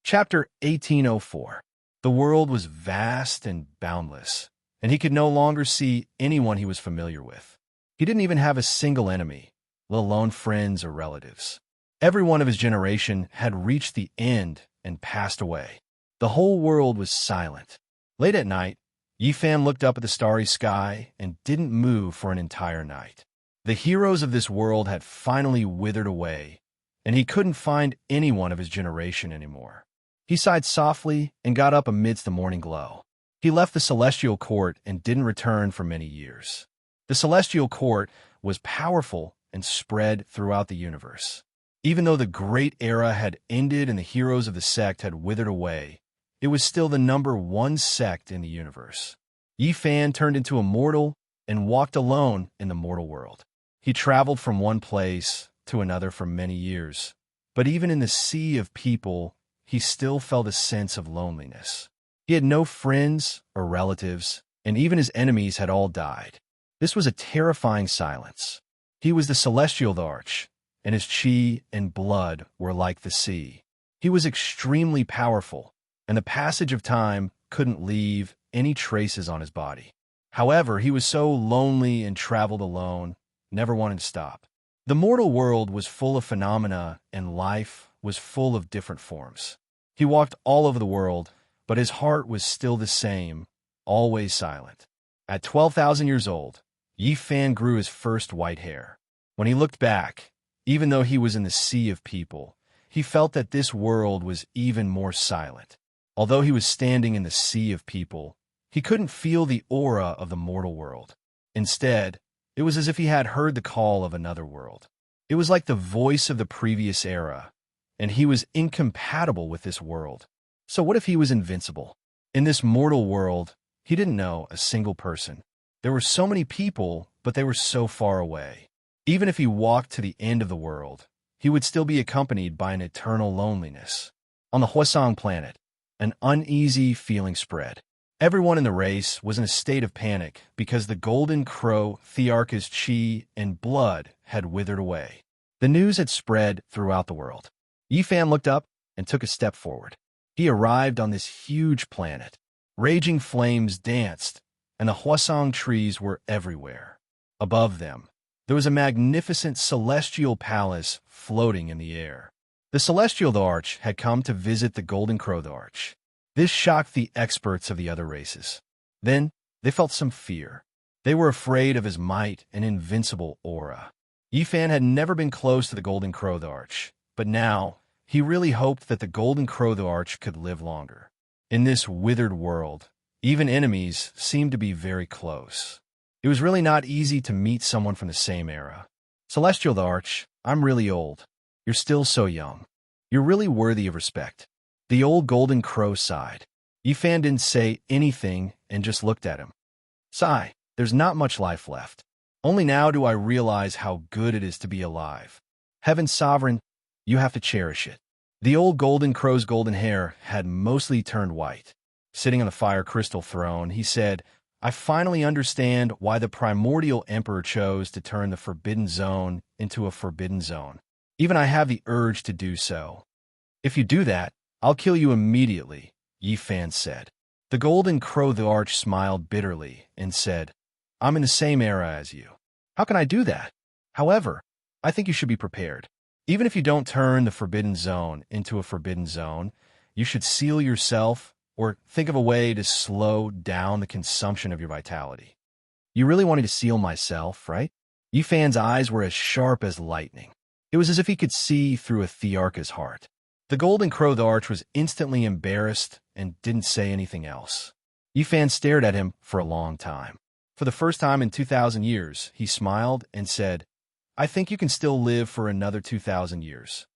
Chapter 1804. The world was vast and boundless, and he could no longer see anyone he was familiar with. He didn't even have a single enemy, let alone friends or relatives. Every one of his generation had reached the end and passed away. The whole world was silent. Late at night, Yifan looked up at the starry sky and didn't move for an entire night. The heroes of this world had finally withered away, and he couldn't find anyone of his generation anymore. He sighed softly and got up amidst the morning glow. He left the celestial court and didn't return for many years. The celestial court was powerful and spread throughout the universe. Even though the great era had ended and the heroes of the sect had withered away, it was still the #1 sect in the universe. Yifan turned into a mortal and walked alone in the mortal world. He traveled from one place to another for many years, but even in the sea of people, he still felt a sense of loneliness. He had no friends or relatives, and even his enemies had all died. This was a terrifying silence. He was the celestial arch, and his chi and blood were like the sea. He was extremely powerful, and the passage of time couldn't leave any traces on his body. However, he was so lonely and traveled alone, never wanted to stop. The mortal world was full of phenomena, and life was full of different forms. He walked all over the world, but his heart was still the same, always silent. At 12,000 years old, Yifan grew his first white hair. When he looked back, even though he was in the sea of people, he felt that this world was even more silent. Although he was standing in the sea of people, he couldn't feel the aura of the mortal world. Instead, it was as if he had heard the call of another world. It was like the voice of the previous era, and he was incompatible with this world. So what if he was invincible? In this mortal world, he didn't know a single person. There were so many people, but they were so far away. Even if he walked to the end of the world, he would still be accompanied by an eternal loneliness. On the Huasong planet, an uneasy feeling spread. Everyone in the race was in a state of panic because the golden crow Thearch's chi and blood had withered away. The news had spread throughout the world. Yifan looked up and took a step forward. He arrived on this huge planet. Raging flames danced, and the Huasong trees were everywhere. Above them, there was a magnificent celestial palace floating in the air. The celestial arch had come to visit the golden crow arch. This shocked the experts of the other races. Then, they felt some fear. They were afraid of his might and invincible aura. Yifan had never been close to the golden crow arch, but now, he really hoped that the golden crow arch could live longer. In this withered world, even enemies seemed to be very close. It was really not easy to meet someone from the same era. Celestial Arch, I'm really old. You're still so young. You're really worthy of respect. The old golden crow sighed. Yifan didn't say anything and just looked at him. Sigh, there's not much life left. Only now do I realize how good it is to be alive. Heaven's sovereign, you have to cherish it. The old golden crow's golden hair had mostly turned white. Sitting on the fire crystal throne, he said, I finally understand why the primordial emperor chose to turn the forbidden zone into a forbidden zone. Even I have the urge to do so. If you do that, I'll kill you immediately, Yifan said. The golden crow arch smiled bitterly and said, I'm in the same era as you. How can I do that? However, I think you should be prepared. Even if you don't turn the forbidden zone into a forbidden zone, you should seal yourself or think of a way to slow down the consumption of your vitality. You really wanted to seal myself, right? Yifan's eyes were as sharp as lightning. It was as if he could see through a Thearch's heart. The golden crow arch was instantly embarrassed and didn't say anything else. Yifan stared at him for a long time. For the first time in 2,000 years, he smiled and said, I think you can still live for another 2,000 years.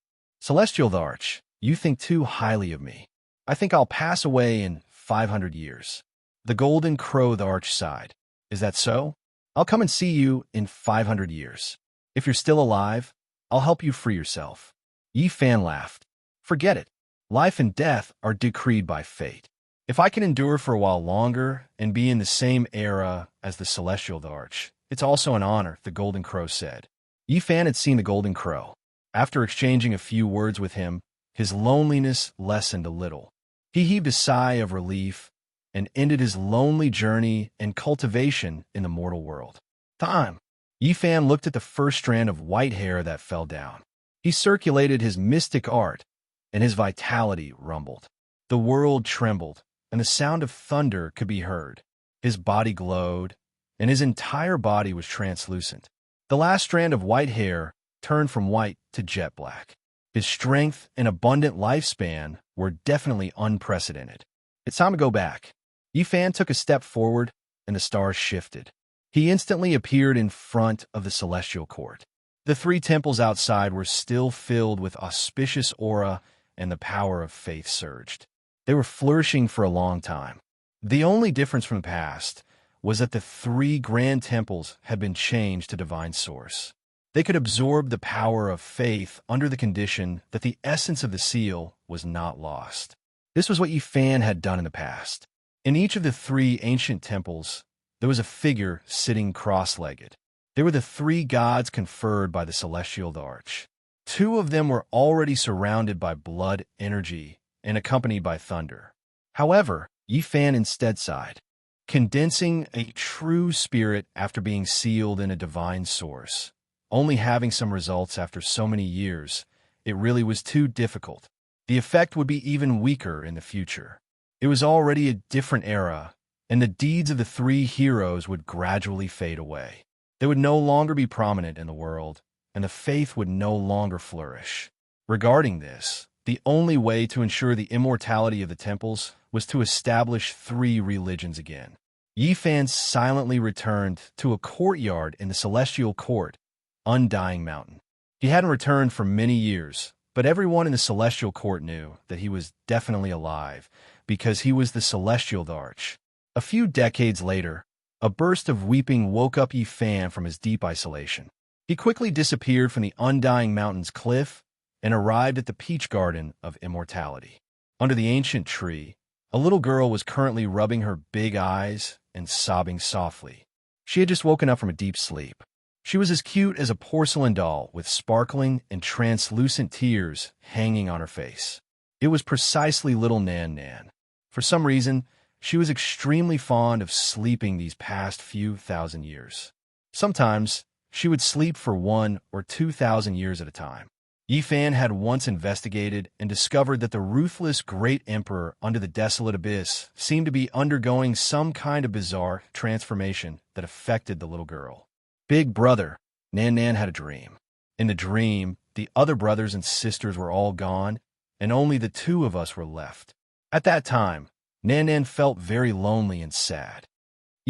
Celestial Arch, you think too highly of me. I think I'll pass away in 500 years. The golden crow arch sighed. Is that so? I'll come and see you in 500 years. If you're still alive, I'll help you free yourself. Yifan laughed. Forget it. Life and death are decreed by fate. If I can endure for a while longer and be in the same era as the celestial arch, it's also an honor, the golden crow said. Yifan had seen the golden crow. After exchanging a few words with him, his loneliness lessened a little. He heaved a sigh of relief and ended his lonely journey and cultivation in the mortal world. Time. Yifan looked at the first strand of white hair that fell down. He circulated his mystic art, and his vitality rumbled. The world trembled, and the sound of thunder could be heard. His body glowed, and his entire body was translucent. The last strand of white hair turned from white to jet black. His strength and abundant lifespan were definitely unprecedented. It's time to go back. Yifan took a step forward, and the stars shifted. He instantly appeared in front of the celestial court. The three temples outside were still filled with auspicious aura, and the power of faith surged. They were flourishing for a long time. The only difference from the past was that the three grand temples had been changed to divine source. They could absorb the power of faith under the condition that the essence of the seal was not lost. This was what Yifan had done in the past. In each of the three ancient temples, there was a figure sitting cross-legged. They were the three gods conferred by the celestial arch. Two of them were already surrounded by blood energy and accompanied by thunder. However, Yifan instead sighed, condensing a true spirit after being sealed in a divine source. Only having some results after so many years, it really was too difficult. The effect would be even weaker in the future. It was already a different era, and the deeds of the three heroes would gradually fade away. They would no longer be prominent in the world, and the faith would no longer flourish. Regarding this, the only way to ensure the immortality of the temples was to establish three religions again. Yifan silently returned to a courtyard in the celestial court, Undying Mountain. He hadn't returned for many years, but everyone in the celestial court knew that he was definitely alive, because he was the celestial arch. A few decades later, a burst of weeping woke up Yifan from his deep isolation. He quickly disappeared from the Undying Mountain's cliff and arrived at the Peach Garden of Immortality. Under the ancient tree, a little girl was currently rubbing her big eyes and sobbing softly. She had just woken up from a deep sleep. She was as cute as a porcelain doll with sparkling and translucent tears hanging on her face. It was precisely little Nan Nan. For some reason, she was extremely fond of sleeping these past few thousand years. Sometimes, she would sleep for 1,000 or 2,000 years at a time. Yifan had once investigated and discovered that the ruthless great emperor under the desolate abyss seemed to be undergoing some kind of bizarre transformation that affected the little girl. Big brother, Nan Nan had a dream. In the dream, the other brothers and sisters were all gone, and only the two of us were left. At that time, Nan Nan felt very lonely and sad.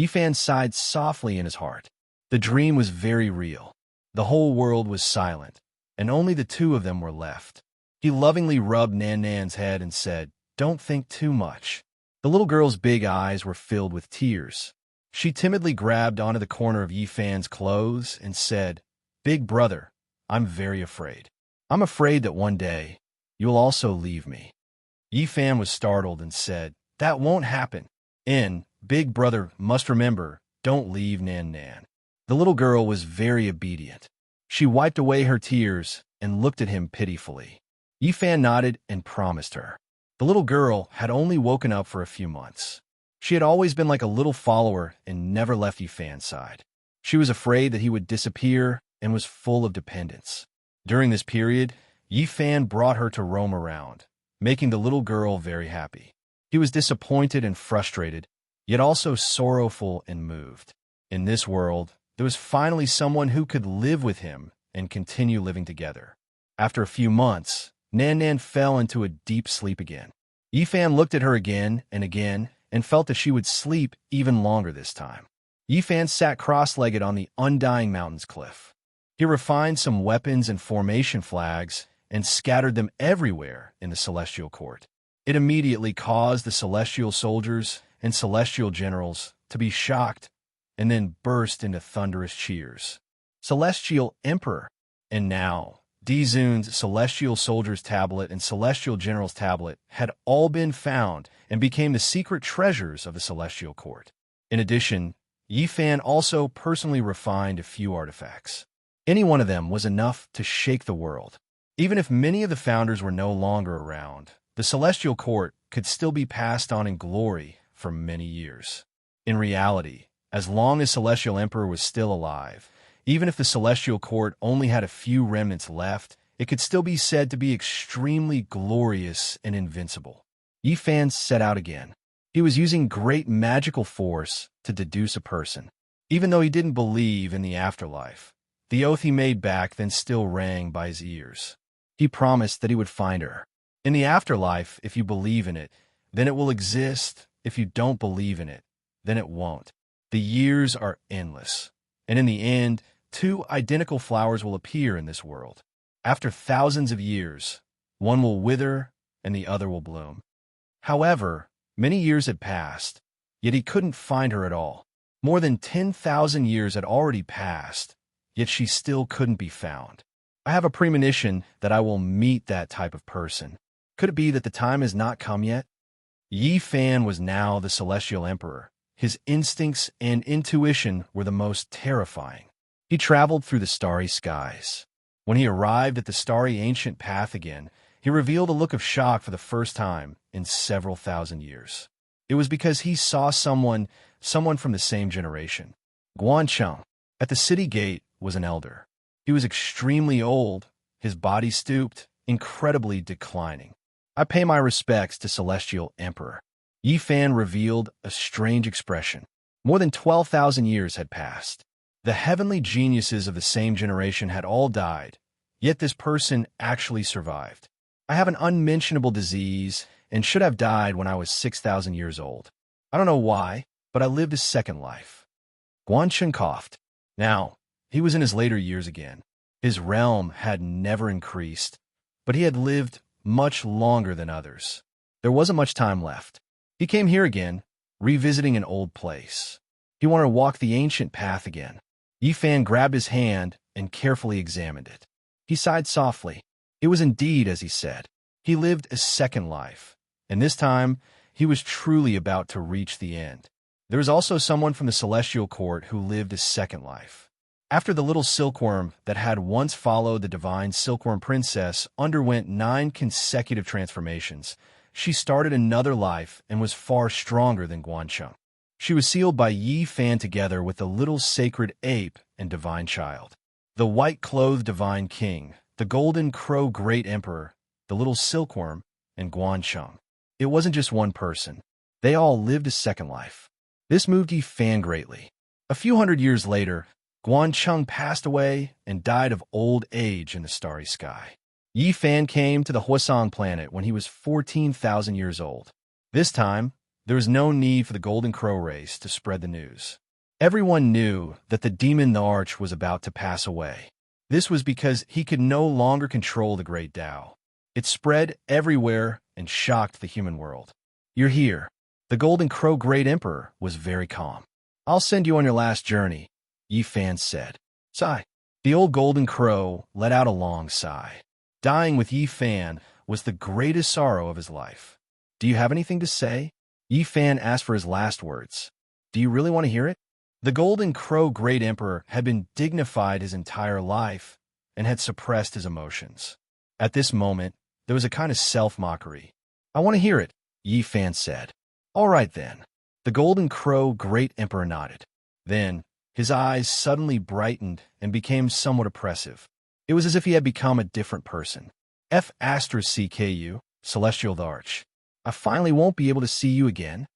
Yifan sighed softly in his heart. The dream was very real. The whole world was silent, and only the two of them were left. He lovingly rubbed Nan Nan's head and said, "Don't think too much." The little girl's big eyes were filled with tears. She timidly grabbed onto the corner of Yifan's clothes and said, "Big brother, I'm very afraid. I'm afraid that one day you'll also leave me." Yifan was startled and said, "That won't happen. Big brother must remember, don't leave Nan Nan." The little girl was very obedient. She wiped away her tears and looked at him pitifully. Yifan nodded and promised her. The little girl had only woken up for a few months. She had always been like a little follower and never left Yifan's side. She was afraid that he would disappear and was full of dependence. During this period, Yifan brought her to roam around, making the little girl very happy. He was disappointed and frustrated, yet also sorrowful and moved. In this world, there was finally someone who could live with him and continue living together. After a few months, Nan Nan fell into a deep sleep again. Yifan looked at her again and felt that she would sleep even longer this time. Yifan sat cross-legged on the Undying Mountain's cliff. He refined some weapons and formation flags and scattered them everywhere in the celestial court. It immediately caused the celestial soldiers and celestial generals to be shocked and then burst into thunderous cheers. Celestial Emperor! And now, Dizun's Celestial Soldier's Tablet and Celestial General's Tablet had all been found and became the secret treasures of the Celestial Court. In addition, Yifan also personally refined a few artifacts. Any one of them was enough to shake the world. Even if many of the founders were no longer around, the celestial court could still be passed on in glory for many years. In reality, as long as Celestial Emperor was still alive, even if the celestial court only had a few remnants left, it could still be said to be extremely glorious and invincible. Yi Fan set out again. He was using great magical force to deduce a person. Even though he didn't believe in the afterlife, the oath he made back then still rang by his ears. He promised that he would find her. In the afterlife, if you believe in it, then it will exist. If you don't believe in it, then it won't. The years are endless. And in the end, two identical flowers will appear in this world. After thousands of years, one will wither and the other will bloom. However, many years had passed, yet he couldn't find her at all. More than 10,000 years had already passed, yet she still couldn't be found. I have a premonition that I will meet that type of person. Could it be that the time has not come yet? Yi Fan was now the Celestial Emperor. His instincts and intuition were the most terrifying. He traveled through the starry skies. When he arrived at the starry ancient path again, he revealed a look of shock for the first time in several thousand years. It was because he saw someone from the same generation. Guancheng, at the city gate, was an elder. He was extremely old, his body stooped, incredibly declining. I pay my respects to Celestial Emperor. Yi Fan revealed a strange expression. More than 12,000 years had passed. The heavenly geniuses of the same generation had all died, yet this person actually survived. I have an unmentionable disease and should have died when I was 6,000 years old. I don't know why, but I lived a second life. Guancheng coughed. Now, he was in his later years again. His realm had never increased, but he had lived much longer than others. There wasn't much time left. He came here again, revisiting an old place. He wanted to walk the ancient path again. Yi Fan grabbed his hand and carefully examined it. He sighed softly. It was indeed as he said. He lived a second life, and this time he was truly about to reach the end. There was also someone from the celestial court who lived a second life. After the little silkworm that had once followed the divine silkworm princess underwent 9 consecutive transformations, she started another life and was far stronger than Guancheng. She was sealed by Yi Fan together with the little sacred ape and divine child. The white-clothed divine king, the golden crow great emperor, the little silkworm, and Guancheng. It wasn't just one person. They all lived a second life. This moved Yi Fan greatly. A few hundred years later, Guancheng passed away and died of old age in the starry sky. Yi Fan came to the Huasong planet when he was 14,000 years old. This time, there was no need for the Golden Crow race to spread the news. Everyone knew that the demon the Arch was about to pass away. This was because he could no longer control the Great Tao. It spread everywhere and shocked the human world. You're here. The Golden Crow Great Emperor was very calm. I'll send you on your last journey, Yi Fan said. Sigh. The old Golden Crow let out a long sigh. Dying with Yi Fan was the greatest sorrow of his life. Do you have anything to say? Yi Fan asked for his last words. Do you really want to hear it? The Golden Crow Great Emperor had been dignified his entire life and had suppressed his emotions. At this moment, there was a kind of self-mockery. I want to hear it, Yi Fan said. All right then. The Golden Crow Great Emperor nodded. Then, his eyes suddenly brightened and became somewhat oppressive. It was as if he had become a different person. F***CKU, Celestial the Arch. I finally won't be able to see you again.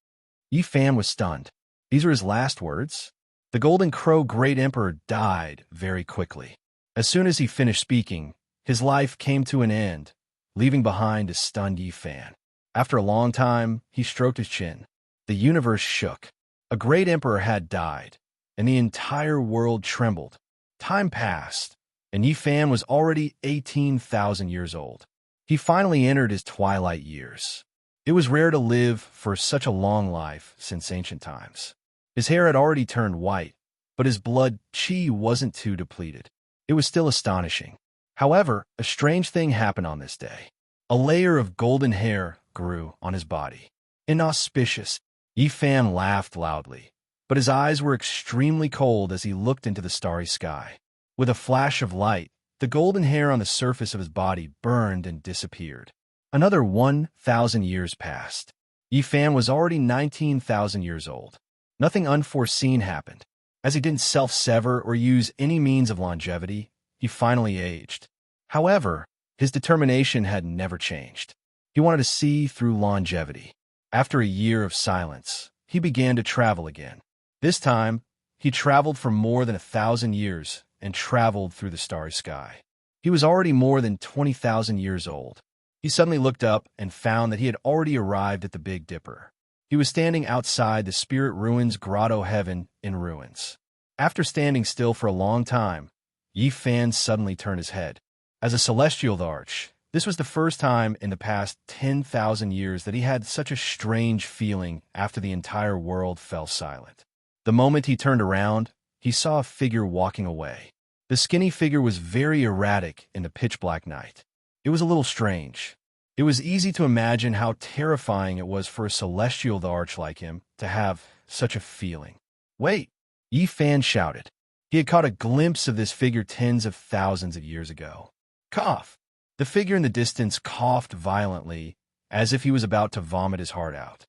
Yi Fan was stunned. These were his last words. The Golden Crow Great Emperor died very quickly. As soon as he finished speaking, his life came to an end, leaving behind a stunned Yi Fan. After a long time, he stroked his chin. The universe shook. A great emperor had died, and the entire world trembled. Time passed, and Yi Fan was already 18,000 years old. He finally entered his twilight years. It was rare to live for such a long life since ancient times. His hair had already turned white, but his blood qi wasn't too depleted. It was still astonishing. However, a strange thing happened on this day. A layer of golden hair grew on his body. Inauspicious. Yi Fan laughed loudly, but his eyes were extremely cold as he looked into the starry sky. With a flash of light, The golden hair on the surface of his body burned and disappeared. Another 1,000 years passed. Yi Fan was already 19,000 years old. Nothing unforeseen happened. As he didn't self-sever or use any means of longevity, he finally aged. However, his determination had never changed. He wanted to see through longevity. After a year of silence, he began to travel again. This time, he traveled for more than 1,000 years and traveled through the starry sky. He was already more than 20,000 years old. He suddenly looked up and found that he had already arrived at the Big Dipper. He was standing outside the Spirit Ruins Grotto Heaven in ruins. After standing still for a long time, Yi Fan suddenly turned his head. As a celestial arch, this was the first time in the past 10,000 years that he had such a strange feeling after the entire world fell silent. The moment he turned around, he saw a figure walking away. The skinny figure was very erratic in the pitch-black night. It was a little strange. It was easy to imagine how terrifying it was for a celestial arch like him to have such a feeling. "Wait!" Yi Fan shouted. He had caught a glimpse of this figure tens of thousands of years ago. Cough! The figure in the distance coughed violently, as if he was about to vomit his heart out.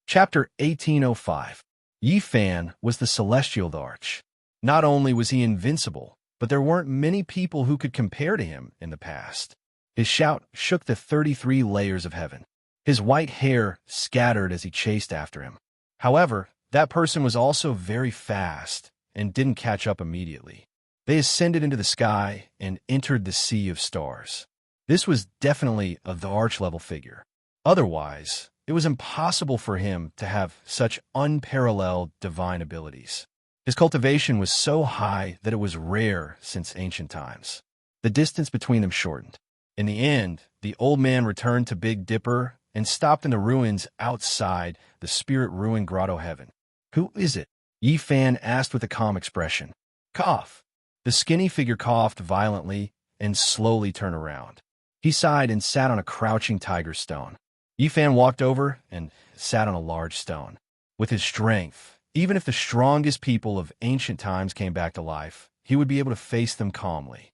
Chapter 1805. Yi Fan was the celestial arch. Not only was he invincible, but there weren't many people who could compare to him in the past. His shout shook the 33 layers of heaven. His white hair scattered as he chased after him. However, that person was also very fast and didn't catch up immediately. They ascended into the sky and entered the sea of stars. This was definitely a arch-level figure. Otherwise, it was impossible for him to have such unparalleled divine abilities. His cultivation was so high that it was rare since ancient times. The distance between them shortened. In the end, the old man returned to Big Dipper and stopped in the ruins outside the Spirit Ruin Grotto Heaven. "Who is it?" Yi Fan asked with a calm expression. Cough! The skinny figure coughed violently and slowly turned around. He sighed and sat on a crouching tiger stone. Yi Fan walked over and sat on a large stone. With his strength, even if the strongest people of ancient times came back to life, he would be able to face them calmly.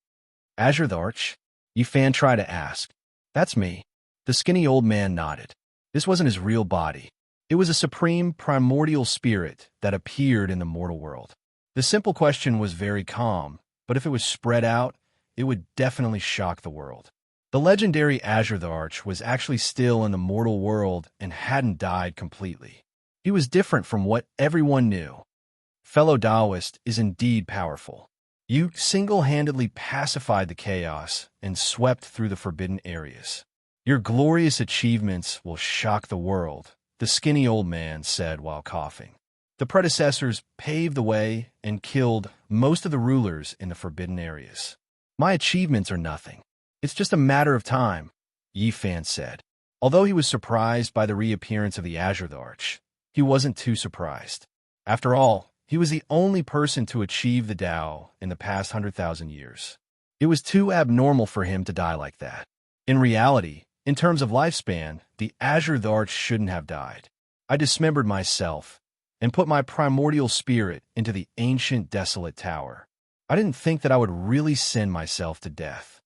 "Azure the Arch?" Yi Fan tried to ask. "That's me." The skinny old man nodded. This wasn't his real body. It was a supreme primordial spirit that appeared in the mortal world. The simple question was very calm, but if it was spread out, it would definitely shock the world. The legendary Azure the Arch was actually still in the mortal world and hadn't died completely. He was different from what everyone knew. Fellow Taoist is indeed powerful. You single-handedly pacified the chaos and swept through the forbidden areas. Your glorious achievements will shock the world, the skinny old man said while coughing. The predecessors paved the way and killed most of the rulers in the forbidden areas. My achievements are nothing. It's just a matter of time, Yi Fan said. Although he was surprised by the reappearance of the Azure Arch, he wasn't too surprised. After all, he was the only person to achieve the Tao in the past 100,000 years. It was too abnormal for him to die like that. In reality, in terms of lifespan, the Azure Arch shouldn't have died. I dismembered myself and put my primordial spirit into the ancient desolate tower. I didn't think that I would really send myself to death.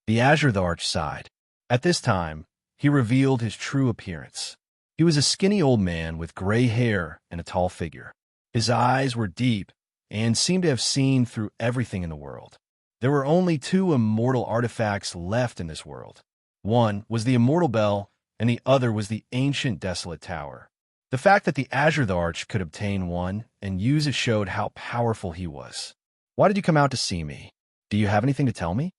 The Azure Arch sighed. At this time, he revealed his true appearance. He was a skinny old man with gray hair and a tall figure. His eyes were deep and seemed to have seen through everything in the world. There were only two immortal artifacts left in this world. One was the Immortal Bell, and the other was the ancient desolate tower. The fact that the Azure Arch could obtain one and use it showed how powerful he was. "Why did you come out to see me? Do you have anything to tell me?"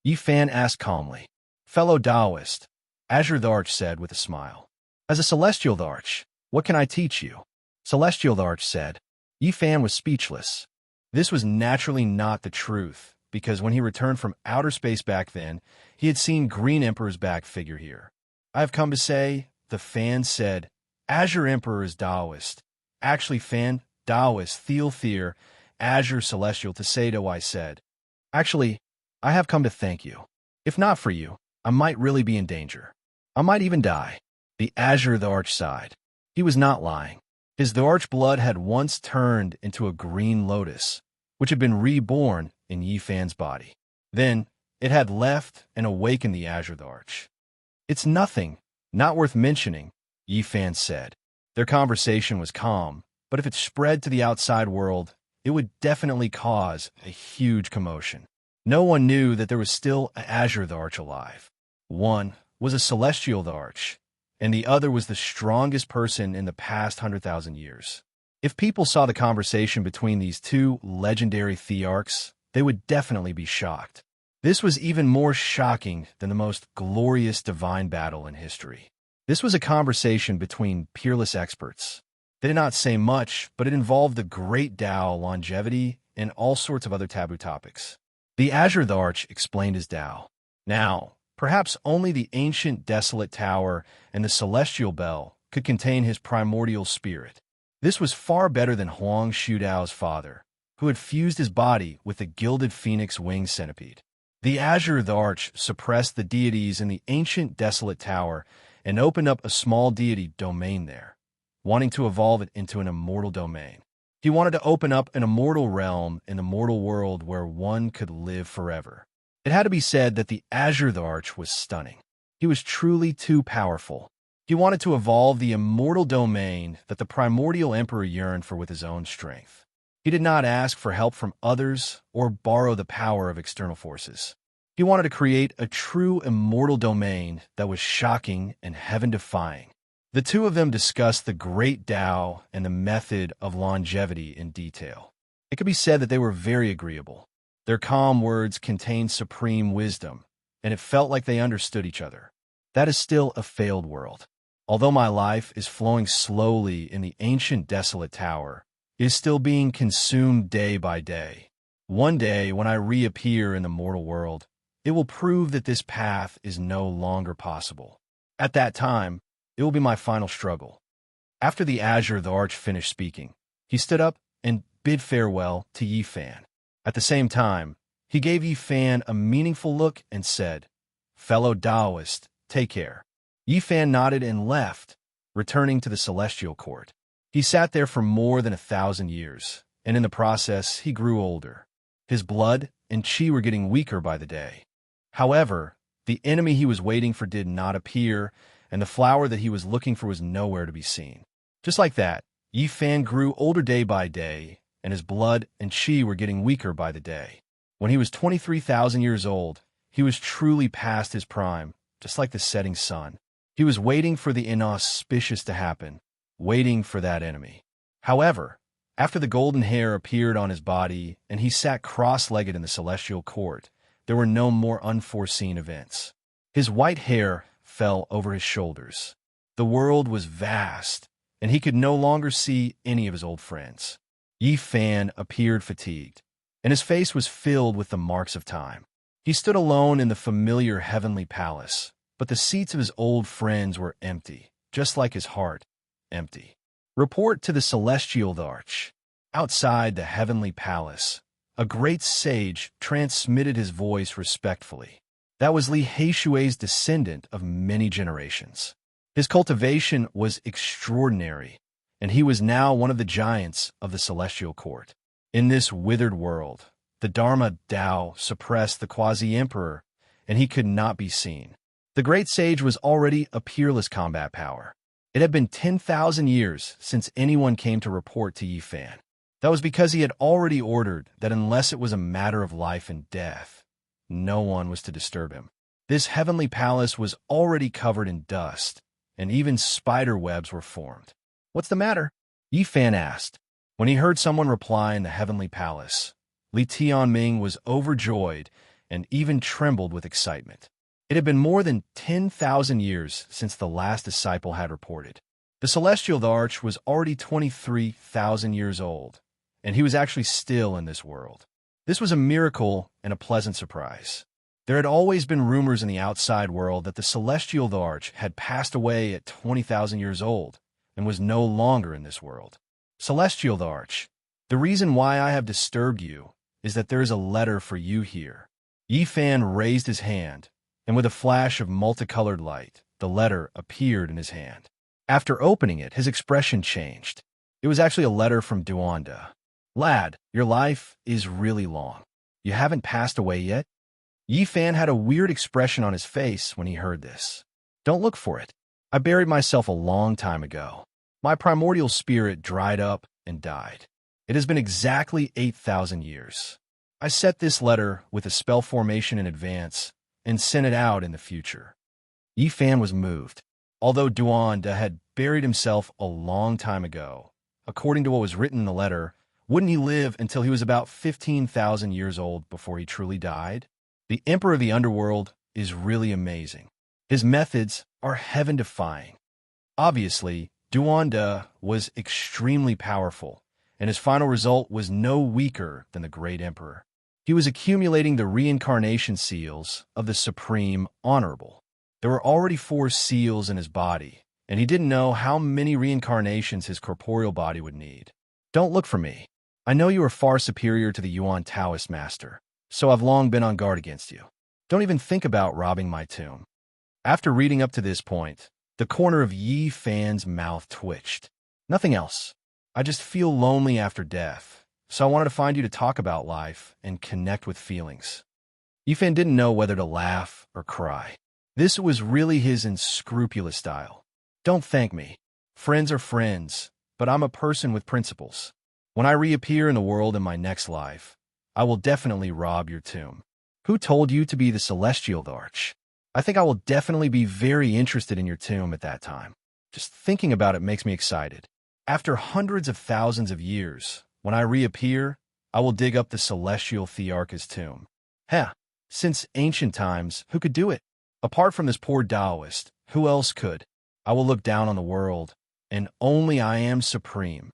Yi Fan asked calmly. "Fellow Taoist," Azure Arch said with a smile. "As a Celestial Arch, what can I teach you?" Celestial Arch said. Yi Fan was speechless. This was naturally not the truth, because when he returned from outer space back then, he had seen Green Emperor's back figure here. "I have come to say," the fan said, "Azure Emperor is Taoist. Actually, Fan, Taoist, Theer, Azure Celestial Tasedo," I said. "Actually, I have come to thank you. If not for you, I might really be in danger. I might even die." The Azure Arch sighed. He was not lying. His Arch blood had once turned into a green lotus, which had been reborn in Yi Fan's body. Then, it had left and awakened the Azure Arch. "It's nothing, not worth mentioning," Yifan said. Their conversation was calm, but if it spread to the outside world, it would definitely cause a huge commotion. No one knew that there was still an Azure Arch alive. One was a Celestial Arch, and the other was the strongest person in the past 100,000 years. If people saw the conversation between these two legendary Thearchs, they would definitely be shocked. This was even more shocking than the most glorious divine battle in history. This was a conversation between peerless experts. They did not say much, but it involved the great Tao, longevity, and all sorts of other taboo topics. The Azure Arch explained his Tao. Now, perhaps only the ancient desolate tower and the celestial bell could contain his primordial spirit. This was far better than Huang Shudao's father, who had fused his body with the gilded phoenix winged centipede. The Azure Arch suppressed the deities in the ancient desolate tower and opened up a small deity domain there, wanting to evolve it into an immortal domain. He wanted to open up an immortal realm in the mortal world where one could live forever. It had to be said that the Azure Arch was stunning. He was truly too powerful. He wanted to evolve the immortal domain that the primordial emperor yearned for with his own strength. He did not ask for help from others or borrow the power of external forces. He wanted to create a true immortal domain that was shocking and heaven-defying. The two of them discussed the great Tao and the method of longevity in detail. It could be said that they were very agreeable. Their calm words contained supreme wisdom, and it felt like they understood each other. That is still a failed world. Although my life is flowing slowly in the ancient desolate tower, it is still being consumed day by day. One day, when I reappear in the mortal world, it will prove that this path is no longer possible. At that time, it will be my final struggle. After the Azure Arch finished speaking, he stood up and bid farewell to Yifan. At the same time, he gave Yifan a meaningful look and said, "Fellow Taoist, take care." Yifan nodded and left, returning to the celestial court. He sat there for more than 1,000 years, and in the process, he grew older. His blood and chi were getting weaker by the day. However, the enemy he was waiting for did not appear, and the flower that he was looking for was nowhere to be seen. Just like that, Yifan grew older day by day, and his blood and chi were getting weaker by the day. When he was 23,000 years old, he was truly past his prime, just like the setting sun. He was waiting for the inauspicious to happen, waiting for that enemy. However, after the golden hair appeared on his body and he sat cross-legged in the celestial court, there were no more unforeseen events. His white hair fell over his shoulders. The world was vast, and he could no longer see any of his old friends. Yifan appeared fatigued, and his face was filled with the marks of time. He stood alone in the familiar heavenly palace, but the seats of his old friends were empty, just like his heart, empty. Report to the Celestial Arch. Outside the heavenly palace, a great sage transmitted his voice respectfully. That was Li Heishui's descendant of many generations. His cultivation was extraordinary, and he was now one of the giants of the celestial court. In this withered world, the Dharma Tao suppressed the quasi-emperor, and he could not be seen. The great sage was already a peerless combat power. It had been 10,000 years since anyone came to report to Yifan. That was because he had already ordered that unless it was a matter of life and death, no one was to disturb him. This heavenly palace was already covered in dust, and even spider webs were formed. "What's the matter?" Yifan asked. When he heard someone reply in the heavenly palace, Li Tianming was overjoyed and even trembled with excitement. It had been more than 10,000 years since the last disciple had reported. The Celestial Arch was already 23,000 years old, and he was actually still in this world. This was a miracle and a pleasant surprise. There had always been rumors in the outside world that the Celestial Arch had passed away at 20,000 years old and was no longer in this world. Celestial Arch, the reason why I have disturbed you is that there is a letter for you here. Yifan raised his hand, and with a flash of multicolored light, the letter appeared in his hand. After opening it, his expression changed. It was actually a letter from Duanda. "Lad, your life is really long. You haven't passed away yet?" Yi Fan had a weird expression on his face when he heard this. Don't look for it. I buried myself a long time ago. My primordial spirit dried up and died. It has been exactly 8,000 years. I set this letter with a spell formation in advance and sent it out in the future. Yi Fan was moved. Although Duanda had buried himself a long time ago, according to what was written in the letter, wouldn't he live until he was about 15,000 years old before he truly died? The Emperor of the Underworld is really amazing. His methods are heaven-defying. Obviously, Duanda was extremely powerful, and his final result was no weaker than the Great Emperor. He was accumulating the reincarnation seals of the Supreme Honorable. There were already 4 seals in his body, and he didn't know how many reincarnations his corporeal body would need. Don't look for me. I know you are far superior to the Yuan Taoist master, so I've long been on guard against you. Don't even think about robbing my tomb. After reading up to this point, the corner of Yi Fan's mouth twitched. Nothing else. I just feel lonely after death, so I wanted to find you to talk about life and connect with feelings. Yi Fan didn't know whether to laugh or cry. This was really his unscrupulous style. Don't thank me. Friends are friends, but I'm a person with principles. When I reappear in the world in my next life, I will definitely rob your tomb. Who told you to be the Celestial Arch? I think I will definitely be very interested in your tomb at that time. Just thinking about it makes me excited. After hundreds of thousands of years, when I reappear, I will dig up the Celestial Thearch's tomb. Since ancient times, who could do it? Apart from this poor Taoist, who else could? I will look down on the world, and only I am supreme.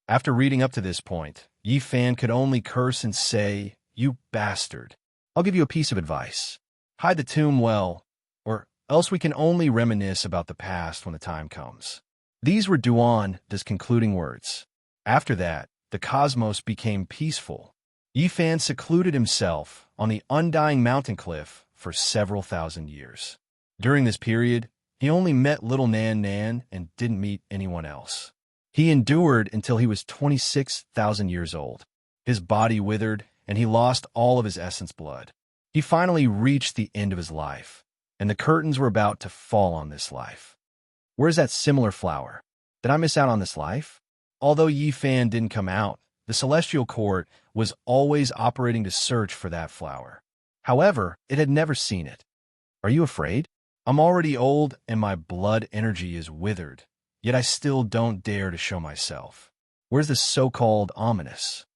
After reading up to this point, Yi Fan could only curse and say, "You bastard." I'll give you a piece of advice. Hide the tomb well, or else we can only reminisce about the past when the time comes. These were Duanda's concluding words. After that, the cosmos became peaceful. Yi Fan secluded himself on the undying mountain cliff for several thousand years. During this period, he only met little Nan Nan and didn't meet anyone else. He endured until he was 26,000 years old. His body withered, and he lost all of his essence blood. He finally reached the end of his life, and the curtains were about to fall on this life. Where's that similar flower? Did I miss out on this life? Although Yi Fan didn't come out, the Celestial Court was always operating to search for that flower. However, it had never seen it. Are you afraid? I'm already old and my blood energy is withered, yet I still don't dare to show myself. Where's the so-called ominous?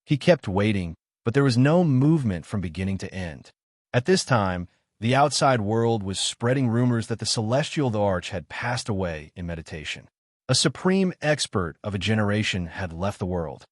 He kept waiting, but there was no movement from beginning to end. At this time, the outside world was spreading rumors that the Celestial Arch had passed away in meditation. A supreme expert of a generation had left the world.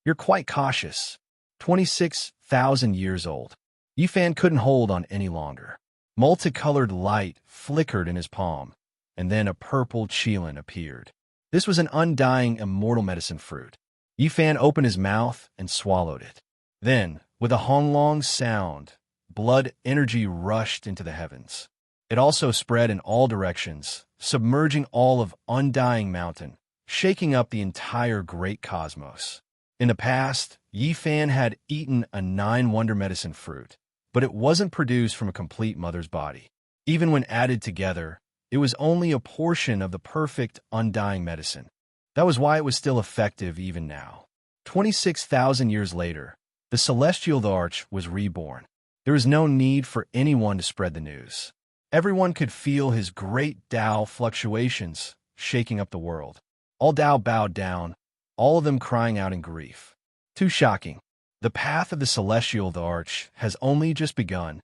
You're quite cautious. 26,000 years old. Yi Fan couldn't hold on any longer. Multicolored light flickered in his palm, and then a purple qilin appeared. This was an undying immortal medicine fruit. Yi Fan opened his mouth and swallowed it. Then, with a honglong sound, blood energy rushed into the heavens. It also spread in all directions, submerging all of Undying Mountain, shaking up the entire great cosmos. In the past, Yi Fan had eaten a 9-wonder medicine fruit, but it wasn't produced from a complete mother's body. Even when added together, it was only a portion of the perfect undying medicine. That was why it was still effective even now. 26,000 years later, the Celestial Arch was reborn. There was no need for anyone to spread the news. Everyone could feel his great Tao fluctuations shaking up the world. All Tao bowed down, all of them crying out in grief. Too shocking. The path of the Celestial Arch has only just begun.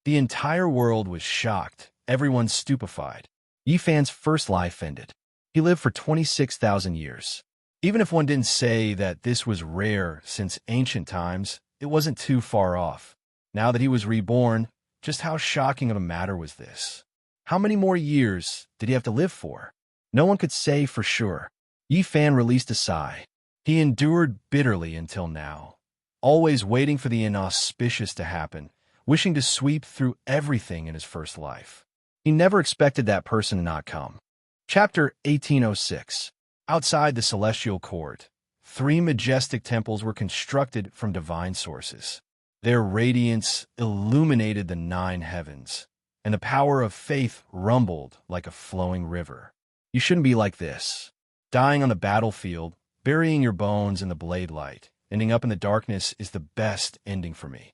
The entire world was shocked, everyone stupefied. Yi Fan's first life ended. He lived for 26,000 years. Even if one didn't say that this was rare since ancient times, it wasn't too far off. Now that he was reborn, just how shocking of a matter was this? How many more years did he have to live for? No one could say for sure. Yi Fan released a sigh. He endured bitterly until now, always waiting for the inauspicious to happen, wishing to sweep through everything in his first life. He never expected that person to not come. Chapter 1806. Outside the Celestial Court, 3 majestic temples were constructed from divine sources. Their radiance illuminated the 9 heavens, and the power of faith rumbled like a flowing river. You shouldn't be like this. Dying on the battlefield, burying your bones in the blade light, ending up in the darkness is the best ending for me.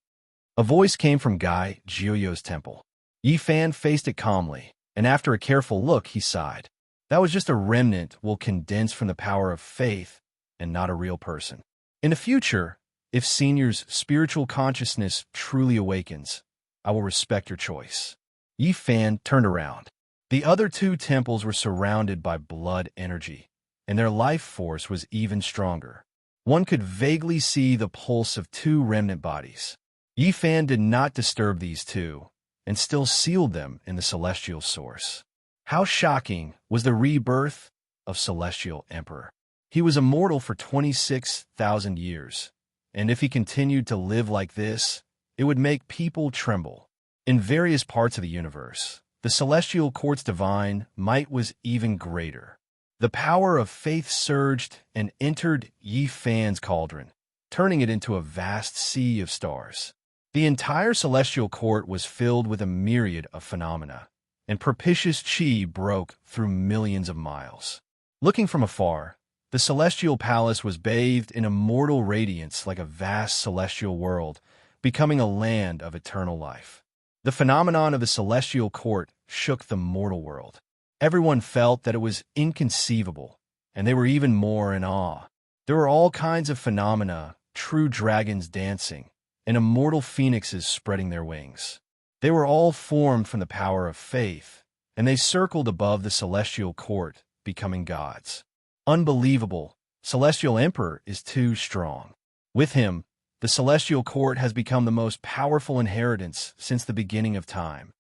A voice came from Guy Jiuyo's temple. Yi Fan faced it calmly, and after a careful look, he sighed. That was just a remnant will condense from the power of faith and not a real person. In the future, if Senior's spiritual consciousness truly awakens, I will respect your choice. Yi Fan turned around. The other 2 temples were surrounded by blood energy, and their life force was even stronger. One could vaguely see the pulse of 2 remnant bodies. Yi Fan did not disturb these 2, and still sealed them in the celestial source. How shocking was the rebirth of Celestial Emperor. He was immortal for 26,000 years, and if he continued to live like this, it would make people tremble. In various parts of the universe, the Celestial Court's divine might was even greater. The power of faith surged and entered Yi Fan's cauldron, turning it into a vast sea of stars. The entire Celestial Court was filled with a myriad of phenomena, and propitious chi broke through millions of miles. Looking from afar, the Celestial Palace was bathed in immortal radiance like a vast celestial world, becoming a land of eternal life. The phenomenon of the Celestial Court shook the mortal world. Everyone felt that it was inconceivable, and they were even more in awe. There were all kinds of phenomena, true dragons dancing, and immortal phoenixes spreading their wings. They were all formed from the power of faith, and they circled above the Celestial Court, becoming gods. Unbelievable, Celestial Emperor is too strong. With him, the Celestial Court has become the most powerful inheritance since the beginning of time.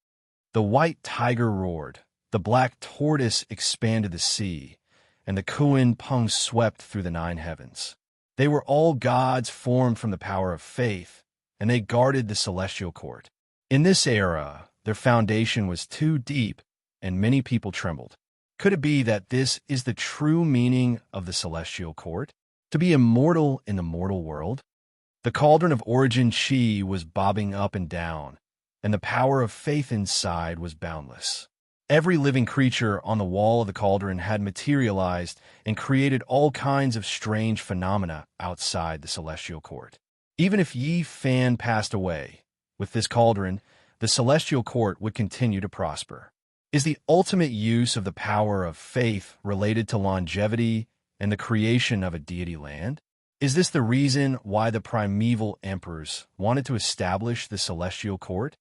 The white tiger roared, the black tortoise expanded the sea, and the Kuan Peng swept through the 9 heavens. They were all gods formed from the power of faith, and they guarded the Celestial Court. In this era, their foundation was too deep, and many people trembled. Could it be that this is the true meaning of the Celestial Court? To be immortal in the mortal world? The cauldron of origin chi was bobbing up and down, and the power of faith inside was boundless. Every living creature on the wall of the cauldron had materialized and created all kinds of strange phenomena outside the Celestial Court. Even if Yi Fan passed away, with this cauldron, the Celestial Court would continue to prosper. Is the ultimate use of the power of faith related to longevity and the creation of a deity land? Is this the reason why the primeval emperors wanted to establish the Celestial Court?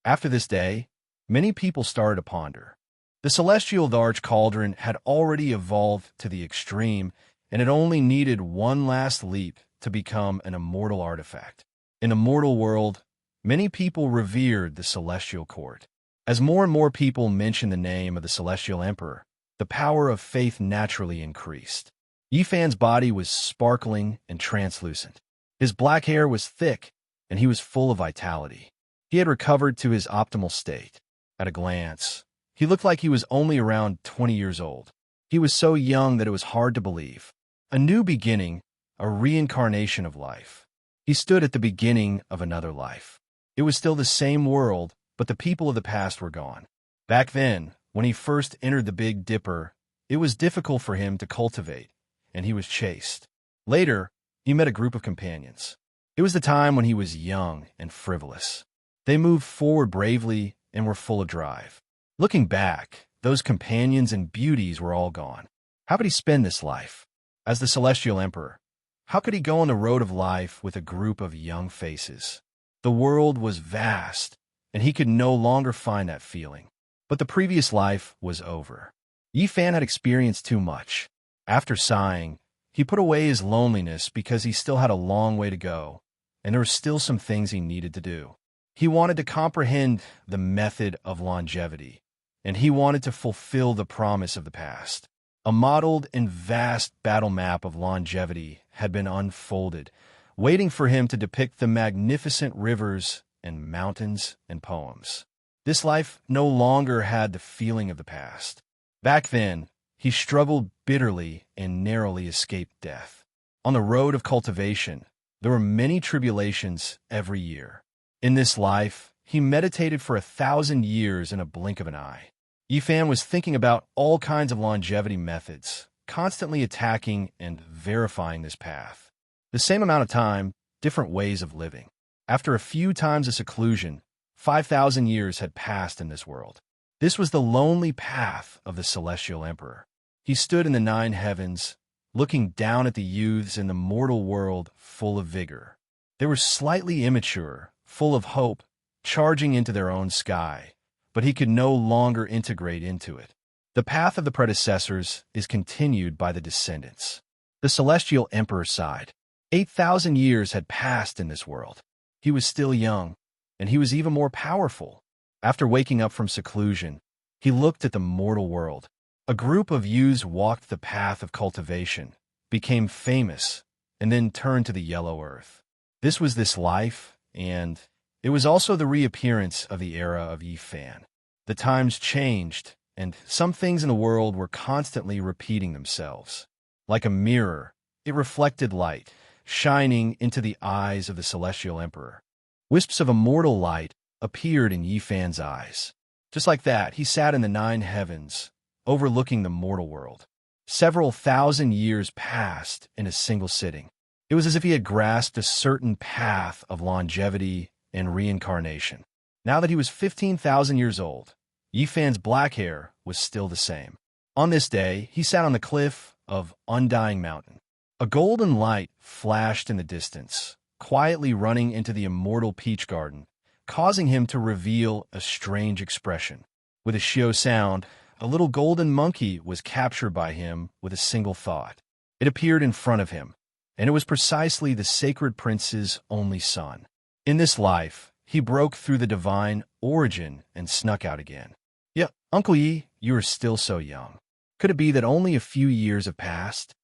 After this day, many people started to ponder. The Celestial Large Cauldron had already evolved to the extreme, and it only needed one last leap to become an immortal artifact. In the mortal world, many people revered the Celestial Court. As more and more people mentioned the name of the Celestial Emperor, the power of faith naturally increased. Yi Fan's body was sparkling and translucent. His black hair was thick, and he was full of vitality. He had recovered to his optimal state. At a glance, he looked like he was only around 20 years old. He was so young that it was hard to believe. A new beginning, a reincarnation of life. He stood at the beginning of another life. It was still the same world, but the people of the past were gone. Back then, when he first entered the Big Dipper, it was difficult for him to cultivate, and he was chased. Later, he met a group of companions. It was the time when he was young and frivolous. They moved forward bravely and were full of drive. Looking back, those companions and beauties were all gone. How could he spend this life? As the Celestial Emperor, how could he go on the road of life with a group of young faces? The world was vast, and he could no longer find that feeling. But the previous life was over. Yi Fan had experienced too much. After sighing, he put away his loneliness because he still had a long way to go, and there were still some things he needed to do. He wanted to comprehend the method of longevity, and he wanted to fulfill the promise of the past. A modeled and vast battle map of longevity had been unfolded, waiting for him to depict the magnificent rivers and mountains and poems. This life no longer had the feeling of the past. Back then, he struggled bitterly and narrowly escaped death. On the road of cultivation, There were many tribulations every year. In this life, he meditated for 1,000 years in a blink of an eye. Yifan was thinking about all kinds of longevity methods, constantly attacking and verifying this path. The same amount of time, different ways of living. After a few times of seclusion, 5,000 years had passed in this world. This was the lonely path of the Celestial Emperor. He stood in the 9 heavens, looking down at the youths in the mortal world full of vigor. They were slightly immature, full of hope, charging into their own sky, but he could no longer integrate into it. The path of the predecessors is continued by the descendants. The Celestial Emperor sighed. 8,000 years had passed in this world. He was still young, and he was even more powerful. After waking up from seclusion, he looked at the mortal world. A group of youths walked the path of cultivation, became famous, and then turned to the yellow earth. This was this life, and it was also the reappearance of the era of Yifan. The times changed, and some things in the world were constantly repeating themselves. Like a mirror, it reflected light, shining into the eyes of the Celestial Emperor. Wisps of immortal light appeared in Yifan's eyes. Just like that, he sat in the 9 heavens, overlooking the mortal world. Several thousand years passed in a single sitting. It was as if he had grasped a certain path of longevity and reincarnation. Now that he was 15,000 years old, Yifan's black hair was still the same. On this day, he sat on the cliff of Undying Mountain. A golden light flashed in the distance, quietly running into the immortal peach garden, causing him to reveal a strange expression. With a shio sound, a little golden monkey was captured by him with a single thought. It appeared in front of him, and it was precisely the sacred prince's only son. In this life, he broke through the divine origin and snuck out again. Yeah, Uncle Yi, you are still so young. Could it be that only a few years have passed?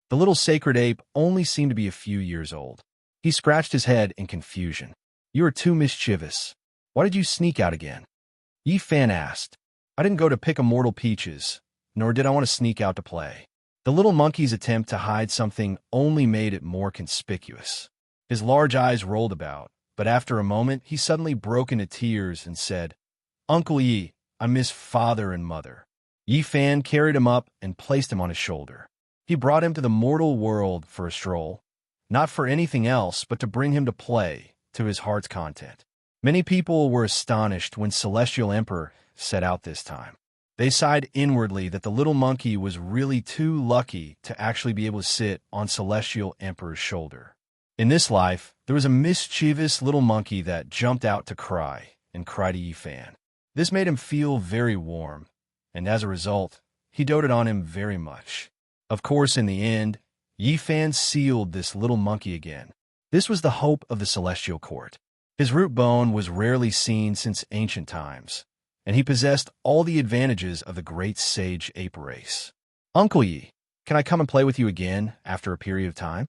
The little sacred ape only seemed to be a few years old. He scratched his head in confusion. You are too mischievous. Why did you sneak out again? Yifan asked. I didn't go to pick immortal peaches, nor did I want to sneak out to play. The little monkey's attempt to hide something only made it more conspicuous. His large eyes rolled about, but after a moment he suddenly broke into tears and said, Uncle Yi, I miss father and mother. Yifan carried him up and placed him on his shoulder. He brought him to the mortal world for a stroll, not for anything else but to bring him to play, to his heart's content. Many people were astonished when Celestial Emperor set out this time. They sighed inwardly that the little monkey was really too lucky to actually be able to sit on Celestial Emperor's shoulder. In this life, there was a mischievous little monkey that jumped out to cry and cried to Yifan. This made him feel very warm, and as a result, he doted on him very much. Of course, in the end, Yifan sealed this little monkey again. This was the hope of the Celestial Court. His root bone was rarely seen since ancient times, and he possessed all the advantages of the great sage ape race. Uncle Yi, can I come and play with you again after a period of time?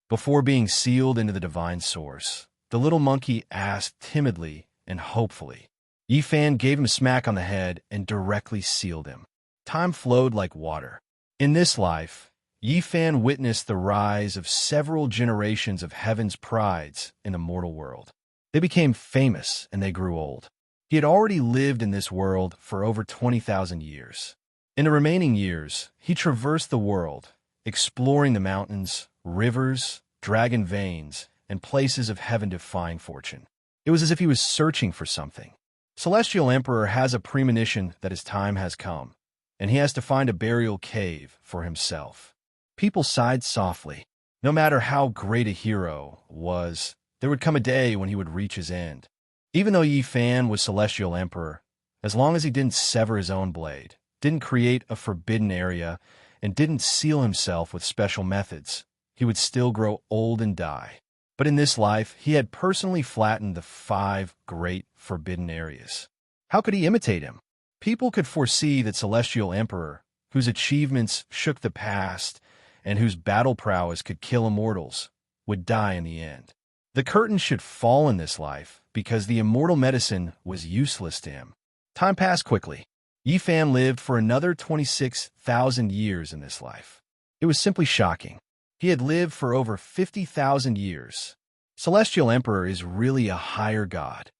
Before being sealed into the divine source, the little monkey asked timidly and hopefully. Yifan gave him a smack on the head and directly sealed him. Time flowed like water. In this life, Yifan witnessed the rise of several generations of heaven's prides in the mortal world. They became famous and they grew old. He had already lived in this world for over 20,000 years. In the remaining years, he traversed the world, exploring the mountains, rivers, dragon veins, and places of heaven-defying fortune. It was as if he was searching for something. Celestial Emperor has a premonition that his time has come, and he has to find a burial cave for himself. People sighed softly. No matter how great a hero was, there would come a day when he would reach his end. Even though Yifan was Celestial Emperor, as long as he didn't sever his own blade, didn't create a forbidden area, and didn't seal himself with special methods, he would still grow old and die. But in this life, he had personally flattened the 5 great forbidden areas. How could he imitate him? People could foresee that Celestial Emperor, whose achievements shook the past and whose battle prowess could kill immortals, would die in the end. The curtain should fall in this life because the immortal medicine was useless to him. Time passed quickly. Yifan lived for another 26,000 years in this life. It was simply shocking. He had lived for over 50,000 years. Celestial Emperor is really a higher god.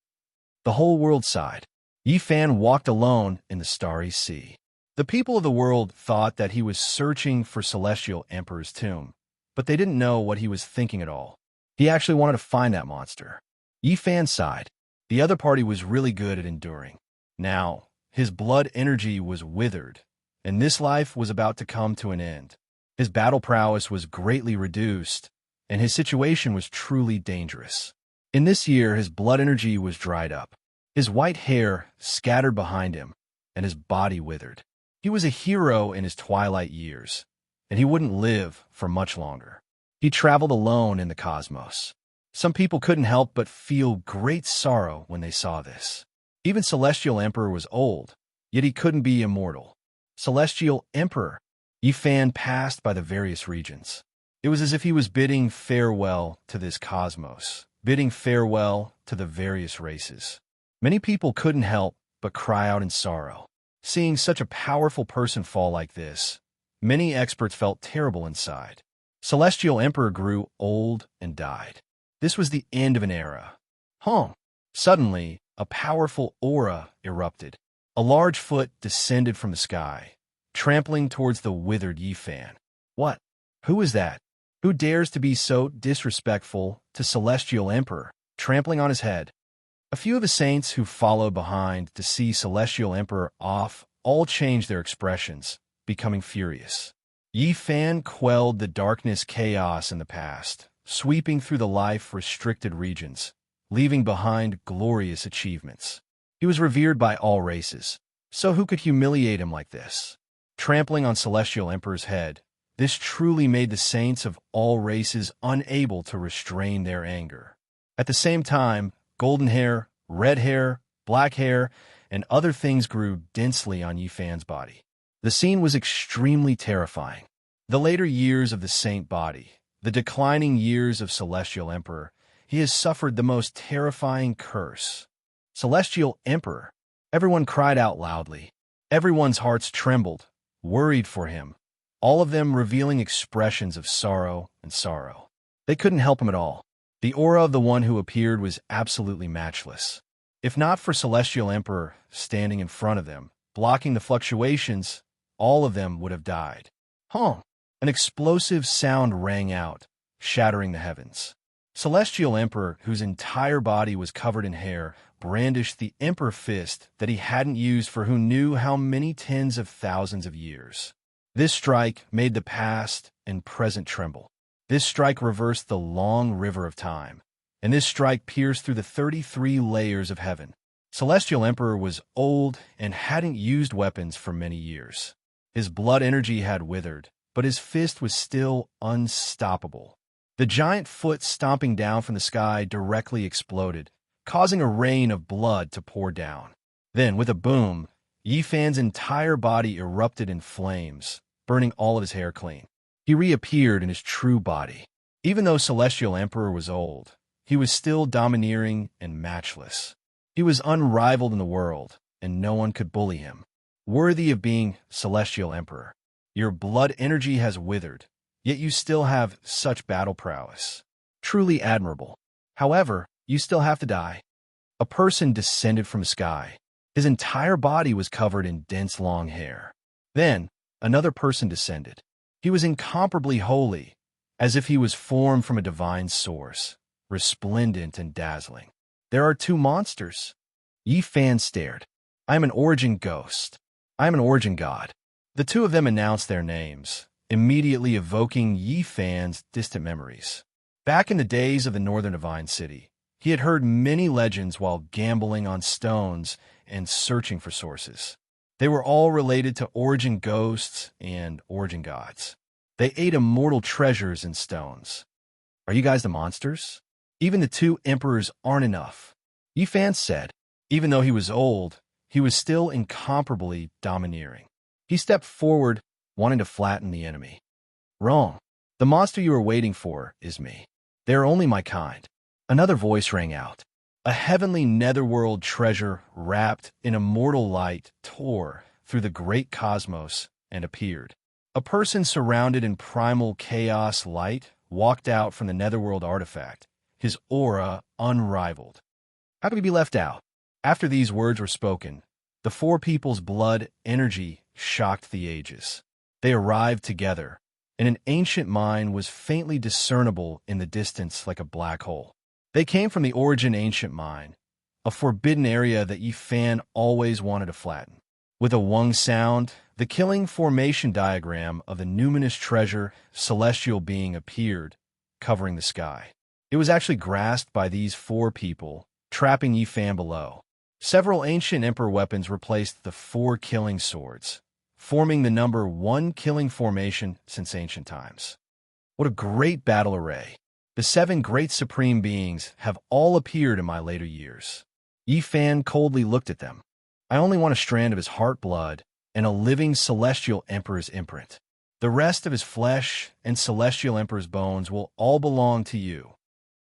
The whole world sighed. Yi Fan walked alone in the starry sea. The people of the world thought that he was searching for Celestial Emperor's tomb, but they didn't know what he was thinking at all. He actually wanted to find that monster. Yi Fan sighed. The other party was really good at enduring. Now, his blood energy was withered, and this life was about to come to an end. His battle prowess was greatly reduced, and his situation was truly dangerous. In this year, his blood energy was dried up. His white hair scattered behind him, and his body withered. He was a hero in his twilight years, and he wouldn't live for much longer. He traveled alone in the cosmos. Some people couldn't help but feel great sorrow when they saw this. Even Celestial Emperor was old, yet he couldn't be immortal. Celestial Emperor, Yi Fan passed by the various regions. It was as if he was bidding farewell to this cosmos, bidding farewell to the various races. Many people couldn't help but cry out in sorrow. Seeing such a powerful person fall like this, many experts felt terrible inside. Celestial Emperor grew old and died. This was the end of an era. Suddenly, a powerful aura erupted. A large foot descended from the sky, trampling towards the withered Yi Fan. What? Who is that? Who dares to be so disrespectful to Celestial Emperor, trampling on his head? A few of the saints who followed behind to see Celestial Emperor off all changed their expressions, becoming furious. Yi Fan quelled the darkness chaos in the past, sweeping through the life-restricted regions, leaving behind glorious achievements. He was revered by all races, so who could humiliate him like this? Trampling on Celestial Emperor's head, this truly made the saints of all races unable to restrain their anger. At the same time, golden hair, red hair, black hair, and other things grew densely on Yi Fan's body. The scene was extremely terrifying. The later years of the saint body, the declining years of Celestial Emperor, he has suffered the most terrifying curse. Celestial Emperor. Everyone cried out loudly. Everyone's hearts trembled, worried for him, all of them revealing expressions of sorrow and sorrow. They couldn't help him at all. The aura of the one who appeared was absolutely matchless. If not for Celestial Emperor standing in front of them, blocking the fluctuations, all of them would have died. An explosive sound rang out, shattering the heavens. Celestial Emperor, whose entire body was covered in hair, brandished the Emperor Fist that he hadn't used for who knew how many tens of thousands of years. This strike made the past and present tremble. This strike reversed the long river of time, and this strike pierced through the 33 layers of heaven. Celestial Emperor was old and hadn't used weapons for many years. His blood energy had withered, but his fist was still unstoppable. The giant foot stomping down from the sky directly exploded, causing a rain of blood to pour down. Then, with a boom, Yi Fan's entire body erupted in flames, burning all of his hair clean. He reappeared in his true body. Even though Celestial Emperor was old, he was still domineering and matchless. He was unrivaled in the world, and no one could bully him. Worthy of being Celestial Emperor. Your blood energy has withered, yet you still have such battle prowess. Truly admirable. However, you still have to die. A person descended from the sky. His entire body was covered in dense long hair. Then, another person descended. He was incomparably holy, as if he was formed from a divine source, resplendent and dazzling. There are two monsters. Yi Fan stared. I am an origin ghost. I am an origin god. The two of them announced their names, immediately evoking Yi Fan's distant memories. Back in the days of the Northern Divine City, he had heard many legends while gambling on stones and searching for sources. They were all related to origin ghosts and origin gods. They ate immortal treasures in stones. Are you guys the monsters? Even the two emperors aren't enough. Yi Fan said. Even though he was old, he was still incomparably domineering. He stepped forward, wanting to flatten the enemy. Wrong. The monster you are waiting for is me. They are only my kind. Another voice rang out. A heavenly netherworld treasure wrapped in immortal light tore through the great cosmos and appeared. A person surrounded in primal chaos light walked out from the netherworld artifact, his aura unrivaled. How could he be left out? After these words were spoken, the four people's blood energy shocked the ages. They arrived together, and an ancient mine was faintly discernible in the distance like a black hole. They came from the Origin Ancient Mine, a forbidden area that Yi Fan always wanted to flatten. With a Wung sound, the killing formation diagram of the numinous treasure celestial being appeared, covering the sky. It was actually grasped by these four people, trapping Yi Fan below. Several ancient emperor weapons replaced the four killing swords, forming the number 1 killing formation since ancient times. What a great battle array! The 7 great supreme beings have all appeared in my later years. Yi Fan coldly looked at them. I only want a strand of his heart blood and a living celestial emperor's imprint. The rest of his flesh and celestial emperor's bones will all belong to you.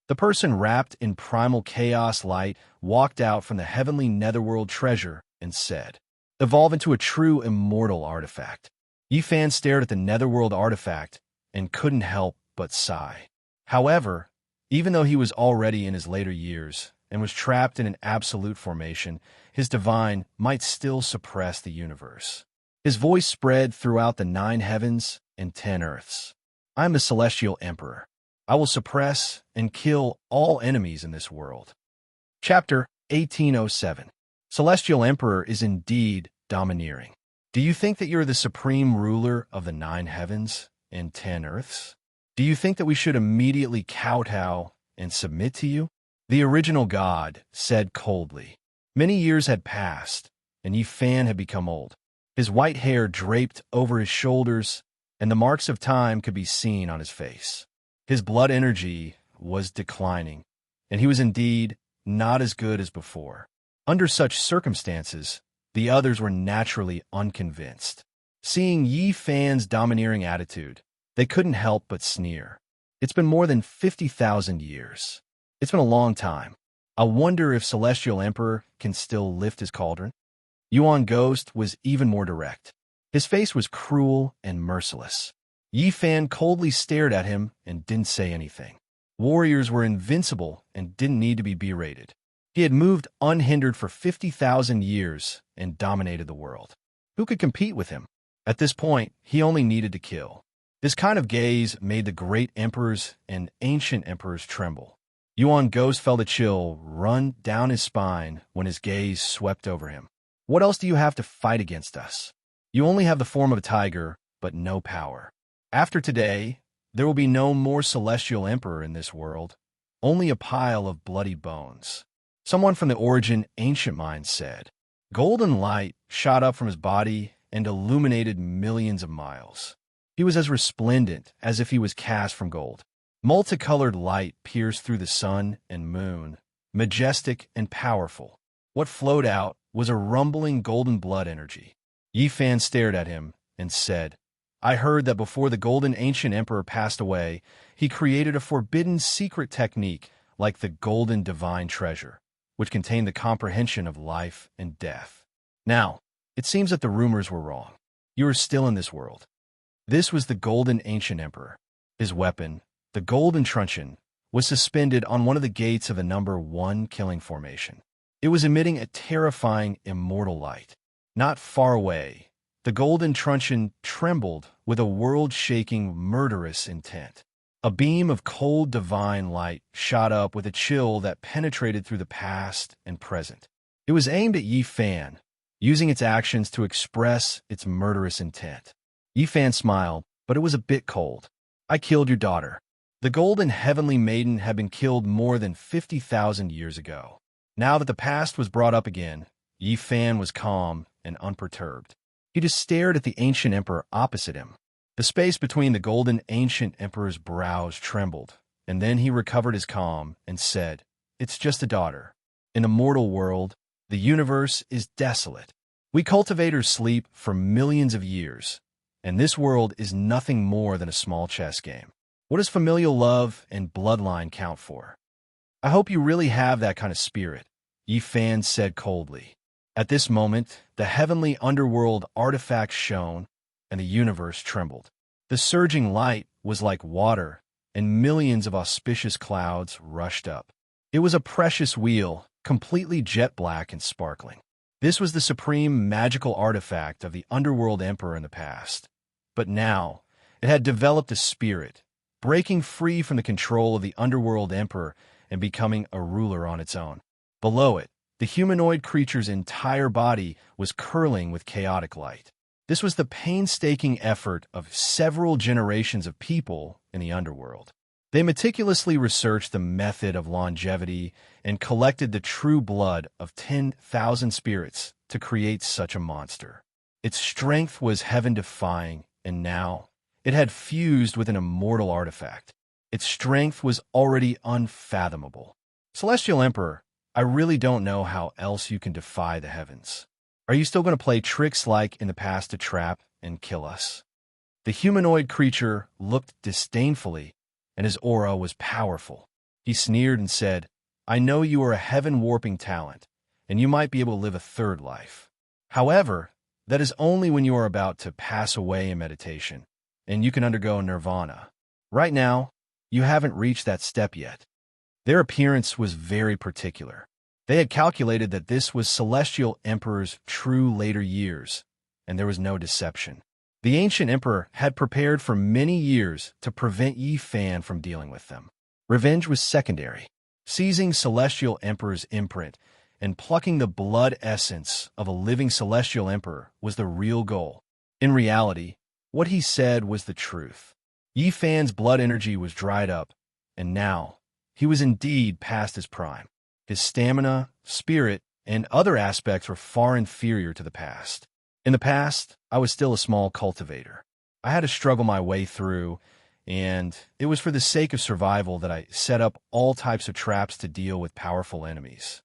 The person wrapped in primal chaos light walked out from the heavenly netherworld treasure and said, "Evolve into a true immortal artifact." Yi Fan stared at the netherworld artifact and couldn't help but sigh. However, even though he was already in his later years and was trapped in an absolute formation, his divine might still suppress the universe. His voice spread throughout the 9 heavens and 10 earths. I am the celestial emperor. I will suppress and kill all enemies in this world. Chapter 1807. Celestial Emperor is indeed domineering. Do you think that you're the supreme ruler of the 9 heavens and 10 earths? Do you think that we should immediately kowtow and submit to you? The original god said coldly. Many years had passed, and Yi Fan had become old. His white hair draped over his shoulders, and the marks of time could be seen on his face. His blood energy was declining, and he was indeed not as good as before. Under such circumstances, the others were naturally unconvinced. Seeing Yi Fan's domineering attitude, they couldn't help but sneer. It's been more than 50,000 years. It's been a long time. I wonder if Celestial Emperor can still lift his cauldron? Yuan Ghost was even more direct. His face was cruel and merciless. Yi Fan coldly stared at him and didn't say anything. Warriors were invincible and didn't need to be berated. He had moved unhindered for 50,000 years and dominated the world. Who could compete with him? At this point, he only needed to kill. This kind of gaze made the great emperors and ancient emperors tremble. Yuan Ghost felt a chill run down his spine when his gaze swept over him. What else do you have to fight against us? You only have the form of a tiger, but no power. After today, there will be no more celestial emperor in this world, only a pile of bloody bones. Someone from the Origin Ancient Mine said. Golden light shot up from his body and illuminated millions of miles. He was as resplendent as if he was cast from gold. Multicolored light pierced through the sun and moon, majestic and powerful. What flowed out was a rumbling golden blood energy. Yi Fan stared at him and said, I heard that before the Golden Ancient Emperor passed away, he created a forbidden secret technique like the Golden Divine Treasure, which contained the comprehension of life and death. Now, it seems that the rumors were wrong. You are still in this world. This was the Golden Ancient Emperor. His weapon, the Golden Truncheon, was suspended on one of the gates of the number 1 killing formation. It was emitting a terrifying immortal light. Not far away, the Golden Truncheon trembled with a world-shaking, murderous intent. A beam of cold divine light shot up with a chill that penetrated through the past and present. It was aimed at Yi Fan, using its actions to express its murderous intent. Yi Fan smiled, but it was a bit cold. I killed your daughter. The Golden Heavenly Maiden had been killed more than 50,000 years ago. Now that the past was brought up again, Yi Fan was calm and unperturbed. He just stared at the Ancient Emperor opposite him. The space between the Golden Ancient Emperor's brows trembled, and then he recovered his calm and said, It's just a daughter. In the mortal world, the universe is desolate. We cultivators sleep for millions of years, and this world is nothing more than a small chess game. What does familial love and bloodline count for? I hope you really have that kind of spirit, Yi Fan said coldly. At this moment, the heavenly underworld artifact shone, and the universe trembled. The surging light was like water, and millions of auspicious clouds rushed up. It was a precious wheel, completely jet black and sparkling. This was the supreme magical artifact of the Underworld Emperor in the past. But now, it had developed a spirit, breaking free from the control of the Underworld Emperor and becoming a ruler on its own. Below it, the humanoid creature's entire body was curling with chaotic light. This was the painstaking effort of several generations of people in the underworld. They meticulously researched the method of longevity and collected the true blood of 10,000 spirits to create such a monster. Its strength was heaven-defying, and now it had fused with an immortal artifact. Its strength was already unfathomable. Celestial Emperor, I really don't know how else you can defy the heavens. Are you still going to play tricks like in the past to trap and kill us? The humanoid creature looked disdainfully, and his aura was powerful. He sneered and said, I know you are a heaven-warping talent, and you might be able to live a third life. However, that is only when you are about to pass away in meditation, and you can undergo nirvana. Right now, you haven't reached that step yet. Their appearance was very particular. They had calculated that this was Celestial Emperor's true later years, and there was no deception. The ancient emperor had prepared for many years to prevent Yi Fan from dealing with them. Revenge was secondary. Seizing Celestial Emperor's imprint and plucking the blood essence of a living Celestial Emperor was the real goal. In reality, what he said was the truth. Yi Fan's blood energy was dried up, and now he was indeed past his prime. His stamina, spirit, and other aspects were far inferior to the past. In the past, I was still a small cultivator. I had to struggle my way through, and it was for the sake of survival that I set up all types of traps to deal with powerful enemies.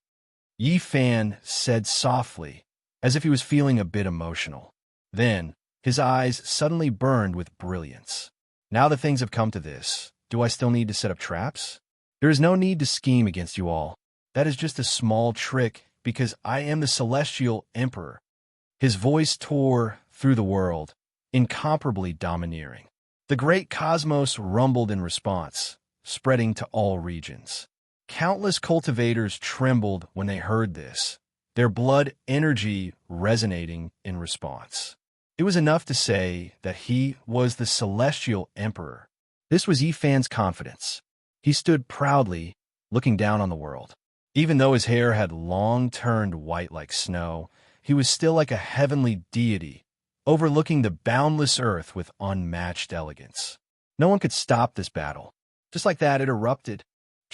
Yi Fan said softly, as if he was feeling a bit emotional. Then, his eyes suddenly burned with brilliance. Now that things have come to this, do I still need to set up traps? There is no need to scheme against you all. That is just a small trick, because I am the Celestial Emperor. His voice tore through the world, incomparably domineering. The great cosmos rumbled in response, spreading to all regions. Countless cultivators trembled when they heard this, their blood energy resonating in response. It was enough to say that he was the Celestial Emperor. This was Yi Fan's confidence. He stood proudly, looking down on the world. Even though his hair had long turned white like snow, he was still like a heavenly deity, overlooking the boundless earth with unmatched elegance. No one could stop this battle. Just like that, it erupted.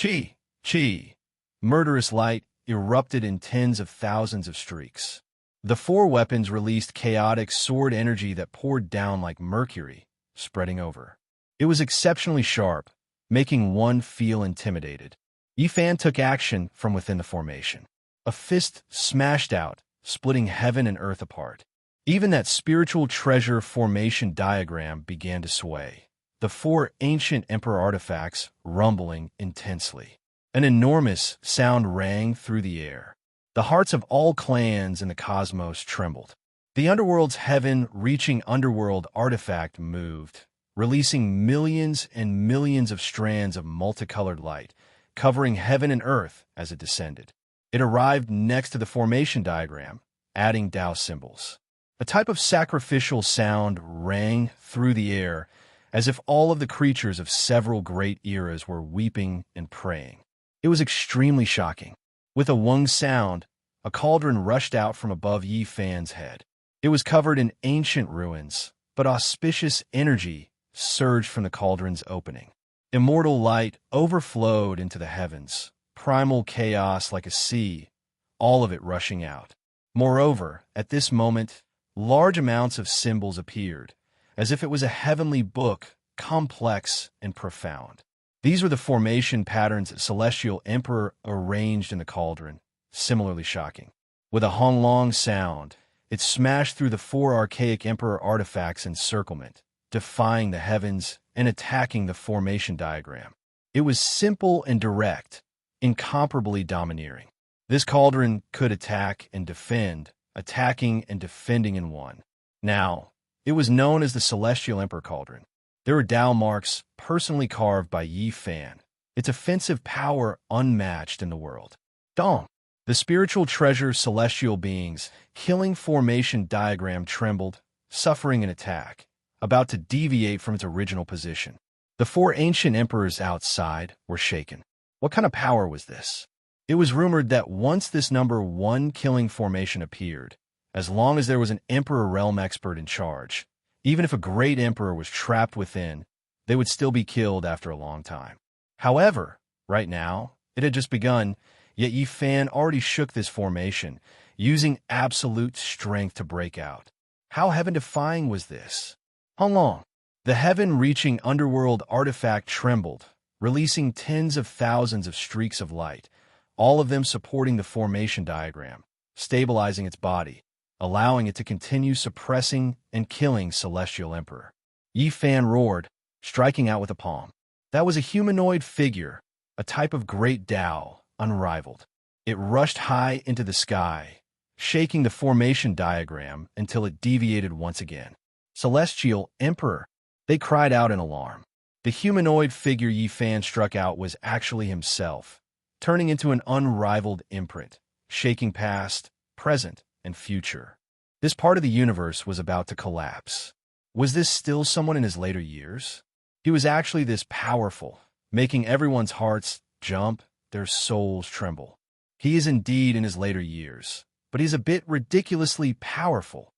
Chi, chi. Murderous light erupted in tens of thousands of streaks. The four weapons released chaotic sword energy that poured down like mercury, spreading over. It was exceptionally sharp, making one feel intimidated. Yi Fan took action from within the formation. A fist smashed out, splitting heaven and earth apart. Even that spiritual treasure formation diagram began to sway, the four ancient emperor artifacts rumbling intensely. An enormous sound rang through the air. The hearts of all clans in the cosmos trembled. The underworld's heaven-reaching underworld artifact moved, releasing millions and millions of strands of multicolored light, covering heaven and earth as it descended. It arrived next to the formation diagram, adding Tao symbols. A type of sacrificial sound rang through the air, as if all of the creatures of several great eras were weeping and praying. It was extremely shocking. With a wung sound, a cauldron rushed out from above Yi Fan's head. It was covered in ancient ruins, but auspicious energy surged from the cauldron's opening. Immortal light overflowed into the heavens, primal chaos like a sea, all of it rushing out. Moreover, at this moment, large amounts of symbols appeared, as if it was a heavenly book, complex and profound. These were the formation patterns that Celestial Emperor arranged in the cauldron, similarly shocking. With a honglong sound, it smashed through the four archaic Emperor artifacts encirclement, defying the heavens and attacking the formation diagram. It was simple and direct, incomparably domineering. This cauldron could attack and defend, attacking and defending in one. Now, It was known as the Celestial Emperor Cauldron. There were Tao marks personally carved by Yi Fan, its offensive power unmatched in the world. Dong. The spiritual treasure celestial beings, killing formation diagram trembled, suffering an attack, about to deviate from its original position. The four ancient emperors outside were shaken. What kind of power was this? It was rumored that once this number 1 killing formation appeared, as long as there was an Emperor Realm expert in charge, even if a great emperor was trapped within, they would still be killed after a long time. However, right now, it had just begun, yet Yi Fan already shook this formation, using absolute strength to break out. How heaven-defying was this? How long? The heaven-reaching underworld artifact trembled, releasing tens of thousands of streaks of light, all of them supporting the formation diagram, stabilizing its body, allowing it to continue suppressing and killing Celestial Emperor. Yi Fan roared, striking out with a palm. That was a humanoid figure, a type of great Tao, unrivaled. It rushed high into the sky, shaking the formation diagram until it deviated once again. Celestial Emperor! They cried out in alarm. The humanoid figure Yi Fan struck out was actually himself, turning into an unrivaled imprint, shaking past, present, and future. This part of the universe was about to collapse. Was this still someone in his later years? He was actually this powerful, making everyone's hearts jump, their souls tremble. He is indeed in his later years, but he's a bit ridiculously powerful.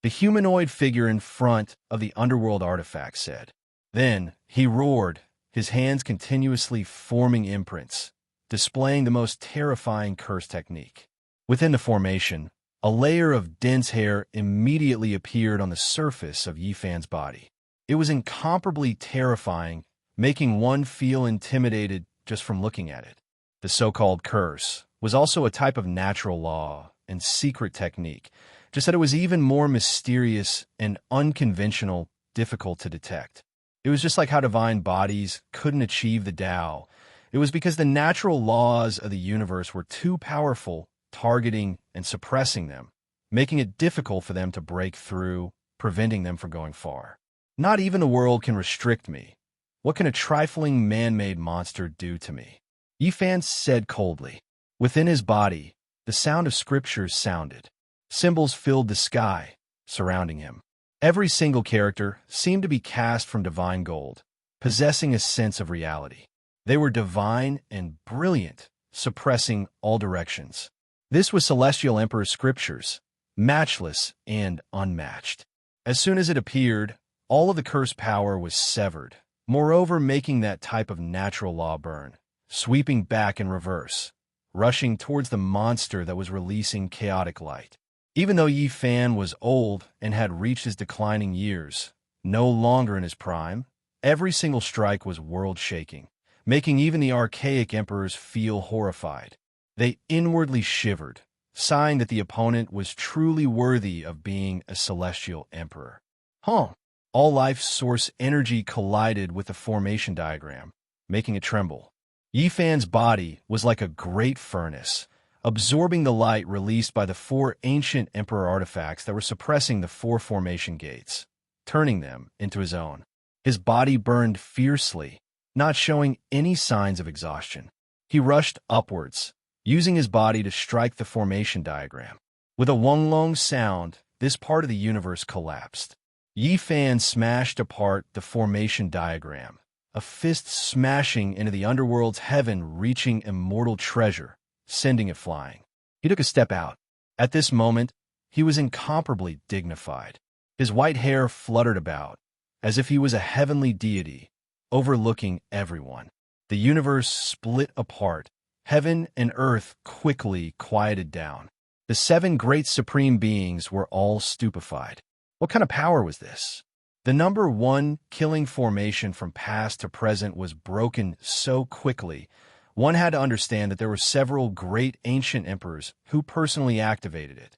The humanoid figure in front of the underworld artifact said. Then he roared, his hands continuously forming imprints, displaying the most terrifying curse technique. Within the formation, a layer of dense hair immediately appeared on the surface of Yi Fan's body. It was incomparably terrifying, making one feel intimidated just from looking at it. The so-called curse was also a type of natural law and secret technique, just that it was even more mysterious and unconventional, difficult to detect. It was just like how divine bodies couldn't achieve the Tao. It was because the natural laws of the universe were too powerful, targeting and suppressing them, making it difficult for them to break through, preventing them from going far. Not even the world can restrict me. What can a trifling man-made monster do to me? Yi Fan said coldly. Within his body, the sound of scriptures sounded. Symbols filled the sky, surrounding him. Every single character seemed to be cast from divine gold, possessing a sense of reality. They were divine and brilliant, suppressing all directions. This was Celestial Emperor's scriptures, matchless and unmatched. As soon as it appeared, all of the curse power was severed, moreover making that type of natural law burn, sweeping back in reverse, rushing towards the monster that was releasing chaotic light. Even though Yi Fan was old and had reached his declining years, no longer in his prime, every single strike was world-shaking, making even the archaic emperors feel horrified. They inwardly shivered, sighing that the opponent was truly worthy of being a celestial emperor. All life source energy collided with the formation diagram, making it tremble. Yi Fan's body was like a great furnace, absorbing the light released by the four ancient emperor artifacts that were suppressing the four formation gates, turning them into his own. His body burned fiercely, not showing any signs of exhaustion. He rushed upwards, using his body to strike the formation diagram. With a wong-long sound, this part of the universe collapsed. Yi Fan smashed apart the formation diagram, a fist smashing into the underworld's heaven-reaching immortal treasure, sending it flying. He took a step out. At this moment, he was incomparably dignified. His white hair fluttered about, as if he was a heavenly deity, overlooking everyone. The universe split apart. Heaven and earth quickly quieted down. The seven great supreme beings were all stupefied. What kind of power was this? The number 1 killing formation from past to present was broken so quickly, one had to understand that there were several great ancient emperors who personally activated it.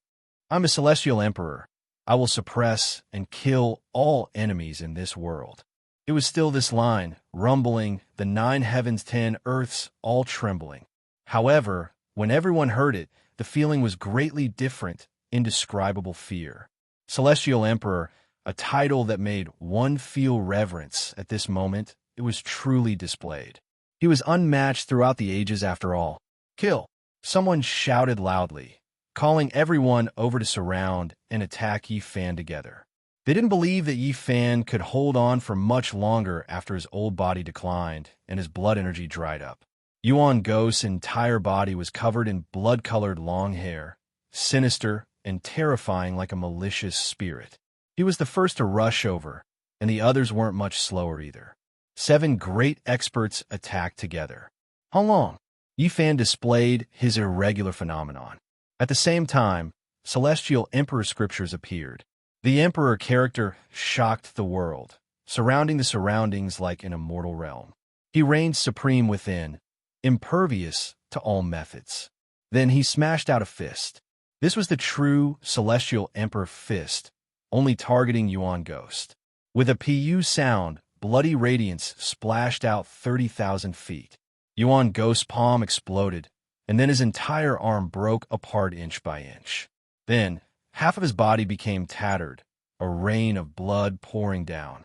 I'm a celestial emperor. I will suppress and kill all enemies in this world. It was still this line, rumbling, the 9 heavens, 10 earths, all trembling. However, when everyone heard it, the feeling was greatly different, indescribable fear. Celestial Emperor, a title that made one feel reverence at this moment. It was truly displayed. He was unmatched throughout the ages after all. Kill! Someone shouted loudly, calling everyone over to surround and attack Yi Fan together. They didn't believe that Yi Fan could hold on for much longer after his old body declined and his blood energy dried up. Yuan Ghost's entire body was covered in blood-colored long hair, sinister and terrifying like a malicious spirit. He was the first to rush over, and the others weren't much slower either. 7 great experts attacked together. How long? Yi Fan displayed his irregular phenomenon. At the same time, celestial emperor scriptures appeared. The emperor character shocked the world, surrounding the surroundings like an immortal realm. He reigned supreme within, impervious to all methods. Then he smashed out a fist. This was the true celestial emperor fist, only targeting Yuan Ghost. With a pu sound, bloody radiance splashed out 30,000 feet. Yuan Ghost's palm exploded, and then his entire arm broke apart inch by inch. Then, half of his body became tattered, a rain of blood pouring down.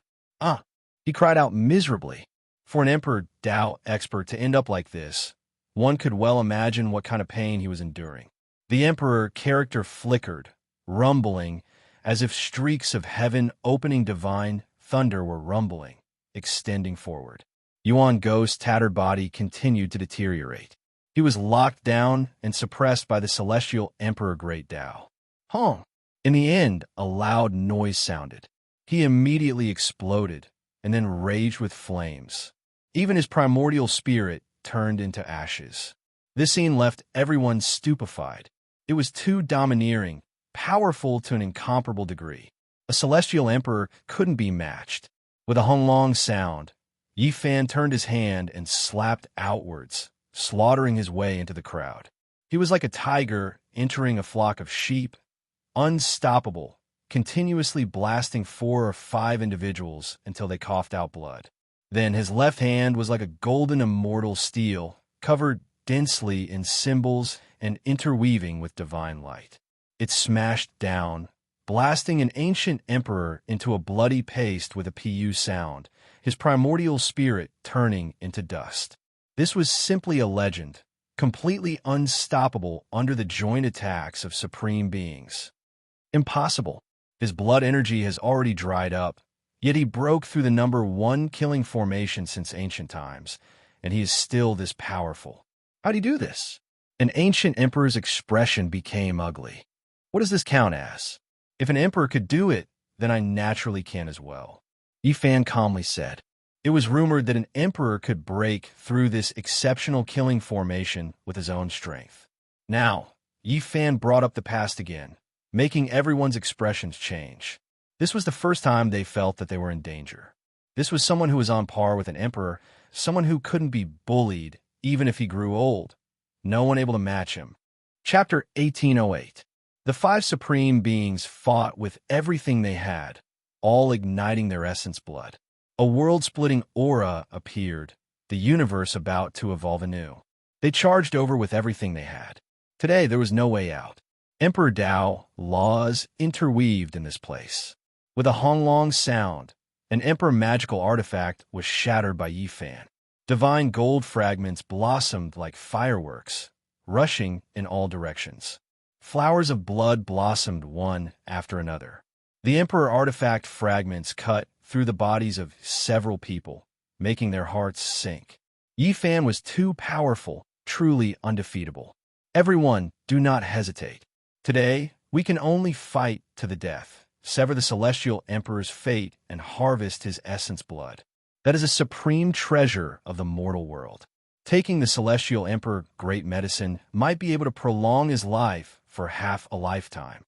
He cried out miserably. For an Emperor Dao expert to end up like this, one could well imagine what kind of pain he was enduring. The Emperor character flickered, rumbling, as if streaks of heaven opening divine thunder were rumbling, extending forward. Yuan Ghost's tattered body continued to deteriorate. He was locked down and suppressed by the celestial Emperor Great Dao. In the end, a loud noise sounded. He immediately exploded, and then raged with flames. Even his primordial spirit turned into ashes. This scene left everyone stupefied. It was too domineering, powerful to an incomparable degree. A celestial emperor couldn't be matched. With a honglong sound, Yi Fan turned his hand and slapped outwards, slaughtering his way into the crowd. He was like a tiger entering a flock of sheep, unstoppable, continuously blasting 4 or 5 individuals until they coughed out blood. Then his left hand was like a golden immortal steel, covered densely in symbols and interweaving with divine light. It smashed down, blasting an ancient emperor into a bloody paste with a pu sound, his primordial spirit turning into dust. This was simply a legend, completely unstoppable under the joint attacks of supreme beings. Impossible. His blood energy has already dried up, yet he broke through the number 1 killing formation since ancient times, and he is still this powerful. How'd he do this? An ancient emperor's expression became ugly. What does this count as? If an emperor could do it, then I naturally can as well. Yi Fan calmly said. It was rumored that an emperor could break through this exceptional killing formation with his own strength. Now, Yi Fan brought up the past again, making everyone's expressions change. This was the first time they felt that they were in danger. This was someone who was on par with an emperor, someone who couldn't be bullied even if he grew old. No one able to match him. Chapter 1808. The 5 supreme beings fought with everything they had, all igniting their essence blood. A world-splitting aura appeared, the universe about to evolve anew. They charged over with everything they had. Today there was no way out. Emperor Dao laws interweaved in this place. With a honglong sound, an emperor magical artifact was shattered by Yi Fan. Divine gold fragments blossomed like fireworks, rushing in all directions. Flowers of blood blossomed one after another. The emperor artifact fragments cut through the bodies of several people, making their hearts sink. Yi Fan was too powerful, truly undefeatable. Everyone, do not hesitate. Today, we can only fight to the death, sever the celestial emperor's fate, and harvest his essence blood. That is a supreme treasure of the mortal world. Taking the celestial emperor great medicine might be able to prolong his life for half a lifetime.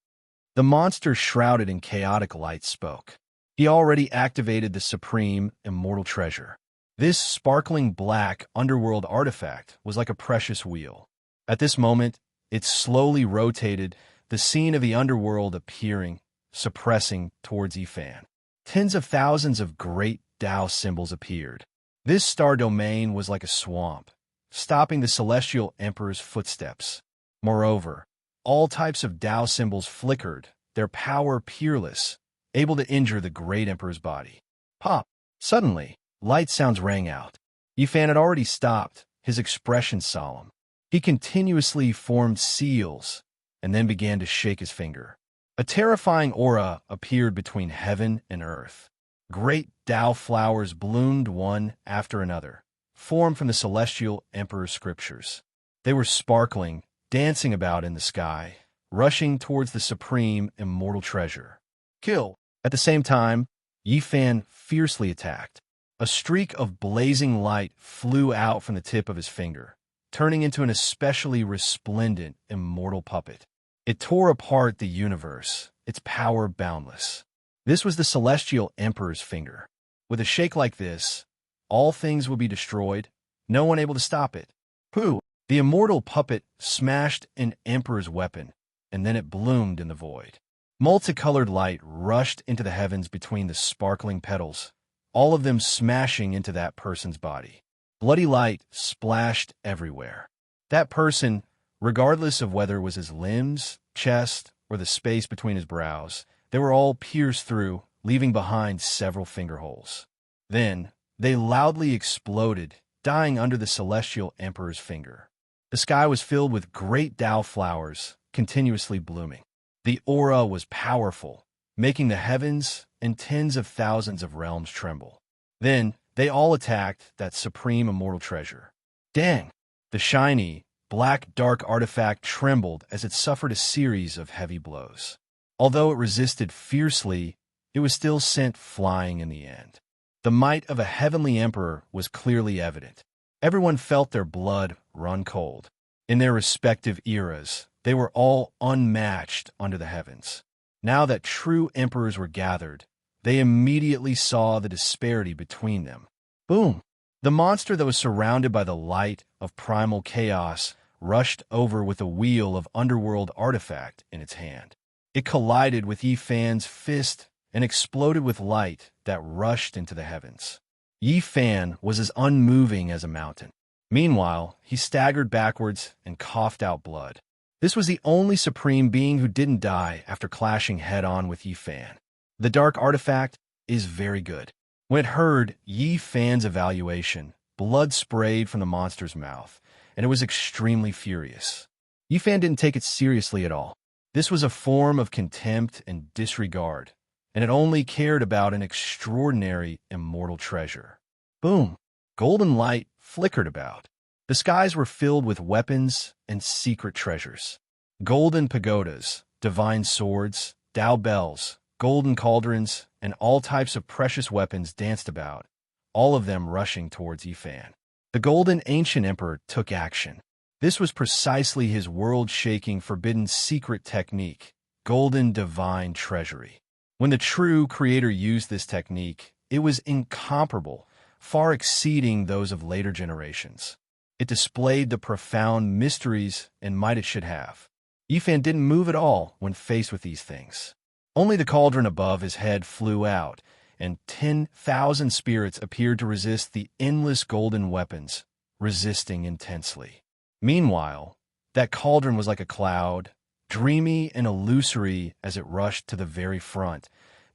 The monster shrouded in chaotic light spoke. He already activated the supreme immortal treasure. This sparkling black underworld artifact was like a precious wheel. At this moment, it slowly rotated, the scene of the underworld appearing, suppressing towards Yi Fan. Tens of thousands of great Dao symbols appeared. This star domain was like a swamp, stopping the celestial emperor's footsteps. Moreover, all types of Dao symbols flickered, their power peerless, able to injure the great emperor's body. Pop! Suddenly, light sounds rang out. Yi Fan had already stopped, his expression solemn. He continuously formed seals and then began to shake his finger. A terrifying aura appeared between heaven and earth. Great Tao flowers bloomed one after another, formed from the celestial emperor's scriptures. They were sparkling, dancing about in the sky, rushing towards the supreme immortal treasure. Kill! At the same time, Yi Fan fiercely attacked. A streak of blazing light flew out from the tip of his finger, turning into an especially resplendent, immortal puppet. It tore apart the universe, its power boundless. This was the celestial emperor's finger. With a shake like this, all things would be destroyed, no one able to stop it. Pooh! The immortal puppet smashed an emperor's weapon, and then it bloomed in the void. Multicolored light rushed into the heavens between the sparkling petals, all of them smashing into that person's body. Bloody light splashed everywhere. That person, regardless of whether it was his limbs, chest, or the space between his brows, they were all pierced through, leaving behind several finger holes. Then, they loudly exploded, dying under the celestial emperor's finger. The sky was filled with great Tao flowers, continuously blooming. The aura was powerful, making the heavens and tens of thousands of realms tremble. Then, they all attacked that supreme immortal treasure. Dang! The shiny, black dark artifact trembled as it suffered a series of heavy blows. Although it resisted fiercely, it was still sent flying in the end. The might of a heavenly emperor was clearly evident. Everyone felt their blood run cold. In their respective eras, they were all unmatched under the heavens. Now that true emperors were gathered, they immediately saw the disparity between them. Boom! The monster that was surrounded by the light of primal chaos rushed over with a wheel of underworld artifact in its hand. It collided with Yi Fan's fist and exploded with light that rushed into the heavens. Yi Fan was as unmoving as a mountain. Meanwhile, he staggered backwards and coughed out blood. This was the only supreme being who didn't die after clashing head-on with Yi Fan. The dark artifact is very good. When it heard Yi Fan's evaluation, blood sprayed from the monster's mouth, and it was extremely furious. Yi Fan didn't take it seriously at all. This was a form of contempt and disregard, and it only cared about an extraordinary immortal treasure. Boom! Golden light flickered about. The skies were filled with weapons and secret treasures. Golden pagodas, divine swords, Tao bells, golden cauldrons, and all types of precious weapons danced about, all of them rushing towards Yi Fan. The golden ancient emperor took action. This was precisely his world-shaking forbidden secret technique, golden divine treasury. When the true creator used this technique, it was incomparable, far exceeding those of later generations. It displayed the profound mysteries and might it should have. Yi Fan didn't move at all when faced with these things. Only the cauldron above his head flew out, and 10,000 spirits appeared to resist the endless golden weapons, resisting intensely. Meanwhile, that cauldron was like a cloud, dreamy and illusory as it rushed to the very front,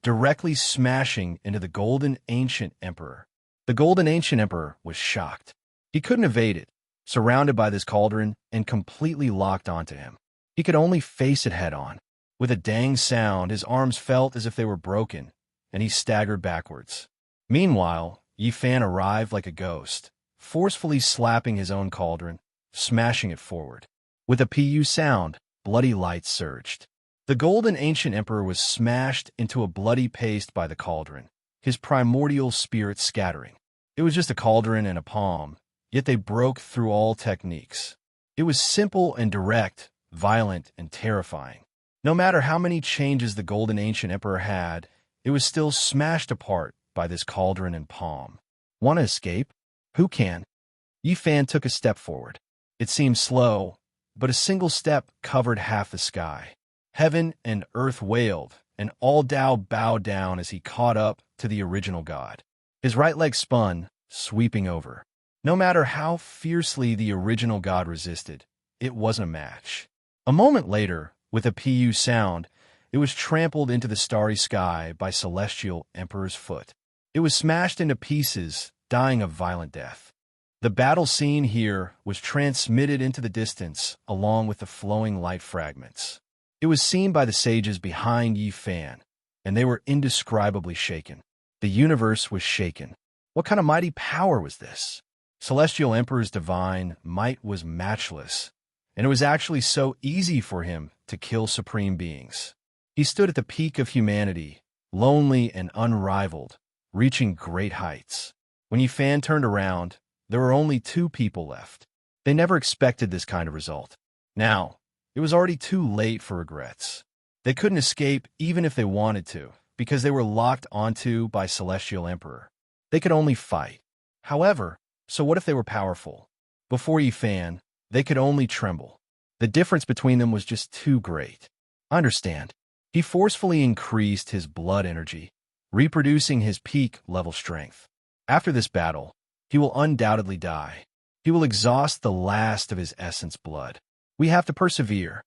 directly smashing into the golden ancient emperor. The golden ancient emperor was shocked. He couldn't evade it, surrounded by this cauldron and completely locked onto him. He could only face it head-on. With a dang sound, his arms felt as if they were broken, and he staggered backwards. Meanwhile, Yi Fan arrived like a ghost, forcefully slapping his own cauldron, smashing it forward. With a pu sound, bloody light surged. The golden ancient emperor was smashed into a bloody paste by the cauldron, his primordial spirit scattering. It was just a cauldron and a palm, yet they broke through all techniques. It was simple and direct, violent and terrifying. No matter how many changes the golden ancient emperor had, it was still smashed apart by this cauldron and palm. Want to escape? Who can? Yi Fan took a step forward. It seemed slow, but a single step covered half the sky. Heaven and earth wailed, and all Tao bowed down as he caught up to the original god. His right leg spun, sweeping over. No matter how fiercely the original god resisted, it wasn't a match. A moment later, with a pu sound, It was trampled into the starry sky by Celestial Emperor's foot. It was smashed into pieces, dying a violent death. The battle scene here was transmitted into the distance along with the flowing light fragments. It was seen by the sages behind Yi Fan, and they were indescribably shaken. The universe was shaken. What kind of mighty power was this? Celestial Emperor's divine might was matchless, and it was actually so easy for him to kill supreme beings. He stood at the peak of humanity, lonely and unrivaled, reaching great heights. When Yi Fan turned around, there were only two people left. They never expected this kind of result. Now, it was already too late for regrets. They couldn't escape even if they wanted to, because they were locked onto by Celestial Emperor. They could only fight. However, so what if they were powerful? Before Yi Fan, they could only tremble. The difference between them was just too great. Understand. He forcefully increased his blood energy, reproducing his peak level strength. After this battle, he will undoubtedly die. He will exhaust the last of his essence blood. We have to persevere.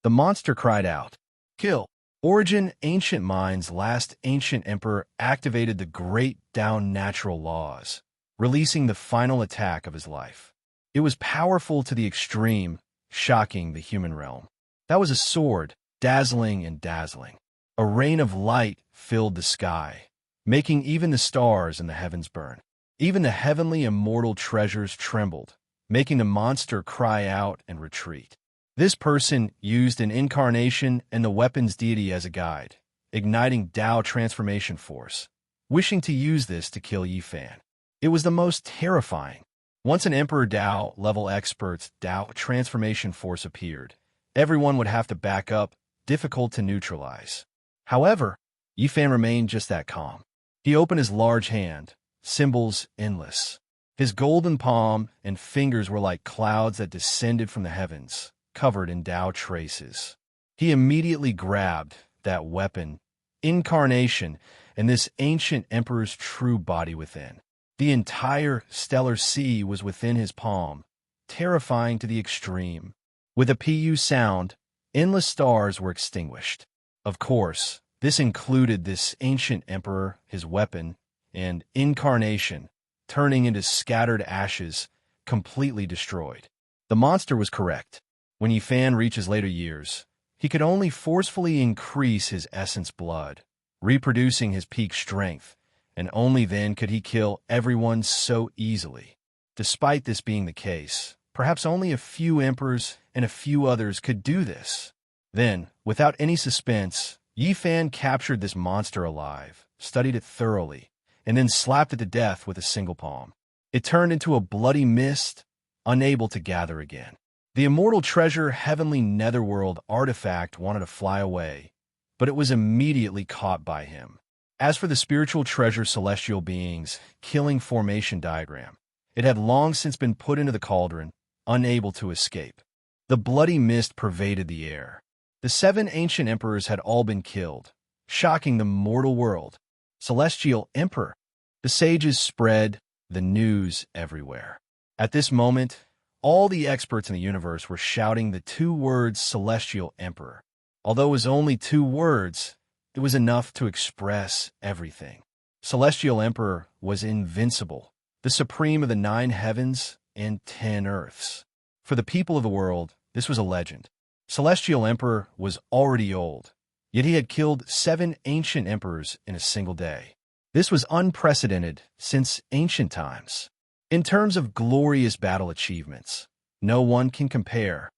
The monster cried out, "Kill!" Origin Ancient Mind's last ancient emperor activated the great down natural laws, releasing the final attack of his life. It was powerful to the extreme, shocking the human realm. That was a sword, dazzling and dazzling. A rain of light filled the sky, making even the stars in the heavens burn. Even the heavenly immortal treasures trembled, making the monster cry out and retreat. This person used an incarnation and the weapon's deity as a guide, igniting Tao transformation force, wishing to use this to kill Yi Fan. It was the most terrifying. Once an Emperor Tao level expert's Tao transformation force appeared, everyone would have to back up, difficult to neutralize. However, Yi Fan remained just that calm. He opened his large hand, symbols endless. His golden palm and fingers were like clouds that descended from the heavens, covered in Tao traces. He immediately grabbed that weapon, incarnation, and this ancient emperor's true body within. The entire stellar sea was within his palm, terrifying to the extreme. With a PU sound, endless stars were extinguished. Of course, this included this ancient emperor, his weapon, and incarnation, turning into scattered ashes, completely destroyed. The monster was correct. When Yi Fan reaches later years, he could only forcefully increase his essence blood, reproducing his peak strength, and only then could he kill everyone so easily. Despite this being the case, perhaps only a few emperors and a few others could do this. Then, without any suspense, Yi Fan captured this monster alive, studied it thoroughly, and then slapped it to death with a single palm. It turned into a bloody mist, unable to gather again. The immortal treasure heavenly netherworld artifact wanted to fly away, but it was immediately caught by him. As for the spiritual treasure celestial beings, killing formation diagram, it had long since been put into the cauldron, unable to escape. The bloody mist pervaded the air. The 7 ancient emperors had all been killed, shocking the mortal world. Celestial Emperor. The sages spread the news everywhere. At this moment, all the experts in the universe were shouting the 2 words Celestial Emperor. Although it was only 2 words, it was enough to express everything. Celestial Emperor was invincible, the supreme of the 9 heavens and 10 earths. For the people of the world, this was a legend. Celestial Emperor was already old, yet he had killed 7 ancient emperors in a single day. This was unprecedented since ancient times. In terms of glorious battle achievements, no one can compare.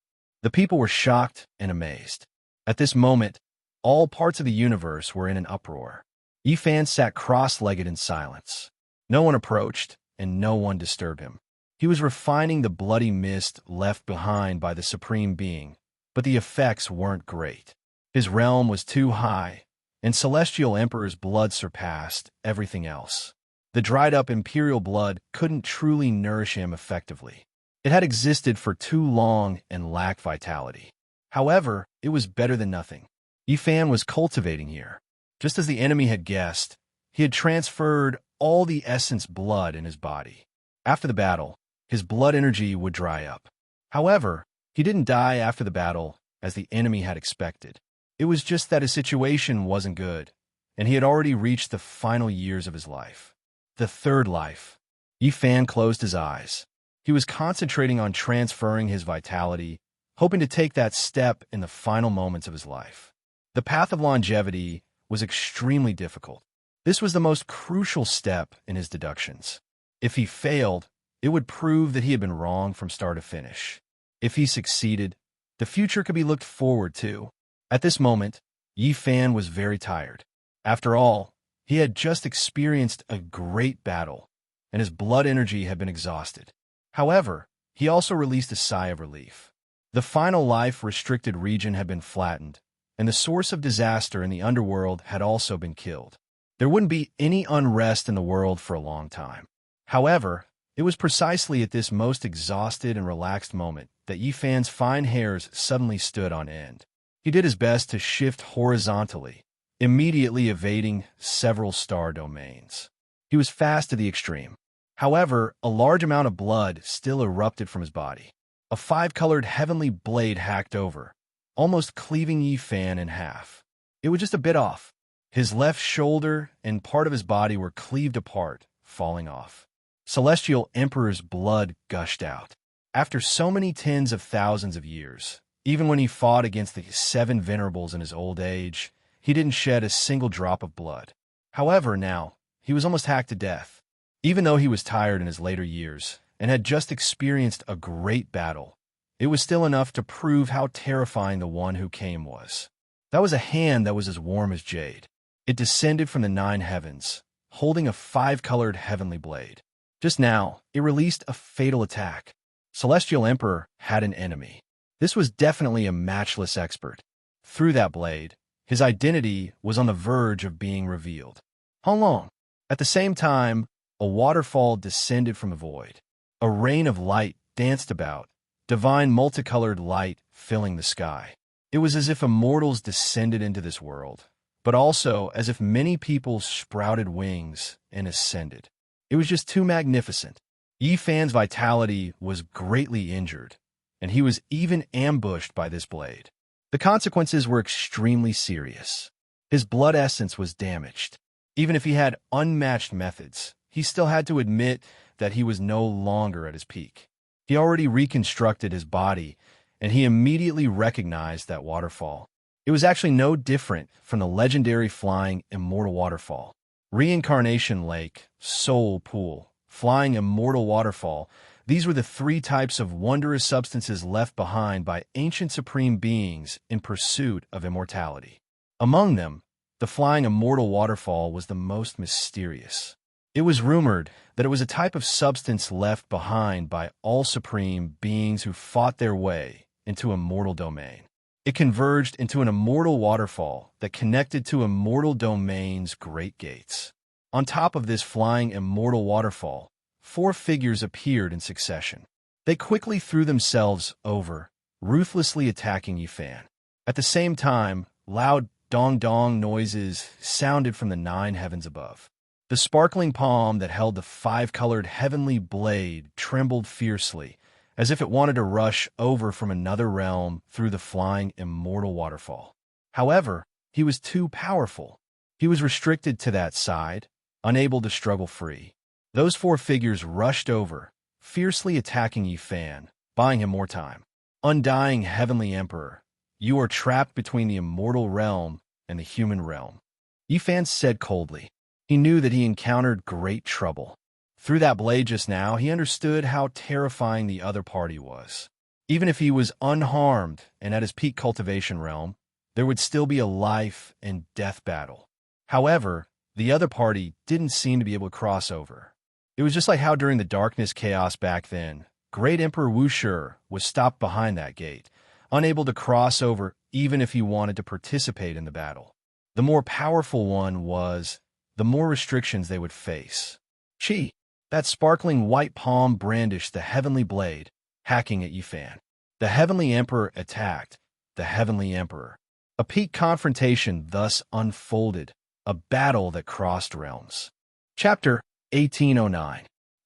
The people were shocked and amazed. At this moment, all parts of the universe were in an uproar. Yi Fan sat cross-legged in silence. No one approached, and no one disturbed him. He was refining the bloody mist left behind by the Supreme Being, but the effects weren't great. His realm was too high, and Celestial Emperor's blood surpassed everything else. The dried-up imperial blood couldn't truly nourish him effectively. It had existed for too long and lacked vitality. However, it was better than nothing. Yi Fan was cultivating here. Just as the enemy had guessed, he had transferred all the essence blood in his body. After the battle, his blood energy would dry up. However, he didn't die after the battle as the enemy had expected. It was just that his situation wasn't good, and he had already reached the final years of his life. The third life. Yi Fan closed his eyes. He was concentrating on transferring his vitality, hoping to take that step in the final moments of his life. The path of longevity was extremely difficult. This was the most crucial step in his deductions. If he failed, it would prove that he had been wrong from start to finish. If he succeeded, the future could be looked forward to. At this moment, Yi Fan was very tired. After all, he had just experienced a great battle, and his blood energy had been exhausted. However, he also released a sigh of relief. The final life-restricted region had been flattened, and the source of disaster in the underworld had also been killed. There wouldn't be any unrest in the world for a long time. However, it was precisely at this most exhausted and relaxed moment that Yi Fan's fine hairs suddenly stood on end. He did his best to shift horizontally, immediately evading several star domains. He was fast to the extreme. However, a large amount of blood still erupted from his body. A five-colored heavenly blade hacked over, almost cleaving Yi Fan in half. It was just a bit off. His left shoulder and part of his body were cleaved apart, falling off. Celestial Emperor's blood gushed out. After so many tens of thousands of years, even when he fought against the 7 venerables in his old age, he didn't shed a single drop of blood. However, now, he was almost hacked to death. Even though he was tired in his later years and had just experienced a great battle, it was still enough to prove how terrifying the one who came was. That was a hand that was as warm as jade. It descended from the 9 heavens, holding a 5-colored heavenly blade. Just now, it released a fatal attack. Celestial Emperor had an enemy. This was definitely a matchless expert. Through that blade, his identity was on the verge of being revealed. How long? At the same time, a waterfall descended from the void. A rain of light danced about, divine multicolored light filling the sky. It was as if immortals descended into this world, but also as if many people sprouted wings and ascended. It was just too magnificent. Yi Fan's vitality was greatly injured, and he was even ambushed by this blade. The consequences were extremely serious. His blood essence was damaged. Even if he had unmatched methods, he still had to admit that he was no longer at his peak. He already reconstructed his body, and he immediately recognized that waterfall. It was actually no different from the legendary flying immortal waterfall. Reincarnation Lake, Soul Pool, Flying Immortal Waterfall, these were the 3 types of wondrous substances left behind by ancient supreme beings in pursuit of immortality. Among them, the Flying Immortal Waterfall was the most mysterious. It was rumored that it was a type of substance left behind by all supreme beings who fought their way into immortal domain. It converged into an immortal waterfall that connected to immortal domain's great gates. On top of this flying immortal waterfall, 4 figures appeared in succession. They quickly threw themselves over, ruthlessly attacking Yi Fan. At the same time, loud dong-dong noises sounded from the 9 heavens above. The sparkling palm that held the 5-colored heavenly blade trembled fiercely, as if it wanted to rush over from another realm through the flying immortal waterfall. However, he was too powerful. He was restricted to that side, unable to struggle free. Those 4 figures rushed over, fiercely attacking Yi Fan, buying him more time. Undying Heavenly Emperor, you are trapped between the immortal realm and the human realm. Yi Fan said coldly. He knew that he encountered great trouble. Through that blade just now, he understood how terrifying the other party was. Even if he was unharmed and at his peak cultivation realm, there would still be a life and death battle. However, the other party didn't seem to be able to cross over. It was just like how during the darkness chaos back then, Great Emperor Wushi was stopped behind that gate, unable to cross over even if he wanted to participate in the battle. The more powerful one was, the more restrictions they would face. Chi. That sparkling white palm brandished the heavenly blade, hacking at Yi Fan. The Heavenly Emperor attacked the Heavenly Emperor. A peak confrontation thus unfolded, a battle that crossed realms. Chapter 1809.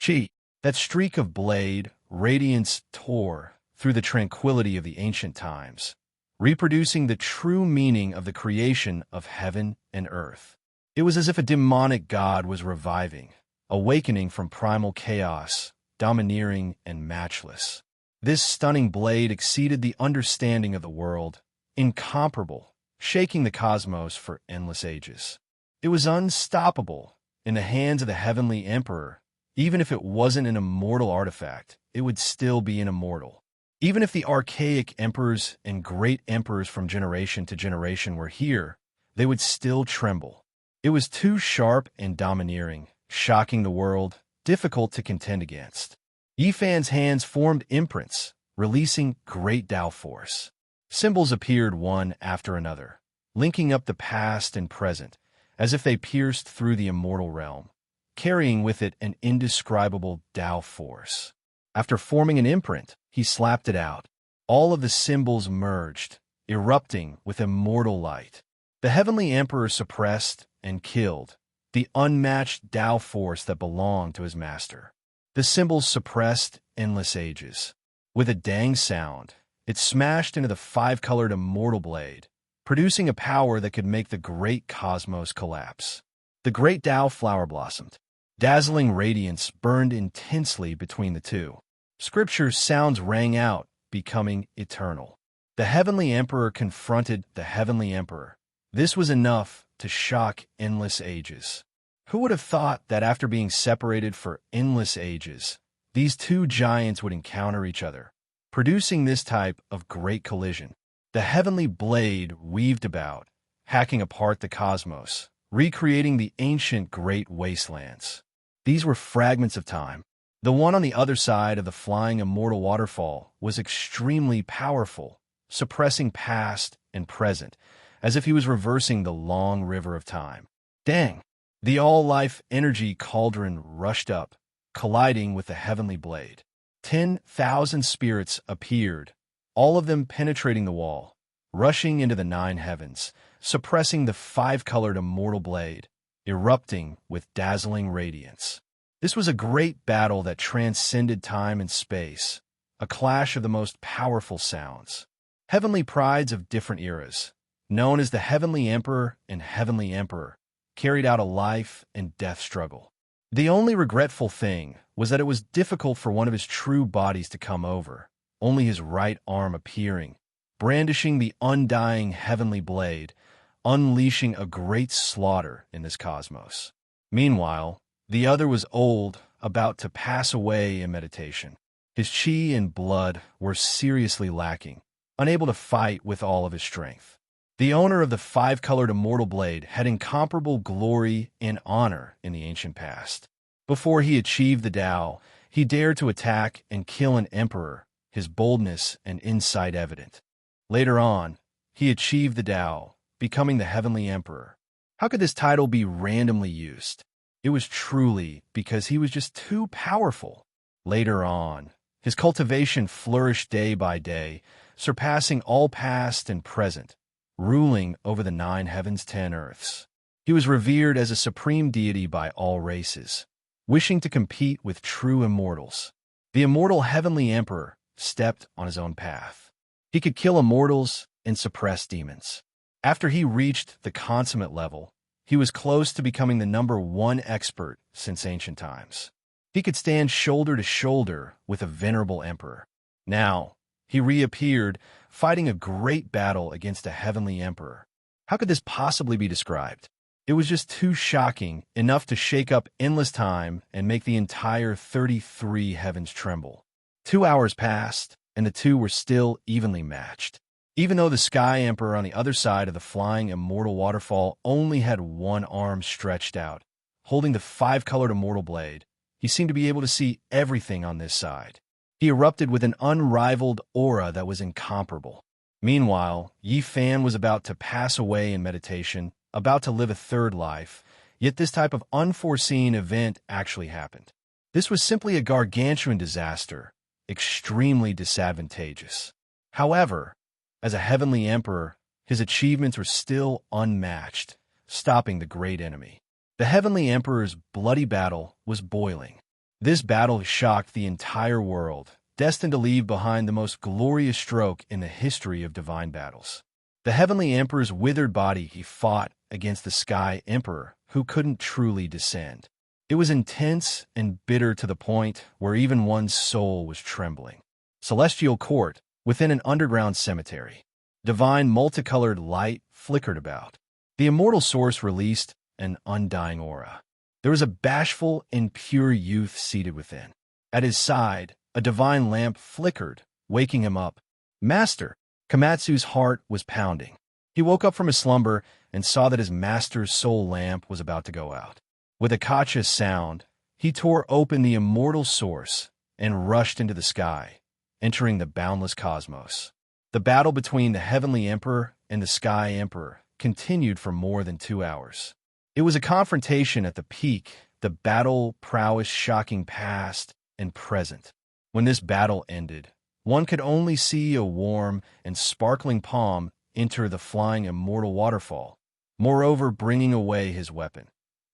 Chi. That streak of blade, radiance tore through the tranquility of the ancient times, reproducing the true meaning of the creation of heaven and earth. It was as if a demonic god was reviving, awakening from primal chaos, domineering and matchless. This stunning blade exceeded the understanding of the world, incomparable, shaking the cosmos for endless ages. It was unstoppable. In the hands of the heavenly emperor, even if it wasn't an immortal artifact, it would still be an immortal. Even if the archaic emperors and great emperors from generation to generation were here, they would still tremble. It was too sharp and domineering, shocking the world, difficult to contend against. Yifan's hands formed imprints, releasing great Tao force. Symbols appeared one after another, linking up the past and present, as if they pierced through the immortal realm, carrying with it an indescribable Tao force. After forming an imprint, he slapped it out. All of the symbols merged, erupting with immortal light. The heavenly emperor suppressed and killed the unmatched Tao force that belonged to his master. The symbols suppressed endless ages. With a dang sound, it smashed into the five-colored immortal blade, producing a power that could make the great cosmos collapse. The great Tao flower blossomed. Dazzling radiance burned intensely between the two. Scripture's sounds rang out, becoming eternal. The heavenly emperor confronted the heavenly emperor. This was enough to shock endless ages. Who would have thought that after being separated for endless ages, these two giants would encounter each other, producing this type of great collision? The heavenly blade weaved about, hacking apart the cosmos, recreating the ancient great wastelands. These were fragments of time. The one on the other side of the flying immortal waterfall was extremely powerful, suppressing past and present, as if he was reversing the long river of time. Dang! The all-life energy cauldron rushed up, colliding with the heavenly blade. 10,000 spirits appeared, all of them penetrating the wall, rushing into the nine heavens, suppressing the five-colored immortal blade, erupting with dazzling radiance. This was a great battle that transcended time and space, a clash of the most powerful sounds. Heavenly prides of different eras, known as the Heavenly Emperor and Heavenly Emperor, carried out a life and death struggle. The only regretful thing was that it was difficult for one of his true bodies to come over, only his right arm appearing, brandishing the undying heavenly blade, unleashing a great slaughter in this cosmos. Meanwhile, the other was old, about to pass away in meditation. His chi and blood were seriously lacking, unable to fight with all of his strength. The owner of the five-colored immortal blade had incomparable glory and honor in the ancient past. Before he achieved the Tao, he dared to attack and kill an emperor, his boldness and insight evident. Later on, he achieved the Tao, becoming the Heavenly Emperor. How could this title be randomly used? It was truly because he was just too powerful. Later on, his cultivation flourished day by day, surpassing all past and present, ruling over the 9 heavens, 10 earths. He was revered as a supreme deity by all races, wishing to compete with true immortals. The immortal heavenly emperor stepped on his own path. He could kill immortals and suppress demons. After he reached the consummate level, he was close to becoming the #1 expert since ancient times. He could stand shoulder to shoulder with a venerable emperor. Now, he reappeared, fighting a great battle against a heavenly emperor. How could this possibly be described? It was just too shocking, enough to shake up endless time and make the entire 33 heavens tremble. 2 hours passed, and the two were still evenly matched. Even though the Sky Emperor on the other side of the flying immortal waterfall only had one arm stretched out, holding the five-colored immortal blade, he seemed to be able to see everything on this side. He erupted with an unrivaled aura that was incomparable. Meanwhile, Yifan was about to pass away in meditation, about to live a third life, yet this type of unforeseen event actually happened. This was simply a gargantuan disaster, extremely disadvantageous. However, as a heavenly emperor, his achievements were still unmatched, stopping the great enemy. The heavenly emperor's bloody battle was boiling. This battle shocked the entire world, destined to leave behind the most glorious stroke in the history of divine battles. The Heavenly Emperor's withered body he fought against the Sky Emperor, who couldn't truly descend. It was intense and bitter to the point where even one's soul was trembling. Celestial Court, within an underground cemetery. Divine multicolored light flickered about. The immortal source released an undying aura. There was a bashful and pure youth seated within. At his side, a divine lamp flickered, waking him up. Master! Komatsu's heart was pounding. He woke up from his slumber and saw that his master's soul lamp was about to go out. With a cautious sound, he tore open the immortal source and rushed into the sky, entering the boundless cosmos. The battle between the Heavenly Emperor and the Sky Emperor continued for more than 2 hours. It was a confrontation at the peak, the battle prowess shocking past and present. When this battle ended, one could only see a warm and sparkling palm enter the flying immortal waterfall, moreover bringing away his weapon,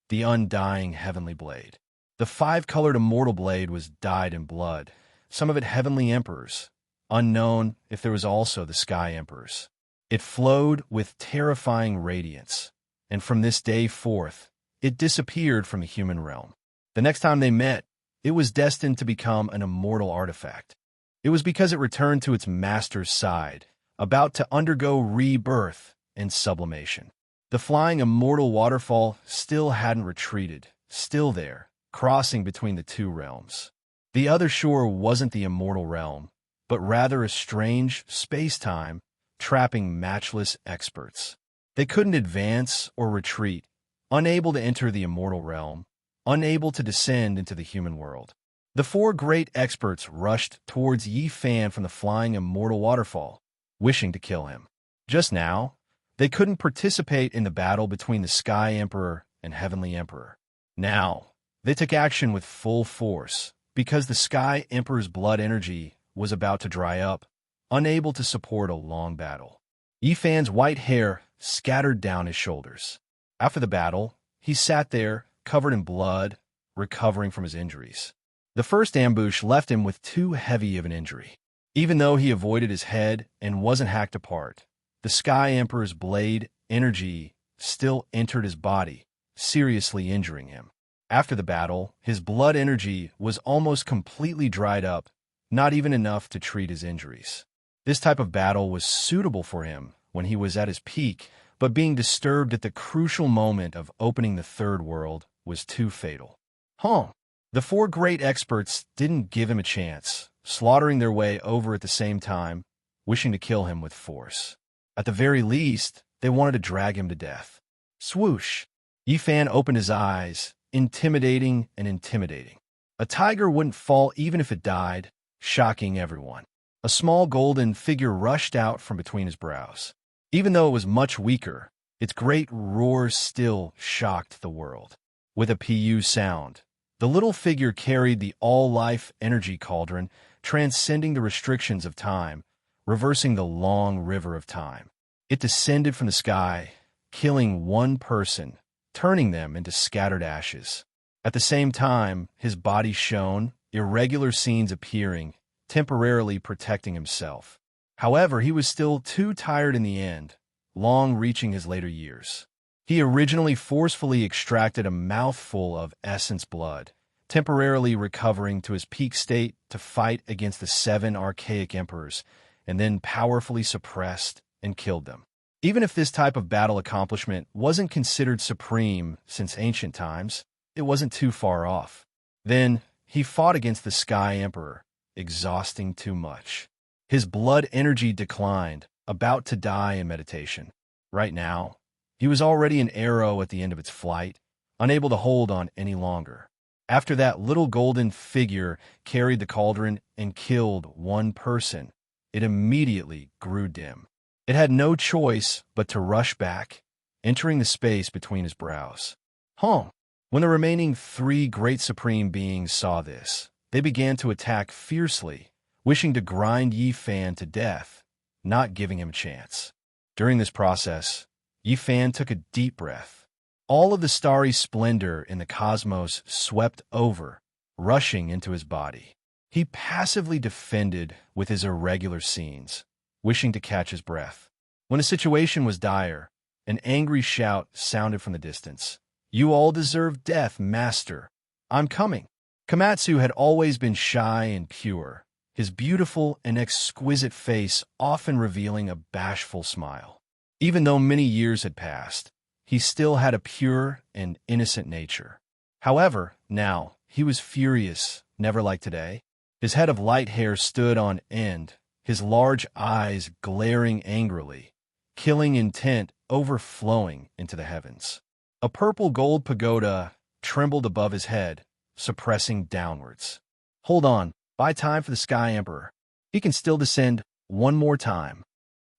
the undying heavenly blade. The 5-colored immortal blade was dyed in blood, some of it Heavenly Emperor's, unknown if there was also the Sky Emperor's. It flowed with terrifying radiance, and from this day forth, it disappeared from the human realm. The next time they met, it was destined to become an immortal artifact. It was because it returned to its master's side, about to undergo rebirth and sublimation. The flying immortal waterfall still hadn't retreated, still there, crossing between the two realms. The other shore wasn't the immortal realm, but rather a strange space-time trapping matchless experts. They couldn't advance or retreat, unable to enter the immortal realm, unable to descend into the human world. The 4 great experts rushed towards Yi Fan from the flying immortal waterfall, wishing to kill him. Just now, they couldn't participate in the battle between the Sky Emperor and Heavenly Emperor. Now, they took action with full force, because the Sky Emperor's blood energy was about to dry up, unable to support a long battle. Yi Fan's white hair scattered down his shoulders. After the battle, he sat there, covered in blood, recovering from his injuries. The first ambush left him with too heavy of an injury. Even though he avoided his head and wasn't hacked apart, the Sky Emperor's blade energy still entered his body, seriously injuring him. After the battle, his blood energy was almost completely dried up, not even enough to treat his injuries. This type of battle was suitable for him when he was at his peak, but being disturbed at the crucial moment of opening the third world was too fatal. The 4 great experts didn't give him a chance, slaughtering their way over at the same time, wishing to kill him with force. At the very least, they wanted to drag him to death. Swoosh! Yi Fan opened his eyes, intimidating and intimidating. A tiger wouldn't fall even if it died, shocking everyone. A small golden figure rushed out from between his brows. Even though it was much weaker, its great roars still shocked the world. With a pu sound, the little figure carried the all-life energy cauldron, transcending the restrictions of time, reversing the long river of time. It descended from the sky, killing one person, turning them into scattered ashes. At the same time, his body shone, irregular scenes appearing, temporarily protecting himself. However, he was still too tired in the end, long reaching his later years. He originally forcefully extracted a mouthful of essence blood, temporarily recovering to his peak state to fight against the 7 archaic emperors, and then powerfully suppressed and killed them. Even if this type of battle accomplishment wasn't considered supreme since ancient times, it wasn't too far off. Then, he fought against the Sky Emperor, exhausting too much. His blood energy declined, about to die in meditation. Right now, he was already an arrow at the end of its flight, unable to hold on any longer. After that little golden figure carried the cauldron and killed one person, it immediately grew dim. It had no choice but to rush back, entering the space between his brows. When the remaining 3 great supreme beings saw this, they began to attack fiercely, wishing to grind Yi Fan to death, not giving him a chance. During this process, Yi Fan took a deep breath. All of the starry splendor in the cosmos swept over, rushing into his body. He passively defended with his irregular scenes, wishing to catch his breath. When a situation was dire, an angry shout sounded from the distance. "You all deserve death, master. I'm coming." Komatsu had always been shy and pure, his beautiful and exquisite face often revealing a bashful smile. Even though many years had passed, he still had a pure and innocent nature. However, now, he was furious, never like today. His head of light hair stood on end, his large eyes glaring angrily, killing intent overflowing into the heavens. A purple gold pagoda trembled above his head, suppressing downwards. "Hold on, buy time for the Sky Emperor. He can still descend one more time."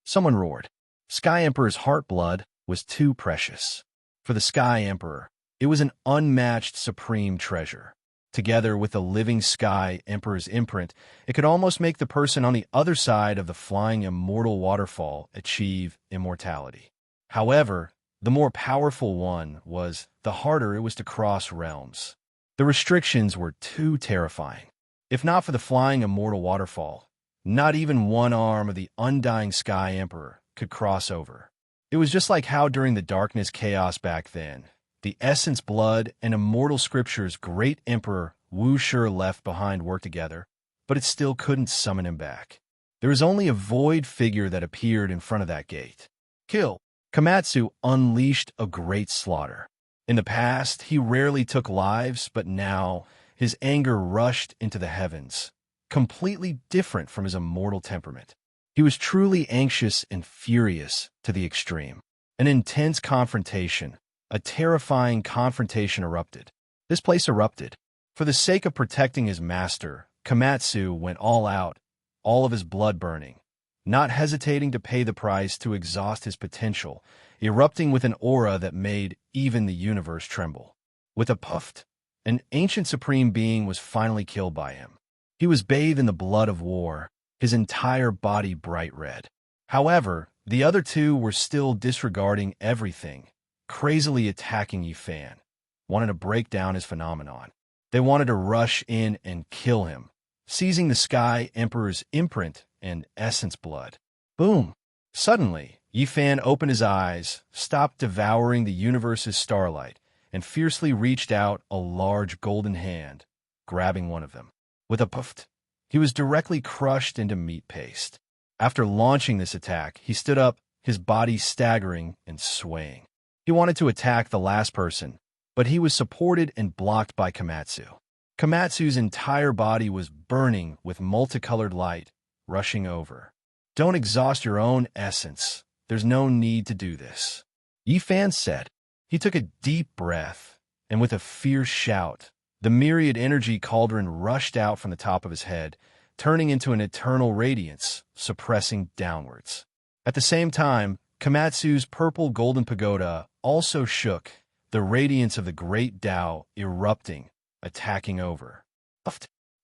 Someone roared. Sky Emperor's heart blood was too precious. For the Sky Emperor, it was an unmatched supreme treasure. Together with the living Sky Emperor's imprint, it could almost make the person on the other side of the flying immortal waterfall achieve immortality. However, the more powerful one was, the harder it was to cross realms. The restrictions were too terrifying. If not for the flying immortal waterfall, not even one arm of the undying Sky Emperor could cross over. It was just like how during the darkness chaos back then, the essence blood and immortal scripture's great emperor Wu Shi left behind worked together, but it still couldn't summon him back. There was only a void figure that appeared in front of that gate. Kill. Komatsu unleashed a great slaughter. In the past, he rarely took lives, but now his anger rushed into the heavens, completely different from his immortal temperament. He was truly anxious and furious to the extreme. An intense confrontation, a terrifying confrontation erupted. This place erupted. For the sake of protecting his master, Komatsu went all out, all of his blood burning, not hesitating to pay the price to exhaust his potential, erupting with an aura that made even the universe tremble. With a puff, an ancient supreme being was finally killed by him. He was bathed in the blood of war, his entire body bright red. However, the other two were still disregarding everything, crazily attacking Yifan, wanting to break down his phenomenon. They wanted to rush in and kill him, seizing the Sky Emperor's imprint and essence blood. Boom! Suddenly, Yifan opened his eyes, stopped devouring the universe's starlight, and fiercely reached out a large golden hand, grabbing one of them. With a puff, he was directly crushed into meat paste. After launching this attack, he stood up, his body staggering and swaying. He wanted to attack the last person, but he was supported and blocked by Komatsu. Komatsu's entire body was burning with multicolored light, rushing over. "Don't exhaust your own essence. There's no need to do this," Yifan said. He took a deep breath, and with a fierce shout, the myriad energy cauldron rushed out from the top of his head, turning into an eternal radiance, suppressing downwards. At the same time, Komatsu's purple golden pagoda also shook, the radiance of the great Tao erupting, attacking over.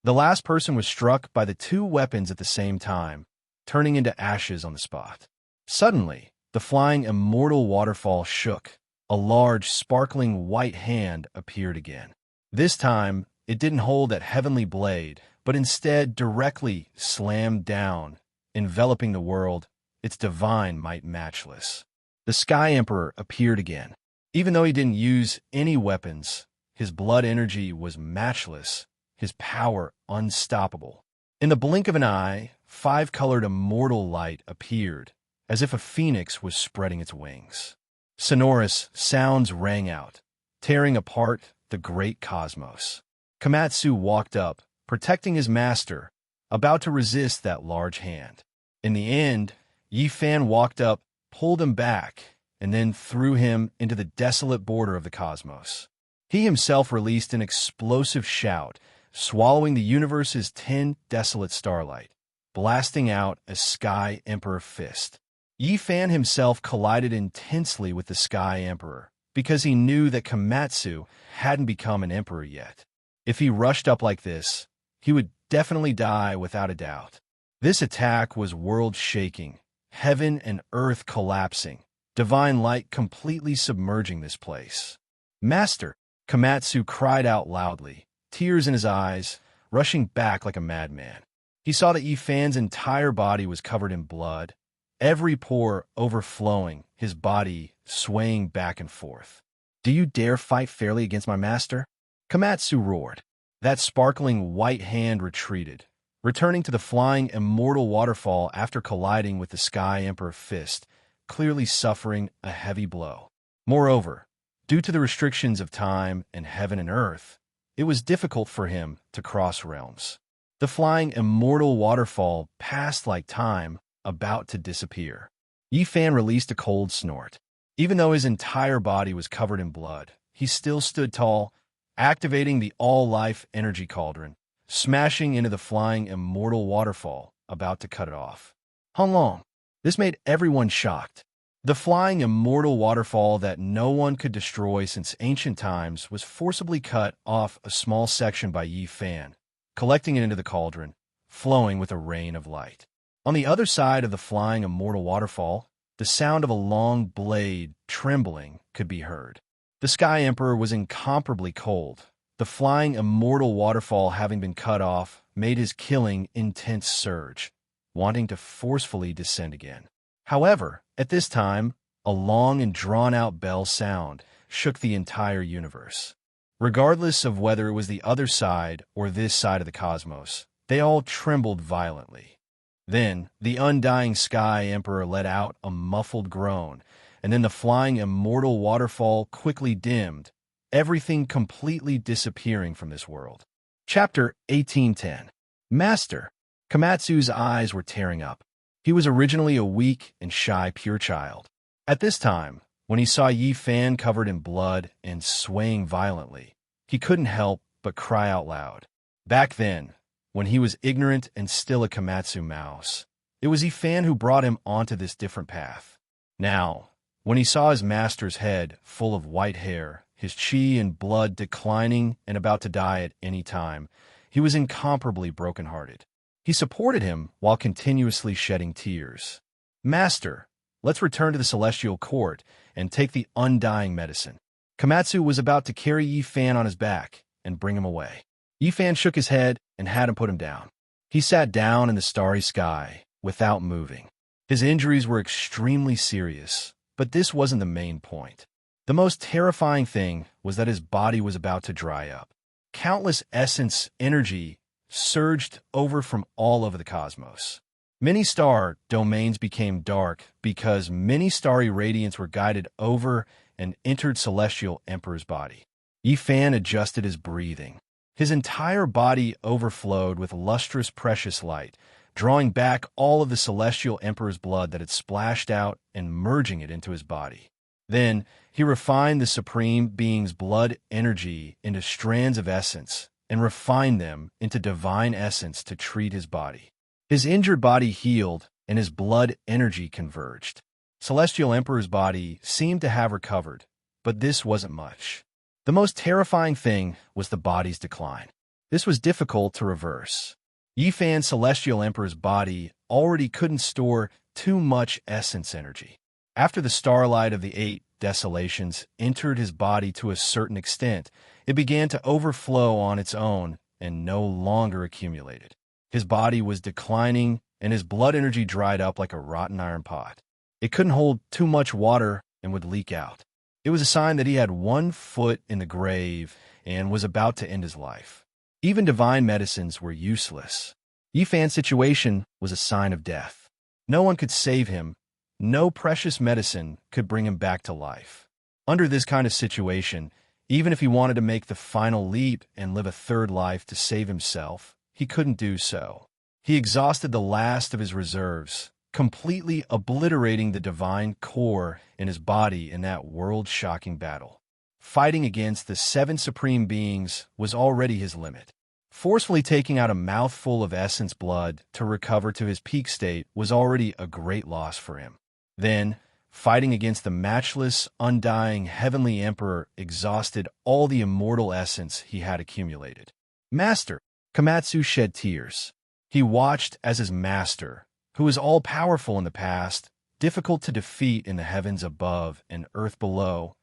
The last person was struck by the two weapons at the same time, turning into ashes on the spot. Suddenly, the flying immortal waterfall shook. A large, sparkling white hand appeared again. This time, it didn't hold that heavenly blade, but instead directly slammed down, enveloping the world, its divine might matchless. The Sky Emperor appeared again. Even though he didn't use any weapons, his blood energy was matchless, his power unstoppable. In the blink of an eye, five-colored immortal light appeared, as if a phoenix was spreading its wings. Sonorous sounds rang out, tearing apart the great cosmos. Komatsu walked up, protecting his master, about to resist that large hand. In the end, Yifan walked up, pulled him back, and then threw him into the desolate border of the cosmos. He himself released an explosive shout, swallowing the universe's 10 desolate starlight, blasting out a Sky Emperor fist. Yifan himself collided intensely with the Sky Emperor, because he knew that Komatsu hadn't become an emperor yet. If he rushed up like this, he would definitely die without a doubt. This attack was world-shaking, heaven and earth collapsing, divine light completely submerging this place. "Master!" Komatsu cried out loudly, tears in his eyes, rushing back like a madman. He saw that Yi Fan's entire body was covered in blood, every pore overflowing, his body swaying back and forth. "Do you dare fight fairly against my master?" Komatsu roared. That sparkling white hand retreated, returning to the flying immortal waterfall after colliding with the Sky Emperor fist, clearly suffering a heavy blow. Moreover, due to the restrictions of time and heaven and earth, it was difficult for him to cross realms. The flying immortal waterfall passed like time, about to disappear. Yi Fan released a cold snort. Even though his entire body was covered in blood, he still stood tall, activating the all-life energy cauldron, smashing into the flying immortal waterfall, about to cut it off. Long. This made everyone shocked. The flying immortal waterfall that no one could destroy since ancient times was forcibly cut off a small section by Yi Fan, collecting it into the cauldron, flowing with a rain of light. On the other side of the flying immortal waterfall, the sound of a long blade trembling could be heard. The Sky Emperor was incomparably cold. The flying immortal waterfall having been cut off made his killing intense surge, wanting to forcefully descend again. However, at this time, a long and drawn-out bell sound shook the entire universe. Regardless of whether it was the other side or this side of the cosmos, they all trembled violently. Then, the undying Sky Emperor let out a muffled groan, and then the flying immortal waterfall quickly dimmed, everything completely disappearing from this world. Chapter 1810. Master. Komatsu's eyes were tearing up. He was originally a weak and shy pure child. At this time, when he saw Yi Fan covered in blood and swaying violently, he couldn't help but cry out loud. Back then, when he was ignorant and still a Komatsu mouse, it was Yi Fan who brought him onto this different path. Now, when he saw his master's head full of white hair, his chi and blood declining and about to die at any time, he was incomparably broken-hearted. He supported him while continuously shedding tears. "Master, let's return to the Celestial Court and take the undying medicine." Komatsu was about to carry Yi Fan on his back and bring him away. Yi Fan shook his head and had him put him down. He sat down in the starry sky, without moving. His injuries were extremely serious, but this wasn't the main point. The most terrifying thing was that his body was about to dry up. Countless essence energy surged over from all over the cosmos. Many star domains became dark because many starry radiants were guided over and entered Celestial Emperor's body. Yi Fan adjusted his breathing. His entire body overflowed with lustrous precious light, drawing back all of the Celestial Emperor's blood that had splashed out and merging it into his body. Then, he refined the Supreme Being's blood energy into strands of essence and refined them into divine essence to treat his body. His injured body healed and his blood energy converged. Celestial Emperor's body seemed to have recovered, but this wasn't much. The most terrifying thing was the body's decline. This was difficult to reverse. Yi Fan's Celestial Emperor's body already couldn't store too much essence energy. After the starlight of the 8 desolations entered his body to a certain extent, it began to overflow on its own and no longer accumulated. His body was declining and his blood energy dried up like a rotten iron pot. It couldn't hold too much water and would leak out. It was a sign that he had 1 foot in the grave and was about to end his life. Even divine medicines were useless. Yi Fan's situation was a sign of death. No one could save him. No precious medicine could bring him back to life. Under this kind of situation, even if he wanted to make the final leap and live a third life to save himself, he couldn't do so. He exhausted the last of his reserves, completely obliterating the divine core in his body in that world-shocking battle. Fighting against the 7 supreme beings was already his limit. Forcefully taking out a mouthful of essence blood to recover to his peak state was already a great loss for him. Then, fighting against the matchless, undying Heavenly Emperor exhausted all the immortal essence he had accumulated. Master! Komatsu shed tears. He watched as his master, who was all-powerful in the past, difficult to defeat in the heavens above and earth below,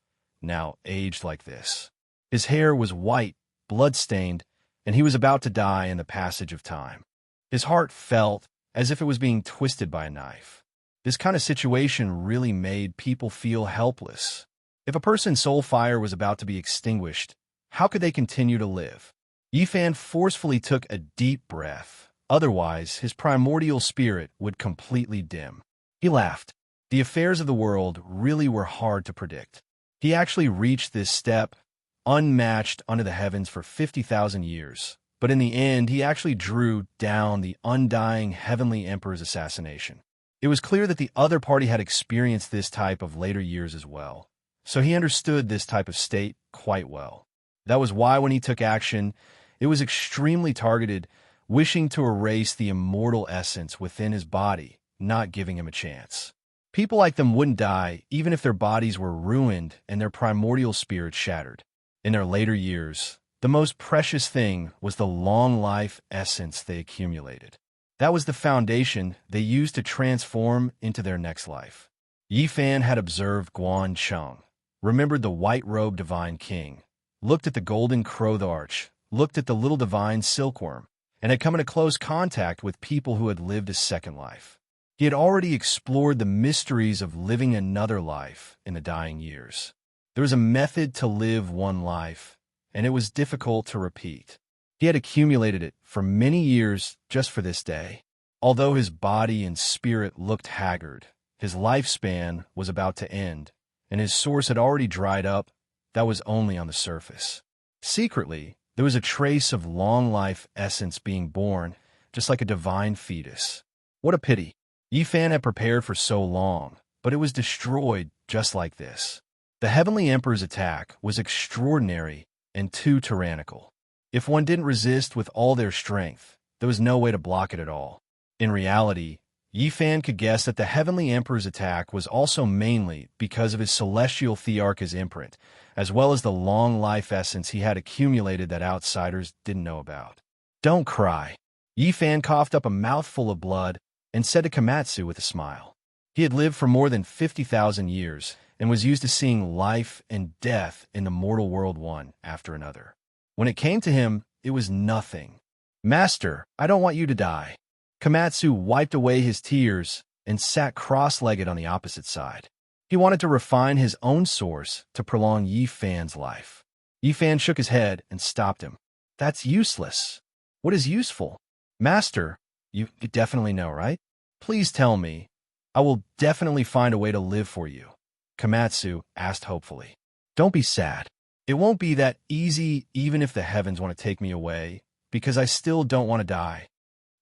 now aged like this. His hair was white, blood-stained, and he was about to die in the passage of time. His heart felt as if it was being twisted by a knife. This kind of situation really made people feel helpless. If a person's soul fire was about to be extinguished, how could they continue to live? Yifan forcefully took a deep breath. Otherwise, his primordial spirit would completely dim. He laughed. The affairs of the world really were hard to predict. He actually reached this step, unmatched under the heavens for 50,000 years. But in the end, he actually drew down the undying heavenly emperor's assassination. It was clear that the other party had experienced this type of later years as well. So he understood this type of state quite well. That was why when he took action, it was extremely targeted, wishing to erase the immortal essence within his body, not giving him a chance. People like them wouldn't die even if their bodies were ruined and their primordial spirits shattered. In their later years, the most precious thing was the long life essence they accumulated. That was the foundation they used to transform into their next life. Yifan had observed Guan Cheng, remembered the white-robed divine king, looked at the golden crowed arch, looked at the little divine silkworm, and had come into close contact with people who had lived a second life. He had already explored the mysteries of living another life in the dying years. There was a method to live one life, and it was difficult to repeat. He had accumulated it for many years just for this day. Although his body and spirit looked haggard, his lifespan was about to end, and his source had already dried up. That was only on the surface. Secretly, there was a trace of long life essence being born, just like a divine fetus. What a pity. Yifan had prepared for so long, but it was destroyed just like this. The Heavenly Emperor's attack was extraordinary and too tyrannical. If one didn't resist with all their strength, there was no way to block it at all. In reality, Yifan could guess that the Heavenly Emperor's attack was also mainly because of his celestial thearch's imprint, as well as the long life essence he had accumulated that outsiders didn't know about. Don't cry. Yifan coughed up a mouthful of blood and said to Komatsu with a smile. He had lived for more than 50,000 years and was used to seeing life and death in the mortal world one after another. When it came to him, it was nothing. Master, I don't want you to die. Komatsu wiped away his tears and sat cross-legged on the opposite side. He wanted to refine his own source to prolong Yifan's life. Yifan shook his head and stopped him. That's useless. What is useful? Master, you definitely know, right? Please tell me. I will definitely find a way to live for you. Komatsu asked hopefully. Don't be sad. It won't be that easy even if the heavens want to take me away, because I still don't want to die.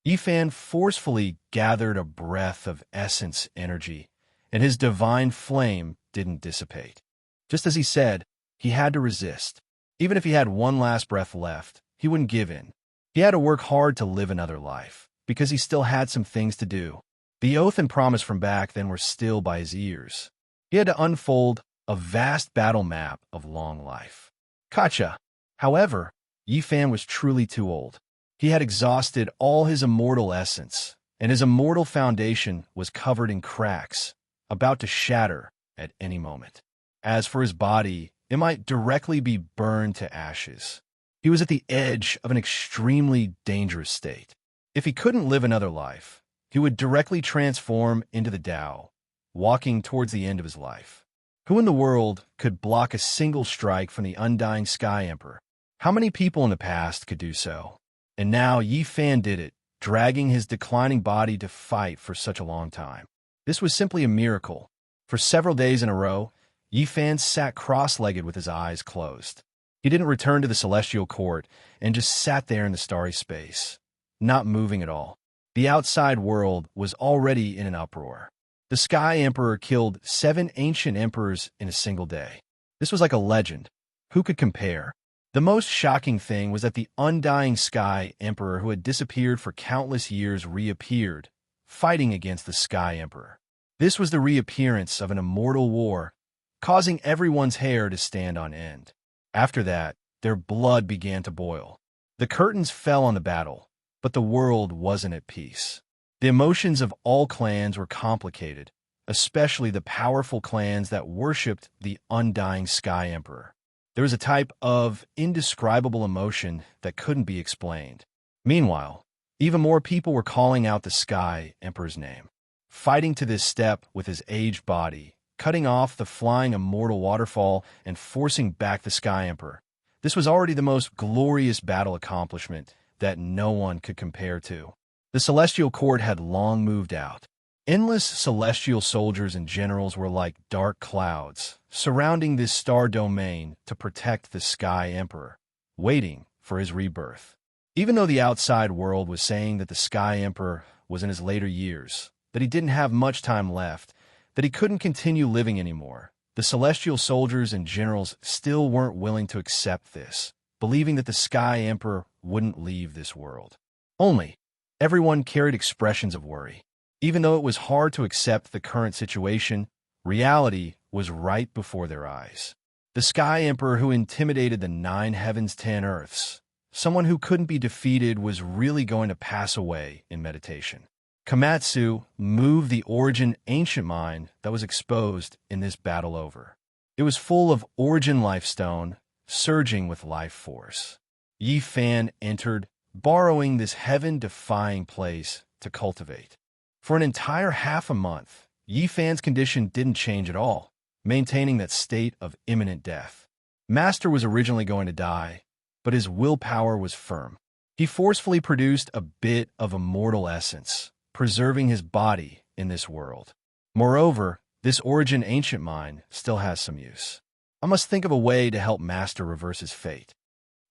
Yifan forcefully gathered a breath of essence energy, and his divine flame didn't dissipate. Just as he said, he had to resist. Even if he had one last breath left, he wouldn't give in. He had to work hard to live another life, because he still had some things to do. The oath and promise from back then were still by his ears. He had to unfold a vast battle map of long life. Gotcha. However, Yifan was truly too old. He had exhausted all his immortal essence, and his immortal foundation was covered in cracks, about to shatter at any moment. As for his body, it might directly be burned to ashes. He was at the edge of an extremely dangerous state. If he couldn't live another life, he would directly transform into the Tao, walking towards the end of his life. Who in the world could block a single strike from the undying Sky Emperor? How many people in the past could do so? And now Yifan did it, dragging his declining body to fight for such a long time. This was simply a miracle. For several days in a row, Yifan sat cross-legged with his eyes closed. He didn't return to the celestial court and just sat there in the starry space, not moving at all. The outside world was already in an uproar. The Sky Emperor killed 7 ancient emperors in a single day. This was like a legend. Who could compare? The most shocking thing was that the undying Sky Emperor who had disappeared for countless years reappeared, fighting against the Sky Emperor. This was the reappearance of an immortal war, causing everyone's hair to stand on end. After that, their blood began to boil. The curtains fell on the battle, but the world wasn't at peace. The emotions of all clans were complicated, especially the powerful clans that worshipped the undying Sky Emperor. There was a type of indescribable emotion that couldn't be explained. Meanwhile, even more people were calling out the Sky Emperor's name, fighting to this step with his aged body, cutting off the flying immortal waterfall and forcing back the Sky Emperor. This was already the most glorious battle accomplishment that no one could compare to. The Celestial Court had long moved out. Endless celestial soldiers and generals were like dark clouds, surrounding this star domain to protect the Sky Emperor, waiting for his rebirth. Even though the outside world was saying that the Sky Emperor was in his later years, that he didn't have much time left, that he couldn't continue living anymore, the celestial soldiers and generals still weren't willing to accept this, believing that the Sky Emperor wouldn't leave this world. Only, everyone carried expressions of worry. Even though it was hard to accept the current situation, reality was right before their eyes. The Sky Emperor who intimidated the 9 heavens, 10 earths, someone who couldn't be defeated, was really going to pass away in meditation. Komatsu moved the origin ancient mind that was exposed in this battle over. It was full of origin lifestone, surging with life force. Yi Fan entered, borrowing this heaven-defying place to cultivate. For an entire half a month, Yi Fan's condition didn't change at all, maintaining that state of imminent death. Master was originally going to die, but his willpower was firm. He forcefully produced a bit of immortal essence, preserving his body in this world. Moreover, this origin ancient mind still has some use. I must think of a way to help Master reverse his fate.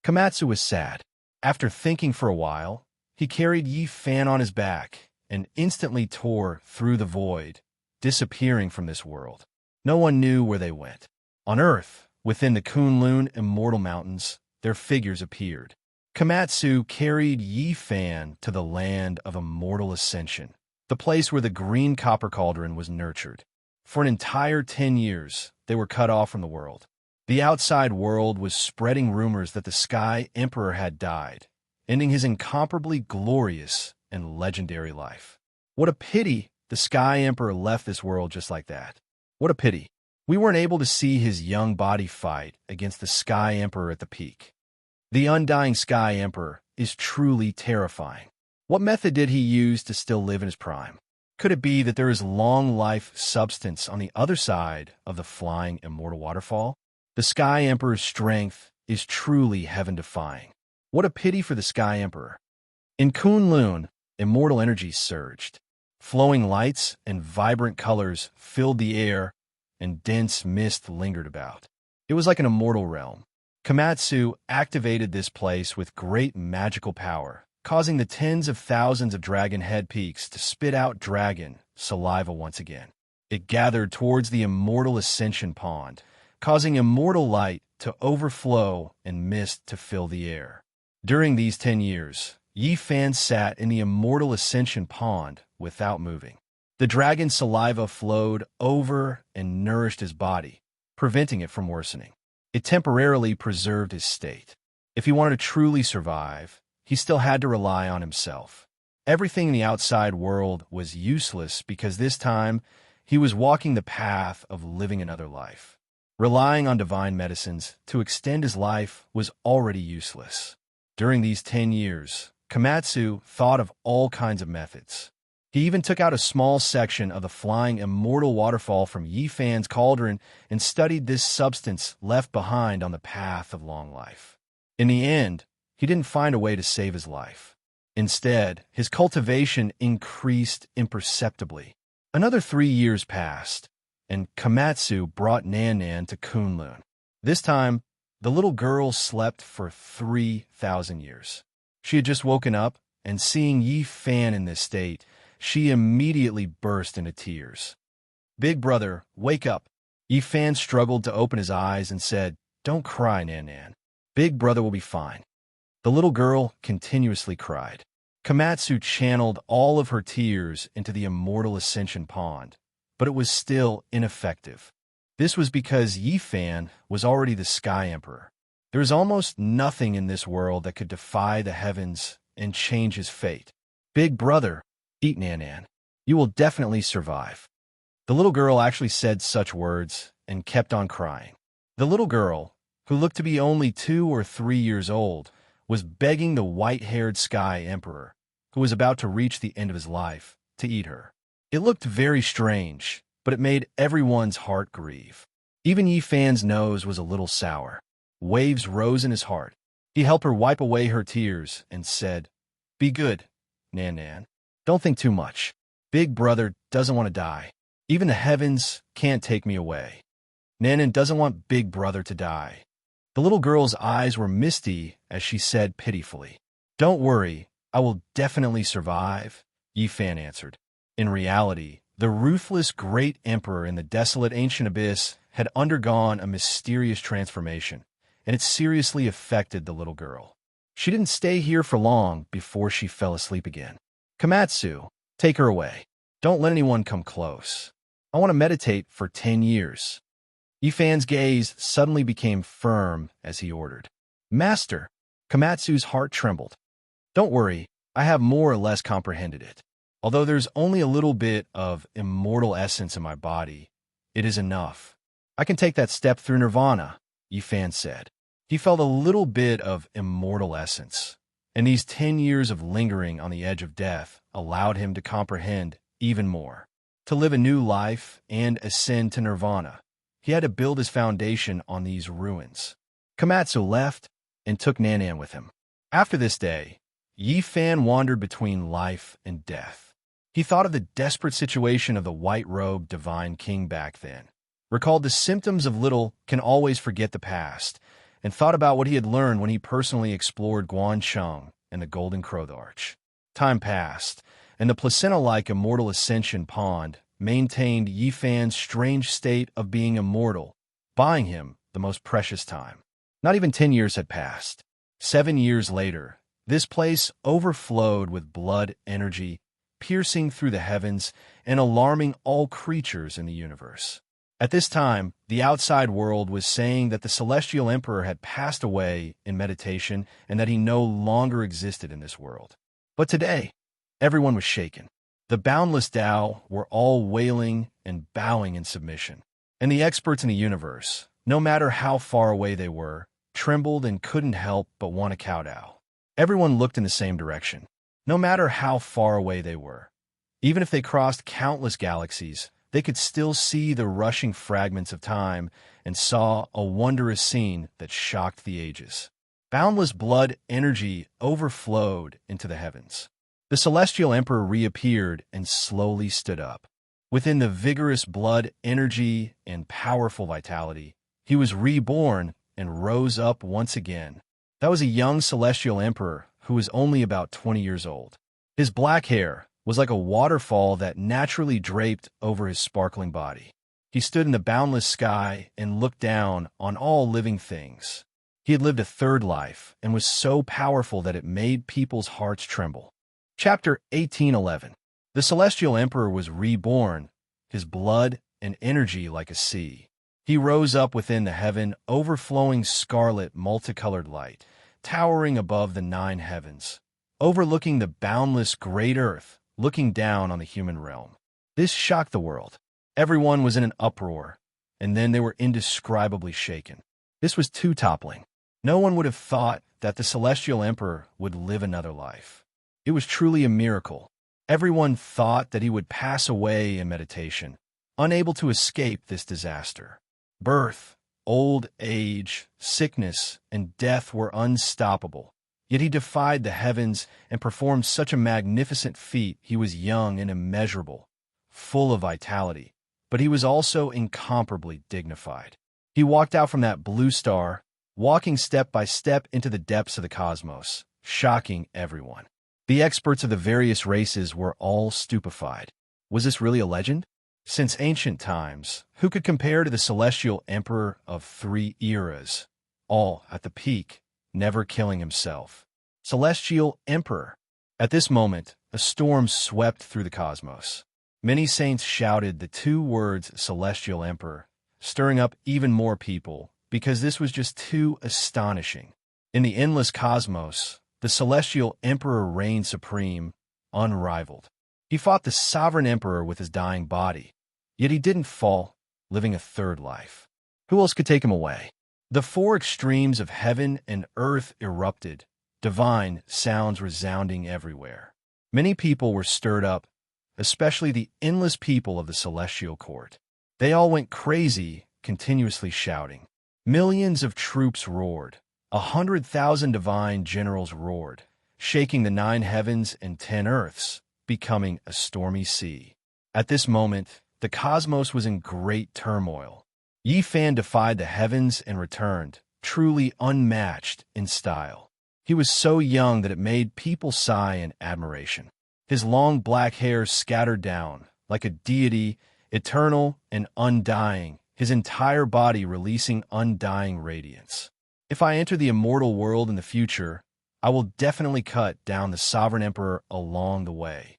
Komatsu was sad. After thinking for a while, he carried Yi Fan on his back and instantly tore through the void, disappearing from this world. No one knew where they went. On Earth, within the Kunlun Immortal Mountains, their figures appeared. Komatsu carried Yi Fan to the land of immortal ascension, the place where the green copper cauldron was nurtured. For an entire 10 years, they were cut off from the world. The outside world was spreading rumors that the Sky Emperor had died, ending his incomparably glorious and legendary life. What a pity the Sky Emperor left this world just like that. What a pity. We weren't able to see his young body fight against the Sky Emperor at the peak. The undying Sky Emperor is truly terrifying. What method did he use to still live in his prime? Could it be that there is long-life substance on the other side of the flying immortal waterfall? The Sky Emperor's strength is truly heaven-defying. What a pity for the Sky Emperor. In Kunlun, immortal energy surged. Flowing lights and vibrant colors filled the air, and dense mist lingered about. It was like an immortal realm. Komatsu activated this place with great magical power, causing the tens of thousands of dragon head peaks to spit out dragon saliva once again. It gathered towards the immortal ascension pond, causing immortal light to overflow and mist to fill the air. During these 10 years, Yi Fan sat in the immortal ascension pond without moving. The dragon saliva flowed over and nourished his body, preventing it from worsening. It temporarily preserved his state. If he wanted to truly survive, he still had to rely on himself. Everything in the outside world was useless because this time he was walking the path of living another life. Relying on divine medicines to extend his life was already useless. During these 10 years, Komatsu thought of all kinds of methods. He even took out a small section of the flying immortal waterfall from Yi Fan's cauldron and studied this substance left behind on the path of long life. In the end, he didn't find a way to save his life. Instead, his cultivation increased imperceptibly. Another 3 years passed, and Komatsu brought Nan Nan to Kunlun. This time, the little girl slept for 3,000 years. She had just woken up, and seeing Yi Fan in this state, she immediately burst into tears. "Big brother, wake up." Yi Fan struggled to open his eyes and said, "Don't cry, Nan Nan. Big brother will be fine." The little girl continuously cried. Komatsu channeled all of her tears into the immortal ascension pond, but it was still ineffective. This was because Yi Fan was already the Sky Emperor. There is almost nothing in this world that could defy the heavens and change his fate. "Big brother, eat Nan Nan. You will definitely survive." The little girl actually said such words and kept on crying. The little girl, who looked to be only 2 or 3 years old, was begging the white-haired Sky Emperor, who was about to reach the end of his life, to eat her. It looked very strange, but it made everyone's heart grieve. Even Yi Fan's nose was a little sour. Waves rose in his heart. He helped her wipe away her tears and said, "Be good, Nan Nan. Don't think too much. Big brother doesn't want to die. Even the heavens can't take me away. Nan Nan doesn't want Big brother to die." The little girl's eyes were misty as she said pitifully, "Don't worry, I will definitely survive," Yi Fan answered. In reality, the ruthless great emperor in the desolate ancient abyss had undergone a mysterious transformation, and it seriously affected the little girl. She didn't stay here for long before she fell asleep again. "Komatsu, take her away. Don't let anyone come close. I want to meditate for 10 years. Yi Fan's gaze suddenly became firm as he ordered. "Master," Komatsu's heart trembled. "Don't worry, I have more or less comprehended it. Although there's only a little bit of immortal essence in my body, it is enough. I can take that step through nirvana," Yi Fan said. He felt a little bit of immortal essence, and these 10 years of lingering on the edge of death allowed him to comprehend even more. To live a new life and ascend to nirvana, he had to build his foundation on these ruins. Komatsu left and took Nan Nan with him. After this day, Yi Fan wandered between life and death. He thought of the desperate situation of the white-robed divine king back then, recalled the symptoms of little can always forget the past, and thought about what he had learned when he personally explored Guancheng and the Golden Crow Arch. Time passed, and the placenta-like immortal ascension pond maintained Yi Fan's strange state of being immortal, buying him the most precious time. Not even 10 years had passed. 7 years later, this place overflowed with blood energy, piercing through the heavens and alarming all creatures in the universe. At this time, the outside world was saying that the Celestial Emperor had passed away in meditation and that he no longer existed in this world. But today, everyone was shaken. The boundless Tao were all wailing and bowing in submission. And the experts in the universe, no matter how far away they were, trembled and couldn't help but want to kowtow. Everyone looked in the same direction, no matter how far away they were. Even if they crossed countless galaxies, they could still see the rushing fragments of time and saw a wondrous scene that shocked the ages. Boundless blood energy overflowed into the heavens. The Celestial Emperor reappeared and slowly stood up. Within the vigorous blood energy and powerful vitality, he was reborn and rose up once again. That was a young Celestial Emperor who was only about 20 years old. His black hair was like a waterfall that naturally draped over his sparkling body. He stood in the boundless sky and looked down on all living things. He had lived a third life and was so powerful that it made people's hearts tremble. Chapter 1811. The Celestial Emperor was reborn, his blood and energy like a sea. He rose up within the heaven, overflowing scarlet multicolored light, towering above the 9 heavens, overlooking the boundless great earth, looking down on the human realm. This shocked the world. Everyone was in an uproar, and then they were indescribably shaken. This was too toppling. No one would have thought that the Celestial Emperor would live another life. It was truly a miracle. Everyone thought that he would pass away in meditation, unable to escape this disaster. Birth, old age, sickness, and death were unstoppable. Yet he defied the heavens and performed such a magnificent feat. He was young and immeasurable, full of vitality, but he was also incomparably dignified. He walked out from that blue star, walking step by step into the depths of the cosmos, shocking everyone. The experts of the various races were all stupefied. Was this really a legend? Since ancient times, who could compare to the Celestial Emperor of 3 eras, all at the peak, never killing himself? Celestial Emperor. At this moment, a storm swept through the cosmos. Many saints shouted the 2 words Celestial Emperor, stirring up even more people, because this was just too astonishing. In the endless cosmos, the Celestial Emperor reigned supreme, unrivaled. He fought the sovereign emperor with his dying body, yet he didn't fall, living a third life. Who else could take him away? The four extremes of heaven and earth erupted, divine sounds resounding everywhere. Many people were stirred up, especially the endless people of the celestial court. They all went crazy, continuously shouting. Millions of troops roared. 100,000 divine generals roared, shaking the 9 heavens and 10 earths, becoming a stormy sea. At this moment, the cosmos was in great turmoil. Yi Fan defied the heavens and returned, truly unmatched in style. He was so young that it made people sigh in admiration. His long black hair scattered down, like a deity, eternal and undying, his entire body releasing undying radiance. If I enter the immortal world in the future, I will definitely cut down the sovereign emperor along the way.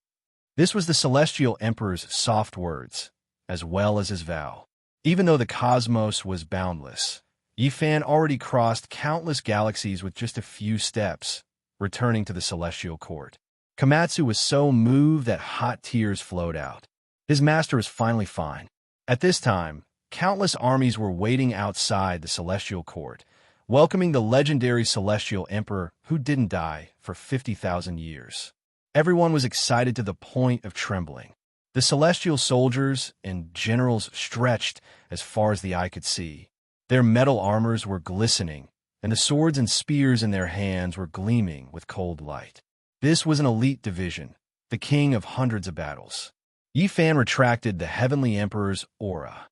This was the celestial emperor's soft words, as well as his vow. Even though the cosmos was boundless, Yi Fan already crossed countless galaxies with just a few steps, returning to the celestial court. Komatsu was so moved that hot tears flowed out. His master was finally fine. At this time, countless armies were waiting outside the celestial court, welcoming the legendary celestial emperor who didn't die for 50,000 years. Everyone was excited to the point of trembling. The celestial soldiers and generals stretched as far as the eye could see. Their metal armors were glistening, and the swords and spears in their hands were gleaming with cold light. This was an elite division, the king of hundreds of battles. Yi Fan retracted the heavenly emperor's aura.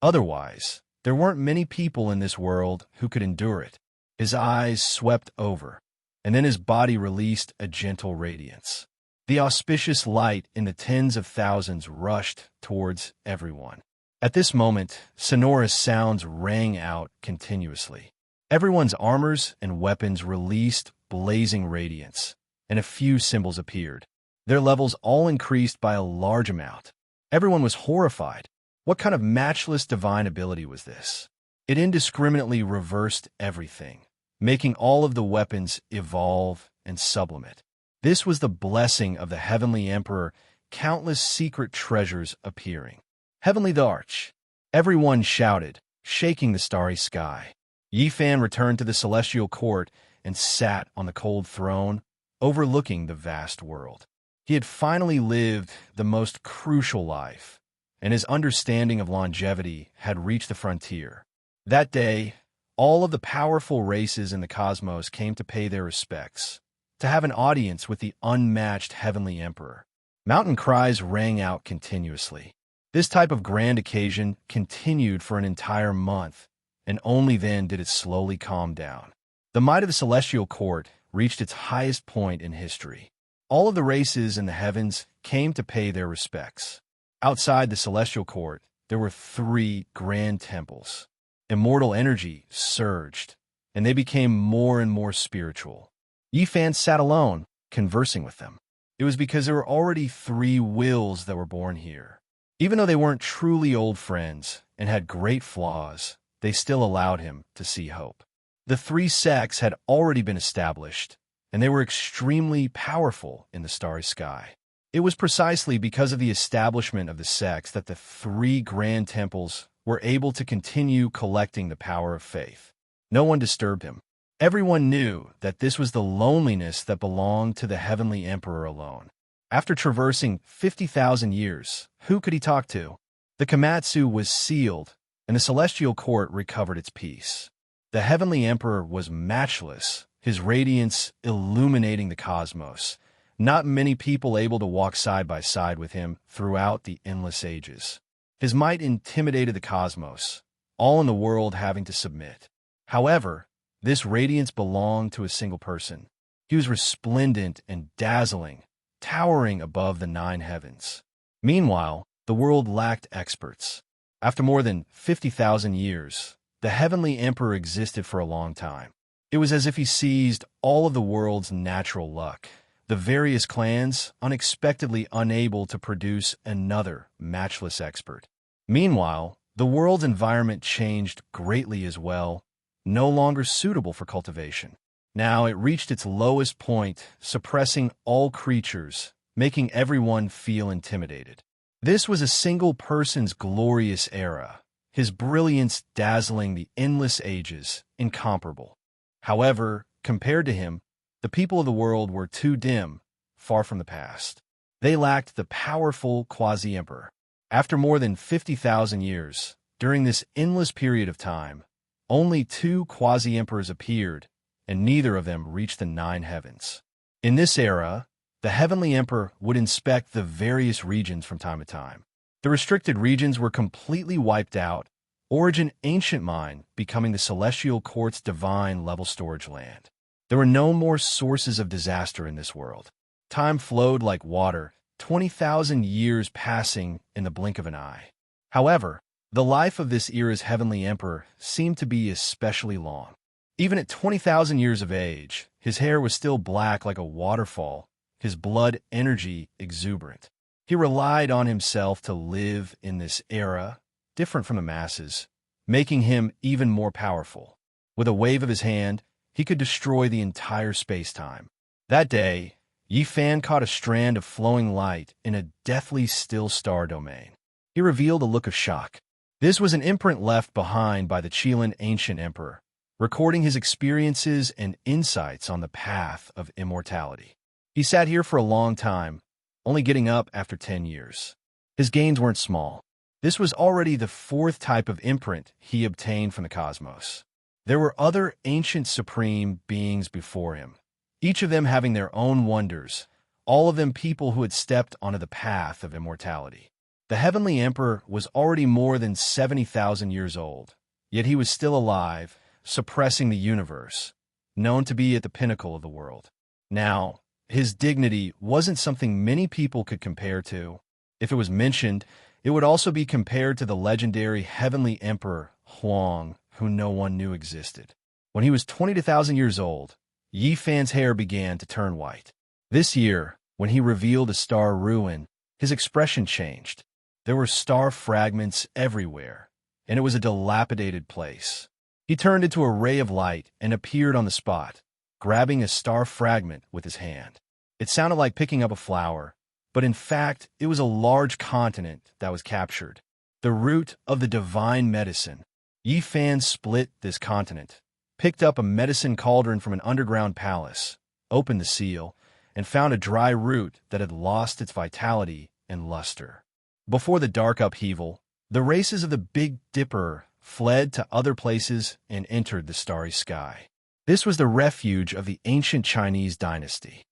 Otherwise, there weren't many people in this world who could endure it. His eyes swept over, and then his body released a gentle radiance. The auspicious light in the tens of thousands rushed towards everyone. At this moment, sonorous sounds rang out continuously. Everyone's armors and weapons released blazing radiance, and a few symbols appeared. Their levels all increased by a large amount. Everyone was horrified. What kind of matchless divine ability was this? It indiscriminately reversed everything, making all of the weapons evolve and sublimate. This was the blessing of the heavenly emperor, countless secret treasures appearing. Heavenly the Arch. Everyone shouted, shaking the starry sky. Yi Fan returned to the celestial court and sat on the cold throne, overlooking the vast world. He had finally lived the most crucial life, and his understanding of longevity had reached the frontier. That day, all of the powerful races in the cosmos came to pay their respects, to have an audience with the unmatched heavenly emperor. Mountain cries rang out continuously. This type of grand occasion continued for an entire month, and only then did it slowly calm down. The might of the celestial court reached its highest point in history. All of the races in the heavens came to pay their respects. Outside the celestial court, there were 3 grand temples. Immortal energy surged, and they became more and more spiritual. Yi Fan sat alone, conversing with them. It was because there were already 3 wills that were born here. Even though they weren't truly old friends and had great flaws, they still allowed him to see hope. The 3 sects had already been established, and they were extremely powerful in the starry sky. It was precisely because of the establishment of the sects that the 3 grand temples were able to continue collecting the power of faith. No one disturbed him. Everyone knew that this was the loneliness that belonged to the heavenly emperor alone. After traversing 50,000 years, who could he talk to? The Komatsu was sealed, and the celestial court recovered its peace. The heavenly emperor was matchless, his radiance illuminating the cosmos. Not many people able to walk side by side with him throughout the endless ages. His might intimidated the cosmos, all in the world having to submit. However, this radiance belonged to a single person. He was resplendent and dazzling, towering above the 9 heavens. Meanwhile, the world lacked experts. After more than 50,000 years, the heavenly emperor existed for a long time. It was as if he seized all of the world's natural luck. The various clans unexpectedly unable to produce another matchless expert. Meanwhile, the world's environment changed greatly as well, no longer suitable for cultivation. Now it reached its lowest point, suppressing all creatures, making everyone feel intimidated. This was a single person's glorious era. his brilliance dazzling the endless ages, incomparable. However, compared to him, the people of the world were too dim, far from the past. They lacked the powerful quasi-emperor. After more than 50,000 years, during this endless period of time, only two quasi-emperors appeared, and neither of them reached the nine heavens. In this era, the heavenly emperor would inspect the various regions from time to time. The restricted regions were completely wiped out, Origin Ancient Mine becoming the celestial court's divine level storage land. There were no more sources of disaster in this world. Time flowed like water, 20,000 years passing in the blink of an eye. However, the life of this era's heavenly emperor seemed to be especially long. Even at 20,000 years of age, his hair was still black like a waterfall, his blood energy exuberant. He relied on himself to live in this era, different from the masses, making him even more powerful. With a wave of his hand, he could destroy the entire space-time. That day, Yi Fan caught a strand of flowing light in a deathly still star domain. He revealed a look of shock. This was an imprint left behind by the Qilin Ancient Emperor, recording his experiences and insights on the path of immortality. He sat here for a long time, only getting up after 10 years. His gains weren't small. This was already the fourth type of imprint he obtained from the cosmos. There were other ancient supreme beings before him, each of them having their own wonders, all of them people who had stepped onto the path of immortality. The heavenly emperor was already more than 70,000 years old, yet he was still alive, suppressing the universe, known to be at the pinnacle of the world. Now, his dignity wasn't something many people could compare to. If it was mentioned, it would also be compared to the legendary heavenly emperor Huang, who no one knew existed. When he was 22,000 years old, Yi Fan's hair began to turn white. This year, when he revealed a star ruin, his expression changed. There were star fragments everywhere, and it was a dilapidated place. He turned into a ray of light and appeared on the spot, grabbing a star fragment with his hand. It sounded like picking up a flower, but in fact, it was a large continent that was captured. The root of the divine medicine. Yi Fan split this continent, picked up a medicine cauldron from an underground palace, opened the seal, and found a dry root that had lost its vitality and luster. Before the dark upheaval, the races of the Big Dipper fled to other places and entered the starry sky. This was the refuge of the ancient Chinese dynasty.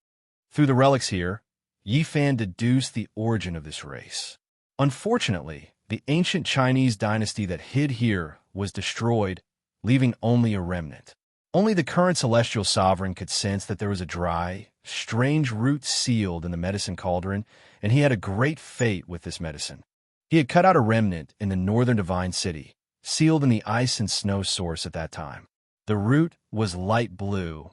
Through the relics here, Yi Fan deduced the origin of this race. Unfortunately, the ancient Chinese dynasty that hid here was destroyed, leaving only a remnant. Only the current celestial sovereign could sense that there was a dry, strange root sealed in the medicine cauldron, and he had a great fate with this medicine. He had cut out a remnant in the northern divine city, sealed in the ice and snow source at that time. The root was light blue,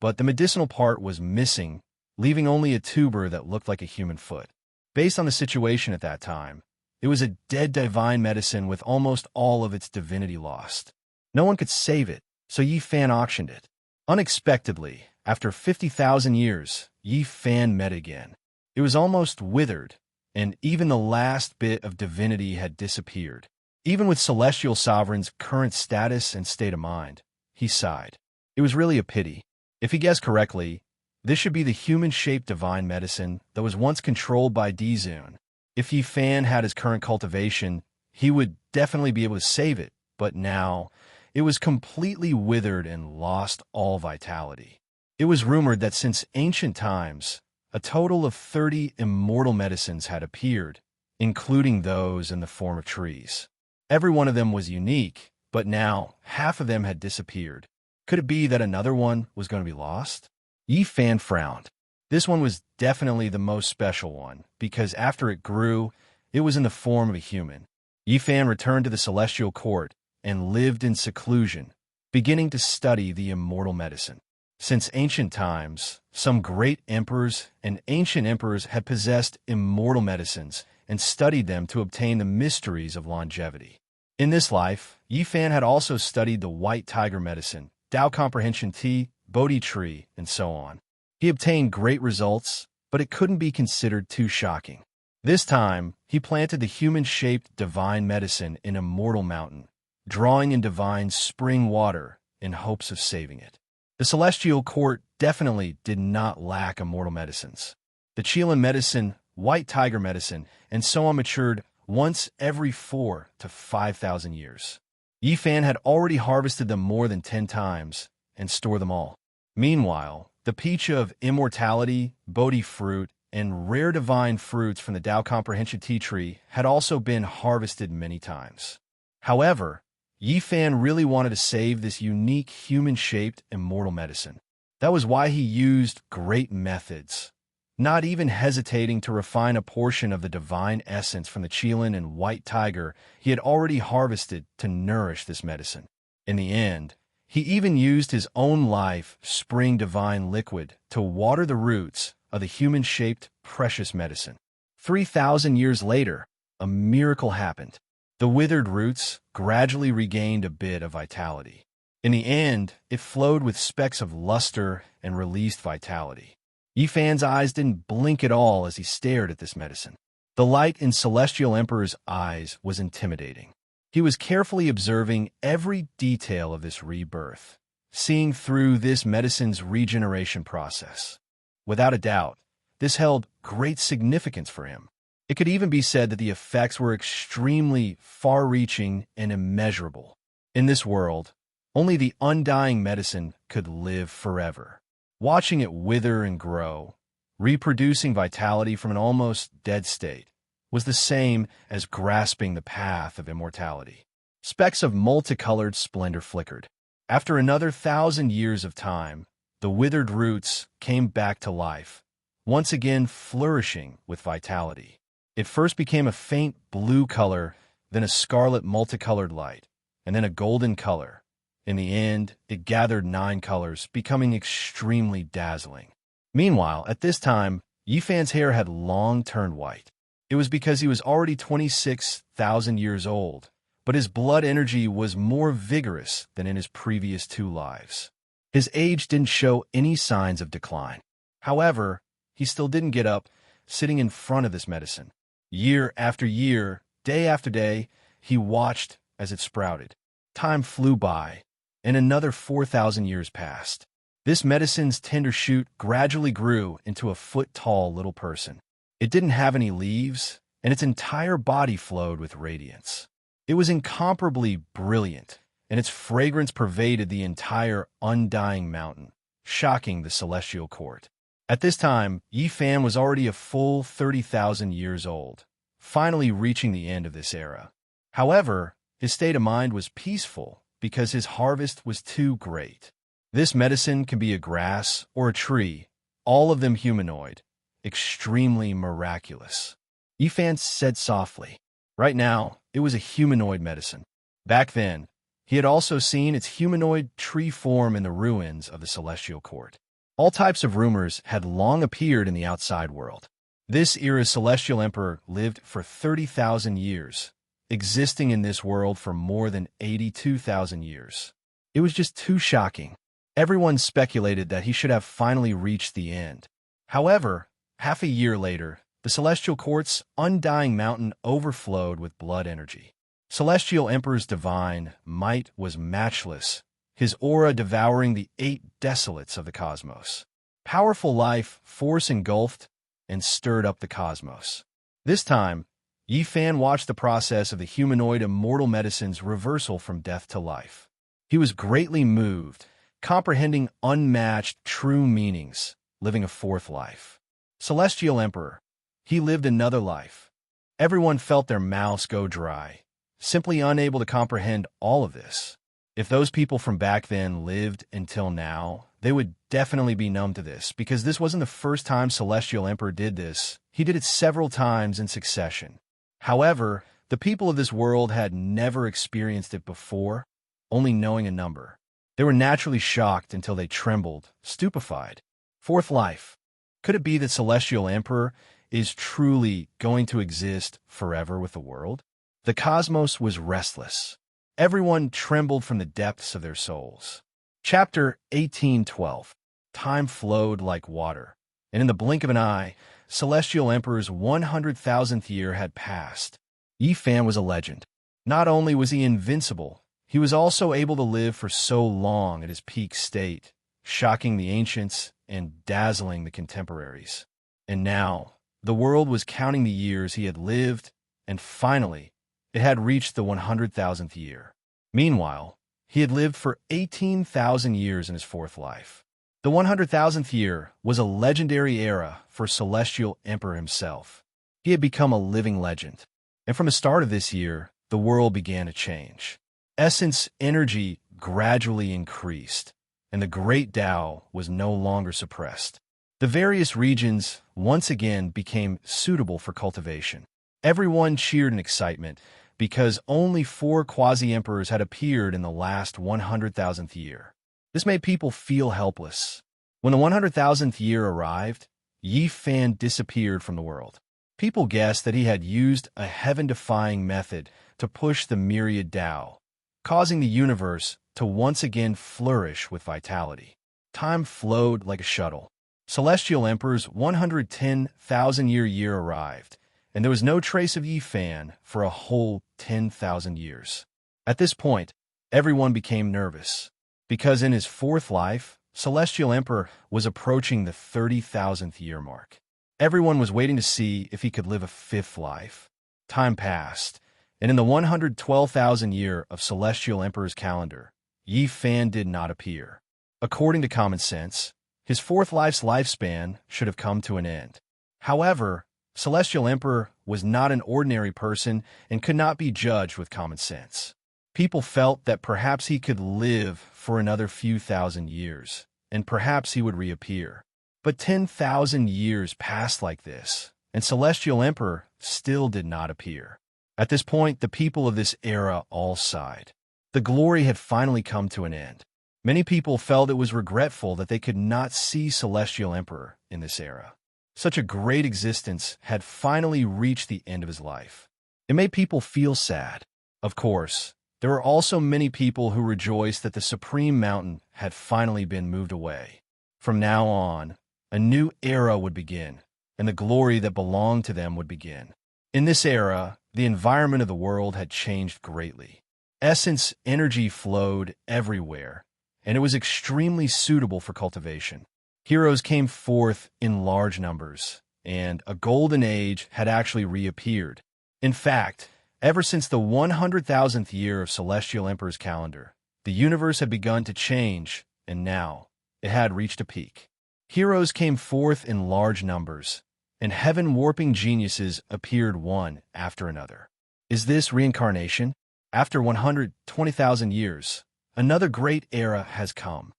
but the medicinal part was missing, leaving only a tuber that looked like a human foot. Based on the situation at that time, it was a dead divine medicine with almost all of its divinity lost. No one could save it, so Yi Fan auctioned it. Unexpectedly, after 50,000 years, Yi Fan met again. It was almost withered, and even the last bit of divinity had disappeared. Even with Celestial Sovereign's current status and state of mind, he sighed. It was really a pity. If he guessed correctly, this should be the human-shaped divine medicine that was once controlled by Dizun. If Yi Fan had his current cultivation, he would definitely be able to save it, but now it was completely withered and lost all vitality. It was rumored that since ancient times, a total of 30 immortal medicines had appeared, including those in the form of trees. Every one of them was unique, but now half of them had disappeared. Could it be that another one was going to be lost? Yi Fan frowned. This one was definitely the most special one, because after it grew, it was in the form of a human. Yi Fan returned to the celestial court and lived in seclusion, beginning to study the immortal medicine. Since ancient times, some great emperors and ancient emperors had possessed immortal medicines and studied them to obtain the mysteries of longevity. In this life, Yi Fan had also studied the white tiger medicine, Tao comprehension tea, Bodhi tree, and so on. He obtained great results, but it couldn't be considered too shocking. This time, he planted the human-shaped divine medicine in Immortal Mountain, drawing in divine spring water in hopes of saving it. The celestial court definitely did not lack immortal medicines. The Chilean medicine, white tiger medicine, and so on matured once every 4 to 5,000 years. Yifan had already harvested them more than 10 times and stored them all. Meanwhile, the peach of immortality, Bodhi fruit, and rare divine fruits from the Tao Comprehension tea tree had also been harvested many times. However, Yifan really wanted to save this unique human-shaped immortal medicine. That was why he used great methods, not even hesitating to refine a portion of the divine essence from the Chilean and white tiger he had already harvested to nourish this medicine. In the end, he even used his own life spring divine liquid to water the roots of the human-shaped precious medicine. 3,000 years later, a miracle happened. The withered roots gradually regained a bit of vitality. In the end, it flowed with specks of luster and released vitality. Yifan's eyes didn't blink at all as he stared at this medicine. The light in Celestial Emperor's eyes was intimidating. He was carefully observing every detail of this rebirth, seeing through this medicine's regeneration process. Without a doubt, this held great significance for him. It could even be said that the effects were extremely far-reaching and immeasurable. In this world, only the undying medicine could live forever. Watching it wither and grow, reproducing vitality from an almost dead state, was the same as grasping the path of immortality. Specks of multicolored splendor flickered. After another 1,000 years of time, the withered roots came back to life, once again flourishing with vitality. It first became a faint blue color, then a scarlet multicolored light, and then a golden color. In the end, it gathered 9 colors, becoming extremely dazzling. Meanwhile, at this time, Yifan's hair had long turned white. It was because he was already 26,000 years old, but his blood energy was more vigorous than in his previous 2 lives. His age didn't show any signs of decline. However, he still didn't get up, sitting in front of this medicine. Year after year, day after day, he watched as it sprouted. Time flew by, and another 4,000 years passed. This medicine's tender shoot gradually grew into a foot-tall little person. It didn't have any leaves, and its entire body flowed with radiance. It was incomparably brilliant, and its fragrance pervaded the entire undying mountain, shocking the celestial court. At this time, Yifan was already a full 30,000 years old, finally reaching the end of this era. However, his state of mind was peaceful because his harvest was too great. This medicine can be a grass or a tree, all of them humanoid, extremely miraculous. Yifan said softly. Right now, it was a humanoid medicine. Back then, he had also seen its humanoid tree form in the ruins of the celestial court. All types of rumors had long appeared in the outside world. This era's celestial emperor lived for 30,000 years, existing in this world for more than 82,000 years. It was just too shocking. Everyone speculated that he should have finally reached the end. However, half a year later, the celestial court's undying mountain overflowed with blood energy. Celestial Emperor's divine might was matchless, his aura devouring the 8 desolates of the cosmos. Powerful life force engulfed and stirred up the cosmos. This time, Yifan watched the process of the humanoid immortal medicine's reversal from death to life. He was greatly moved, comprehending unmatched true meanings, living a 4th life. Celestial Emperor, he lived another life. Everyone felt their mouths go dry, simply unable to comprehend all of this. If those people from back then lived until now, they would definitely be numb to this, because this wasn't the first time Celestial Emperor did this. He did it several times in succession. However, the people of this world had never experienced it before, only knowing a number. They were naturally shocked until they trembled, stupefied. 4th life. Could it be that Celestial Emperor is truly going to exist forever with the world? The cosmos was restless. Everyone trembled from the depths of their souls. Chapter 1812. Time flowed like water, and in the blink of an eye, Celestial Emperor's 100,000th year had passed. Yi Fan was a legend. Not only was he invincible, he was also able to live for so long at his peak state, shocking the ancients and dazzling the contemporaries. And now, the world was counting the years he had lived, and finally, it had reached the 100,000th year. Meanwhile, he had lived for 18,000 years in his fourth life. The 100,000th year was a legendary era for Celestial Emperor himself. He had become a living legend. And from the start of this year, the world began to change. Essence energy gradually increased, and the great Tao was no longer suppressed. The various regions once again became suitable for cultivation. Everyone cheered in excitement because only 4 quasi-emperors had appeared in the last 100,000th year. This made people feel helpless. When the 100,000th year arrived, Yi Fan disappeared from the world. People guessed that he had used a heaven-defying method to push the myriad Tao, causing the universe to once again flourish with vitality. Time flowed like a shuttle. Celestial Emperor's 110,000-year arrived, and there was no trace of Yi Fan for a whole 10,000 years. At this point, everyone became nervous, because in his fourth life, Celestial Emperor was approaching the 30,000th year mark. Everyone was waiting to see if he could live a fifth life. Time passed, and in the 112,000th year of Celestial Emperor's calendar, Yi Fan did not appear. According to common sense, his fourth life's lifespan should have come to an end. However, Celestial Emperor was not an ordinary person and could not be judged with common sense. People felt that perhaps he could live for another few thousand years, and perhaps he would reappear. But 10,000 years passed like this, and Celestial Emperor still did not appear. At this point, the people of this era all sighed. The glory had finally come to an end. Many people felt it was regretful that they could not see Celestial Emperor in this era. Such a great existence had finally reached the end of his life. It made people feel sad. Of course, there were also many people who rejoiced that the Supreme Mountain had finally been moved away. From now on, a new era would begin, and the glory that belonged to them would begin. In this era, the environment of the world had changed greatly. Essence energy flowed everywhere, and it was extremely suitable for cultivation. Heroes came forth in large numbers, and a golden age had actually reappeared. In fact, ever since the 100,000th year of Celestial Emperor's calendar, the universe had begun to change, and now it had reached a peak. Heroes came forth in large numbers, and heaven-warping geniuses appeared one after another. Is this reincarnation? After 120,000 years, another great era has come.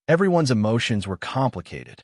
Everyone's emotions were complicated.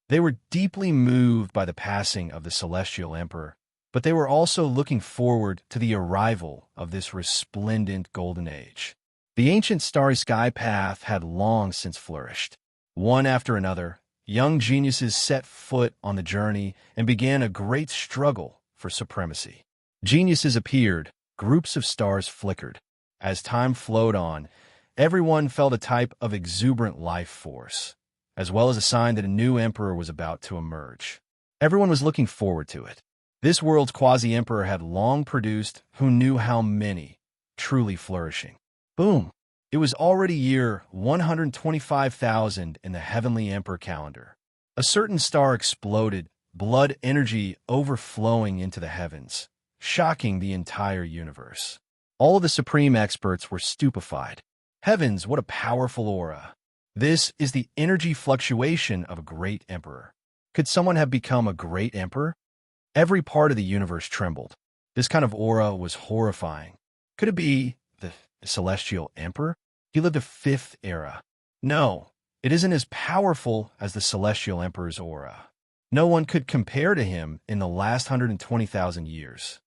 They were deeply moved by the passing of the Celestial Emperor, but they were also looking forward to the arrival of this resplendent golden age. The ancient starry sky path had long since flourished. One after another, young geniuses set foot on the journey and began a great struggle for supremacy. Geniuses appeared, groups of stars flickered. As time flowed on, everyone felt a type of exuberant life force, as well as a sign that a new emperor was about to emerge. Everyone was looking forward to it. This world's quasi-emperor had long produced who knew how many, truly flourishing. Boom! It was already year 125,000 in the heavenly emperor calendar. A certain star exploded, blood energy overflowing into the heavens, shocking the entire universe. All of the supreme experts were stupefied. Heavens, what a powerful aura! This is the energy fluctuation of a great emperor. Could someone have become a great emperor? Every part of the universe trembled. This kind of aura was horrifying. Could it be the Celestial Emperor? He lived a fifth era. No, it isn't as powerful as the Celestial Emperor's aura. No one could compare to him in the last 120,000 years.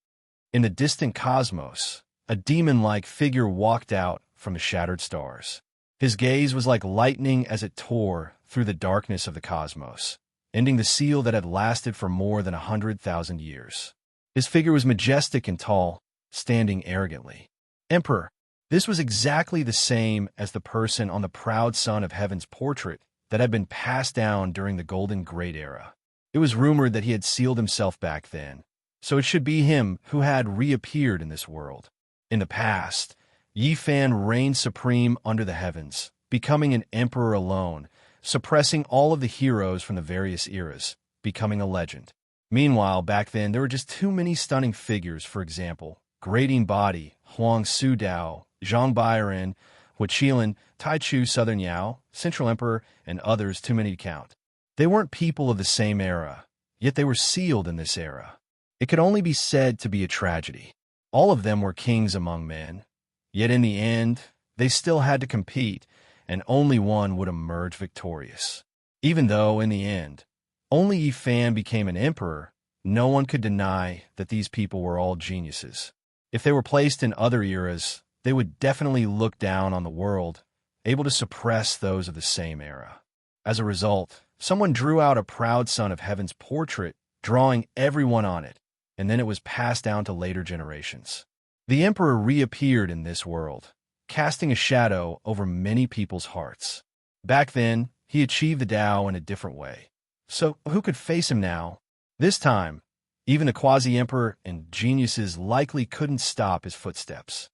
In the distant cosmos, a demon-like figure walked out from the shattered stars. His gaze was like lightning as it tore through the darkness of the cosmos, ending the seal that had lasted for more than 100,000 years. His figure was majestic and tall, standing arrogantly. Emperor, this was exactly the same as the person on the proud son of heaven's portrait that had been passed down during the Golden Great Era. It was rumored that he had sealed himself back then, so it should be him who had reappeared in this world. In the past, Yi Fan reigned supreme under the heavens, becoming an emperor alone, suppressing all of the heroes from the various eras, becoming a legend. Meanwhile, back then, there were just too many stunning figures. For example, Grading Body, Huang Su Dao, Zhang Bairen, Huiqilan, Tai Chu Southern Yao, Central Emperor, and others too many to count. They weren't people of the same era, yet they were sealed in this era. It could only be said to be a tragedy. All of them were kings among men, yet in the end, they still had to compete, and only one would emerge victorious. Even though, in the end, only Yi Fan became an emperor, no one could deny that these people were all geniuses. If they were placed in other eras, they would definitely look down on the world, able to suppress those of the same era. As a result, someone drew out a proud son of heaven's portrait, drawing everyone on it, and then it was passed down to later generations. The emperor reappeared in this world, casting a shadow over many people's hearts. Back then, he achieved the Tao in a different way. So who could face him now? This time, even the quasi-emperor and geniuses likely couldn't stop his footsteps.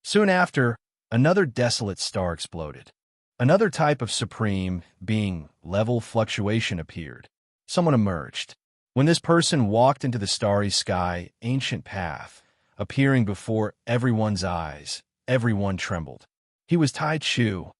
Soon after, another desolate star exploded. Another type of supreme being, level fluctuation, appeared. Someone emerged. When this person walked into the starry sky, ancient path, appearing before everyone's eyes, everyone trembled. He was Tai Chu,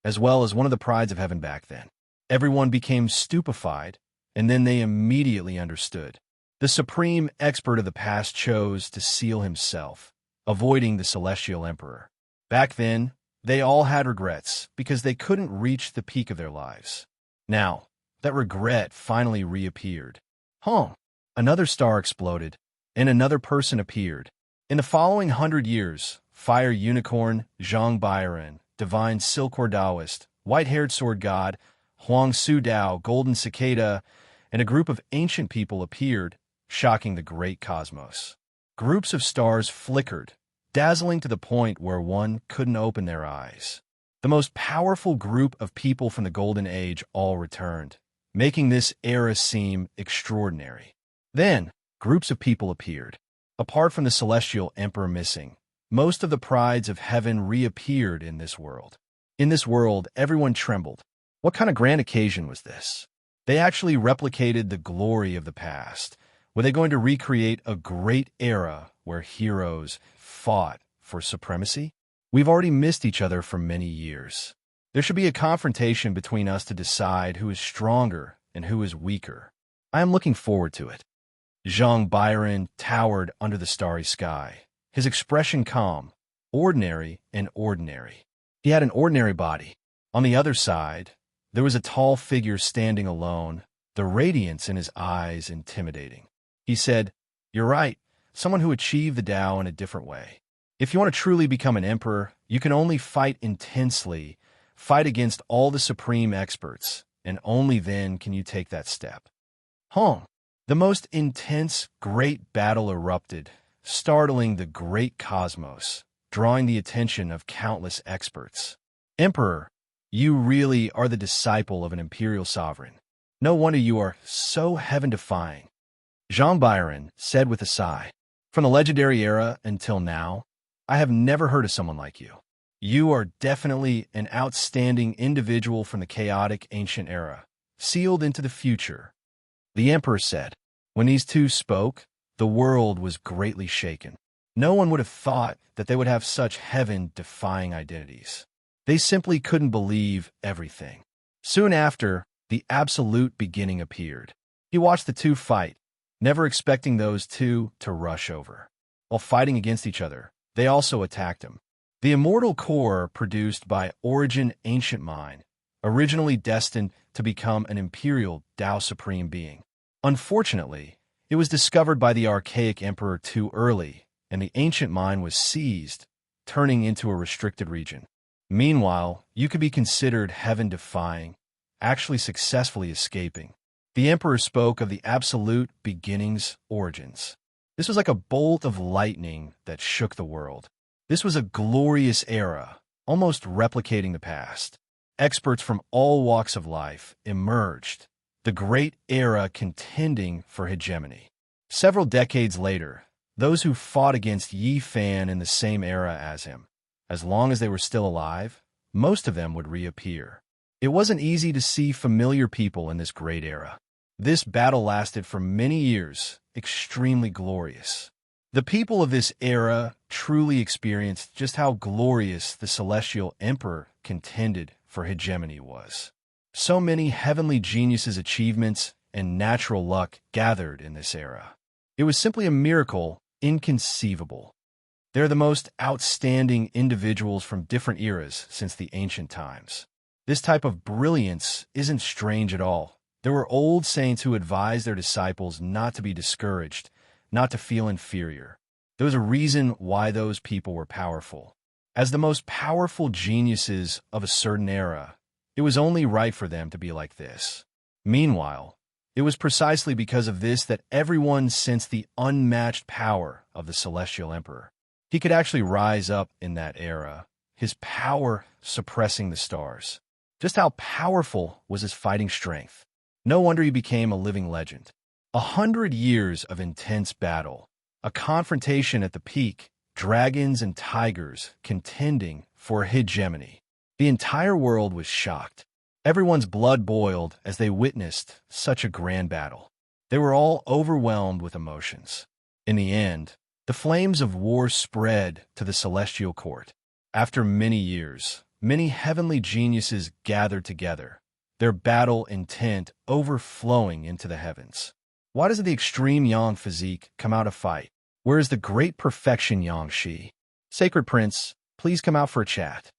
as well as one of the prides of heaven back then. Everyone became stupefied, and then they immediately understood. The supreme expert of the past chose to seal himself, avoiding the celestial emperor. Back then, they all had regrets because they couldn't reach the peak of their lives. Now, that regret finally reappeared. Another star exploded, and another person appeared. In the following 100 years, Fire Unicorn, Zhang Bairen, Divine Silkor Taoist, White-Haired Sword God, Huang Su Dao, Golden Cicada, and a group of ancient people appeared, shocking the great cosmos. Groups of stars flickered, dazzling to the point where one couldn't open their eyes. The most powerful group of people from the Golden Age all returned, making this era seem extraordinary. Then, groups of people appeared. Apart from the celestial emperor missing, most of the prides of heaven reappeared in this world. In this world, everyone trembled. What kind of grand occasion was this? They actually replicated the glory of the past. Were they going to recreate a great era where heroes fought for supremacy? We've already missed each other for many years. There should be a confrontation between us to decide who is stronger and who is weaker. I am looking forward to it. Zhang Bairen towered under the starry sky, his expression calm, ordinary and ordinary. He had an ordinary body. On the other side, there was a tall figure standing alone, the radiance in his eyes intimidating. He said, "You're right, someone who achieved the Tao in a different way. If you want to truly become an emperor, you can only fight intensely, fight against all the supreme experts, and only then can you take that step." The most intense, great battle erupted, startling the great cosmos, drawing the attention of countless experts. "Emperor, you really are the disciple of an imperial sovereign. No wonder you are so heaven-defying," Zhang Bairen said with a sigh. "From the legendary era until now, I have never heard of someone like you. You are definitely an outstanding individual from the chaotic ancient era, sealed into the future," the emperor said. When these two spoke, the world was greatly shaken. No one would have thought that they would have such heaven-defying identities. They simply couldn't believe everything. Soon after, the absolute beginning appeared. He watched the two fight, never expecting those two to rush over. While fighting against each other, they also attacked him. The immortal core produced by Origin Ancient Mind, originally destined to become an imperial Tao Supreme being. Unfortunately, it was discovered by the archaic emperor too early, and the ancient mind was seized, turning into a restricted region. Meanwhile, you could be considered heaven-defying, actually successfully escaping. The emperor spoke of the absolute beginning's origins. This was like a bolt of lightning that shook the world. This was a glorious era, almost replicating the past. Experts from all walks of life emerged, the great era contending for hegemony. Several decades later, those who fought against Yi Fan in the same era as him, as long as they were still alive, most of them would reappear. It wasn't easy to see familiar people in this great era. This battle lasted for many years, extremely glorious. The people of this era truly experienced just how glorious the Celestial Emperor contended for hegemony was. So many heavenly geniuses' achievements and natural luck gathered in this era. It was simply a miracle, inconceivable. They're the most outstanding individuals from different eras since the ancient times. This type of brilliance isn't strange at all. There were old saints who advised their disciples not to be discouraged, not to feel inferior. There was a reason why those people were powerful. As the most powerful geniuses of a certain era, it was only right for them to be like this. Meanwhile, it was precisely because of this that everyone sensed the unmatched power of the Celestial Emperor. He could actually rise up in that era, his power suppressing the stars. Just how powerful was his fighting strength? No wonder he became a living legend. 100 years of intense battle, a confrontation at the peak, dragons and tigers contending for hegemony. The entire world was shocked. Everyone's blood boiled as they witnessed such a grand battle. They were all overwhelmed with emotions. In the end, the flames of war spread to the celestial court. After many years, many heavenly geniuses gathered together, their battle intent overflowing into the heavens. Why doesn't the extreme Yang physique come out to fight? Where is the great perfection Yang Shi? Sacred Prince, please come out for a chat.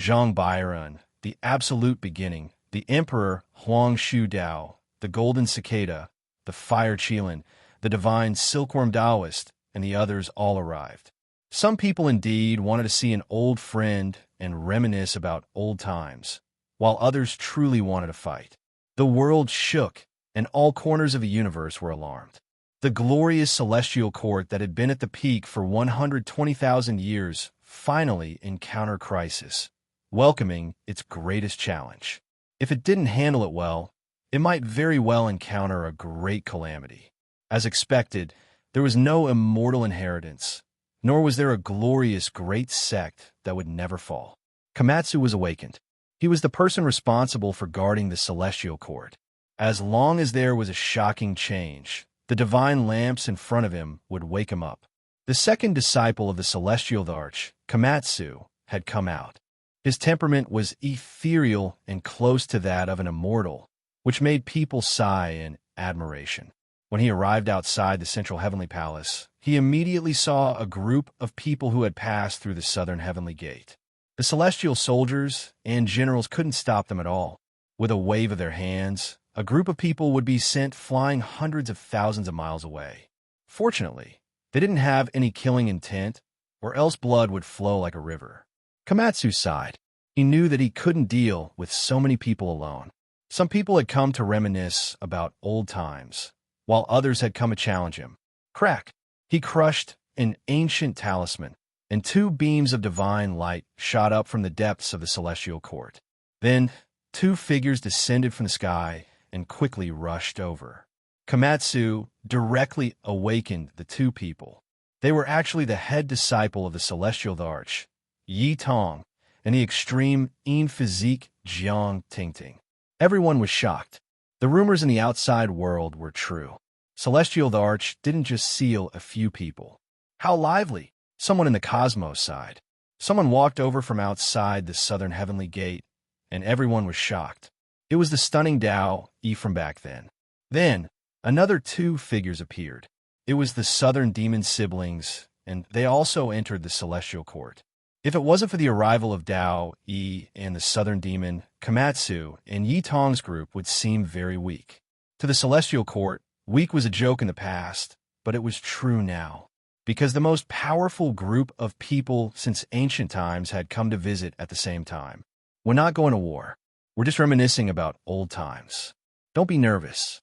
Zhang Bairan, the absolute beginning, the Emperor Huang Shu Dao, the Golden Cicada, the Fire Qilin, the Divine Silkworm Taoist, and the others all arrived. Some people indeed wanted to see an old friend and reminisce about old times, while others truly wanted to fight. The world shook, and all corners of the universe were alarmed. The glorious celestial court that had been at the peak for 120,000 years finally encountered crisis, welcoming its greatest challenge. If it didn't handle it well, it might very well encounter a great calamity. As expected, there was no immortal inheritance, nor was there a glorious great sect that would never fall. Komatsu was awakened. He was the person responsible for guarding the celestial court. As long as there was a shocking change, the divine lamps in front of him would wake him up. The second disciple of the celestial arch, Komatsu, had come out. His temperament was ethereal and close to that of an immortal, which made people sigh in admiration. When he arrived outside the central heavenly palace, he immediately saw a group of people who had passed through the southern heavenly gate. The celestial soldiers and generals couldn't stop them at all. With a wave of their hands, a group of people would be sent flying hundreds of thousands of miles away. Fortunately, they didn't have any killing intent, or else blood would flow like a river. Komatsu sighed. He knew that he couldn't deal with so many people alone. Some people had come to reminisce about old times, while others had come to challenge him. Crack! He crushed an ancient talisman, and two beams of divine light shot up from the depths of the celestial court. Then, two figures descended from the sky and quickly rushed over. Komatsu directly awakened the two people. They were actually the head disciple of the celestial arch, Yi Tong, and the extreme En physique Jiang Tingting. Everyone was shocked. The rumors in the outside world were true. Celestial Arch didn't just seal a few people. How lively! Someone in the cosmos sighed. Someone walked over from outside the southern heavenly gate, and everyone was shocked. It was the stunning Dao Yi from back then. Then, another two figures appeared. It was the southern demon siblings, and they also entered the celestial court. If it wasn't for the arrival of Dao Yi and the southern demon, Komatsu and Yi Tong's group would seem very weak. To the celestial court, weak was a joke in the past, but it was true now, because the most powerful group of people since ancient times had come to visit at the same time. We're not going to war. We're just reminiscing about old times. Don't be nervous.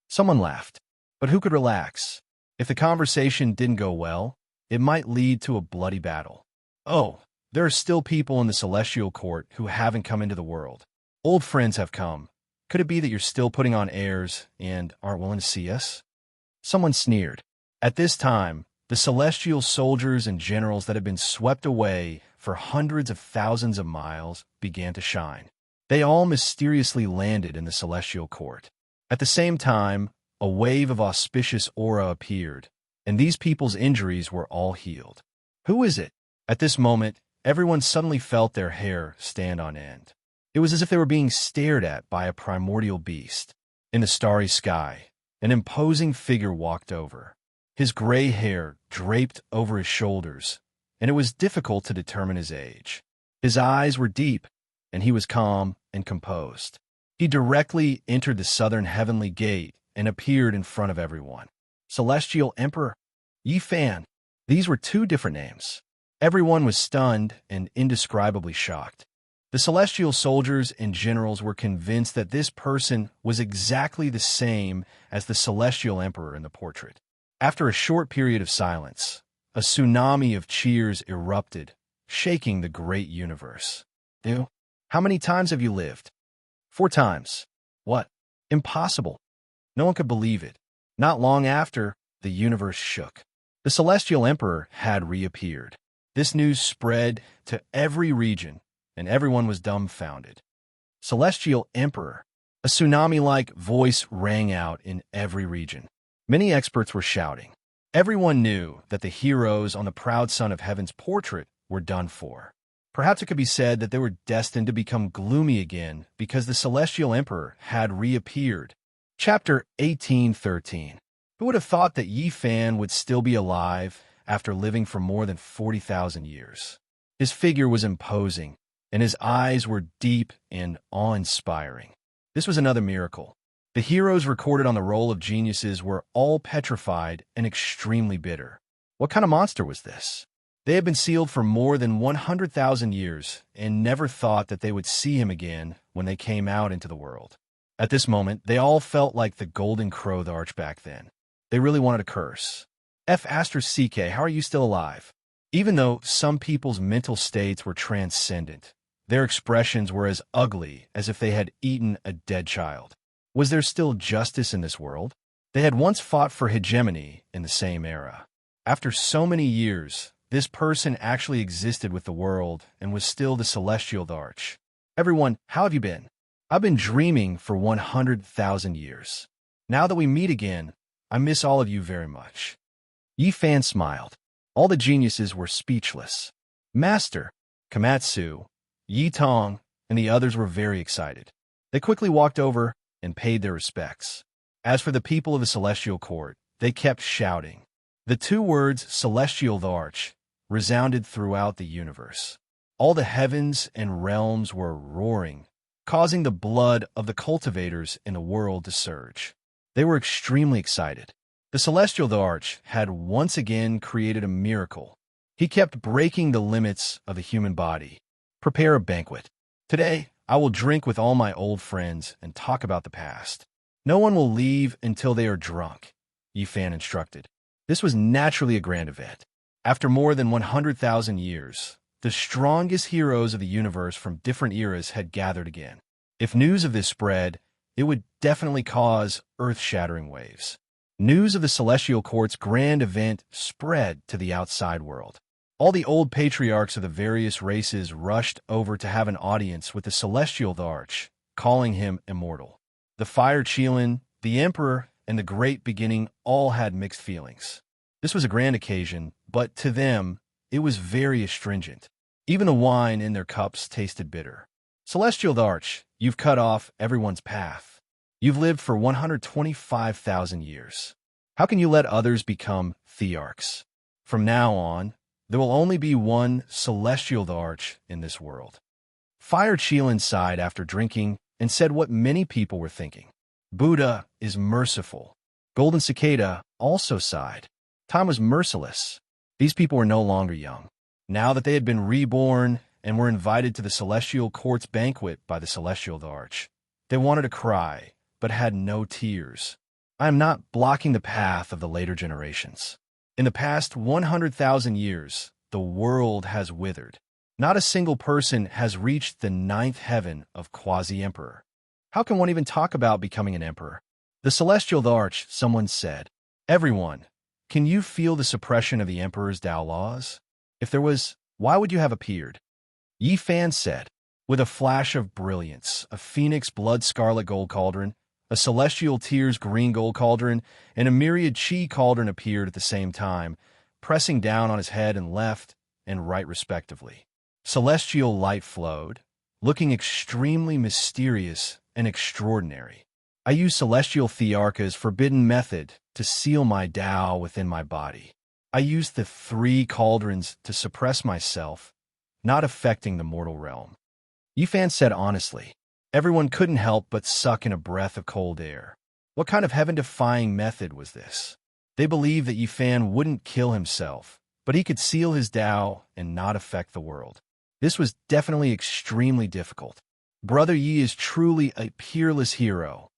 Someone laughed. But who could relax? If the conversation didn't go well, it might lead to a bloody battle. Oh, there are still people in the celestial court who haven't come into the world. Old friends have come, Could it be that you're still putting on airs and aren't willing to see us? Someone sneered. At this time, the celestial soldiers and generals that had been swept away for hundreds of thousands of miles began to shine. They all mysteriously landed in the celestial court. At the same time, a wave of auspicious aura appeared, and these people's injuries were all healed. Who is it? At this moment, everyone suddenly felt their hair stand on end. It was as if they were being stared at by a primordial beast. In the starry sky, an imposing figure walked over. His gray hair draped over his shoulders, and it was difficult to determine his age. His eyes were deep, and he was calm and composed. He directly entered the southern heavenly gate and appeared in front of everyone. Celestial Emperor Yi Fan. These were two different names. Everyone was stunned and indescribably shocked. The celestial soldiers and generals were convinced that this person was exactly the same as the celestial emperor in the portrait. After a short period of silence, a tsunami of cheers erupted, shaking the great universe. Ew. How many times have you lived? 4 times. What? Impossible. No one could believe it. Not long after, the universe shook. The celestial emperor had reappeared. This news spread to every region, and everyone was dumbfounded. Celestial Emperor. A tsunami-like voice rang out in every region. Many experts were shouting. Everyone knew that the heroes on the proud son of heaven's portrait were done for. Perhaps it could be said that they were destined to become gloomy again because the Celestial Emperor had reappeared. Chapter 1813. Who would have thought that Yi Fan would still be alive after living for more than 40,000 years? His figure was imposing, and his eyes were deep and awe-inspiring. This was another miracle. The heroes recorded on the roll of geniuses were all petrified and extremely bitter. What kind of monster was this? They had been sealed for more than 100,000 years and never thought that they would see him again when they came out into the world. At this moment, they all felt like the Golden Crow the Arch back then. They really wanted to curse. F***, how are you still alive? Even though some people's mental states were transcendent, their expressions were as ugly as if they had eaten a dead child. Was there still justice in this world? They had once fought for hegemony in the same era. After so many years, this person actually existed with the world and was still the Celestial Arch. Everyone, how have you been? I've been dreaming for 100,000 years. Now that we meet again, I miss all of you very much. Yi Fan smiled. All the geniuses were speechless. Master, Komatsu, Yi Tong, and the others were very excited. They quickly walked over and paid their respects. As for the people of the Celestial Court, they kept shouting. The two words Celestial Arch resounded throughout the universe. All the heavens and realms were roaring, causing the blood of the cultivators in the world to surge. They were extremely excited. The Celestial Arch had once again created a miracle. He kept breaking the limits of the human body. Prepare a banquet. Today, I will drink with all my old friends and talk about the past. No one will leave until they are drunk, Yi Fan instructed. This was naturally a grand event. After more than 100,000 years, the strongest heroes of the universe from different eras had gathered again. If news of this spread, it would definitely cause earth-shattering waves. News of the Celestial Court's grand event spread to the outside world. All the old patriarchs of the various races rushed over to have an audience with the Celestial Arch, calling him immortal. The Fire Qilin, the Emperor, and the Great Beginning all had mixed feelings. This was a grand occasion, but to them, it was very astringent. Even the wine in their cups tasted bitter. Celestial Arch, you've cut off everyone's path. You've lived for 125,000 years. How can you let others become thearchs? From now on, there will only be one Celestial Arch in this world. Fire Qilin sighed after drinking and said what many people were thinking. Buddha is merciful. Golden Cicada also sighed. Time was merciless. These people were no longer young. Now that they had been reborn and were invited to the Celestial Court's banquet by the Celestial Arch, they wanted to cry, but had no tears. I am not blocking the path of the later generations. In the past 100,000 years, the world has withered. Not a single person has reached the 9th heaven of Quasi-Emperor. How can one even talk about becoming an emperor? The celestial arch, someone said. Everyone, can you feel the suppression of the emperor's Tao laws? If there was, why would you have appeared? Yi Fan said. With a flash of brilliance, a phoenix blood scarlet gold cauldron, a celestial tears green gold cauldron, and a myriad chi cauldron appeared at the same time, pressing down on his head and left and right respectively. Celestial light flowed, looking extremely mysterious and extraordinary. I used celestial Thearka's forbidden method to seal my Tao within my body. I used the 3 cauldrons to suppress myself, not affecting the mortal realm. Yifan said honestly. Everyone couldn't help but suck in a breath of cold air. What kind of heaven-defying method was this? They believed that Yifan wouldn't kill himself, but he could seal his Tao and not affect the world. This was definitely extremely difficult. Brother Yi is truly a peerless hero.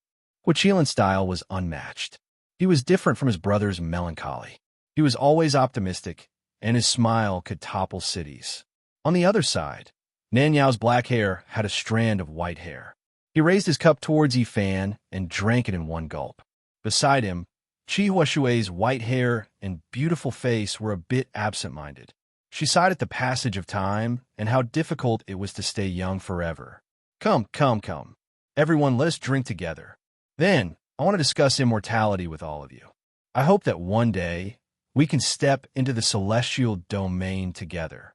Huaqilan's style was unmatched. He was different from his brother's melancholy. He was always optimistic, and his smile could topple cities. On the other side, Nanyao's black hair had a strand of white hair. He raised his cup towards Yifan and drank it in one gulp. Beside him, Qi Huashui's white hair and beautiful face were a bit absent-minded. She sighed at the passage of time and how difficult it was to stay young forever. Come. Everyone, let us drink together. Then, I want to discuss immortality with all of you. I hope that one day, we can step into the celestial domain together.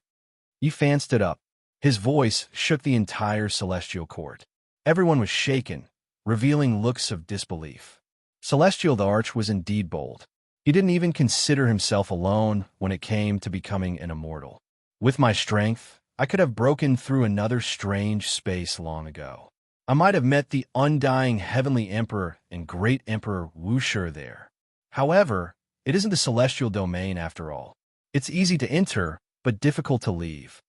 Yifan stood up. His voice shook the entire celestial court. Everyone was shaken, revealing looks of disbelief. Celestial the Arch was indeed bold. He didn't even consider himself alone when it came to becoming an immortal. With my strength, I could have broken through another strange space long ago. I might have met the undying heavenly emperor and great emperor Wuxia there. However, it isn't the celestial domain after all. It's easy to enter, but difficult to leave.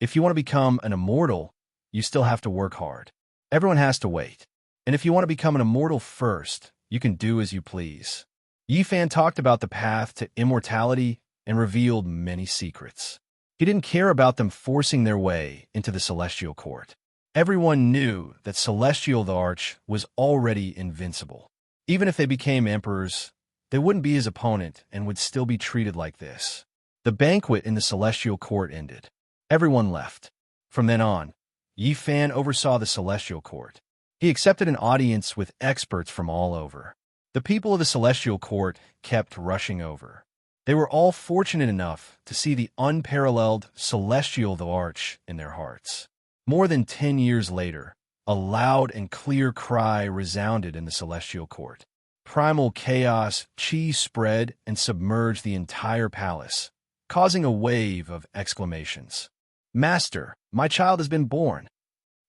If you want to become an immortal, you still have to work hard. Everyone has to wait. And if you want to become an immortal first, you can do as you please. Yifan talked about the path to immortality and revealed many secrets. He didn't care about them forcing their way into the celestial court. Everyone knew that Celestial the Arch was already invincible. Even if they became emperors, they wouldn't be his opponent and would still be treated like this. The banquet in the celestial court ended. Everyone left. From then on, Yifan oversaw the celestial court. He accepted an audience with experts from all over. The people of the celestial court kept rushing over. They were all fortunate enough to see the unparalleled Celestial the Arch in their hearts. More than 10 years later, a loud and clear cry resounded in the celestial court. Primal chaos, chi spread and submerged the entire palace, causing a wave of exclamations. Master, my child has been born.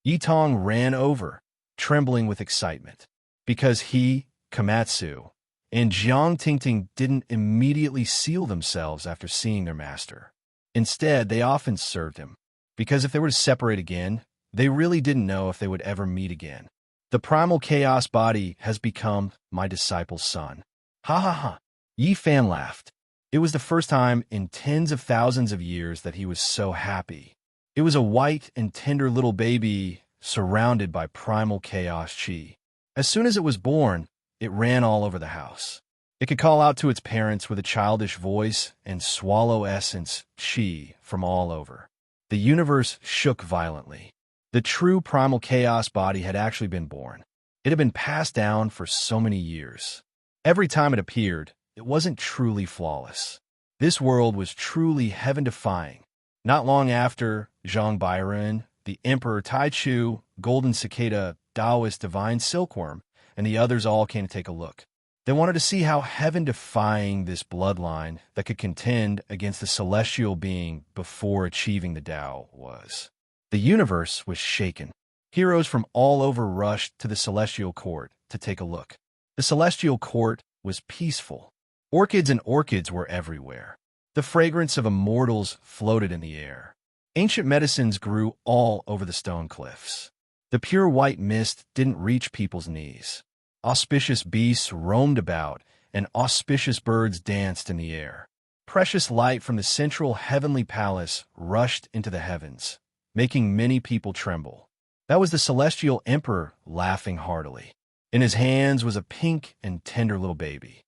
Yitong ran over, trembling with excitement, because he, Komatsu, and Jiang Tingting didn't immediately seal themselves after seeing their master. Instead, they often served him, because if they were to separate again, they really didn't know if they would ever meet again. The primal chaos body has become my disciple's son. Ha ha ha. Yi Fan laughed. It was the first time in tens of thousands of years that he was so happy. It was a white and tender little baby surrounded by primal chaos chi. As soon as it was born, it ran all over the house. It could call out to its parents with a childish voice and swallow essence chi from all over. The universe shook violently. The true primal chaos body had actually been born. It had been passed down for so many years. Every time it appeared, it wasn't truly flawless. This world was truly heaven-defying. Not long after, Zhang Bairen, the Emperor Taichu, Golden Cicada, Taoist Divine Silkworm, and the others all came to take a look. They wanted to see how heaven-defying this bloodline that could contend against the celestial being before achieving the Tao was. The universe was shaken. Heroes from all over rushed to the celestial court to take a look. The celestial court was peaceful. Orchids and orchids were everywhere. The fragrance of immortals floated in the air. Ancient medicines grew all over the stone cliffs. The pure white mist didn't reach people's knees. Auspicious beasts roamed about, and auspicious birds danced in the air. Precious light from the central heavenly palace rushed into the heavens, making many people tremble. That was the Celestial Emperor laughing heartily. In his hands was a pink and tender little baby.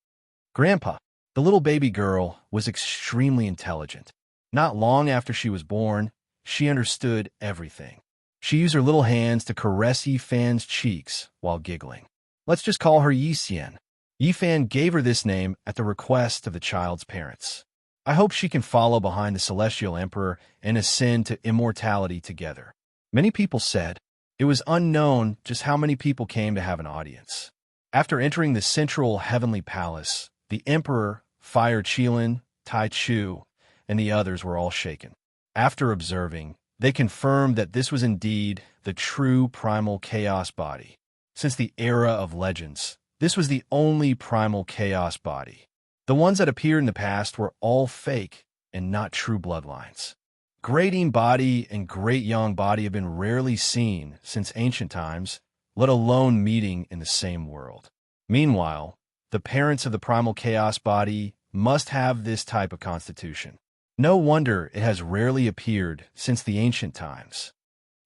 Grandpa, the little baby girl, was extremely intelligent. Not long after she was born, she understood everything. She used her little hands to caress Yifan's cheeks while giggling. Let's just call her Yixin. Yifan gave her this name at the request of the child's parents. I hope she can follow behind the Celestial Emperor and ascend to immortality together. Many people said. It was unknown just how many people came to have an audience. After entering the central heavenly palace, the emperor, Fire Qilin, Tai Chu, and the others were all shaken. After observing, they confirmed that this was indeed the true primal chaos body. Since the era of legends, this was the only primal chaos body. The ones that appeared in the past were all fake and not true bloodlines. Great Yin body and Great Yang body have been rarely seen since ancient times, let alone meeting in the same world. Meanwhile, the parents of the primal chaos body must have this type of constitution. No wonder it has rarely appeared since the ancient times.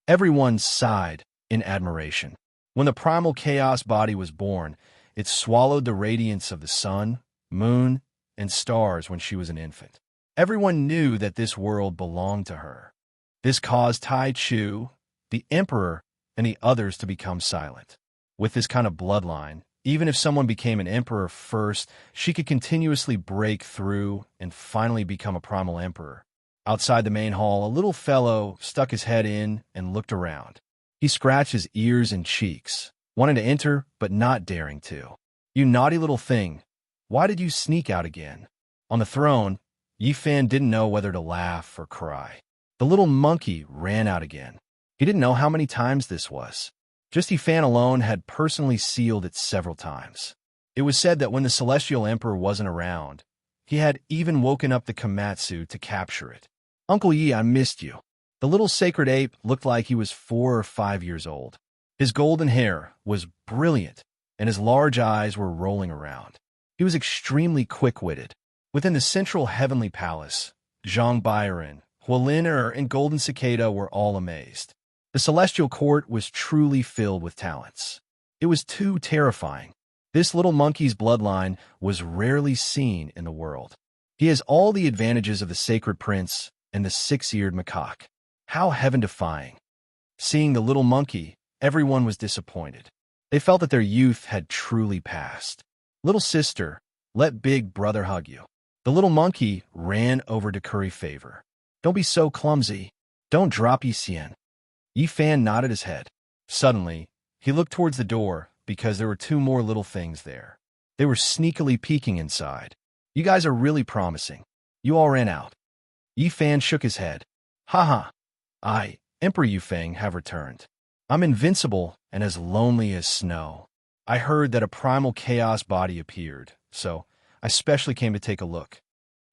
Everyone sighed in admiration. When the primal chaos body was born, it swallowed the radiance of the sun, moon, and stars when she was an infant. Everyone knew that this world belonged to her. This caused Tai Chu, the emperor, and the others to become silent. With this kind of bloodline, even if someone became an emperor first, she could continuously break through and finally become a primal emperor. Outside the main hall, a little fellow stuck his head in and looked around. He scratched his ears and cheeks, wanting to enter but not daring to. You naughty little thing, why did you sneak out again? On the throne, Yifan didn't know whether to laugh or cry. The little monkey ran out again. He didn't know how many times this was. Just Yifan alone had personally sealed it several times. It was said that when the Celestial Emperor wasn't around, he had even woken up the Komatsu to capture it. Uncle Yi, I missed you. The little sacred ape looked like he was 4 or 5 years old. His golden hair was brilliant, and his large eyes were rolling around. He was extremely quick-witted. Within the central heavenly palace, Zhang Bairen, Hualin and Golden Cicada were all amazed. The celestial court was truly filled with talents. It was too terrifying. This little monkey's bloodline was rarely seen in the world. He has all the advantages of the sacred prince and the six-eared macaque. How heaven-defying. Seeing the little monkey, everyone was disappointed. They felt that their youth had truly passed. Little sister, let big brother hug you. The little monkey ran over to curry favor. Don't be so clumsy. Don't drop Yixin. Yifan nodded his head. Suddenly, he looked towards the door because there were 2 more little things there. They were sneakily peeking inside. You guys are really promising. You all ran out. Yifan shook his head. Ha. I, Emperor Yufeng, have returned. I'm invincible and as lonely as snow. I heard that a primal chaos body appeared, so I specially came to take a look.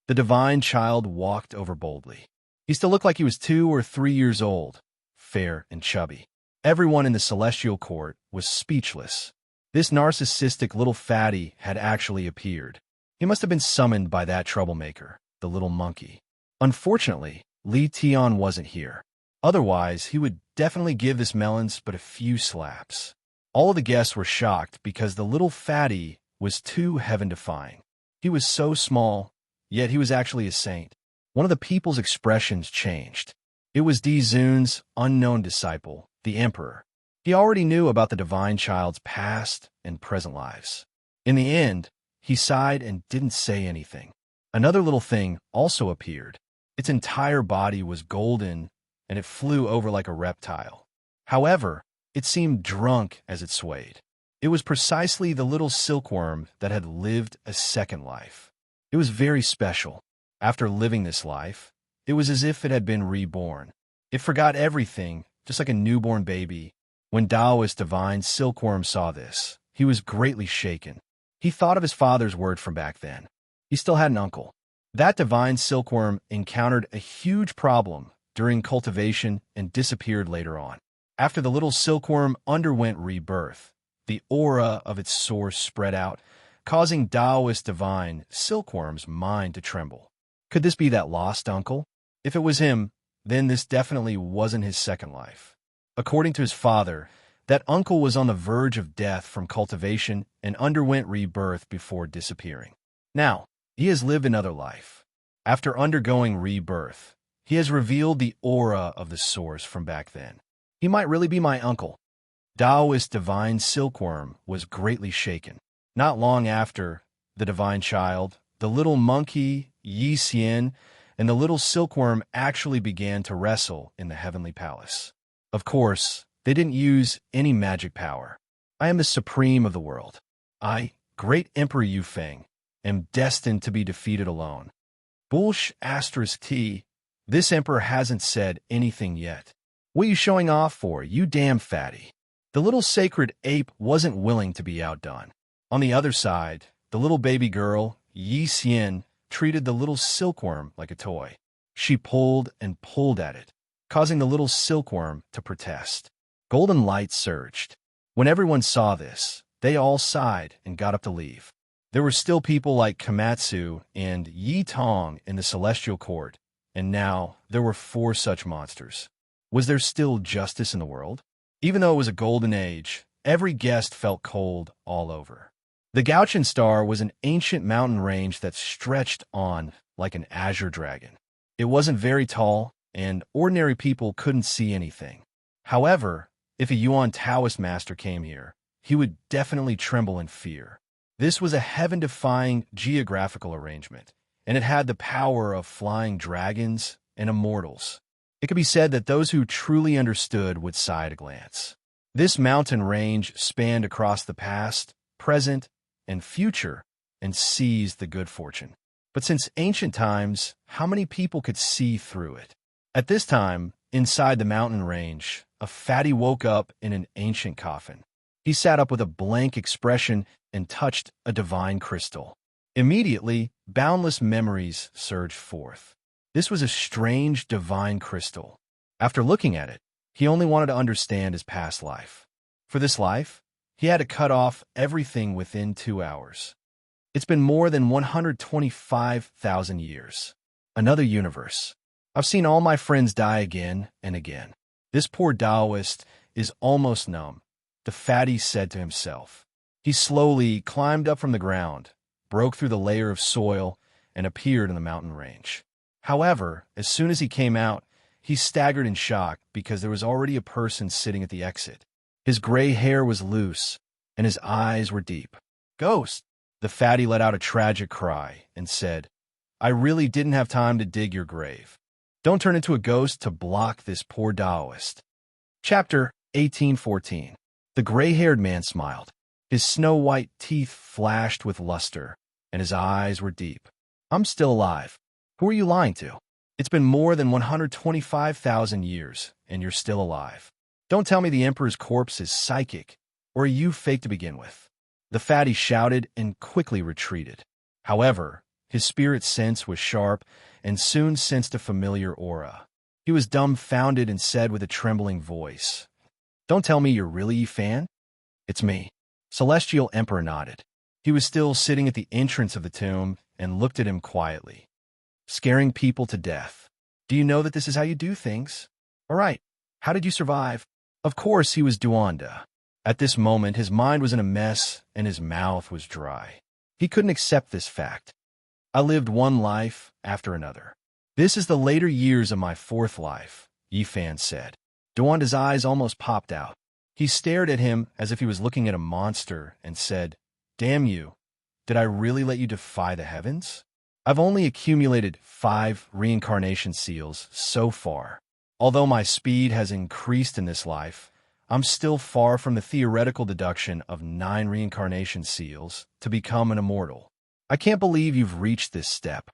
The divine child walked over boldly. He still looked like he was 2 or 3 years old, fair and chubby. Everyone in the celestial court was speechless. This narcissistic little fatty had actually appeared. He must have been summoned by that troublemaker, the little monkey. Unfortunately, Li Tian wasn't here. Otherwise, he would definitely give this melons but a few slaps. All of the guests were shocked because the little fatty was too heaven-defying. He was so small, yet he was actually a saint. One of the people's expressions changed. It was Di Zun's unknown disciple, the emperor. He already knew about the divine child's past and present lives. In the end, he sighed and didn't say anything. Another little thing also appeared. Its entire body was golden, and it flew over like a reptile. However, it seemed drunk as it swayed. It was precisely the little silkworm that had lived a second life. It was very special. After living this life, it was as if it had been reborn. It forgot everything, just like a newborn baby. When Taoist divine silkworm saw this, he was greatly shaken. He thought of his father's word from back then. He still had an uncle. That divine silkworm encountered a huge problem during cultivation and disappeared later on. After the little silkworm underwent rebirth, the aura of its source spread out, causing Taoist divine silkworm's mind to tremble. Could this be that lost uncle? If it was him, then this definitely wasn't his second life. According to his father, that uncle was on the verge of death from cultivation and underwent rebirth before disappearing. Now, he has lived another life. After undergoing rebirth, he has revealed the aura of the source from back then. He might really be my uncle. Taoist divine silkworm was greatly shaken. Not long after, the divine child, the little monkey, Yi Xian, and the little silkworm actually began to wrestle in the heavenly palace. Of course, they didn't use any magic power. I am the supreme of the world. I, great Emperor Yufeng, am destined to be defeated alone. Bullsh asterisk T. This emperor hasn't said anything yet. What are you showing off for, you damn fatty? The little sacred ape wasn't willing to be outdone. On the other side, the little baby girl, Yi Xian, treated the little silkworm like a toy. She pulled and pulled at it, causing the little silkworm to protest. Golden light surged. When everyone saw this, they all sighed and got up to leave. There were still people like Komatsu and Yi Tong in the celestial court, and now there were 4 such monsters. Was there still justice in the world? Even though it was a golden age, every guest felt cold all over. The Gauchan Star was an ancient mountain range that stretched on like an azure dragon. It wasn't very tall, and ordinary people couldn't see anything. However, if a Yuan Taoist master came here, he would definitely tremble in fear. This was a heaven-defying geographical arrangement, and it had the power of flying dragons and immortals. It could be said that those who truly understood would sigh at a glance. This mountain range spanned across the past, present, and future, and seized the good fortune. But since ancient times, how many people could see through it? At this time, inside the mountain range, a fatty woke up in an ancient coffin. He sat up with a blank expression and touched a divine crystal. Immediately, boundless memories surged forth. This was a strange divine crystal. After looking at it, he only wanted to understand his past life. For this life, he had to cut off everything within 2 hours. It's been more than 125,000 years. Another universe. I've seen all my friends die again and again. This poor Taoist is almost numb, the fatty said to himself. He slowly climbed up from the ground, broke through the layer of soil, and appeared in the mountain range. However, as soon as he came out, he staggered in shock because there was already a person sitting at the exit. His gray hair was loose, and his eyes were deep. "Ghost!" The fatty let out a tragic cry and said, "I really didn't have time to dig your grave. Don't turn into a ghost to block this poor Taoist." Chapter 1814. The gray-haired man smiled. His snow-white teeth flashed with luster, and his eyes were deep. "I'm still alive. Who are you lying to? It's been more than 125,000 years, and you're still alive. Don't tell me the Emperor's corpse is psychic, or are you fake to begin with?" The fatty shouted and quickly retreated. However, his spirit sense was sharp and soon sensed a familiar aura. He was dumbfounded and said with a trembling voice, "Don't tell me you're really a fan?" "It's me." Celestial Emperor nodded. He was still sitting at the entrance of the tomb and looked at him quietly. "Scaring people to death. Do you know that this is how you do things? All right, how did you survive?" Of course he was Duanda. At this moment, his mind was in a mess and his mouth was dry. He couldn't accept this fact. "I lived one life after another. This is the later years of my 4th life," Yifan said. Duanda's eyes almost popped out. He stared at him as if he was looking at a monster and said, "Damn you, did I really let you defy the heavens? I've only accumulated 5 reincarnation seals so far. Although my speed has increased in this life, I'm still far from the theoretical deduction of 9 reincarnation seals to become an immortal. I can't believe you've reached this step."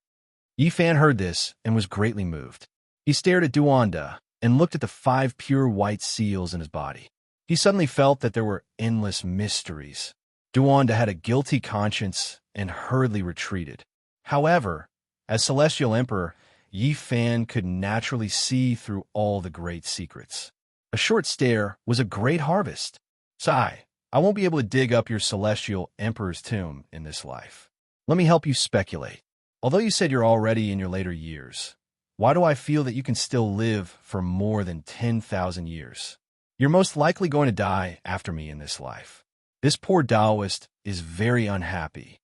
Yifan heard this and was greatly moved. He stared at Duanda and looked at the 5 pure white seals in his body. He suddenly felt that there were endless mysteries. Duanda had a guilty conscience and hurriedly retreated. However, as Celestial Emperor, Yifan could naturally see through all the great secrets. A short stare was a great harvest. "Sigh, I won't be able to dig up your Celestial Emperor's tomb in this life. Let me help you speculate. Although you said you're already in your later years, why do I feel that you can still live for more than 10,000 years? You're most likely going to die after me in this life. This poor Taoist is very unhappy.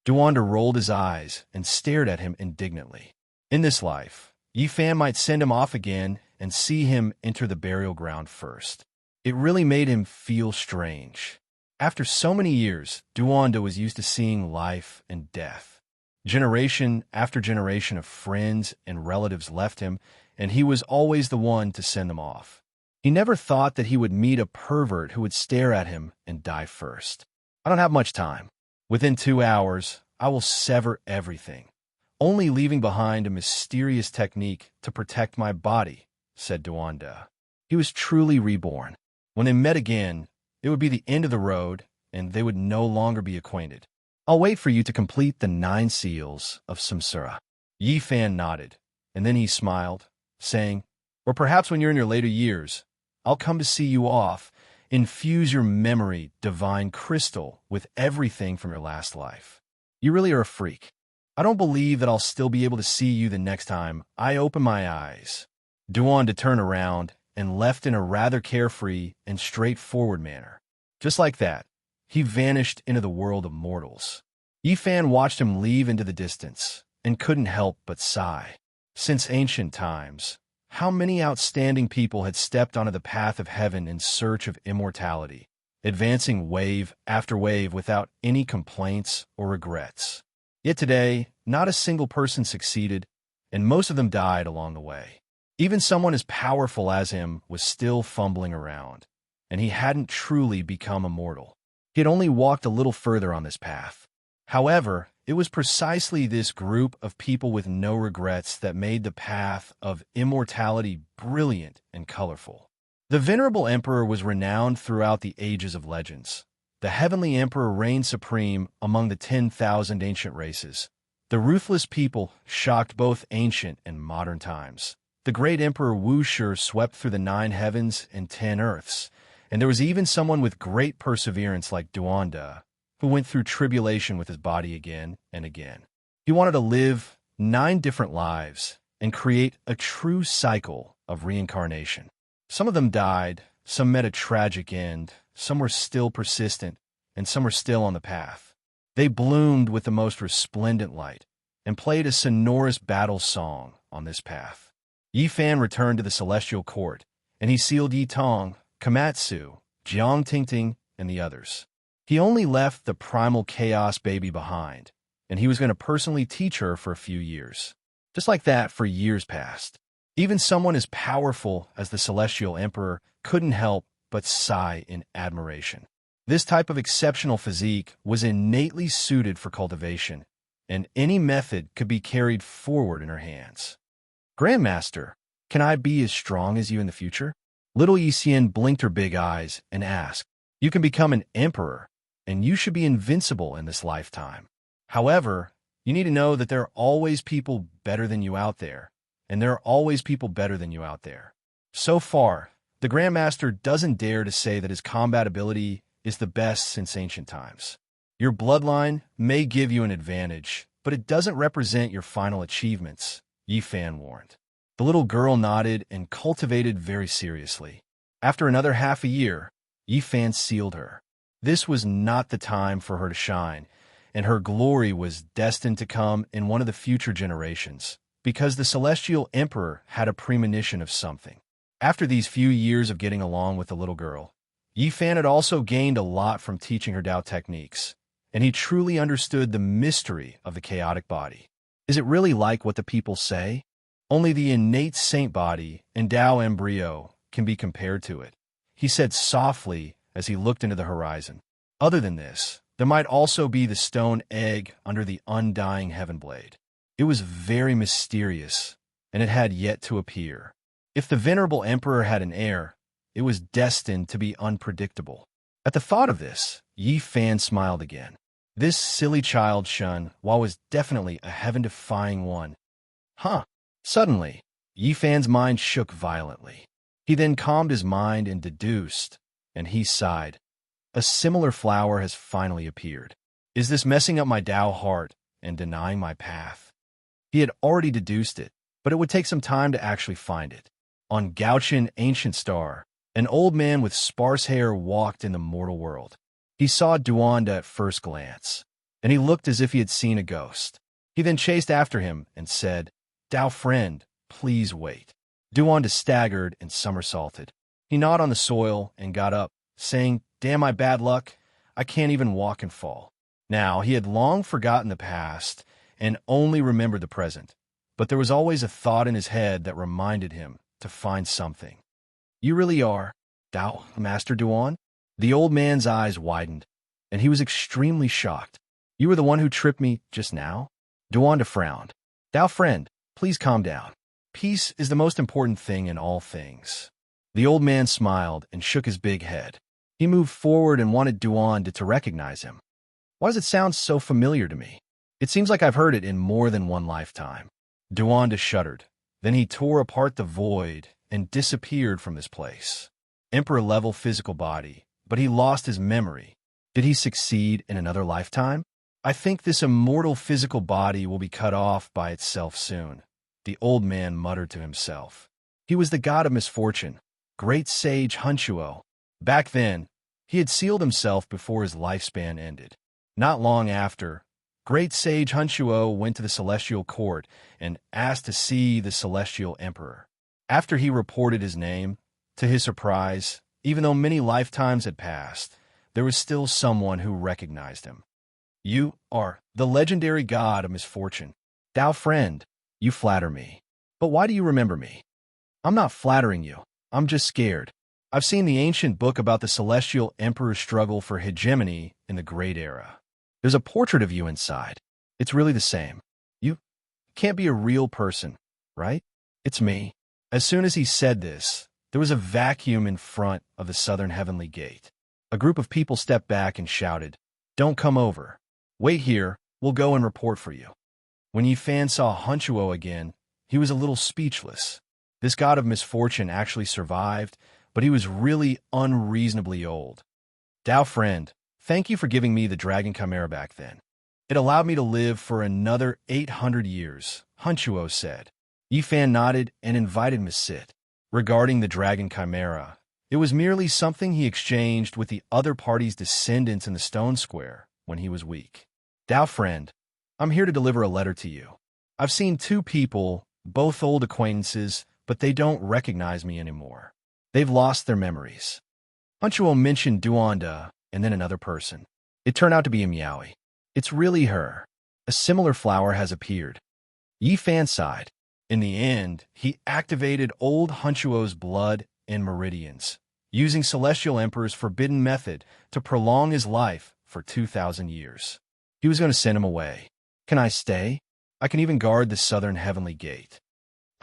Duanda rolled his eyes and stared at him indignantly. In this life, Yi Fan might send him off again and see him enter the burial ground first. It really made him feel strange. After so many years, Duanda was used to seeing life and death. Generation after generation of friends and relatives left him, and he was always the one to send them off. He never thought that he would meet a pervert who would stare at him and die first. I don't have much time. Within 2 hours, I will sever everything, only leaving behind a mysterious technique to protect my body, said Duanda. He was truly reborn. When they met again, it would be the end of the road, and they would no longer be acquainted. I'll wait for you to complete the 9 seals of Samsara. Yi Fan nodded, and then he smiled, saying, or perhaps when you're in your later years, I'll come to see you off, infuse your memory, divine crystal, with everything from your last life. You really are a freak. I don't believe that I'll still be able to see you the next time I open my eyes. Duanda turned around and left in a rather carefree and straightforward manner. Just like that, he vanished into the world of mortals. Yi Fan watched him leave into the distance and couldn't help but sigh. Since ancient times, how many outstanding people had stepped onto the path of heaven in search of immortality, advancing wave after wave without any complaints or regrets. Yet today, not a single person succeeded, and most of them died along the way. Even someone as powerful as him was still fumbling around, and he hadn't truly become immortal. He had only walked a little further on this path. However, it was precisely this group of people with no regrets that made the path of immortality brilliant and colorful. The venerable emperor was renowned throughout the ages of legends. The heavenly emperor reigned supreme among the 10,000 ancient races. The ruthless people shocked both ancient and modern times. The great emperor Wu Shi swept through the 9 heavens and 10 earths, and there was even someone with great perseverance like Duanda, who went through tribulation with his body again and again. He wanted to live 9 different lives and create a true cycle of reincarnation. Some of them died, some met a tragic end, some were still persistent, and some were still on the path. They bloomed with the most resplendent light and played a sonorous battle song on this path. Yi Fan returned to the celestial court, and he sealed Yi Tong, Komatsu, Jiang Tingting, and the others. He only left the primal chaos baby behind, and he was going to personally teach her for a few years. Just like that, for years passed. Even someone as powerful as the Celestial Emperor couldn't help but sigh in admiration. This type of exceptional physique was innately suited for cultivation, and any method could be carried forward in her hands. Grandmaster, can I be as strong as you in the future? Little Yi Xian blinked her big eyes and asked, you can become an emperor, and you should be invincible in this lifetime. However, you need to know that there are always people better than you out there, and there are always people better than you out there. So far, the Grandmaster doesn't dare to say that his combat ability is the best since ancient times. Your bloodline may give you an advantage, but it doesn't represent your final achievements, Yi Fan warned. The little girl nodded and cultivated very seriously. After another half a year, Yi Fan sealed her. This was not the time for her to shine, and her glory was destined to come in one of the future generations, because the Celestial Emperor had a premonition of something. After these few years of getting along with the little girl, Yi Fan had also gained a lot from teaching her Dao techniques, and he truly understood the mystery of the chaotic body. Is it really like what the people say? Only the innate saint body and Dao embryo can be compared to it, he said softly as he looked into the horizon. Other than this, there might also be the stone egg under the undying heaven blade. It was very mysterious, and it had yet to appear. If the venerable emperor had an heir, it was destined to be unpredictable. At the thought of this, Yi Fan smiled again. This silly child Shun Hua was definitely a heaven-defying one. Suddenly, Yi Fan's mind shook violently. He then calmed his mind and deduced, and he sighed. A similar flower has finally appeared. Is this messing up my Dao heart and denying my path? He had already deduced it, but it would take some time to actually find it. On Gauchin Ancient Star, An old man with sparse hair walked in the mortal world. He saw Duanda at first glance, and he looked as if he had seen a ghost. He then chased after him and said, "Thou friend, please wait." Duanda staggered and somersaulted. He gnawed on the soil and got up, saying, "Damn my bad luck, I can't even walk and fall." Now, he had long forgotten the past and only remembered the present, but there was always a thought in his head that reminded him to find something. "You really are, thou, Master Duan?" The old man's eyes widened, and he was extremely shocked. "You were the one who tripped me just now?" Duanda frowned. "Thou friend, please calm down. Peace is the most important thing in all things." The old man smiled and shook his big head. He moved forward and wanted Duanda to recognize him. "Why does it sound so familiar to me? It seems like I've heard it in more than one lifetime." Duanda shuddered. Then he tore apart the void and disappeared from this place. Emperor-level physical body, but he lost his memory. Did he succeed in another lifetime? "I think this immortal physical body will be cut off by itself soon," the old man muttered to himself. He was the god of misfortune, great sage Hunchuo. Back then, he had sealed himself before his lifespan ended. Not long after, great sage Hunchuo went to the celestial court and asked to see the celestial emperor. After he reported his name, to his surprise, even though many lifetimes had passed, there was still someone who recognized him. "You are the legendary god of misfortune. Thou friend, you flatter me. But why do you remember me?" "I'm not flattering you. I'm just scared. I've seen the ancient book about the celestial emperor's struggle for hegemony in the Great Era. There's a portrait of you inside. It's really the same. You can't be a real person, right? It's me." As soon as he said this, there was a vacuum in front of the southern heavenly gate. A group of people stepped back and shouted, "Don't come over. Wait here, we'll go and report for you." When Yi Fan saw Hunchuo again, he was a little speechless. This god of misfortune actually survived, but he was really unreasonably old. "Dao friend, thank you for giving me the dragon chimera back then. It allowed me to live for another 800 years, Hunchuo said. Yi Fan nodded and invited him to sit. Regarding the dragon chimera, it was merely something he exchanged with the other party's descendants in the stone square when he was weak. "Dao friend, I'm here to deliver a letter to you. I've seen two people, both old acquaintances, but they don't recognize me anymore. They've lost their memories." Hunchuo mentioned Duanda and then another person. It turned out to be a Miaoi. "It's really her. A similar flower has appeared." Yi Fan sighed. In the end, he activated old Hunchuo's blood and meridians, using Celestial Emperor's forbidden method to prolong his life for 2,000 years. He was going to send him away. "Can I stay? I can even guard the southern heavenly gate."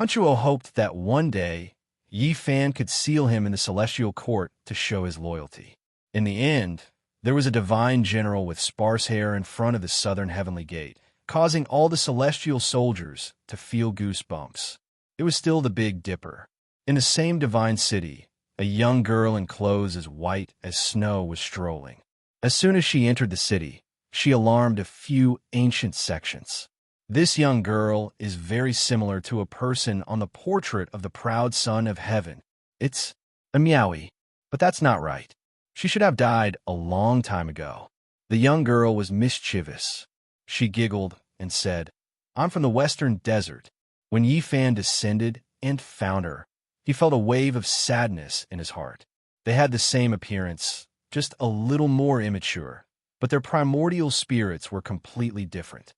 Hunchuo hoped that one day, Yi Fan could seal him in the celestial court to show his loyalty. In the end, there was a divine general with sparse hair in front of the southern heavenly gate, causing all the celestial soldiers to feel goosebumps. It was still the Big Dipper. In the same divine city, a young girl in clothes as white as snow was strolling. As soon as she entered the city, she alarmed a few ancient sections. This young girl is very similar to a person on the portrait of the proud son of heaven. It's a Miaoi, but that's not right. She should have died a long time ago. The young girl was mischievous. She giggled and said, "I'm from the western desert." When Yi Fan descended and found her, he felt a wave of sadness in his heart. They had the same appearance, just a little more immature, but their primordial spirits were completely different.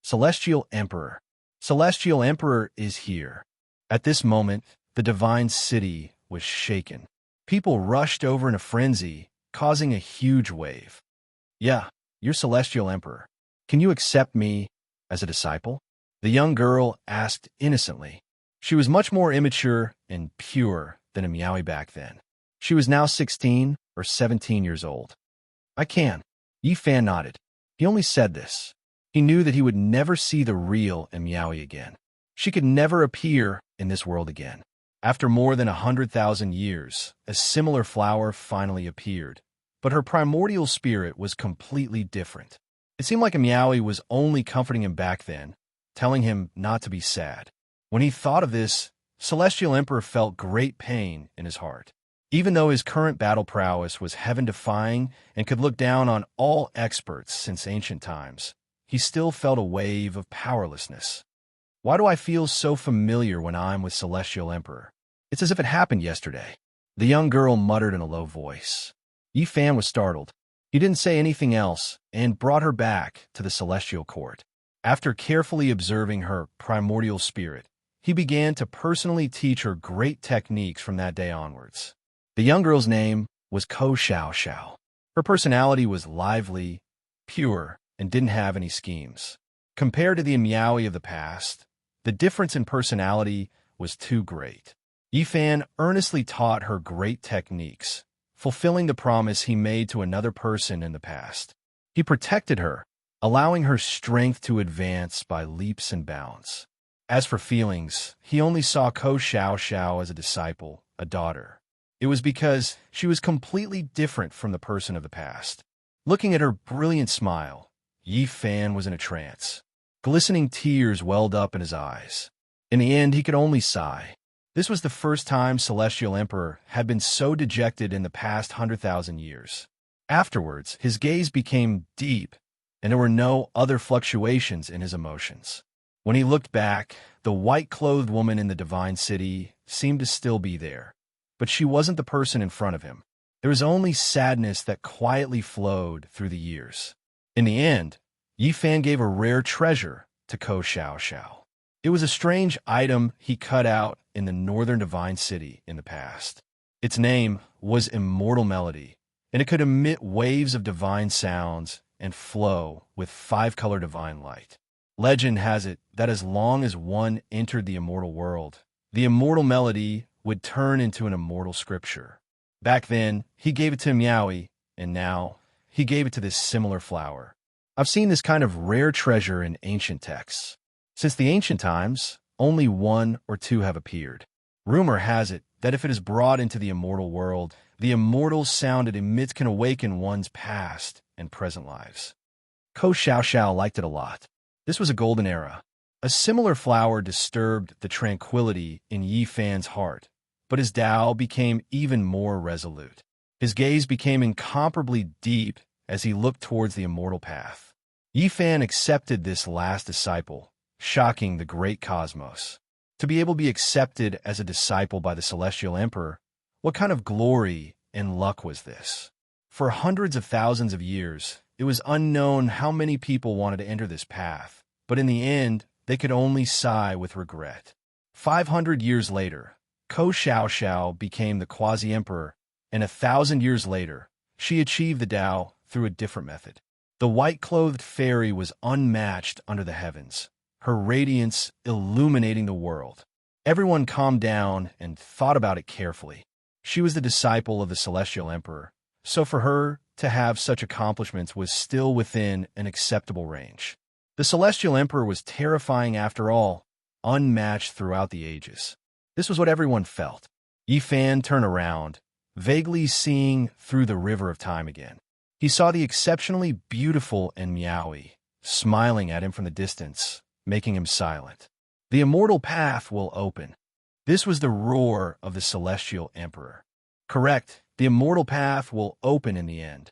Celestial Emperor. Celestial Emperor is here. At this moment, the divine city was shaken. People rushed over in a frenzy, causing a huge wave. "Yeah, you're Celestial Emperor. Can you accept me as a disciple?" The young girl asked innocently. She was much more immature and pure than a Miaoi back then. She was now 16 or 17 years old. "I can." Yi Fan nodded. He only said this. He knew that he would never see the real Miaoi again. She could never appear in this world again. After more than 100,000 years, a similar flower finally appeared, but her primordial spirit was completely different. It seemed like a Miaoi was only comforting him back then, telling him not to be sad. When he thought of this, Celestial Emperor felt great pain in his heart. Even though his current battle prowess was heaven-defying and could look down on all experts since ancient times, he still felt a wave of powerlessness. Why do I feel so familiar when I'm with Celestial Emperor? It's as if it happened yesterday. The young girl muttered in a low voice. Yi Fan was startled. He didn't say anything else and brought her back to the celestial court. After carefully observing her primordial spirit, he began to personally teach her great techniques from that day onwards. The young girl's name was Ko Xiao Xiao. Her personality was lively, pure, and didn't have any schemes. Compared to the Miaoyi of the past, the difference in personality was too great. Yi Fan earnestly taught her great techniques, fulfilling the promise he made to another person in the past. He protected her, allowing her strength to advance by leaps and bounds. As for feelings, he only saw Ko Xiao Xiao as a disciple, a daughter. It was because she was completely different from the person of the past. Looking at her brilliant smile, Yi Fan was in a trance. Glistening tears welled up in his eyes. In the end, he could only sigh. This was the first time Celestial Emperor had been so dejected in the past 100,000 years. Afterwards, his gaze became deep, and there were no other fluctuations in his emotions. When he looked back, the white-clothed woman in the divine city seemed to still be there. But she wasn't the person in front of him. There was only sadness that quietly flowed through the years. In the end, Yi Fan gave a rare treasure to Ko Xiao Xiao. It was a strange item he cut out in the northern divine city in the past. Its name was Immortal Melody, and it could emit waves of divine sounds and flow with five-color divine light. Legend has it that as long as one entered the immortal world, the immortal melody would turn into an immortal scripture. Back then, he gave it to Miaoyi, and now he gave it to this similar flower. I've seen this kind of rare treasure in ancient texts. Since the ancient times, only one or two have appeared. Rumor has it that if it is brought into the immortal world, the immortal sound it emits can awaken one's past and present lives. Ko Xiao Xiao liked it a lot. This was a golden era. A similar flower disturbed the tranquility in Yi Fan's heart, but his Tao became even more resolute. His gaze became incomparably deep as he looked towards the immortal path. Yi Fan accepted this last disciple, shocking the great cosmos. To be able to be accepted as a disciple by the Celestial Emperor, what kind of glory and luck was this? For hundreds of thousands of years, it was unknown how many people wanted to enter this path, but in the end, they could only sigh with regret. 500 years later, Ko Xiao Xiao became the quasi-emperor, and 1,000 years later, she achieved the Tao through a different method. The white-clothed fairy was unmatched under the heavens, her radiance illuminating the world. Everyone calmed down and thought about it carefully. She was the disciple of the Celestial Emperor, so for her to have such accomplishments was still within an acceptable range. The Celestial Emperor was terrifying after all, unmatched throughout the ages. This was what everyone felt. Yi Fan turned around, vaguely seeing through the river of time again. He saw the exceptionally beautiful Miaoyi, smiling at him from the distance, making him silent. The immortal path will open. This was the roar of the Celestial Emperor. Correct, the immortal path will open in the end.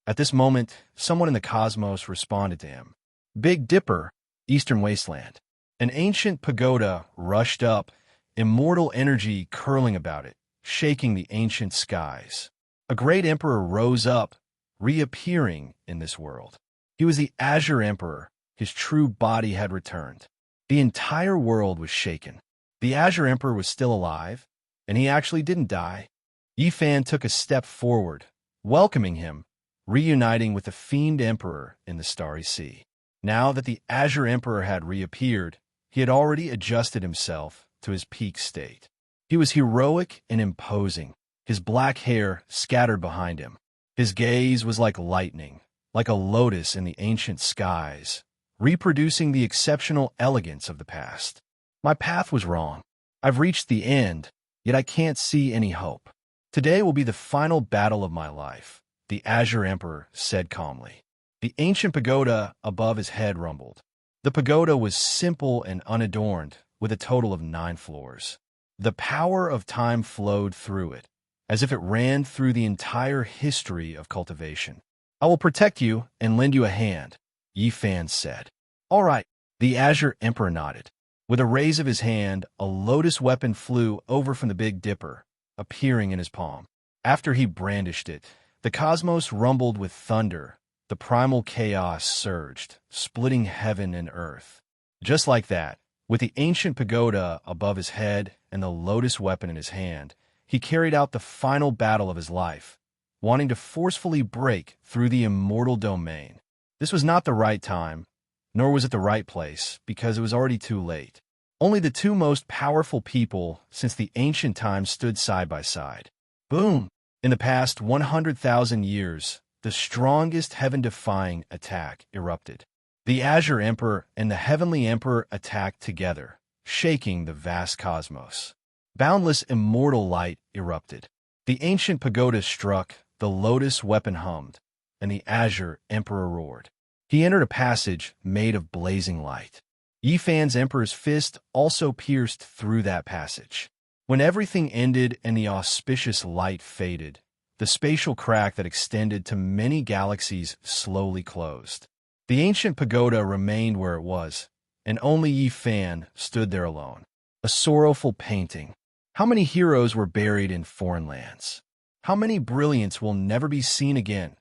At this moment, someone in the cosmos responded to him. Big Dipper, Eastern Wasteland. An ancient pagoda rushed up, immortal energy curling about it, shaking the ancient skies. A great emperor rose up, reappearing in this world. He was the Azure Emperor. His true body had returned. The entire world was shaken. The Azure Emperor was still alive, and he actually didn't die. Yi Fan took a step forward, welcoming him, reuniting with the Fiend Emperor in the Starry Sea. Now that the Azure Emperor had reappeared, he had already adjusted himself to his peak state. He was heroic and imposing, his black hair scattered behind him. His gaze was like lightning, like a lotus in the ancient skies, reproducing the exceptional elegance of the past. My path was wrong. I've reached the end, yet I can't see any hope. Today will be the final battle of my life, the Azure Emperor said calmly. The ancient pagoda above his head rumbled. The pagoda was simple and unadorned, with a total of 9 floors. The power of time flowed through it, as if it ran through the entire history of cultivation. "I will protect you and lend you a hand," Yi Fan said. "All right," the Azure Emperor nodded. With a raise of his hand, a lotus weapon flew over from the Big Dipper, appearing in his palm. After he brandished it, the cosmos rumbled with thunder. The primal chaos surged, splitting heaven and earth. Just like that, with the ancient pagoda above his head and the lotus weapon in his hand, he carried out the final battle of his life, wanting to forcefully break through the immortal domain. This was not the right time, nor was it the right place, because it was already too late. Only the two most powerful people since the ancient times stood side by side. Boom! In the past 100,000 years, the strongest heaven-defying attack erupted. The Azure Emperor and the Heavenly Emperor attacked together, shaking the vast cosmos. Boundless immortal light erupted. The ancient pagoda struck, the lotus weapon hummed, and the Azure Emperor roared. He entered a passage made of blazing light. Yi Fan's Emperor's fist also pierced through that passage. When everything ended and the auspicious light faded, the spatial crack that extended to many galaxies slowly closed. The ancient pagoda remained where it was, and only Yi Fan stood there alone. A sorrowful painting. How many heroes were buried in foreign lands? How many brilliants will never be seen again?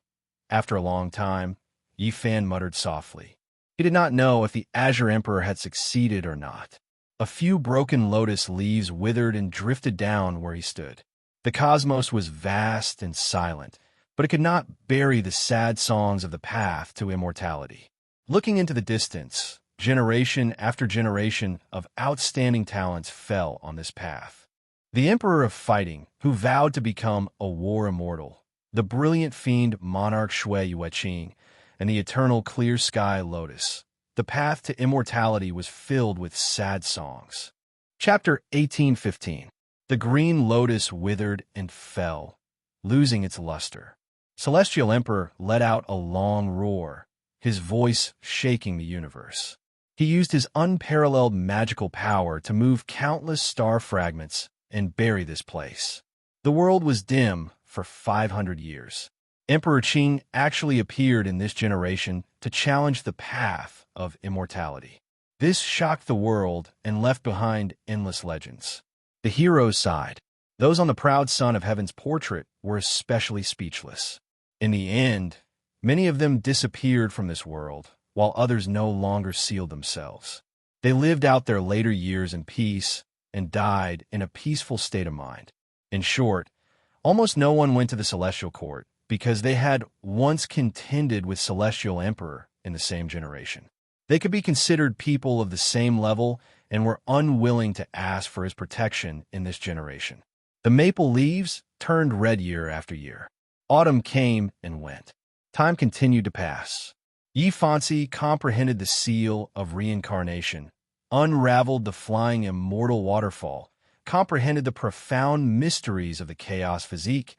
After a long time, Yi Fan muttered softly. He did not know if the Azure Emperor had succeeded or not. A few broken lotus leaves withered and drifted down where he stood. The cosmos was vast and silent, but it could not bury the sad songs of the path to immortality. Looking into the distance, generation after generation of outstanding talents fell on this path. The Emperor of Fighting, who vowed to become a war immortal, the brilliant fiend Monarch Shui Yueqing, and the eternal clear sky Lotus. The path to immortality was filled with sad songs. Chapter 1815. The green lotus withered and fell, losing its luster. Celestial Emperor let out a long roar, his voice shaking the universe. He used his unparalleled magical power to move countless star fragments and bury this place. The world was dim for 500 years. Emperor Qing actually appeared in this generation to challenge the path of immortality. This shocked the world and left behind endless legends. The heroes sighed. Those on the proud son of heaven's portrait were especially speechless. In the end, many of them disappeared from this world, while others no longer sealed themselves. They lived out their later years in peace and died in a peaceful state of mind. In short, almost no one went to the celestial court because they had once contended with Celestial Emperor in the same generation. They could be considered people of the same level and were unwilling to ask for his protection in this generation. The maple leaves turned red year after year. Autumn came and went. Time continued to pass. Yi Fanzi comprehended the seal of reincarnation, unraveled the flying immortal waterfall, comprehended the profound mysteries of the chaos physique,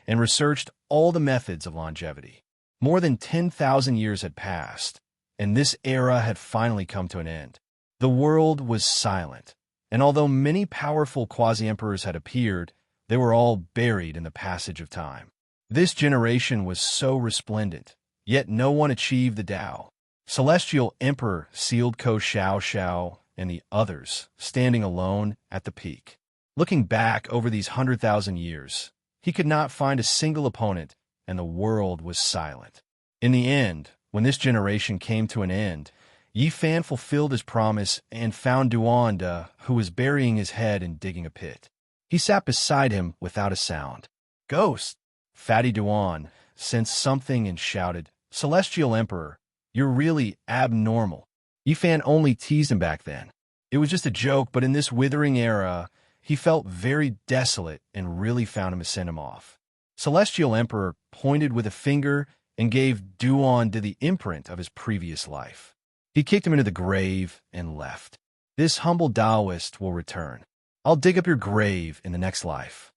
and researched all the methods of longevity. More than 10,000 years had passed, and this era had finally come to an end. The world was silent, and although many powerful quasi-emperors had appeared, they were all buried in the passage of time. This generation was so resplendent, yet no one achieved the Tao. Celestial Emperor sealed Ko Xiao Xiao and the others, standing alone at the peak. Looking back over these 100,000 years, he could not find a single opponent, and the world was silent. In the end, when this generation came to an end, Yi Fan fulfilled his promise and found Duanda, who was burying his head and digging a pit. He sat beside him without a sound. "Ghost!" Fatty Duan sensed something and shouted, "Celestial Emperor, you're really abnormal." Yi Fan only teased him back then. It was just a joke, but in this withering era, he felt very desolate and really found him to send him off. Celestial Emperor pointed with a finger and gave Duan the imprint of his previous life. He kicked him into the grave and left. "This humble Taoist will return. I'll dig up your grave in the next life."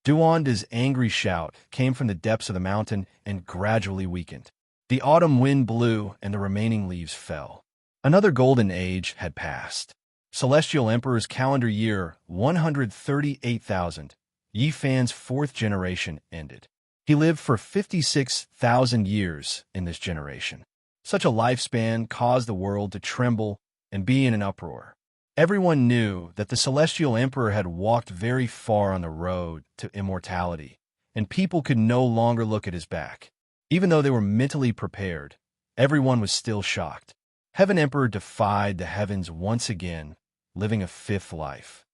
Duanda's angry shout came from the depths of the mountain and gradually weakened. The autumn wind blew and the remaining leaves fell. Another golden age had passed. Celestial Emperor's calendar year 138,000. Yi Fan's fourth generation ended. He lived for 56,000 years in this generation. Such a lifespan caused the world to tremble and be in an uproar. Everyone knew that the Celestial Emperor had walked very far on the road to immortality, and people could no longer look at his back. Even though they were mentally prepared, everyone was still shocked. Heaven Emperor defied the heavens once again, living a fifth life.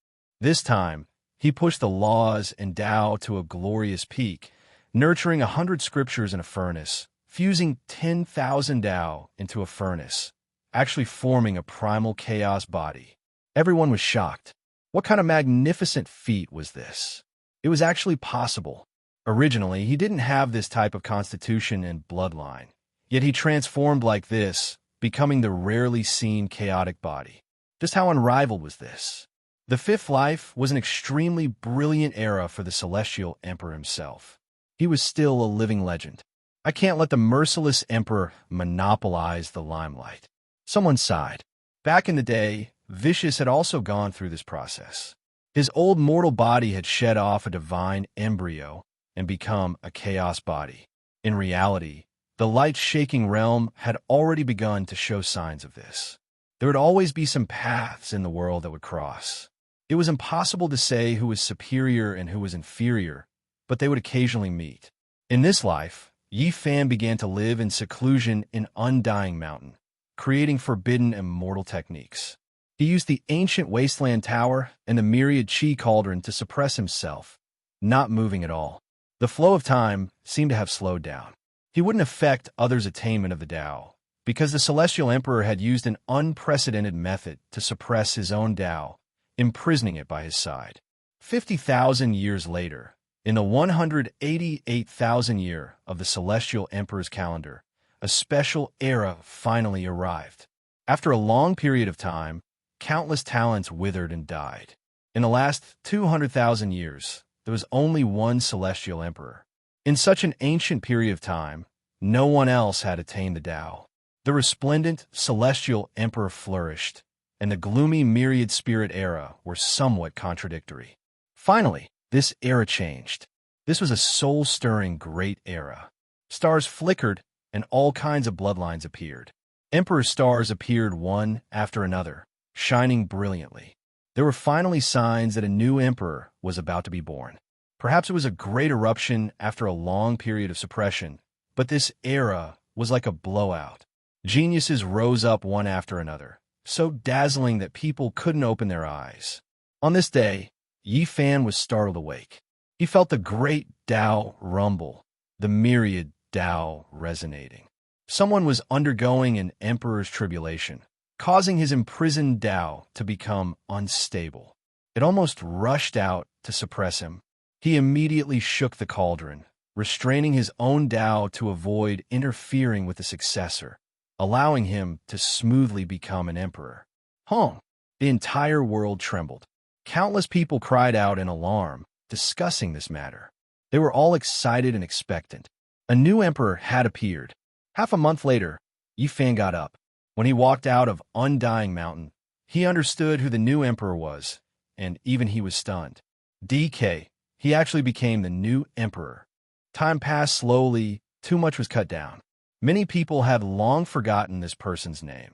This time, he pushed the laws and Tao to a glorious peak, nurturing 100 scriptures in a furnace, fusing 10,000 Tao into a furnace, actually forming a primal chaos body. Everyone was shocked. What kind of magnificent feat was this? It was actually possible. Originally, he didn't have this type of constitution and bloodline, yet he transformed like this, becoming the rarely seen chaotic body. Just how unrivaled was this? The fifth life was an extremely brilliant era for the Celestial Emperor himself. He was still a living legend. I can't let the merciless Emperor monopolize the limelight. Someone sighed. Back in the day, Vicious had also gone through this process. His old mortal body had shed off a divine embryo and become a chaos body. In reality, the light-shaking realm had already begun to show signs of this. There would always be some paths in the world that would cross. It was impossible to say who was superior and who was inferior, but they would occasionally meet. In this life, Yi Fan began to live in seclusion in Undying Mountain, creating forbidden immortal techniques. He used the ancient wasteland tower and the myriad chi cauldron to suppress himself, not moving at all. The flow of time seemed to have slowed down. He wouldn't affect others' attainment of the Tao, because the Celestial Emperor had used an unprecedented method to suppress his own Tao, imprisoning it by his side. 50,000 years later, in the 188,000 year of the Celestial Emperor's calendar, a special era finally arrived. After a long period of time, countless talents withered and died. In the last 200,000 years, there was only one Celestial Emperor. In such an ancient period of time, no one else had attained the Tao. The resplendent Celestial Emperor flourished, and the gloomy myriad spirit era were somewhat contradictory. Finally, this era changed. This was a soul-stirring great era. Stars flickered, and all kinds of bloodlines appeared. Emperor stars appeared one after another, shining brilliantly. There were finally signs that a new emperor was about to be born. Perhaps it was a great eruption after a long period of suppression, but this era was like a blowout. Geniuses rose up one after another, so dazzling that people couldn't open their eyes. On this day, Yi Fan was startled awake. He felt the great Tao rumble, the myriad Tao resonating. Someone was undergoing an emperor's tribulation, causing his imprisoned Tao to become unstable. It almost rushed out to suppress him. He immediately shook the cauldron, restraining his own Tao to avoid interfering with the successor, allowing him to smoothly become an emperor. The entire world trembled. Countless people cried out in alarm, discussing this matter. They were all excited and expectant. A new emperor had appeared. Half a month later, Yi Fan got up. When he walked out of Undying Mountain, he understood who the new emperor was, and even he was stunned. DK, he actually became the new emperor. Time passed slowly, too much was cut down. Many people had long forgotten this person's name,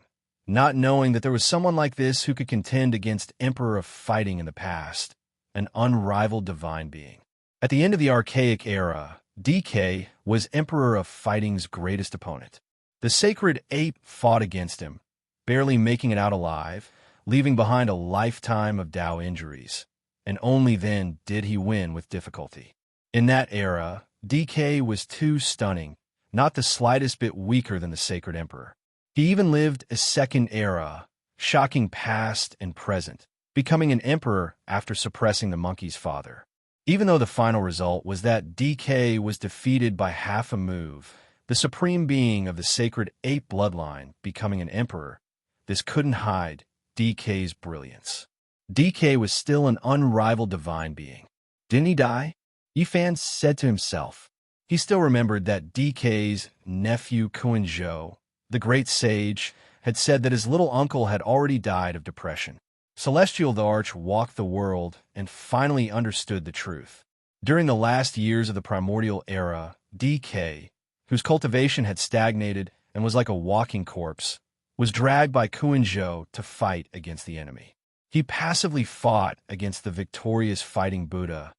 not knowing that there was someone like this who could contend against Emperor of Fighting in the past, an unrivaled divine being. At the end of the Archaic era, DK was Emperor of Fighting's greatest opponent. The sacred ape fought against him, barely making it out alive, leaving behind a lifetime of Tao injuries, and only then did he win with difficulty. In that era, DK was too stunning, not the slightest bit weaker than the sacred emperor. He even lived a second era, shocking past and present, becoming an emperor after suppressing the monkey's father. Even though the final result was that DK was defeated by half a move, the supreme being of the sacred ape bloodline becoming an emperor, this couldn't hide DK's brilliance. DK was still an unrivaled divine being. Didn't he die? Yi Fan said to himself. He still remembered that DK's nephew Kuan-zhou, the great sage, had said that his little uncle had already died of depression. Celestial the Arch walked the world and finally understood the truth. During the last years of the primordial era, DK, whose cultivation had stagnated and was like a walking corpse, was dragged by Kuan-Zhou to fight against the enemy. He passively fought against the victorious fighting Buddha,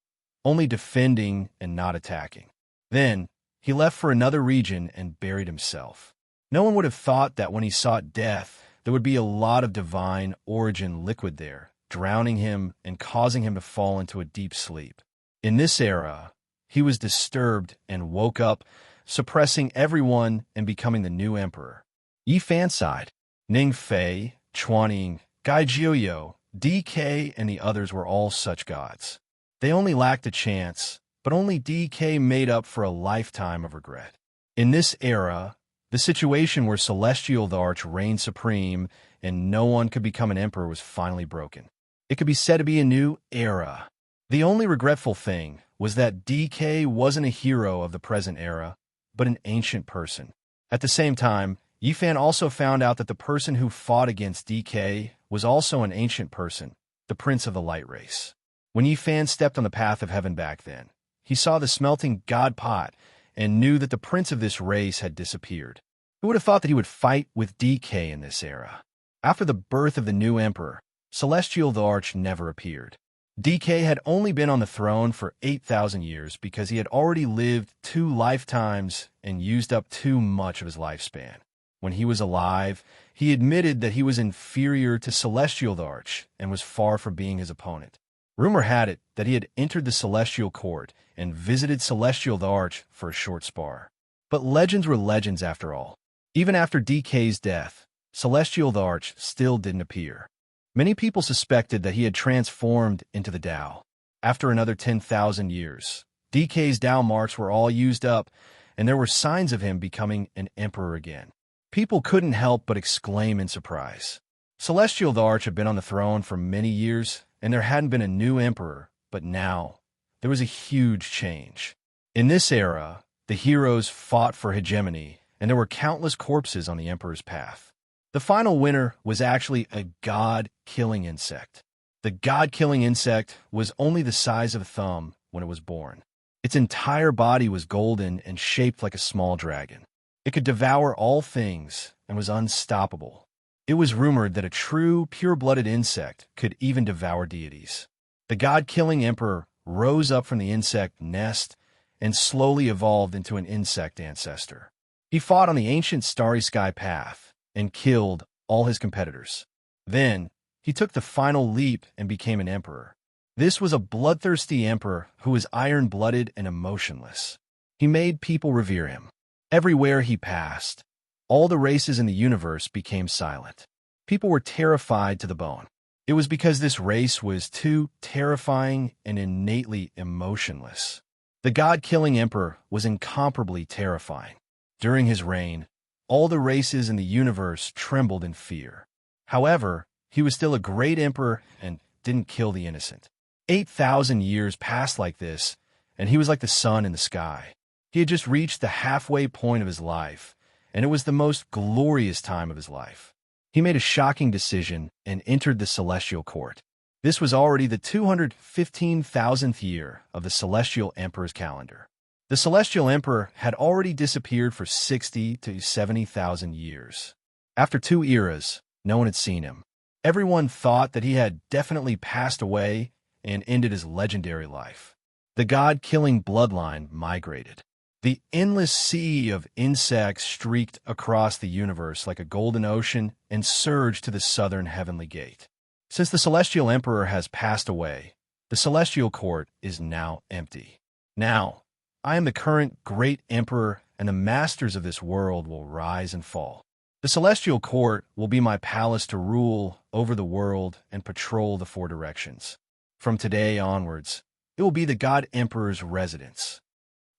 only defending and not attacking. Then, he left for another region and buried himself. No one would have thought that when he sought death, there would be a lot of divine origin liquid there, drowning him and causing him to fall into a deep sleep. In this era, he was disturbed and woke up, suppressing everyone and becoming the new emperor. Yi Fan sighed. Ning Fei, Chuaning, Gai Jiuyo, DK, and the others were all such gods. They only lacked a chance, but only DK made up for a lifetime of regret. In this era, the situation where Celestial the Arch reigned supreme and no one could become an emperor was finally broken. It could be said to be a new era. The only regretful thing was that DK wasn't a hero of the present era, but an ancient person. At the same time, Yi Fan also found out that the person who fought against DK was also an ancient person, the Prince of the Light Race. When Yi Fan stepped on the path of heaven back then, he saw the smelting god pot and knew that the prince of this race had disappeared. Who would have thought that he would fight with DK in this era? After the birth of the new emperor, Celestial the Arch never appeared. DK had only been on the throne for 8,000 years because he had already lived 2 lifetimes and used up too much of his lifespan. When he was alive, he admitted that he was inferior to Celestial the Arch and was far from being his opponent. Rumor had it that he had entered the Celestial Court and visited Celestial the Arch for a short spar. But legends were legends after all. Even after DK's death, Celestial the Arch still didn't appear. Many people suspected that he had transformed into the Tao. After another 10,000 years, DK's Tao marks were all used up, and there were signs of him becoming an emperor again. People couldn't help but exclaim in surprise. Celestial the Arch had been on the throne for many years, and there hadn't been a new emperor, but now there was a huge change. In this era, the heroes fought for hegemony, and there were countless corpses on the emperor's path. The final winner was actually a god-killing insect. The god-killing insect was only the size of a thumb when it was born. Its entire body was golden and shaped like a small dragon. It could devour all things and was unstoppable. It was rumored that a true, pure-blooded insect could even devour deities. The god-killing emperor rose up from the insect nest and slowly evolved into an insect ancestor. He fought on the ancient starry sky path and killed all his competitors. Then, he took the final leap and became an emperor. This was a bloodthirsty emperor who was iron-blooded and emotionless. He made people revere him. Everywhere he passed, all the races in the universe became silent. People were terrified to the bone. It was because this race was too terrifying and innately emotionless. The god-killing emperor was incomparably terrifying. During his reign, all the races in the universe trembled in fear. However, he was still a great emperor and didn't kill the innocent. 8,000 years passed like this, and he was like the sun in the sky. He had just reached the halfway point of his life, and it was the most glorious time of his life. He made a shocking decision and entered the Celestial Court. This was already the 215,000th year of the Celestial Emperor's calendar. The Celestial Emperor had already disappeared for 60 to 70,000 years. After 2 eras, no one had seen him. Everyone thought that he had definitely passed away and ended his legendary life. The god-killing bloodline migrated. The endless sea of insects streaked across the universe like a golden ocean and surged to the southern heavenly gate. Since the Celestial Emperor has passed away, the Celestial Court is now empty. Now, I am the current great emperor, and the masters of this world will rise and fall. The Celestial Court will be my palace to rule over the world and patrol the 4 directions. From today onwards, it will be the God Emperor's residence.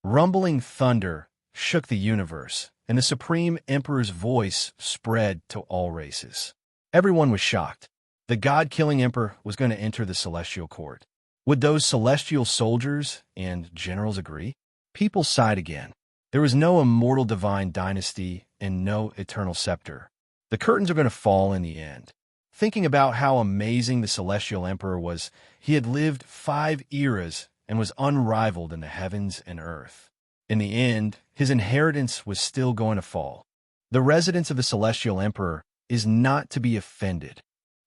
Rumbling thunder shook the universe, and the Supreme Emperor's voice spread to all races. Everyone was shocked. The god-killing emperor was going to enter the Celestial Court. Would those celestial soldiers and generals agree? People sighed again. There was no immortal divine dynasty and no eternal scepter. The curtains are going to fall in the end. Thinking about how amazing the Celestial Emperor was, he had lived 5 eras and was unrivaled in the heavens and earth. In the end, his inheritance was still going to fall. The residence of the celestial emperor is not to be offended.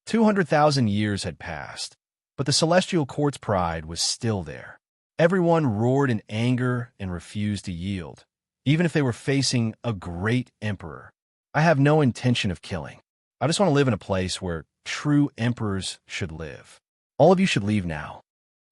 200,000 years had passed, but the celestial court's pride was still there. Everyone roared in anger and refused to yield, even if they were facing a great emperor. I have no intention of killing. I just want to live in a place where true emperors should live. All of you should leave now.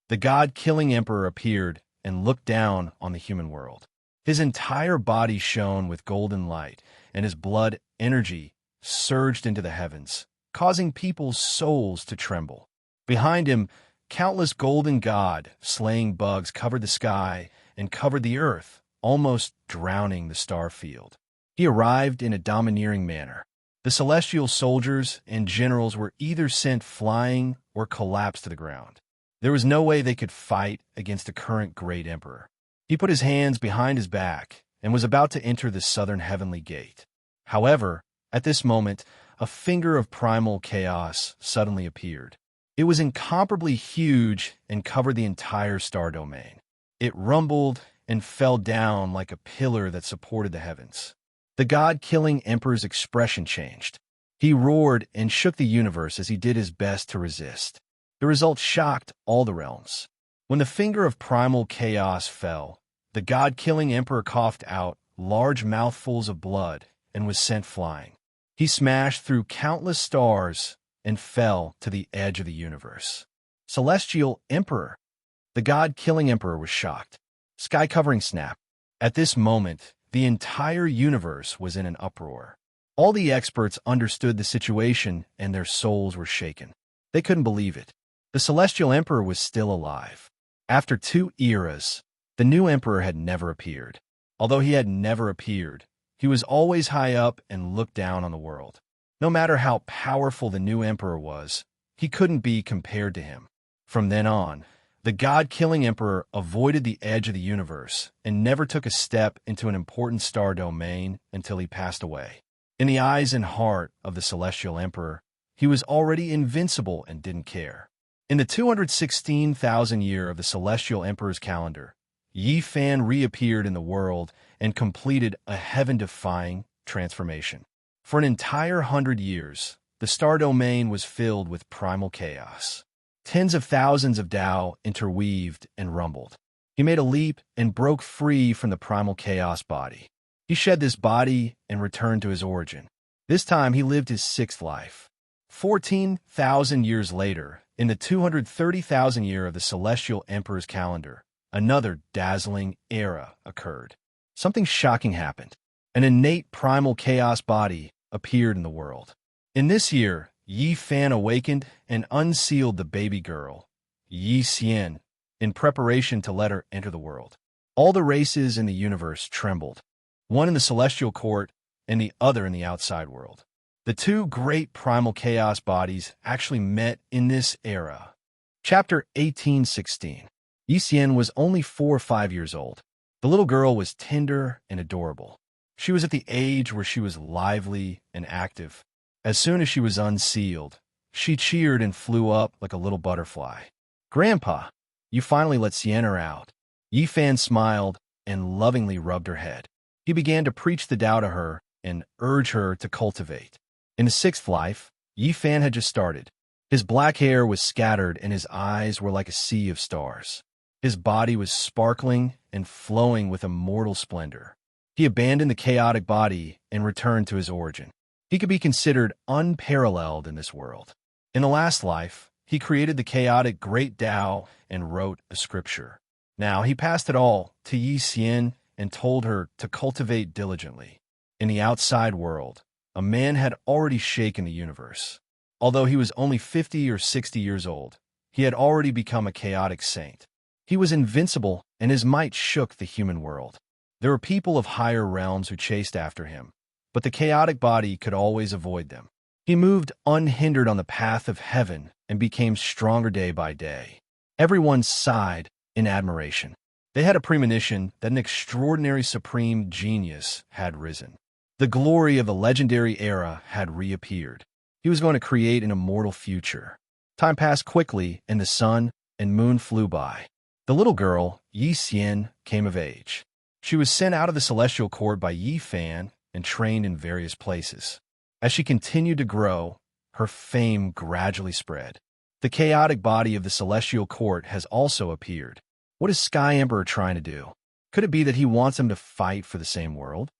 The god-killing emperor appeared and looked down on the human world. His entire body shone with golden light, and his blood energy surged into the heavens, causing people's souls to tremble. Behind him, countless golden god-slaying bugs covered the sky and covered the earth, almost drowning the star field. He arrived in a domineering manner. The celestial soldiers and generals were either sent flying or collapsed to the ground. There was no way they could fight against the current great emperor. He put his hands behind his back and was about to enter the southern heavenly gate. However, at this moment, a finger of primal chaos suddenly appeared. It was incomparably huge and covered the entire star domain. It rumbled and fell down like a pillar that supported the heavens. The god-killing emperor's expression changed. He roared and shook the universe as he did his best to resist. The result shocked all the realms. When the finger of primal chaos fell, the god-killing emperor coughed out large mouthfuls of blood and was sent flying. He smashed through countless stars and fell to the edge of the universe. Celestial Emperor. The god-killing emperor was shocked. Sky covering snapped. At this moment, the entire universe was in an uproar. All the experts understood the situation and their souls were shaken. They couldn't believe it. The celestial emperor was still alive. After 2 eras, the new emperor had never appeared. Although he had never appeared, he was always high up and looked down on the world. No matter how powerful the new emperor was, he couldn't be compared to him. From then on, the god-killing emperor avoided the edge of the universe and never took a step into an important star domain until he passed away. In the eyes and heart of the celestial emperor, he was already invincible and didn't care. In the 216,000th year of the celestial emperor's calendar, Yi Fan reappeared in the world and completed a heaven-defying transformation. For an entire 100 years, the star domain was filled with primal chaos. Tens of thousands of Tao interweaved and rumbled. He made a leap and broke free from the primal chaos body. He shed this body and returned to his origin. This time he lived his 6th life. 14,000 years later, in the 230,000th year of the celestial emperor's calendar, another dazzling era occurred. Something shocking happened. An innate primal chaos body appeared in the world. In this year, Yi Fan awakened and unsealed the baby girl, Yi Xian, in preparation to let her enter the world. All the races in the universe trembled, one in the celestial court and the other in the outside world. The 2 great primal chaos bodies actually met in this era. Chapter 1816. Yi Xian was only 4 or 5 years old. The little girl was tender and adorable. She was at the age where she was lively and active. As soon as she was unsealed, she cheered and flew up like a little butterfly. "Grandpa, you finally let Sienna out." Yi Fan smiled and lovingly rubbed her head. He began to preach the Tao to her and urge her to cultivate. In his 6th life, Yi Fan had just started. His black hair was scattered and his eyes were like a sea of stars. His body was sparkling and flowing with immortal splendor. He abandoned the chaotic body and returned to his origin. He could be considered unparalleled in this world. In the last life, he created the chaotic great Tao and wrote a scripture. Now he passed it all to Yi Xian and told her to cultivate diligently. In the outside world, a man had already shaken the universe. Although he was only 50 or 60 years old, he had already become a chaotic saint. He was invincible and his might shook the human world. There were people of higher realms who chased after him, but the chaotic body could always avoid them. He moved unhindered on the path of heaven and became stronger day by day. Everyone sighed in admiration. They had a premonition that an extraordinary supreme genius had risen. The glory of the legendary era had reappeared. He was going to create an immortal future. Time passed quickly and the sun and moon flew by. The little girl, Yi Xian, came of age. She was sent out of the celestial court by Yi Fan and trained in various places. As she continued to grow, her fame gradually spread. The chaotic body of the celestial court has also appeared. What is Sky Emperor trying to do? Could it be that he wants them to fight for the same world?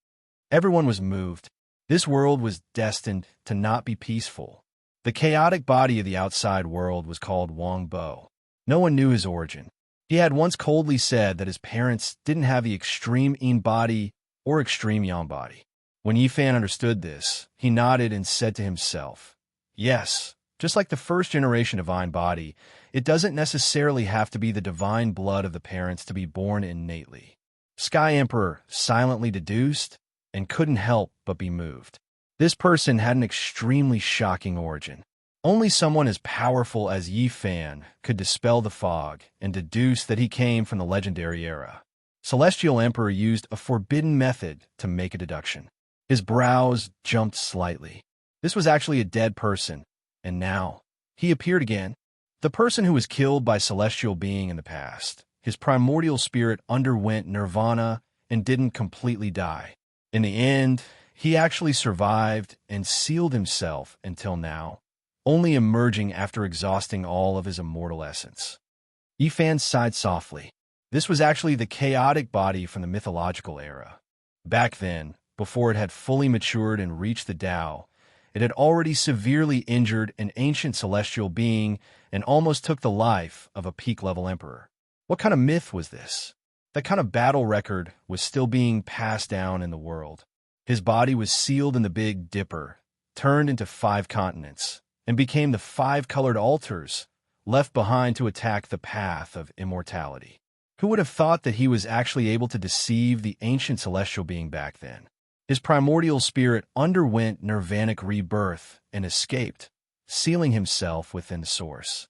Everyone was moved. This world was destined to not be peaceful. The chaotic body of the outside world was called Wang Bo. No one knew his origin. He had once coldly said that his parents didn't have the extreme Yin body or extreme Yang body. When Yifan understood this, he nodded and said to himself, "Yes, just like the first generation divine body, it doesn't necessarily have to be the divine blood of the parents to be born innately." Sky Emperor silently deduced and couldn't help but be moved. This person had an extremely shocking origin. Only someone as powerful as Yi Fan could dispel the fog and deduce that he came from the legendary era. Celestial Emperor used a forbidden method to make a deduction. His brows jumped slightly. This was actually a dead person, and now he appeared again. The person who was killed by celestial being in the past. His primordial spirit underwent nirvana and didn't completely die. In the end, he actually survived and sealed himself until now, only emerging after exhausting all of his immortal essence. Yifan sighed softly. This was actually the chaotic body from the mythological era. Back then, before it had fully matured and reached the Tao, it had already severely injured an ancient celestial being and almost took the life of a peak-level emperor. What kind of myth was this? That kind of battle record was still being passed down in the world. His body was sealed in the Big Dipper, turned into 5 continents, and became the 5 colored altars left behind to attack the path of immortality. Who would have thought that he was actually able to deceive the ancient celestial being back then? His primordial spirit underwent nirvanic rebirth and escaped, sealing himself within the source.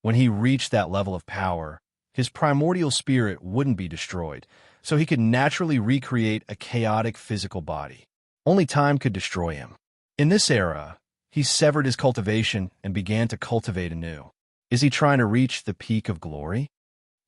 When he reached that level of power, his primordial spirit wouldn't be destroyed, so he could naturally recreate a chaotic physical body. Only time could destroy him. In this era, he severed his cultivation and began to cultivate anew. Is he trying to reach the peak of glory?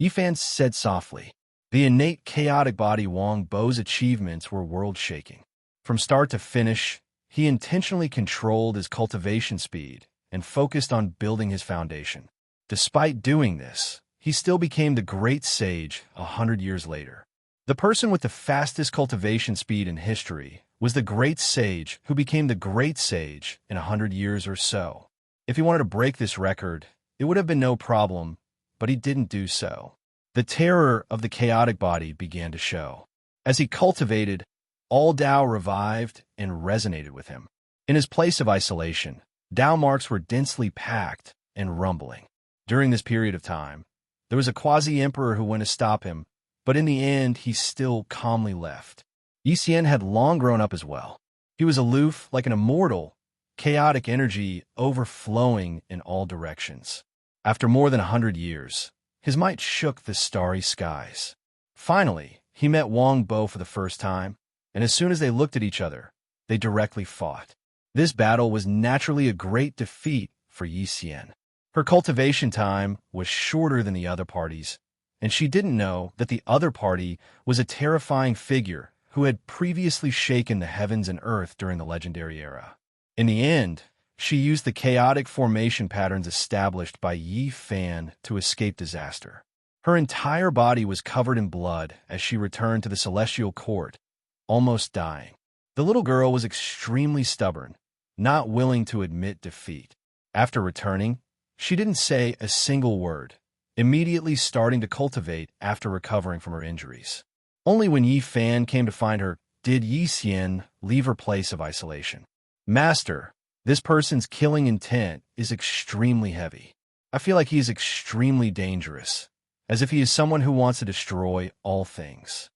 Yifan said softly. The innate chaotic body Wang Bo's achievements were world-shaking. From start to finish, he intentionally controlled his cultivation speed and focused on building his foundation. Despite doing this, he still became the great sage 100 years later. The person with the fastest cultivation speed in history was the great sage who became the great sage in 100 years or so. If he wanted to break this record, it would have been no problem, but he didn't do so. The terror of the chaotic body began to show. As he cultivated, all Tao revived and resonated with him. In his place of isolation, Tao marks were densely packed and rumbling. During this period of time, there was a quasi-emperor who went to stop him, but in the end, he still calmly left. Yi Xian had long grown up as well. He was aloof like an immortal, chaotic energy overflowing in all directions. After more than 100 years, his might shook the starry skies. Finally, he met Wang Bo for the first time, and as soon as they looked at each other, they directly fought. This battle was naturally a great defeat for Yi Xian. Her cultivation time was shorter than the other parties, and she didn't know that the other party was a terrifying figure who had previously shaken the heavens and earth during the legendary era. In the end, she used the chaotic formation patterns established by Yi Fan to escape disaster. Her entire body was covered in blood as she returned to the celestial court, almost dying. The little girl was extremely stubborn, not willing to admit defeat. After returning, she didn't say a single word, immediately starting to cultivate after recovering from her injuries. Only when Yi Fan came to find her did Yi Xian leave her place of isolation. Master, this person's killing intent is extremely heavy. I feel like he is extremely dangerous, as if he is someone who wants to destroy all things.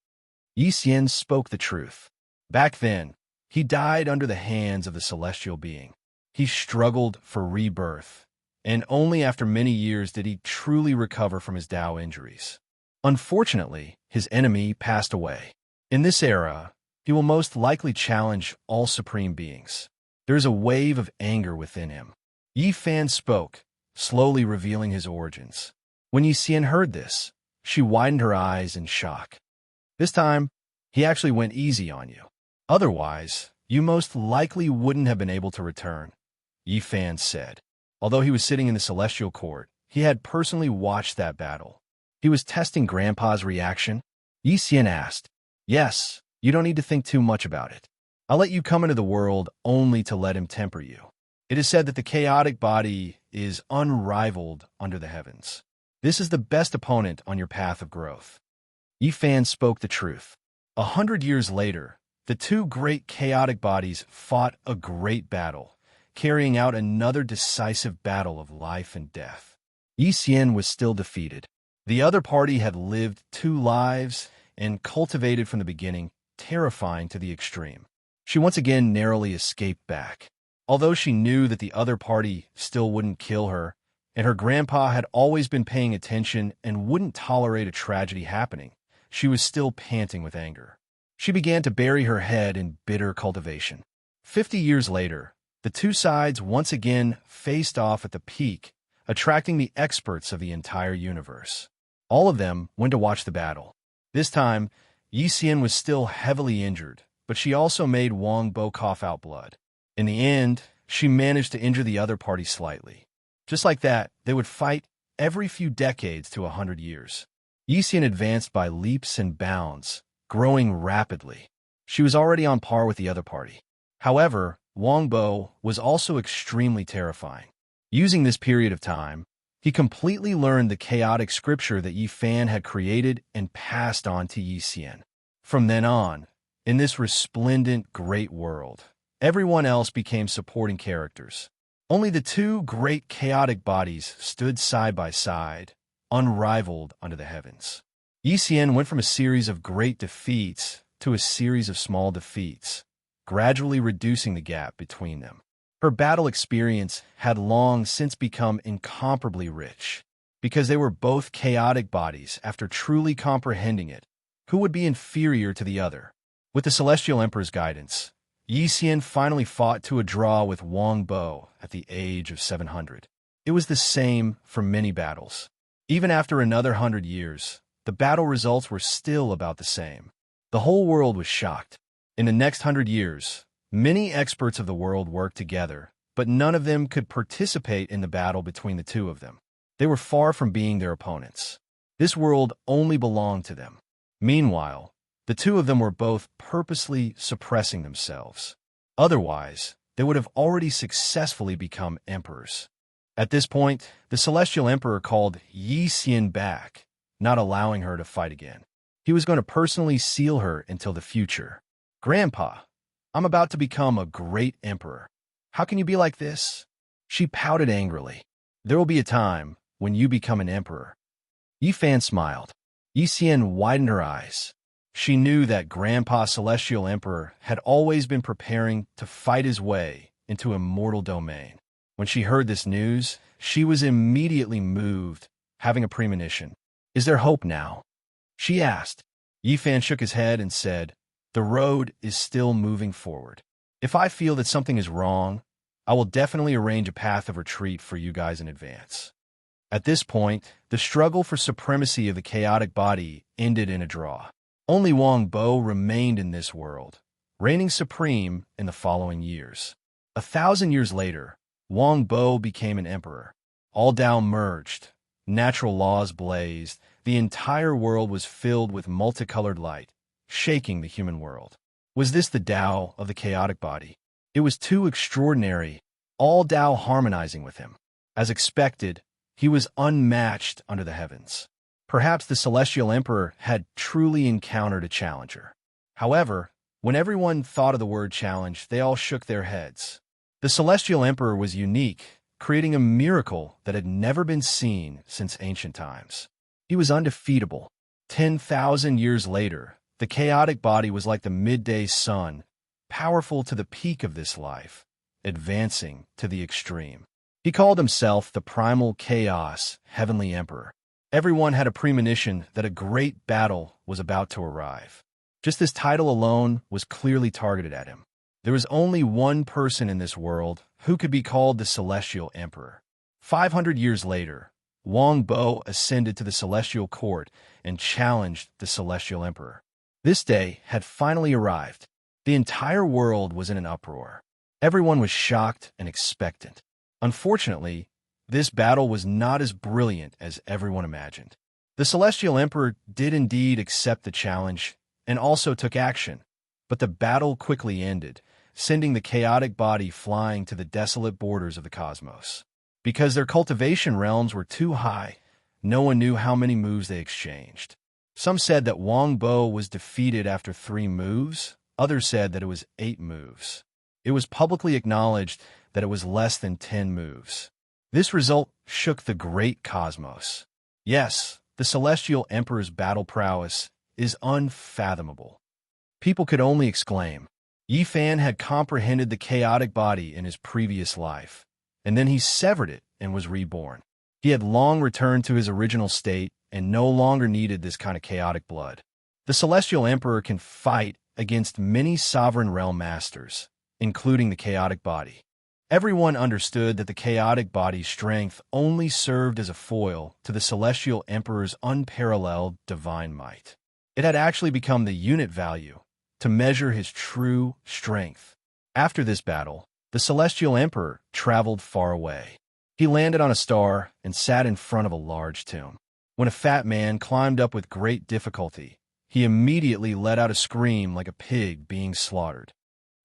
Yi Xian spoke the truth. Back then, he died under the hands of the celestial being. He struggled for rebirth, and only after many years did he truly recover from his Tao injuries. Unfortunately, his enemy passed away. In this era, he will most likely challenge all supreme beings. There is a wave of anger within him. Yi Fan spoke, slowly revealing his origins. When Yi Xian heard this, She widened her eyes in shock. This time, he actually went easy on you. Otherwise, you most likely wouldn't have been able to return, Yi Fan said. Although he was sitting in the celestial court, he had personally watched that battle. He was testing Grandpa's reaction. Yi Xian asked, "Yes, you don't need to think too much about it. I'll let you come into the world only to let him temper you. It is said that the chaotic body is unrivaled under the heavens. This is the best opponent on your path of growth." Yi Fan spoke the truth. 100 years later, the two great chaotic bodies fought a great battle, carrying out another decisive battle of life and death. Yi Xian was still defeated. The other party had lived 2 lives and cultivated from the beginning, terrifying to the extreme. She once again narrowly escaped back. Although she knew that the other party still wouldn't kill her, and her grandpa had always been paying attention and wouldn't tolerate a tragedy happening, she was still panting with anger. She began to bury her head in bitter cultivation. 50 years later, the two sides once again faced off at the peak, attracting the experts of the entire universe. All of them went to watch the battle. This time, Yi Xian was still heavily injured, but she also made Wang Bo cough out blood. In the end, she managed to injure the other party slightly. Just like that, they would fight every few decades to 100 years. Yi Xian advanced by leaps and bounds, growing rapidly. She was already on par with the other party. However, Wang Bo was also extremely terrifying. Using this period of time, he completely learned the chaotic scripture that Yi Fan had created and passed on to Yi Xian. From then on, in this resplendent great world, everyone else became supporting characters. Only the two great chaotic bodies stood side by side, unrivaled under the heavens. Yi Xian went from a series of great defeats to a series of small defeats, gradually reducing the gap between them. Her battle experience had long since become incomparably rich, because they were both chaotic bodies. After truly comprehending it, who would be inferior to the other? With the Celestial Emperor's guidance, Yi Xian finally fought to a draw with Wang Bo at the age of 700. It was the same for many battles. Even after another 100 years, the battle results were still about the same. The whole world was shocked. In the next 100 years, many experts of the world worked together, but none of them could participate in the battle between the two of them. They were far from being their opponents. This world only belonged to them. Meanwhile, the two of them were both purposely suppressing themselves. Otherwise, they would have already successfully become emperors. At this point, the Celestial Emperor called Yi Xian back, not allowing her to fight again. He was going to personally seal her until the future. "Grandpa, I'm about to become a great emperor. How can you be like this?" She pouted angrily. "There will be a time when you become an emperor." Yi Fan smiled. Yi Xian widened her eyes. She knew that Grandpa Celestial Emperor had always been preparing to fight his way into immortal domain. When she heard this news, she was immediately moved, having a premonition. "Is there hope now?" she asked. Yi Fan shook his head and said, "The road is still moving forward. If I feel that something is wrong, I will definitely arrange a path of retreat for you guys in advance." At this point, the struggle for supremacy of the chaotic body ended in a draw. Only Wang Bo remained in this world, reigning supreme in the following years. 1,000 years later, Wang Bo became an emperor. All Tao merged, natural laws blazed, the entire world was filled with multicolored light, shaking the human world. Was this the Tao of the chaotic body? It was too extraordinary, all Tao harmonizing with him. As expected, he was unmatched under the heavens. Perhaps the Celestial Emperor had truly encountered a challenger. However, when everyone thought of the word challenge, they all shook their heads. The Celestial Emperor was unique, creating a miracle that had never been seen since ancient times. He was undefeatable. 10,000 years later, the chaotic body was like the midday sun, powerful to the peak of this life, advancing to the extreme. He called himself the Primal Chaos Heavenly Emperor. Everyone had a premonition that a great battle was about to arrive. Just this title alone was clearly targeted at him. There was only one person in this world who could be called the Celestial Emperor. 500 years later, Wang Bo ascended to the celestial court and challenged the celestial emperor. This day had finally arrived. The entire world was in an uproar. Everyone was shocked and expectant. Unfortunately, this battle was not as brilliant as everyone imagined. The celestial emperor did indeed accept the challenge and also took action, but the battle quickly ended, sending the chaotic body flying to the desolate borders of the cosmos. Because their cultivation realms were too high, no one knew how many moves they exchanged. Some said that Wang Bo was defeated after 3 moves, others said that it was 8 moves. It was publicly acknowledged that it was less than 10 moves. This result shook the great cosmos. Yes, the celestial emperor's battle prowess is unfathomable. People could only exclaim. Yi Fan had comprehended the chaotic body in his previous life, and then he severed it and was reborn. He had long returned to his original state and no longer needed this kind of chaotic blood. The celestial emperor can fight against many sovereign realm masters, including the chaotic body. Everyone understood that the chaotic body's strength only served as a foil to the celestial emperor's unparalleled divine might. It had actually become the unit value to measure his true strength. After this battle, the celestial emperor traveled far away. He landed on a star and sat in front of a large tomb. When a fat man climbed up with great difficulty, he immediately let out a scream like a pig being slaughtered.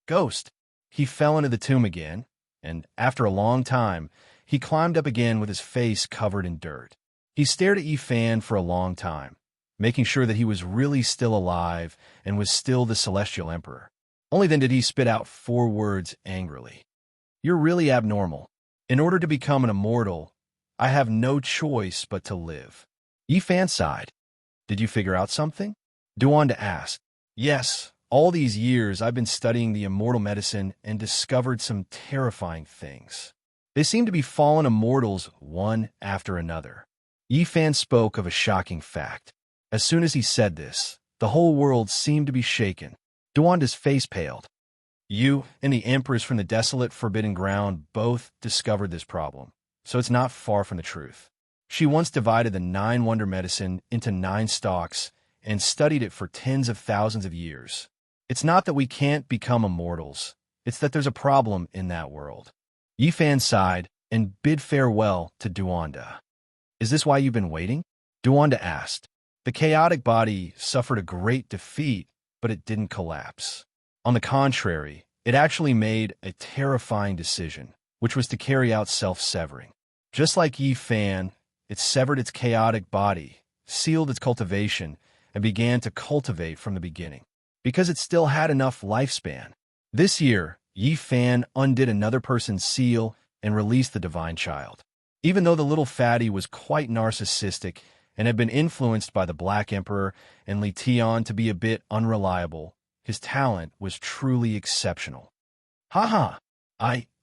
Ghost! He fell into the tomb again, and after a long time, he climbed up again with his face covered in dirt. He stared at Yi Fan for a long time, making sure that he was really still alive and was still the celestial emperor. Only then did he spit out 4 words angrily. You're really abnormal. In order to become an immortal, I have no choice but to live. Yi Fan sighed. Did you figure out something? Duanda asked. Yes, all these years I've been studying the immortal medicine and discovered some terrifying things. They seem to be fallen immortals one after another. Yi Fan spoke of a shocking fact. As soon as he said this, the whole world seemed to be shaken. Duanda's face paled. You and the empress from the desolate forbidden ground both discovered this problem, so it's not far from the truth. She once divided the 9 wonder medicine into 9 stalks and studied it for tens of thousands of years. It's not that we can't become immortals, it's that there's a problem in that world. Yi Fan sighed and bid farewell to Duanda. Is this why you've been waiting? Duanda asked. The chaotic body suffered a great defeat, but it didn't collapse. On the contrary, it actually made a terrifying decision, which was to carry out self-severing. Just like Yi Fan, it severed its chaotic body, sealed its cultivation, and began to cultivate from the beginning. Because it still had enough lifespan. This year, Yi Fan undid another person's seal and released the divine child. Even though the little fatty was quite narcissistic and had been influenced by the Black Emperor and Li Tian to be a bit unreliable, his talent was truly exceptional.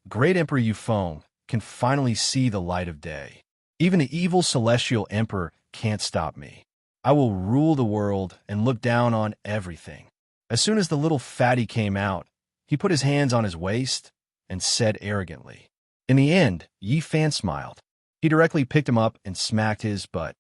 Great Emperor Yufeng, can finally see the light of day. Even the evil celestial emperor can't stop me. I will rule the world and look down on everything. As soon as the little fatty came out, he put his hands on his waist and said arrogantly. In the end, Yi Fan smiled. He directly picked him up and smacked his butt.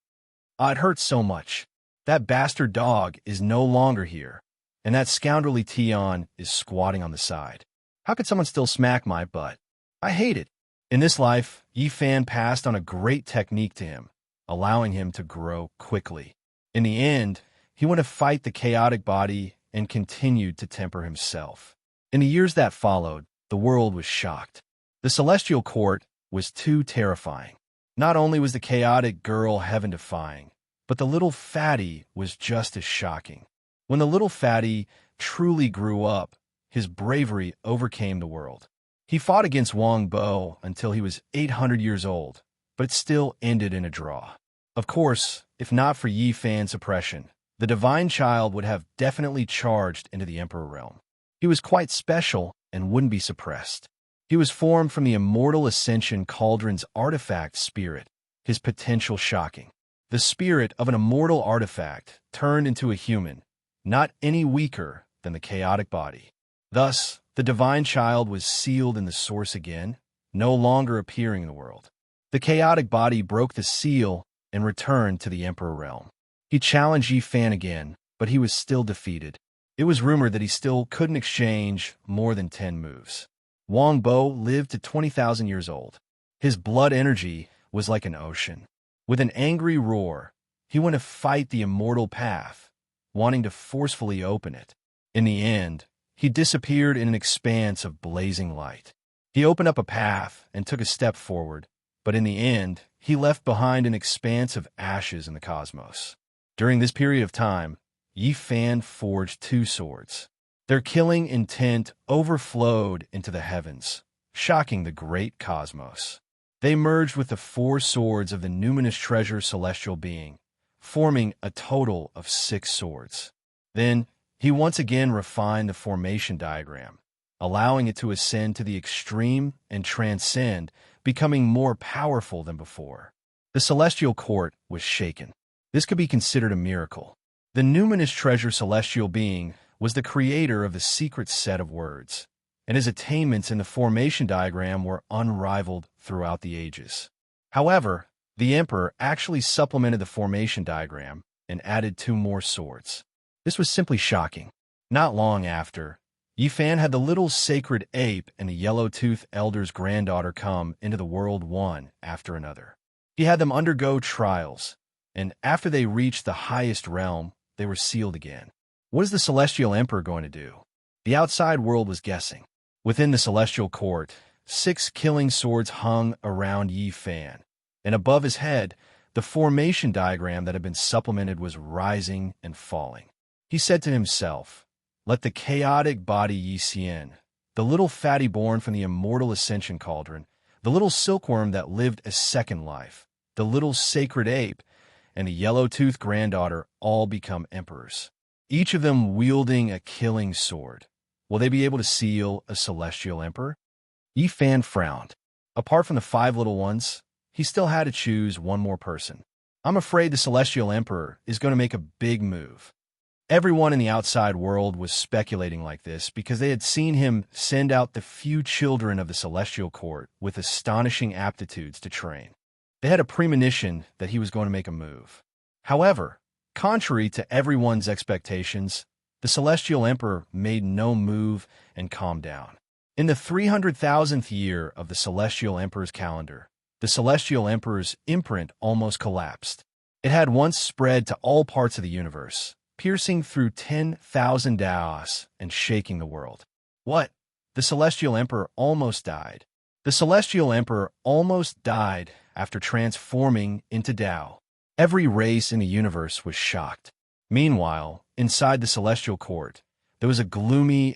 It hurts so much. That bastard dog is no longer here, and that scoundrelly Tian is squatting on the side. How could someone still smack my butt? I hate it. In this life, Yi Fan passed on a great technique to him, allowing him to grow quickly. In the end, he went to fight the chaotic body and continued to temper himself. In the years that followed, the world was shocked. The celestial court was too terrifying. Not only was the chaotic girl heaven-defying, but the little fatty was just as shocking. When the little fatty truly grew up, his bravery overcame the world. He fought against Wang Bo until he was 800 years old, but it still ended in a draw. Of course, if not for Yi Fan's suppression, the divine child would have definitely charged into the emperor realm. He was quite special and wouldn't be suppressed. He was formed from the immortal ascension cauldron's artifact spirit, his potential shocking. The spirit of an immortal artifact turned into a human, not any weaker than the chaotic body. Thus, the divine child was sealed in the source again, no longer appearing in the world. The chaotic body broke the seal and returned to the Emperor realm. He challenged Yi Fan again, but he was still defeated. It was rumored that he still couldn't exchange more than 10 moves. Wang Bo lived to 20,000 years old. His blood energy was like an ocean. With an angry roar, he went to fight the immortal path, wanting to forcefully open it. In the end, he disappeared in an expanse of blazing light. He opened up a path and took a step forward, but in the end, he left behind an expanse of ashes in the cosmos. During this period of time, Yi Fan forged 2 swords. Their killing intent overflowed into the heavens, shocking the great cosmos. They merged with the 4 swords of the numinous treasure celestial being, forming a total of 6 swords. Then, he once again refined the formation diagram, allowing it to ascend to the extreme and transcend, becoming more powerful than before. The celestial court was shaken. This could be considered a miracle. The numinous treasure celestial being was the creator of the secret set of words, and his attainments in the formation diagram were unrivaled throughout the ages. However, the emperor actually supplemented the formation diagram and added 2 more swords. This was simply shocking. Not long after, Yi Fan had the little sacred ape and the yellow-toothed elder's granddaughter come into the world one after another. He had them undergo trials, and after they reached the highest realm, they were sealed again. What is the celestial emperor going to do? The outside world was guessing. Within the celestial court, 6 killing swords hung around Yi Fan, and above his head, the formation diagram that had been supplemented was rising and falling. He said to himself, "Let the chaotic body Yi Xian, the little fatty born from the immortal ascension cauldron, the little silkworm that lived a second life, the little sacred ape, and the yellow-toothed granddaughter all become emperors, each of them wielding a killing sword. Will they be able to seal a celestial emperor?" Yi Fan frowned. Apart from the 5 little ones, he still had to choose one more person. "I'm afraid the celestial emperor is going to make a big move." Everyone in the outside world was speculating like this because they had seen him send out the few children of the celestial court with astonishing aptitudes to train. They had a premonition that he was going to make a move. However, contrary to everyone's expectations, the celestial emperor made no move and calmed down. In the 300,000th year of the celestial emperor's calendar, the celestial emperor's imprint almost collapsed. It had once spread to all parts of the universe, piercing through 10,000 daos and shaking the world. What? The celestial emperor almost died. The celestial emperor almost died after transforming into Tao. Every race in the universe was shocked. Meanwhile, inside the celestial court, there was a gloomy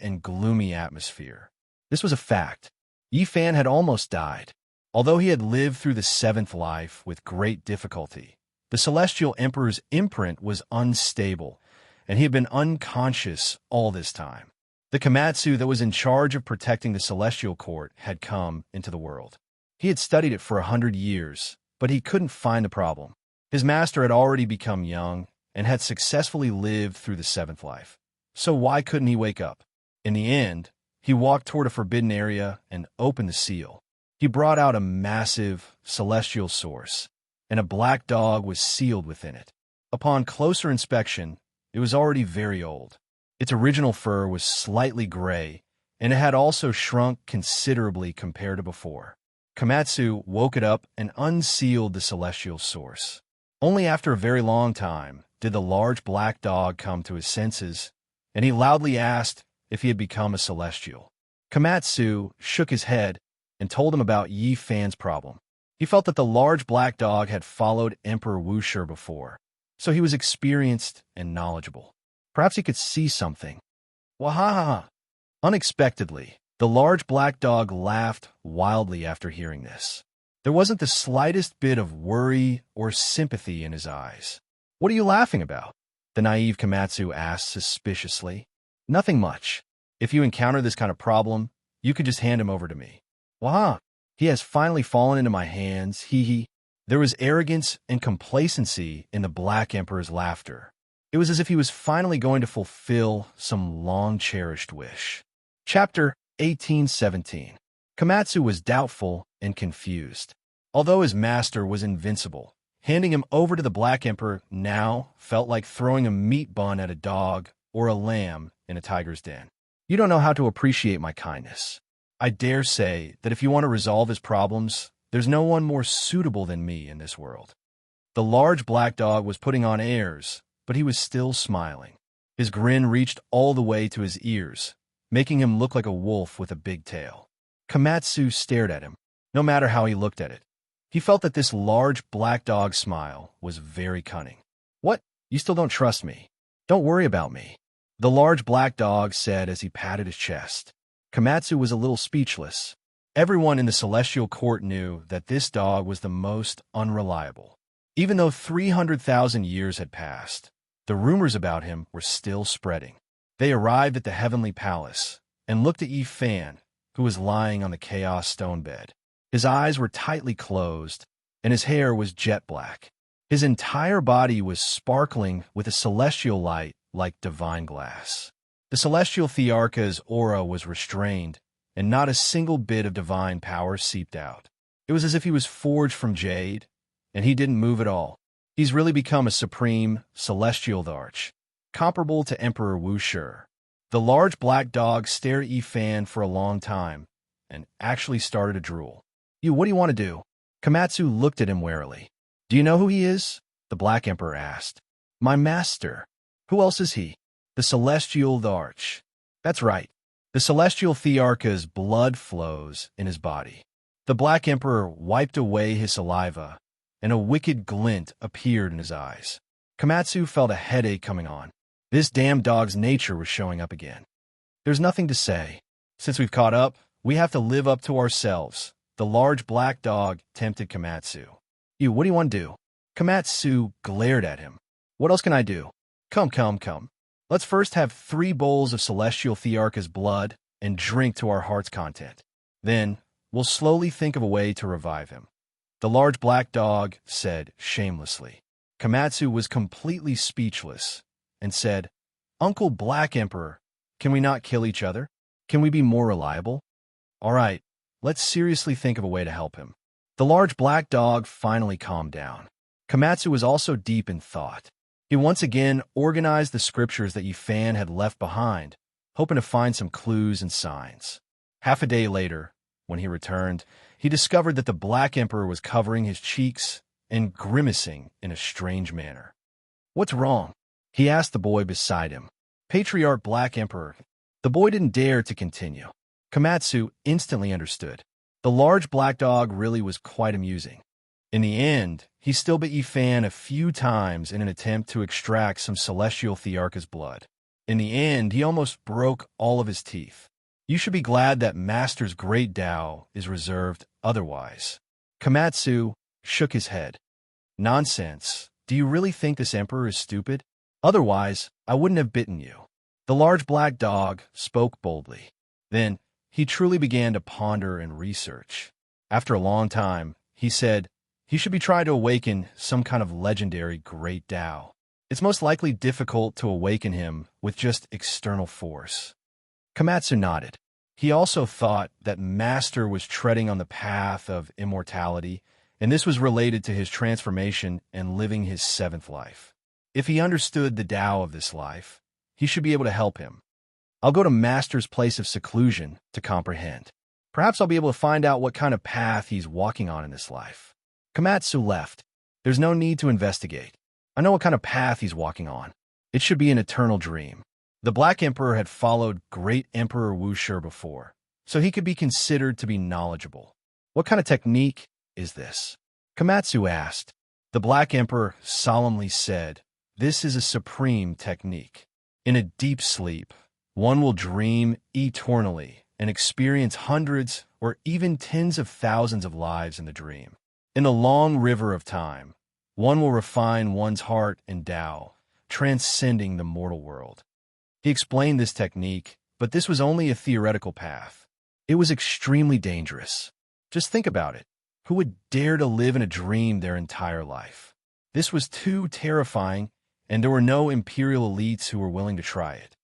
atmosphere. This was a fact. Yi Fan had almost died. Although he had lived through the 7th life with great difficulty, the celestial emperor's imprint was unstable, and he had been unconscious all this time. The Komatsu that was in charge of protecting the celestial court had come into the world. He had studied it for 100 years, but he couldn't find the problem. His master had already become young and had successfully lived through the 7th life. So why couldn't he wake up? In the end, he walked toward a forbidden area and opened the seal. He brought out a massive celestial source, and a black dog was sealed within it. Upon closer inspection, it was already very old. Its original fur was slightly gray, and it had also shrunk considerably compared to before. Komatsu woke it up and unsealed the celestial source. Only after a very long time did the large black dog come to his senses, and he loudly asked if he had become a celestial. Komatsu shook his head and told him about Yi Fan's problem. He felt that the large black dog had followed Emperor Wushi before, so he was experienced and knowledgeable. Perhaps he could see something. Wahaha! Unexpectedly, the large black dog laughed wildly after hearing this. There wasn't the slightest bit of worry or sympathy in his eyes. "What are you laughing about?" the naive Komatsu asked suspiciously. "Nothing much. If you encounter this kind of problem, you could just hand him over to me." "Wah! He has finally fallen into my hands, hee." There was arrogance and complacency in the Black Emperor's laughter. It was as if he was finally going to fulfill some long-cherished wish. Chapter 1817. Komatsu was doubtful and confused. Although his master was invincible, handing him over to the Black Emperor now felt like throwing a meat bun at a dog or a lamb in a tiger's den. You don't know how to appreciate my kindness. I dare say that if you want to resolve his problems, there's no one more suitable than me in this world. The large black dog was putting on airs, but he was still smiling. His grin reached all the way to his ears, making him look like a wolf with a big tail. Komatsu stared at him, no matter how he looked at it. He felt that this large black dog smile was very cunning. What? You still don't trust me? Don't worry about me, the large black dog said as he patted his chest. Komatsu was a little speechless. Everyone in the celestial court knew that this dog was the most unreliable. Even though 300,000 years had passed, the rumors about him were still spreading. They arrived at the heavenly palace and looked at Yi Fan, who was lying on the chaos stone bed. His eyes were tightly closed, and his hair was jet black. His entire body was sparkling with a celestial light like divine glass. The celestial Thearcha's aura was restrained, and not a single bit of divine power seeped out. It was as if he was forged from jade, and he didn't move at all. He's really become a supreme celestial Tharch, comparable to Emperor Wu Shi. The large black dog stared at Yi Fan for a long time, and actually started to drool. What do you want to do? Komatsu looked at him warily. Do you know who he is? The Black Emperor asked. My master. Who else is he? The celestial Tharch. That's right. The celestial Thearcha's blood flows in his body. The Black Emperor wiped away his saliva, and a wicked glint appeared in his eyes. Komatsu felt a headache coming on. This damn dog's nature was showing up again. There's nothing to say. Since we've caught up, we have to live up to ourselves. The large black dog tempted Komatsu. What do you want to do? Komatsu glared at him. What else can I do? Come. Let's first have 3 bowls of celestial Thearcha's blood and drink to our heart's content. Then, we'll slowly think of a way to revive him. The large black dog said shamelessly. Komatsu was completely speechless and said, Uncle Black Emperor, can we not kill each other? Can we be more reliable? All right, let's seriously think of a way to help him. The large black dog finally calmed down. Komatsu was also deep in thought. He once again organized the scriptures that Yi Fan had left behind, hoping to find some clues and signs. Half a day later, when he returned, he discovered that the Black Emperor was covering his cheeks and grimacing in a strange manner. What's wrong? He asked the boy beside him. Patriarch Black Emperor. The boy didn't dare to continue. Komatsu instantly understood. The large black dog really was quite amusing. In the end, he still bit Yi Fan a few times in an attempt to extract some celestial Thearcha's blood. In the end, he almost broke all of his teeth. You should be glad that Master's great Tao is reserved otherwise. Komatsu shook his head. Nonsense. Do you really think this emperor is stupid? Otherwise, I wouldn't have bitten you. The large black dog spoke boldly. Then, he truly began to ponder and research. After a long time, he said, he should be trying to awaken some kind of legendary great Tao. It's most likely difficult to awaken him with just external force. Komatsu nodded. He also thought that Master was treading on the path of immortality, and this was related to his transformation and living his 7th life. If he understood the Tao of this life, he should be able to help him. I'll go to Master's place of seclusion to comprehend. Perhaps I'll be able to find out what kind of path he's walking on in this life. Komatsu left. There's no need to investigate. I know what kind of path he's walking on. It should be an eternal dream. The Black Emperor had followed great Emperor Wu Shi before, so he could be considered to be knowledgeable. What kind of technique is this? Komatsu asked. The Black Emperor solemnly said, this is a supreme technique. In a deep sleep, one will dream eternally and experience hundreds or even tens of thousands of lives in the dream. In the long river of time, one will refine one's heart and Tao, transcending the mortal world. He explained this technique, but this was only a theoretical path. It was extremely dangerous. Just think about it. Who would dare to live in a dream their entire life? This was too terrifying, and there were no imperial elites who were willing to try it.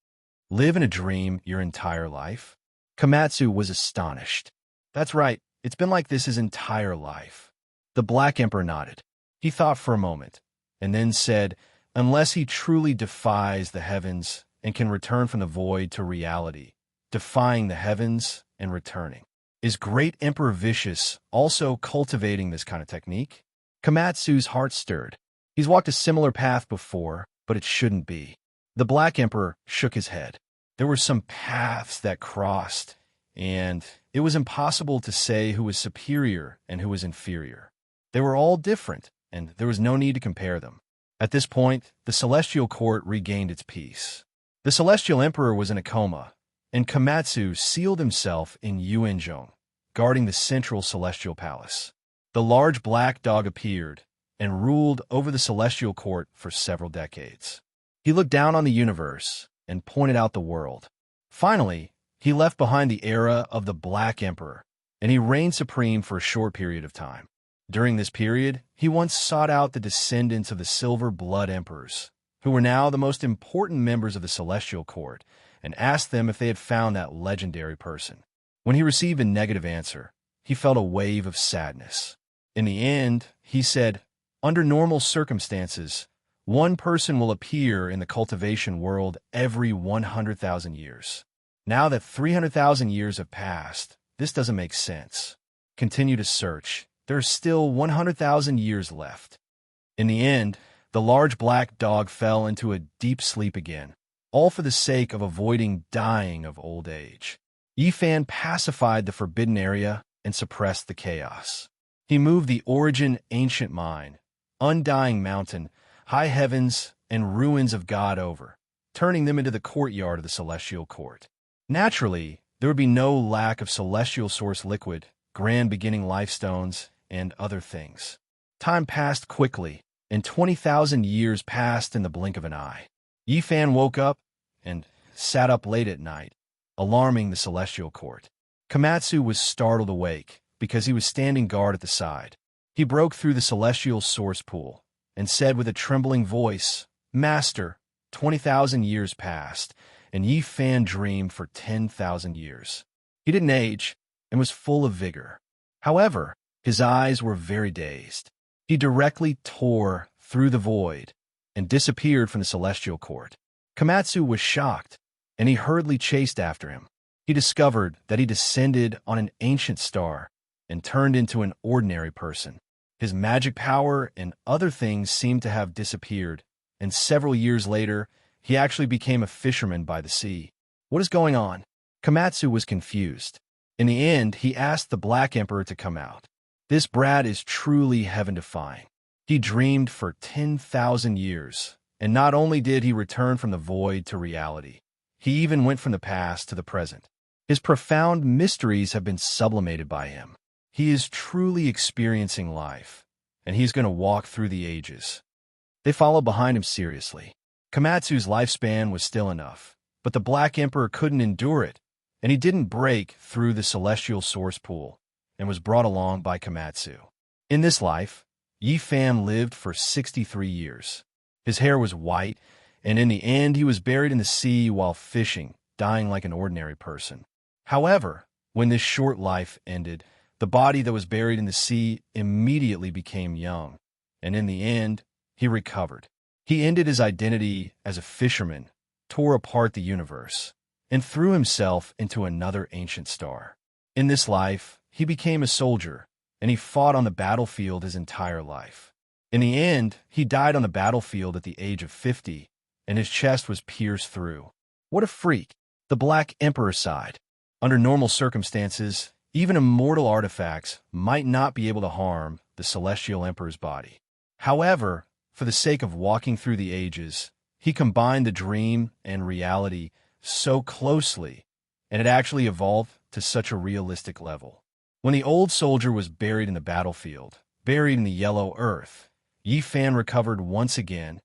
Live in a dream your entire life? Komatsu was astonished. That's right, it's been like this his entire life. The Black Emperor nodded. He thought for a moment, and then said, "Unless he truly defies the heavens and can return from the void to reality, defying the heavens and returning. Is Great Emperor Vicious also cultivating this kind of technique?" Komatsu's heart stirred. He's walked a similar path before, but it shouldn't be. The Black Emperor shook his head. There were some paths that crossed, and it was impossible to say who was superior and who was inferior. They were all different, and there was no need to compare them. At this point, the Celestial Court regained its peace. The Celestial Emperor was in a coma, and Komatsu sealed himself in Yuanzhong, guarding the central Celestial Palace. The large black dog appeared and ruled over the Celestial Court for several decades. He looked down on the universe and pointed out the world. Finally, he left behind the era of the Black Emperor, and he reigned supreme for a short period of time. During this period, he once sought out the descendants of the Silver Blood Emperors, who were now the most important members of the Celestial Court, and asked them if they had found that legendary person. When he received a negative answer, he felt a wave of sadness. In the end, he said, "Under normal circumstances, one person will appear in the cultivation world every 100,000 years. Now that 300,000 years have passed, this doesn't make sense. Continue to search. There are still 100,000 years left." In the end, the large black dog fell into a deep sleep again, all for the sake of avoiding dying of old age. Yifan pacified the forbidden area and suppressed the chaos. He moved the Origin Ancient Mine, Undying Mountain, High Heavens, and Ruins of God over, turning them into the courtyard of the Celestial Court. Naturally, there would be no lack of Celestial Source liquid, Grand Beginning Life Stones, and other things. Time passed quickly, and 20,000 years passed in the blink of an eye. Yifan woke up and sat up late at night, alarming the Celestial Court. Komatsu was startled awake because he was standing guard at the side. He broke through the Celestial Source pool and said with a trembling voice, "Master, 20,000 years passed, and Yifan dreamed for 10,000 years." He didn't age and was full of vigor. However, his eyes were very dazed. He directly tore through the void and disappeared from the Celestial Court. Komatsu was shocked, and he hurriedly chased after him. He discovered that he descended on an ancient star and turned into an ordinary person. His magic power and other things seemed to have disappeared, and several years later, he actually became a fisherman by the sea. What is going on? Komatsu was confused. In the end, he asked the Black Emperor to come out. This brat is truly heaven-defying. He dreamed for 10,000 years, and not only did he return from the void to reality, he even went from the past to the present. His profound mysteries have been sublimated by him. He is truly experiencing life, and he's going to walk through the ages. They followed behind him seriously. Komatsu's lifespan was still enough, but the Black Emperor couldn't endure it, and he didn't break through the Celestial Source pool and was brought along by Komatsu. In this life, Yifan lived for 63 years. His hair was white, and in the end he was buried in the sea while fishing, dying like an ordinary person. However, when this short life ended, the body that was buried in the sea immediately became young, and in the end, he recovered. He ended his identity as a fisherman, tore apart the universe, and threw himself into another ancient star. In this life, he became a soldier, and he fought on the battlefield his entire life. In the end, he died on the battlefield at the age of 50, and his chest was pierced through. What a freak! The Black Emperor sighed. Under normal circumstances, even immortal artifacts might not be able to harm the Celestial Emperor's body. However, for the sake of walking through the ages, he combined the dream and reality so closely, and it actually evolved to such a realistic level. When the old soldier was buried in the battlefield, buried in the yellow earth, Yifan recovered once again,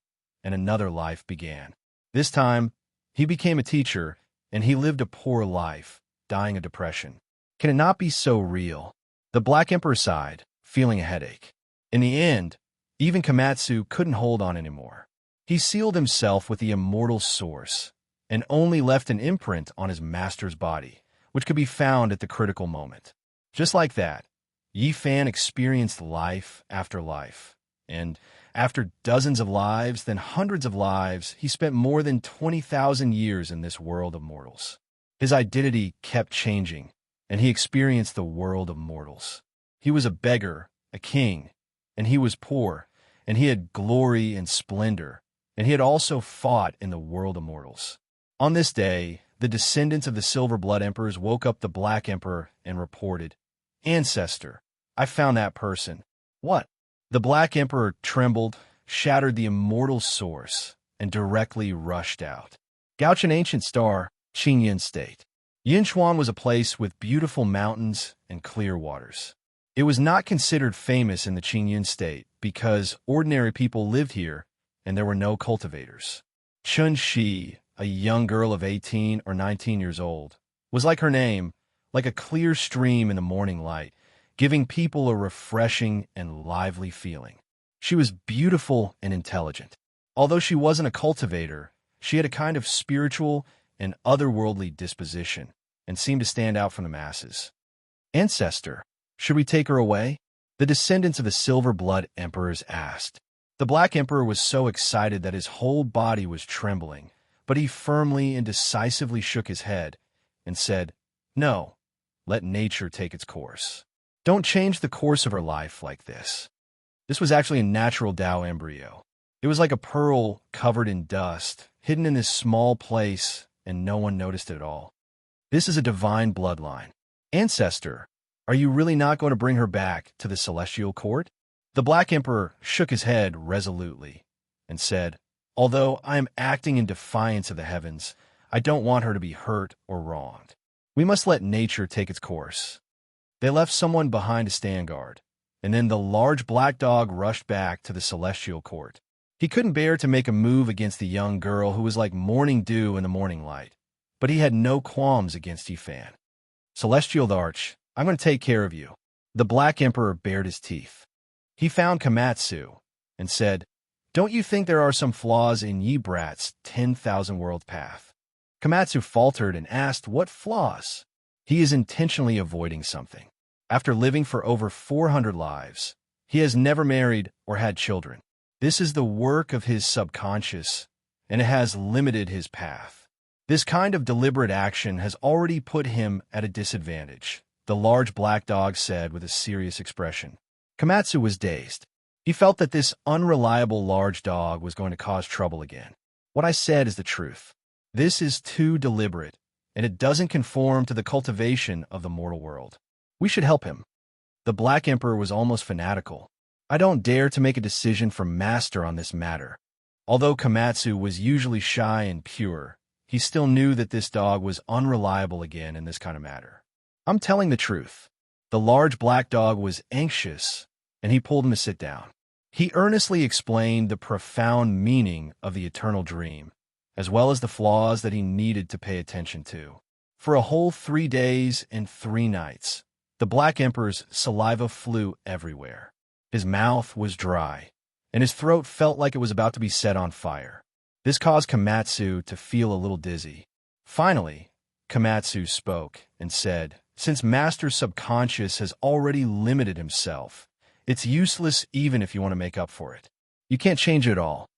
and another life began. This time, he became a teacher, and he lived a poor life, dying of depression. Can it not be so real? The Black Emperor sighed, feeling a headache. In the end, even Komatsu couldn't hold on anymore. He sealed himself with the immortal source, and only left an imprint on his master's body, which could be found at the critical moment. Just like that, Yi Fan experienced life after life, and after dozens of lives, then hundreds of lives, he spent more than 20,000 years in this world of mortals. His identity kept changing, and he experienced the world of mortals. He was a beggar, a king, and he was poor, and he had glory and splendor, and he had also fought in the world of mortals. On this day, the descendants of the Silver Blood Emperors woke up the Black Emperor and reported, "Ancestor, I found that person." "What?" The Black Emperor trembled, shattered the immortal source, and directly rushed out. Gauchan Ancient Star, Qingyan State. Yinchuan was a place with beautiful mountains and clear waters. It was not considered famous in the Qingyan State because ordinary people lived here and there were no cultivators. Chun Shi, a young girl of 18 or 19 years old, was like her name, like a clear stream in the morning light, giving people a refreshing and lively feeling. She was beautiful and intelligent. Although she wasn't a cultivator, she had a kind of spiritual and otherworldly disposition and seemed to stand out from the masses. "Ancestor, should we take her away?" the descendants of the Silver Blood Emperors asked. The Black Emperor was so excited that his whole body was trembling, but he firmly and decisively shook his head and said, "No, let nature take its course. Don't change the course of her life like this." This was actually a natural Tao embryo. It was like a pearl covered in dust, hidden in this small place, and no one noticed it at all. This is a divine bloodline. "Ancestor, are you really not going to bring her back to the celestial court?" The Black Emperor shook his head resolutely and said, "Although I am acting in defiance of the heavens, I don't want her to be hurt or wronged. We must let nature take its course." They left someone behind to stand guard, and then the large black dog rushed back to the celestial court. He couldn't bear to make a move against the young girl who was like morning dew in the morning light, but he had no qualms against Yi Fan. "Celestial Arch, I'm going to take care of you." The Black Emperor bared his teeth. He found Komatsu and said, "Don't you think there are some flaws in Yi Brat's 10,000 world path?" Komatsu faltered and asked, "What flaws?" He is intentionally avoiding something. After living for over 400 lives, he has never married or had children. This is the work of his subconscious, and it has limited his path. This kind of deliberate action has already put him at a disadvantage, the large black dog said with a serious expression. Komatsu was dazed. He felt that this unreliable large dog was going to cause trouble again. "What I said is the truth. This is too deliberate, and it doesn't conform to the cultivation of the mortal world. We should help him." The Black Emperor was almost fanatical. "I don't dare to make a decision for Master on this matter." Although Komatsu was usually shy and pure, he still knew that this dog was unreliable again in this kind of matter. "I'm telling the truth." The large black dog was anxious, and he pulled him to sit down. He earnestly explained the profound meaning of the eternal dream, as well as the flaws that he needed to pay attention to. For a whole 3 days and 3 nights, the Black Emperor's saliva flew everywhere. His mouth was dry, and his throat felt like it was about to be set on fire. This caused Komatsu to feel a little dizzy. Finally, Komatsu spoke and said, "Since Master's subconscious has already limited himself, it's useless even if you want to make up for it. You can't change it all.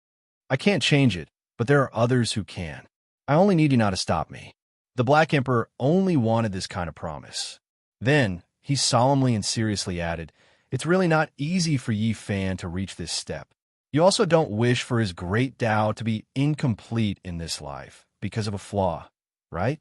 I can't change it, but there are others who can. I only need you not to stop me." The Black Emperor only wanted this kind of promise. Then, he solemnly and seriously added, "It's really not easy for Yi Fan to reach this step. You also don't wish for his great Tao to be incomplete in this life because of a flaw, right?"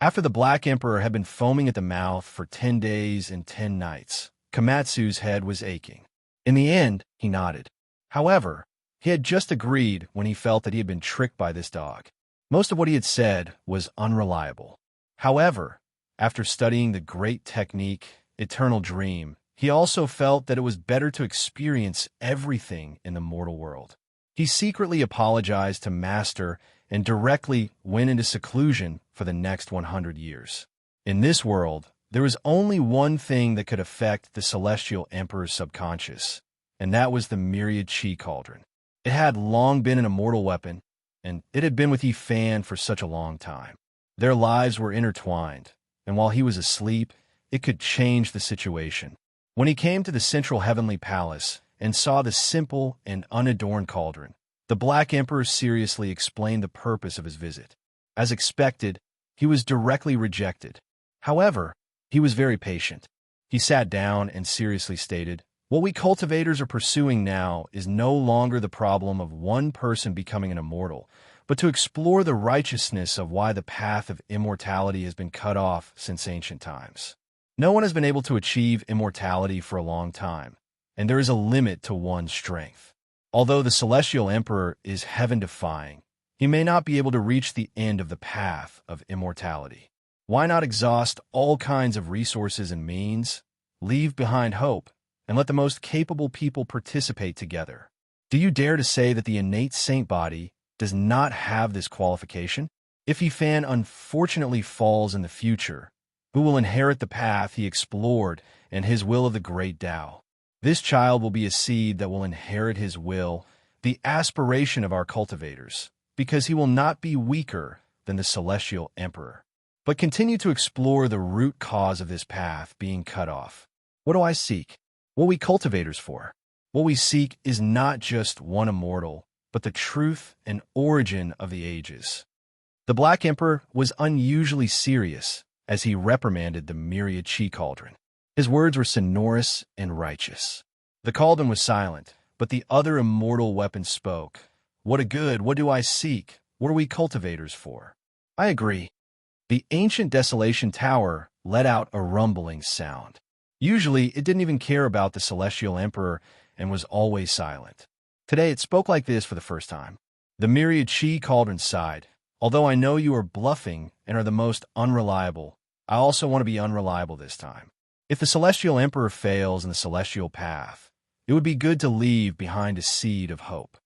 After the Black Emperor had been foaming at the mouth for 10 days and 10 nights, Komatsu's head was aching. In the end, he nodded. However, he had just agreed when he felt that he had been tricked by this dog. Most of what he had said was unreliable. However, after studying the great technique, Eternal Dream, he also felt that it was better to experience everything in the mortal world. He secretly apologized to Master and directly went into seclusion for the next 100 years. In this world, there was only one thing that could affect the Celestial Emperor's subconscious, and that was the Myriad Chi Cauldron. It had long been an immortal weapon, and it had been with Yi Fan for such a long time. Their lives were intertwined, and while he was asleep, it could change the situation. When he came to the central heavenly palace and saw the simple and unadorned cauldron, the Black Emperor seriously explained the purpose of his visit. As expected, he was directly rejected. However, he was very patient. He sat down and seriously stated, "What we cultivators are pursuing now is no longer the problem of one person becoming an immortal, but to explore the righteousness of why the path of immortality has been cut off since ancient times. No one has been able to achieve immortality for a long time, and there is a limit to one's strength. Although the Celestial Emperor is heaven-defying, he may not be able to reach the end of the path of immortality. Why not exhaust all kinds of resources and means, leave behind hope, and let the most capable people participate together? Do you dare to say that the innate saint body does not have this qualification? If Yifan unfortunately falls in the future, who will inherit the path he explored and his will of the great Tao? This child will be a seed that will inherit his will, the aspiration of our cultivators, because he will not be weaker than the Celestial Emperor, but continue to explore the root cause of this path being cut off. What do I seek? What we cultivators for? What we seek is not just one immortal, but the truth and origin of the ages." The Black Emperor was unusually serious as he reprimanded the myriad chi cauldron. His words were sonorous and righteous. The cauldron was silent, but the other immortal weapon spoke. "What a good, what do I seek? What are we cultivators for?" "I agree." The ancient Desolation Tower let out a rumbling sound. Usually, it didn't even care about the Celestial Emperor and was always silent. Today, it spoke like this for the first time. The myriad chi cauldron sighed. "Although I know you are bluffing and are the most unreliable, I also want to be unreliable this time. If the Celestial Emperor fails in the celestial path, it would be good to leave behind a seed of hope."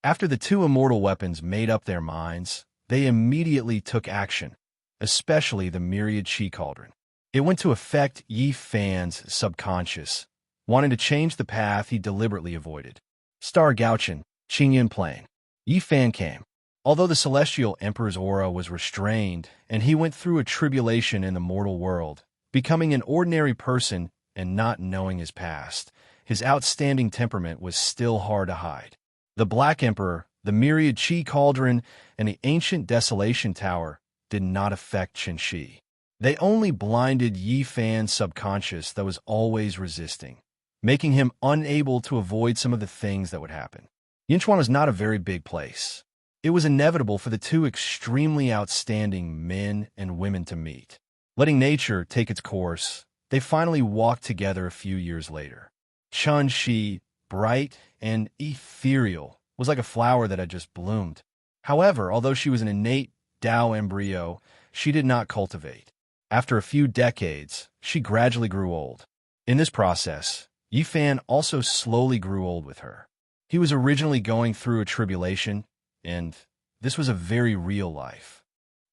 After the two immortal weapons made up their minds, they immediately took action, especially the myriad chi cauldron. It went to affect Yifan's subconscious, wanting to change the path he deliberately avoided. Star Gauchin, Qingyan Plain. Yifan came. Although the Celestial Emperor's aura was restrained, and he went through a tribulation in the mortal world, becoming an ordinary person and not knowing his past, his outstanding temperament was still hard to hide. The Black Emperor, the myriad chi cauldron, and the ancient Desolation Tower did not affect Qinshi. They only blinded Yifan's subconscious that was always resisting, making him unable to avoid some of the things that would happen. Yinchuan was not a very big place. It was inevitable for the two extremely outstanding men and women to meet. Letting nature take its course, they finally walked together a few years later. Qinshi, bright and ethereal, was like a flower that had just bloomed. However, although she was an innate Tao embryo, she did not cultivate. After a few decades, she gradually grew old. In this process, Yifan also slowly grew old with her. He was originally going through a tribulation, and this was a very real life.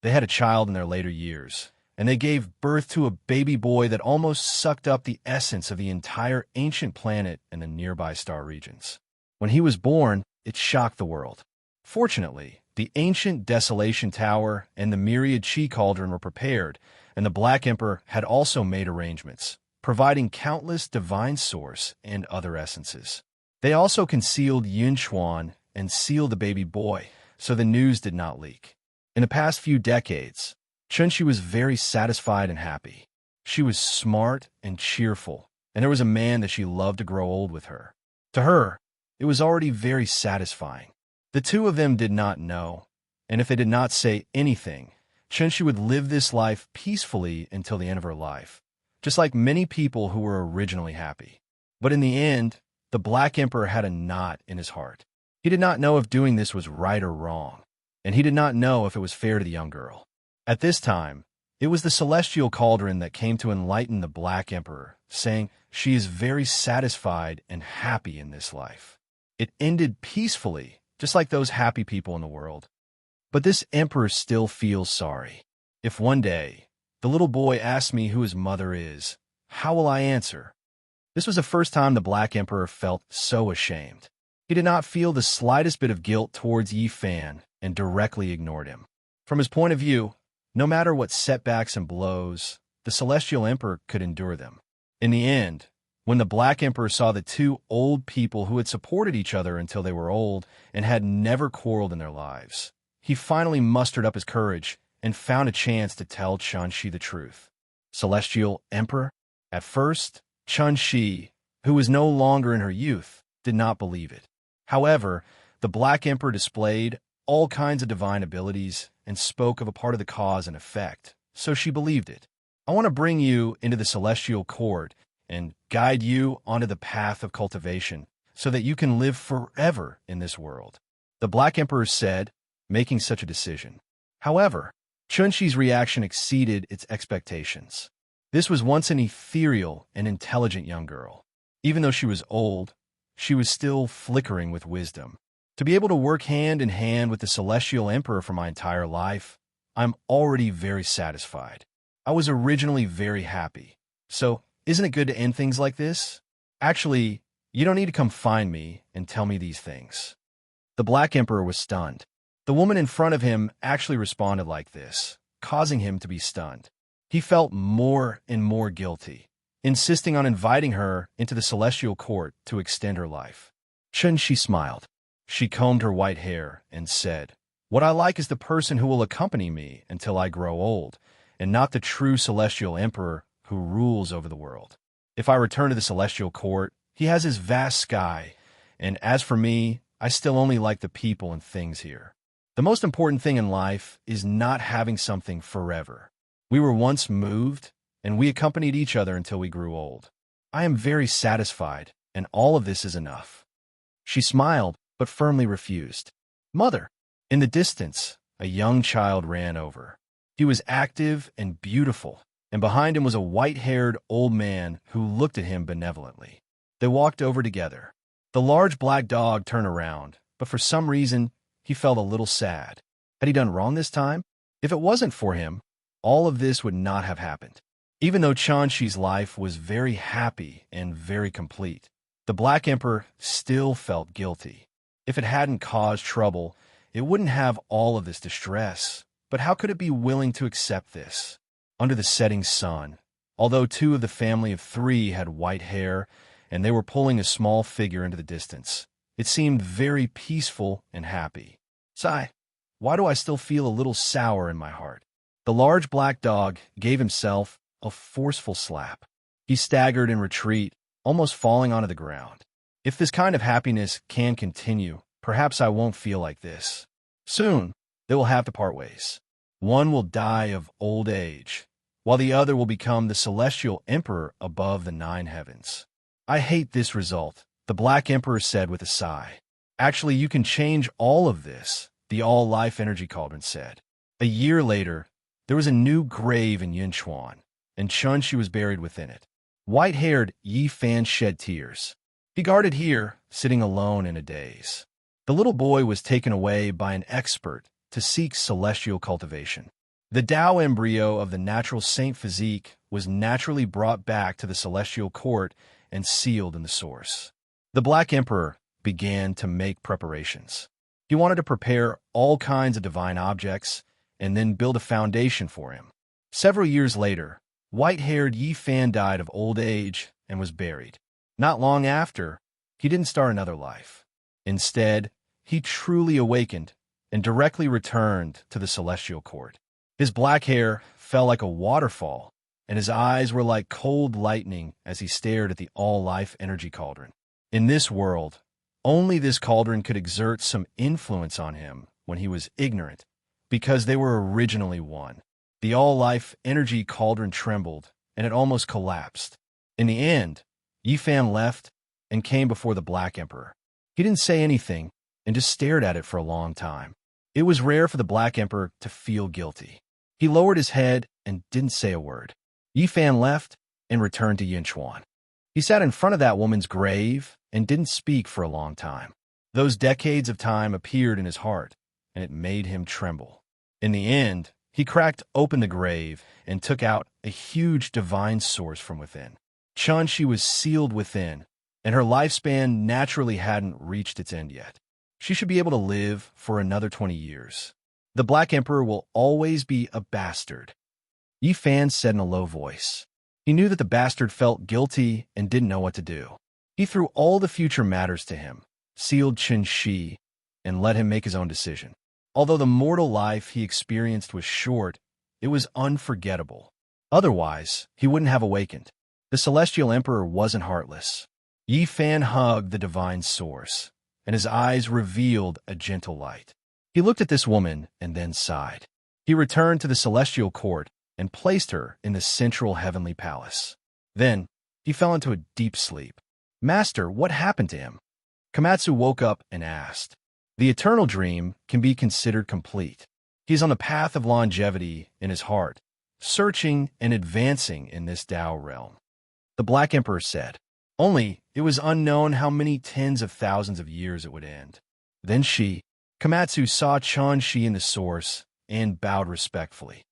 They had a child in their later years, and they gave birth to a baby boy that almost sucked up the essence of the entire ancient planet and the nearby star regions. When he was born, it shocked the world. Fortunately, the ancient Desolation Tower and the myriad chi cauldron were prepared, and the Black Emperor had also made arrangements, providing countless divine source and other essences. They also concealed Yunchuan and sealed the baby boy, so the news did not leak. In the past few decades, Qinshi was very satisfied and happy. She was smart and cheerful, and there was a man that she loved to grow old with her. To her, it was already very satisfying. The two of them did not know, and if they did not say anything, Qinshi would live this life peacefully until the end of her life, just like many people who were originally happy. But in the end, the Black Emperor had a knot in his heart. He did not know if doing this was right or wrong, and he did not know if it was fair to the young girl. At this time, it was the Celestial Cauldron that came to enlighten the Black Emperor, saying she is very satisfied and happy in this life. It ended peacefully, just like those happy people in the world. But this emperor still feels sorry. If one day, the little boy asks me who his mother is, how will I answer? This was the first time the Black Emperor felt so ashamed. He did not feel the slightest bit of guilt towards Yifan and directly ignored him. From his point of view, no matter what setbacks and blows, the Celestial Emperor could endure them. In the end, When the Black Emperor saw the two old people who had supported each other until they were old and had never quarreled in their lives, he finally mustered up his courage and found a chance to tell Chunxi the truth. Celestial Emperor? At first, Chunxi, who was no longer in her youth, did not believe it. However, the Black Emperor displayed all kinds of divine abilities and spoke of a part of the cause and effect, so she believed it. I want to bring you into the celestial court and guide you onto the path of cultivation so that you can live forever in this world, the Black Emperor said, making such a decision. However, Chunxi's reaction exceeded its expectations. This was once an ethereal and intelligent young girl. Even though she was old, she was still flickering with wisdom. To be able to work hand in hand with the Celestial Emperor for my entire life, I'm already very satisfied. I was originally very happy. So, isn't it good to end things like this? Actually, you don't need to come find me and tell me these things. The Black Emperor was stunned. The woman in front of him actually responded like this, causing him to be stunned. He felt more and more guilty, insisting on inviting her into the celestial court to extend her life. Chunxi smiled. She combed her white hair and said, "What I like is the person who will accompany me until I grow old, and not the true celestial emperor who rules over the world. If I return to the celestial court, he has his vast sky, and as for me, I still only like the people and things here. The most important thing in life is not having something forever. We were once moved, and we accompanied each other until we grew old. I am very satisfied, and all of this is enough." She smiled, but firmly refused. "Mother!" In the distance, a young child ran over. He was active and beautiful, and behind him was a white-haired old man who looked at him benevolently. They walked over together. The large black dog turned around, but for some reason, he felt a little sad. Had he done wrong this time? If it wasn't for him, all of this would not have happened. Even though Chunxi's life was very happy and very complete, the Black Emperor still felt guilty. If it hadn't caused trouble, it wouldn't have all of this distress. But how could it be willing to accept this? Under the setting sun, although two of the family of three had white hair and they were pulling a small figure into the distance, it seemed very peaceful and happy. Sigh, why do I still feel a little sour in my heart? The large black dog gave himself a forceful slap. He staggered in retreat, almost falling onto the ground. If this kind of happiness can continue, perhaps I won't feel like this. Soon, they will have to part ways. One will die of old age, while the other will become the celestial emperor above the 9 heavens. I hate this result, the Black Emperor said with a sigh. Actually, you can change all of this, the all-life energy cauldron said. A year later, there was a new grave in Yinchuan, and Chunxi was buried within it. White-haired Yi Fan shed tears. He guarded here, sitting alone in a daze. The little boy was taken away by an expert to seek celestial cultivation. The Tao embryo of the natural saint physique was naturally brought back to the celestial court and sealed in the source. The Black Emperor began to make preparations. He wanted to prepare all kinds of divine objects and then build a foundation for him. Several years later, white-haired Yi Fan died of old age and was buried. Not long after, he didn't start another life. Instead, he truly awakened and directly returned to the celestial court. His black hair fell like a waterfall, and his eyes were like cold lightning as he stared at the all-life energy cauldron. In this world, only this cauldron could exert some influence on him when he was ignorant, because they were originally one. The all-life energy cauldron trembled, and it almost collapsed. In the end, Yi Fan left and came before the Black Emperor. He didn't say anything and just stared at it for a long time. It was rare for the Black Emperor to feel guilty. He lowered his head and didn't say a word. Yi Fan left and returned to Yinchuan. He sat in front of that woman's grave and didn't speak for a long time. Those decades of time appeared in his heart, and it made him tremble. In the end, he cracked open the grave and took out a huge divine source from within. Chunxi was sealed within, and her lifespan naturally hadn't reached its end yet. She should be able to live for another 20 years. The Black Emperor will always be a bastard, Yi Fan said in a low voice. He knew that the bastard felt guilty and didn't know what to do. He threw all the future matters to him, sealed Qin Shi, and let him make his own decision. Although the mortal life he experienced was short, it was unforgettable. Otherwise, he wouldn't have awakened. The Celestial Emperor wasn't heartless. Yi Fan hugged the divine source, and his eyes revealed a gentle light. He looked at this woman and then sighed. He returned to the celestial court and placed her in the central heavenly palace. Then, he fell into a deep sleep. "Master, what happened to him?" Komatsu woke up and asked. The eternal dream can be considered complete. He is on the path of longevity in his heart, searching and advancing in this Tao realm. The Black Emperor said, only it was unknown how many tens of thousands of years it would end. Then Komatsu saw Qin Shi in the source and bowed respectfully.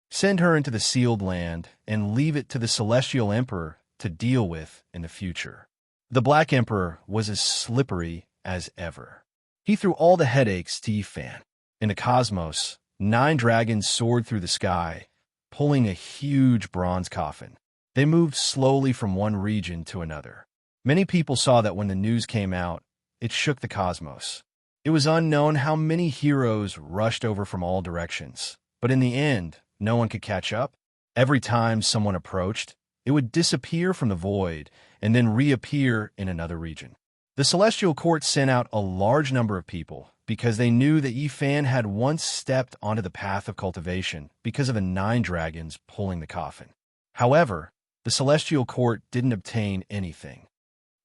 Send her into the sealed land and leave it to the Celestial Emperor to deal with in the future. The Black Emperor was as slippery as ever. He threw all the headaches to Yi Fan. In the cosmos, 9 dragons soared through the sky, pulling a huge bronze coffin. They moved slowly from one region to another. Many people saw that when the news came out, it shook the cosmos. It was unknown how many heroes rushed over from all directions, but in the end, no one could catch up. Every time someone approached, it would disappear from the void and then reappear in another region. The Celestial Court sent out a large number of people because they knew that Yi Fan had once stepped onto the path of cultivation because of the 9 dragons pulling the coffin. However, the Celestial Court didn't obtain anything.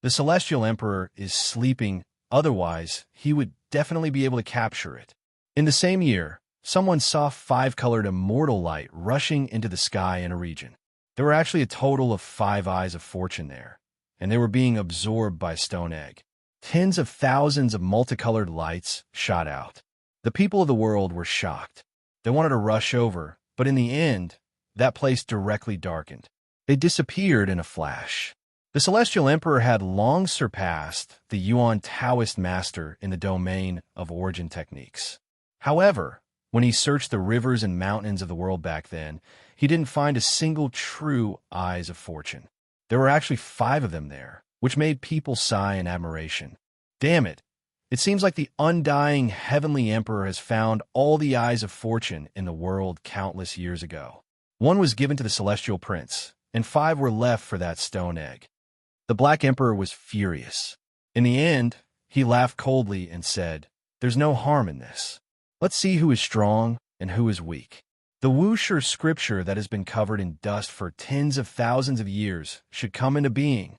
The Celestial Emperor is sleeping, otherwise he would definitely be able to capture it. In the same year, someone saw 5-colored immortal light rushing into the sky in a region. There were actually a total of 5 eyes of fortune there, and they were being absorbed by stone egg. Tens of thousands of multicolored lights shot out. The people of the world were shocked. They wanted to rush over, but in the end, that place directly darkened. They disappeared in a flash. The Celestial Emperor had long surpassed the Yuan Taoist master in the domain of origin techniques. However, when he searched the rivers and mountains of the world back then, he didn't find a single true eyes of fortune. There were actually 5 of them there, which made people sigh in admiration. Damn it! It seems like the undying heavenly emperor has found all the eyes of fortune in the world countless years ago. 1 was given to the celestial prince, and 5 were left for that stone egg. The Black Emperor was furious. In the end, he laughed coldly and said, "There's no harm in this. Let's see who is strong and who is weak." The Wuxia scripture that has been covered in dust for tens of thousands of years should come into being.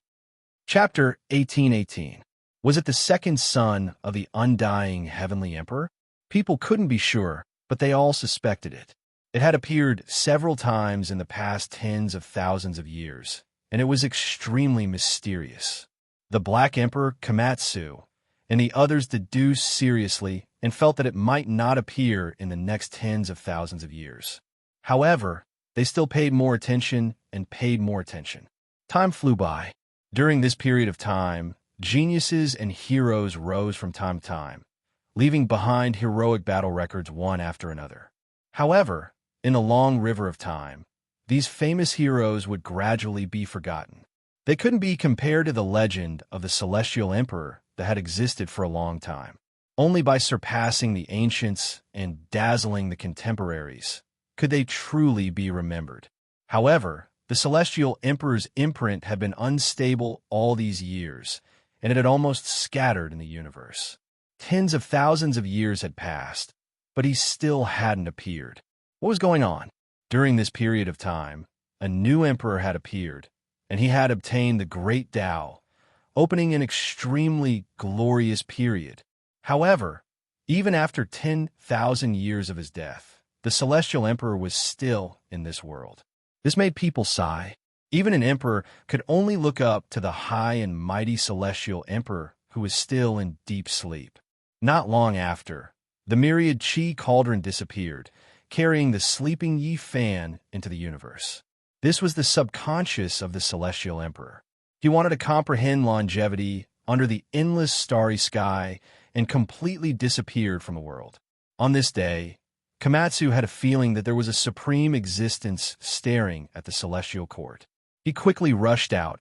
Chapter 1818. Was it the second son of the undying heavenly emperor? People couldn't be sure, but they all suspected it. It had appeared several times in the past tens of thousands of years, and it was extremely mysterious. The Black Emperor Komatsu and the others deduced seriously and felt that it might not appear in the next tens of thousands of years. However, they still paid more attention and paid more attention. Time flew by. During this period of time, geniuses and heroes rose from time to time, leaving behind heroic battle records one after another. However, in the long river of time, these famous heroes would gradually be forgotten. They couldn't be compared to the legend of the Celestial Emperor that had existed for a long time. Only by surpassing the ancients and dazzling the contemporaries could they truly be remembered. However, the Celestial Emperor's imprint had been unstable all these years, and it had almost scattered in the universe. Tens of thousands of years had passed, but he still hadn't appeared. What was going on? During this period of time, a new emperor had appeared, and he had obtained the Great Tao, opening an extremely glorious period. However, even after 10,000 years of his death, the Celestial Emperor was still in this world. This made people sigh. Even an emperor could only look up to the high and mighty Celestial Emperor who was still in deep sleep. Not long after, the myriad Qi cauldron disappeared, carrying the sleeping Yi Fan into the universe. This was the subconscious of the Celestial Emperor. He wanted to comprehend longevity under the endless starry sky and completely disappeared from the world. On this day, Komatsu had a feeling that there was a supreme existence staring at the celestial court. He quickly rushed out,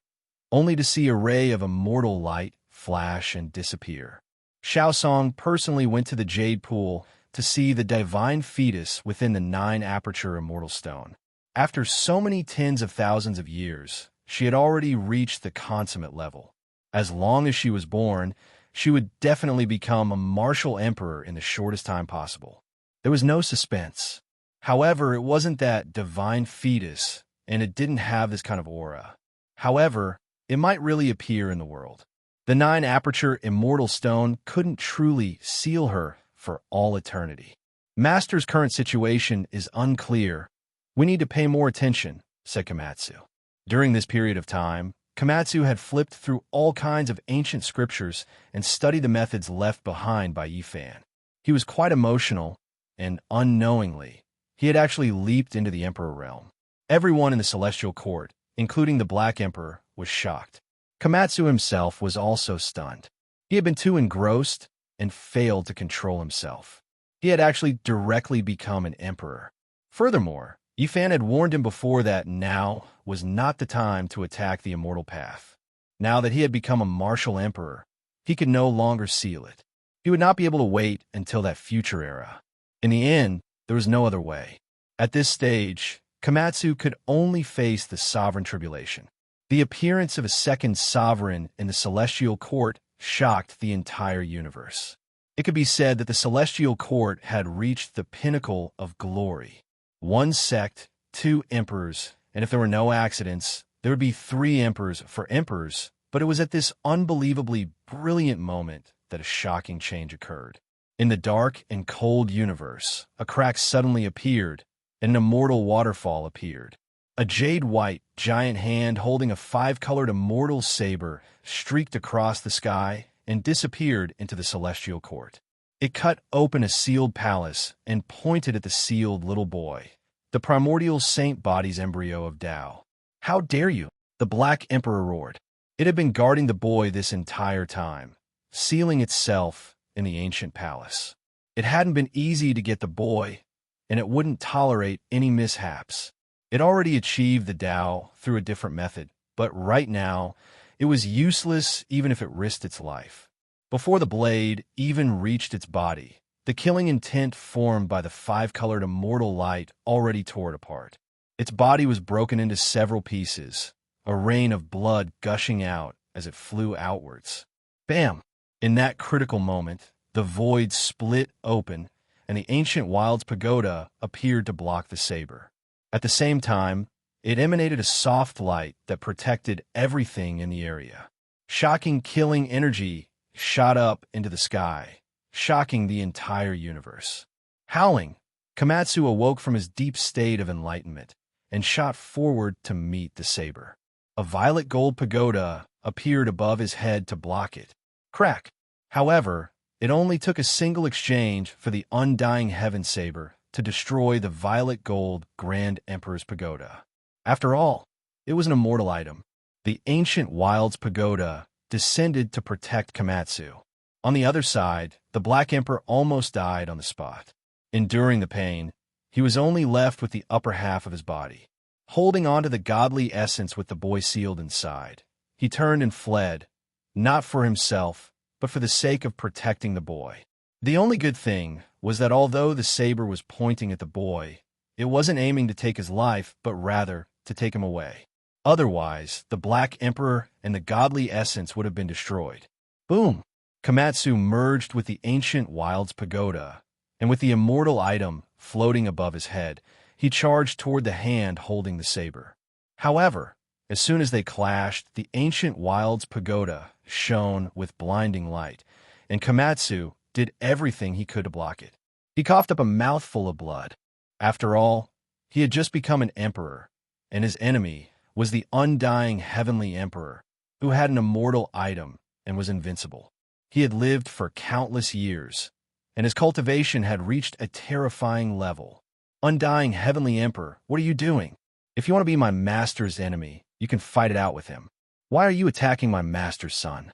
only to see a ray of immortal light flash and disappear. Shaosong personally went to the jade pool to see the divine fetus within the 9-aperture immortal stone. After so many tens of thousands of years, she had already reached the consummate level. As long as she was born, she would definitely become a martial emperor in the shortest time possible. There was no suspense. However, it wasn't that divine fetus, and it didn't have this kind of aura. However, it might really appear in the world. The 9-aperture immortal stone couldn't truly seal her for all eternity. Master's current situation is unclear. We need to pay more attention, said Komatsu. During this period of time, Komatsu had flipped through all kinds of ancient scriptures and studied the methods left behind by Yifan. He was quite emotional, and unknowingly, he had actually leaped into the Emperor realm. Everyone in the Celestial Court, including the Black Emperor, was shocked. Komatsu himself was also stunned. He had been too engrossed and failed to control himself. He had actually directly become an emperor. Furthermore, Yifan had warned him before that now was not the time to attack the immortal path. Now that he had become a martial emperor, he could no longer seal it. He would not be able to wait until that future era. In the end, there was no other way. At this stage, Komatsu could only face the sovereign tribulation. The appearance of a second sovereign in the Celestial Court shocked the entire universe. It could be said that the Celestial Court had reached the pinnacle of glory. 1 sect, 2 emperors, and if there were no accidents, there would be 3 emperors for emperors, but it was at this unbelievably brilliant moment that a shocking change occurred. In the dark and cold universe, a crack suddenly appeared, and an immortal waterfall appeared. A jade-white giant hand holding a 5-colored immortal saber streaked across the sky and disappeared into the Celestial Court. It cut open a sealed palace and pointed at the sealed little boy, the primordial saint body's embryo of Tao. "How dare you?" the Black Emperor roared. It had been guarding the boy this entire time, sealing itself in the ancient palace. It hadn't been easy to get the boy, and it wouldn't tolerate any mishaps. It already achieved the Tao through a different method, but right now, it was useless even if it risked its life. Before the blade even reached its body, the killing intent formed by the 5-colored immortal light already tore it apart. Its body was broken into several pieces, a rain of blood gushing out as it flew outwards. Bam! In that critical moment, the void split open, and the ancient Wild's pagoda appeared to block the saber. At the same time, it emanated a soft light that protected everything in the area. Shocking killing energy shot up into the sky, shocking the entire universe. Howling, Komatsu awoke from his deep state of enlightenment and shot forward to meet the saber. A violet gold pagoda appeared above his head to block it. Crack! However, it only took a single exchange for the undying heaven saber to destroy the violet gold Grand Emperor's pagoda. After all, it was an immortal item. The ancient Wild's pagoda descended to protect Komatsu. On the other side, the Black Emperor almost died on the spot. Enduring the pain, he was only left with the upper half of his body. Holding on to the godly essence with the boy sealed inside, he turned and fled, not for himself, but for the sake of protecting the boy. The only good thing was that although the saber was pointing at the boy, it wasn't aiming to take his life, but rather to take him away. Otherwise, the Black Emperor and the godly essence would have been destroyed. Boom! Komatsu merged with the ancient Wild's pagoda, and with the immortal item floating above his head, he charged toward the hand holding the saber. However, as soon as they clashed, the ancient Wild's pagoda shone with blinding light, and Komatsu did everything he could to block it. He coughed up a mouthful of blood. After all, he had just become an emperor, and his enemy was the undying heavenly emperor, who had an immortal item and was invincible. He had lived for countless years, and his cultivation had reached a terrifying level. Undying heavenly emperor, what are you doing? If you want to be my master's enemy, you can fight it out with him. Why are you attacking my master's son?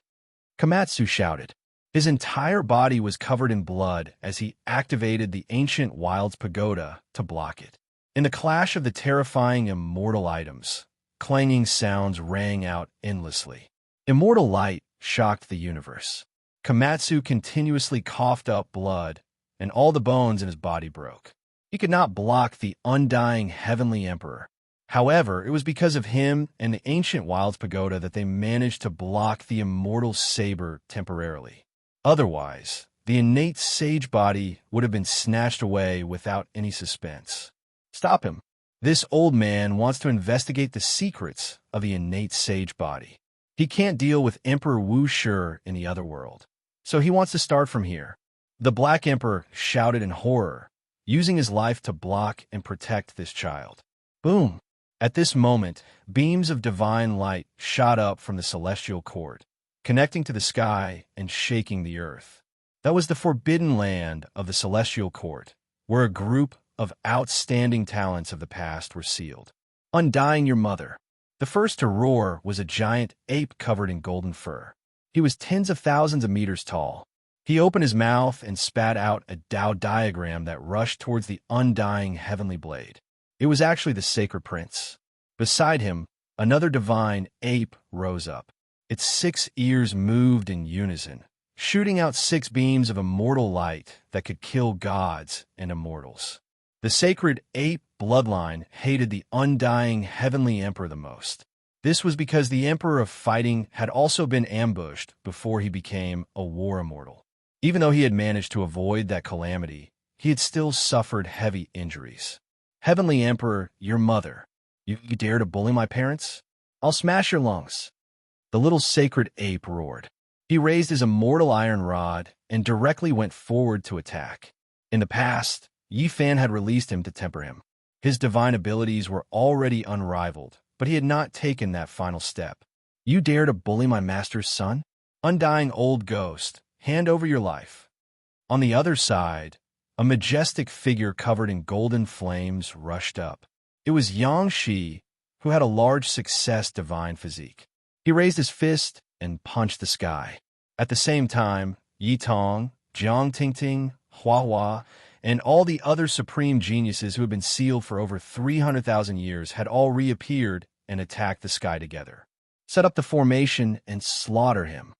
Komatsu shouted. His entire body was covered in blood as he activated the ancient Wild's pagoda to block it. In the clash of the terrifying immortal items, clanging sounds rang out endlessly. Immortal light shocked the universe. Komatsu continuously coughed up blood, and all the bones in his body broke. He could not block the undying heavenly emperor. However, it was because of him and the ancient Wilds Pagoda that they managed to block the immortal saber temporarily. Otherwise, the innate sage body would have been snatched away without any suspense. Stop him. This old man wants to investigate the secrets of the innate sage body. He can't deal with Emperor Wu Shi in the other world, so he wants to start from here. The Black Emperor shouted in horror, using his life to block and protect this child. Boom! At this moment, beams of divine light shot up from the celestial court, connecting to the sky and shaking the earth. That was the forbidden land of the celestial court, where a group of outstanding talents of the past were sealed. Undying your mother. The first to roar was a giant ape covered in golden fur. He was tens of thousands of meters tall. He opened his mouth and spat out a Tao diagram that rushed towards the undying heavenly blade. It was actually the sacred prince. Beside him, another divine ape rose up. Its 6 ears moved in unison, shooting out 6 beams of immortal light that could kill gods and immortals. The sacred ape bloodline hated the undying heavenly emperor the most. This was because the emperor of fighting had also been ambushed before he became a war immortal. Even though he had managed to avoid that calamity, he had still suffered heavy injuries. Heavenly Emperor, your mother. You dare to bully my parents? I'll smash your lungs. The little sacred ape roared. He raised his immortal iron rod and directly went forward to attack. In the past, Yi Fan had released him to temper him. His divine abilities were already unrivaled, but he had not taken that final step. You dare to bully my master's son? Undying old ghost, hand over your life. On the other side, a majestic figure covered in golden flames rushed up. It was Yang Shi, who had a large success divine physique. He raised his fist and punched the sky. At the same time, Yi Tong, Jiang Tingting, Hua Hua, and all the other supreme geniuses who had been sealed for over 300,000 years had all reappeared and attacked the sky together. Set up the formation and slaughter him.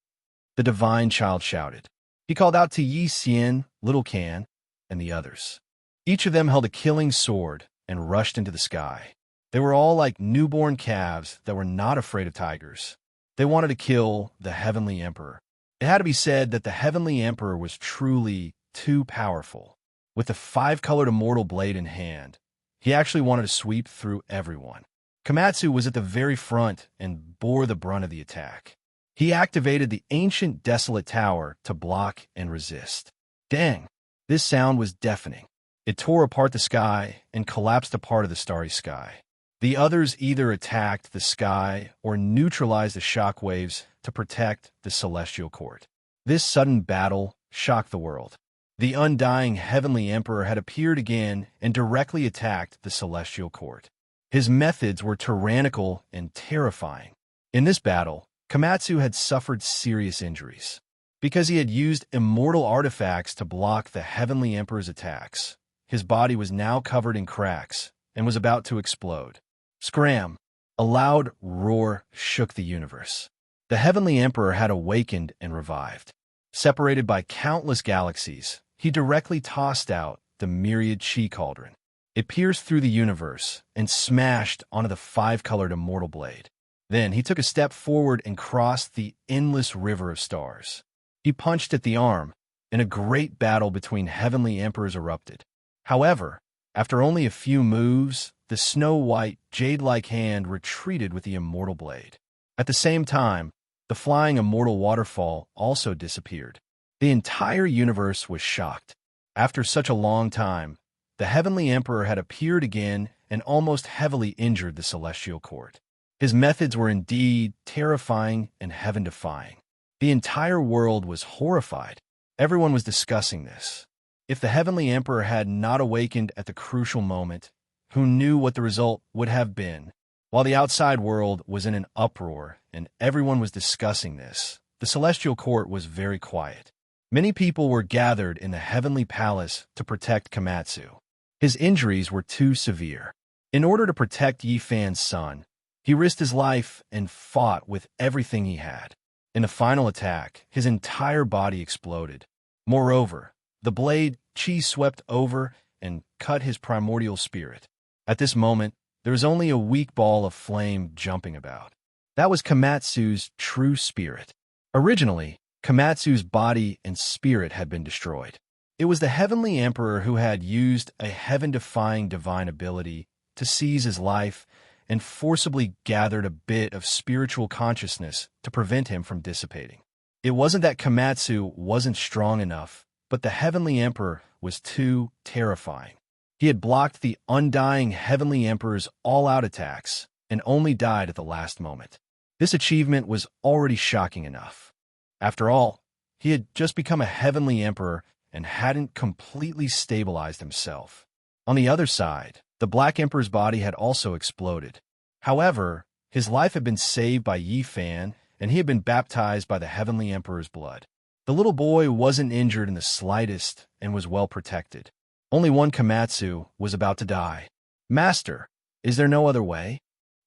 The divine child shouted. He called out to Yi Xian, Little Can, and the others. Each of them held a killing sword and rushed into the sky. They were all like newborn calves that were not afraid of tigers. They wanted to kill the Heavenly Emperor. It had to be said that the Heavenly Emperor was truly too powerful. With the 5-colored immortal blade in hand, he actually wanted to sweep through everyone. Komatsu was at the very front and bore the brunt of the attack. He activated the ancient desolate tower to block and resist. Dang! This sound was deafening. It tore apart the sky and collapsed a part of the starry sky. The others either attacked the sky or neutralized the shock waves to protect the celestial court. This sudden battle shocked the world. The undying heavenly emperor had appeared again and directly attacked the celestial court. His methods were tyrannical and terrifying. In this battle, Komatsu had suffered serious injuries. Because he had used immortal artifacts to block the heavenly emperor's attacks, his body was now covered in cracks and was about to explode. Scram! A loud roar shook the universe. The heavenly emperor had awakened and revived. Separated by countless galaxies, he directly tossed out the myriad chi cauldron. It pierced through the universe and smashed onto the 5-colored immortal blade. Then he took a step forward and crossed the endless river of stars. He punched at the arm, and a great battle between heavenly emperors erupted. However, after only a few moves, the snow-white, jade-like hand retreated with the immortal blade. At the same time, the flying immortal waterfall also disappeared. The entire universe was shocked. After such a long time, the heavenly emperor had appeared again and almost heavily injured the celestial court. His methods were indeed terrifying and heaven-defying. The entire world was horrified. Everyone was discussing this. If the heavenly emperor had not awakened at the crucial moment, who knew what the result would have been? While the outside world was in an uproar and everyone was discussing this, the celestial court was very quiet. Many people were gathered in the heavenly palace to protect Komatsu. His injuries were too severe. In order to protect Yi Fan's son, He risked his life and fought with everything he had. In the final attack, his entire body exploded. Moreover, the blade Chi swept over and cut his primordial spirit. At this moment, there was only a weak ball of flame jumping about. That was Komatsu's true spirit. Originally, Komatsu's body and spirit had been destroyed. It was the Heavenly Emperor who had used a heaven-defying divine ability to seize his life and forcibly gathered a bit of spiritual consciousness to prevent him from dissipating. It wasn't that Komatsu wasn't strong enough, but the Heavenly Emperor was too terrifying. He had blocked the undying Heavenly Emperor's all-out attacks and only died at the last moment. This achievement was already shocking enough. After all, he had just become a Heavenly Emperor and hadn't completely stabilized himself. On the other side, the Black Emperor's body had also exploded. However, his life had been saved by Yi Fan, and he had been baptized by the Heavenly Emperor's blood. The little boy wasn't injured in the slightest and was well protected. Only one Komatsu was about to die. "Master, is there no other way?"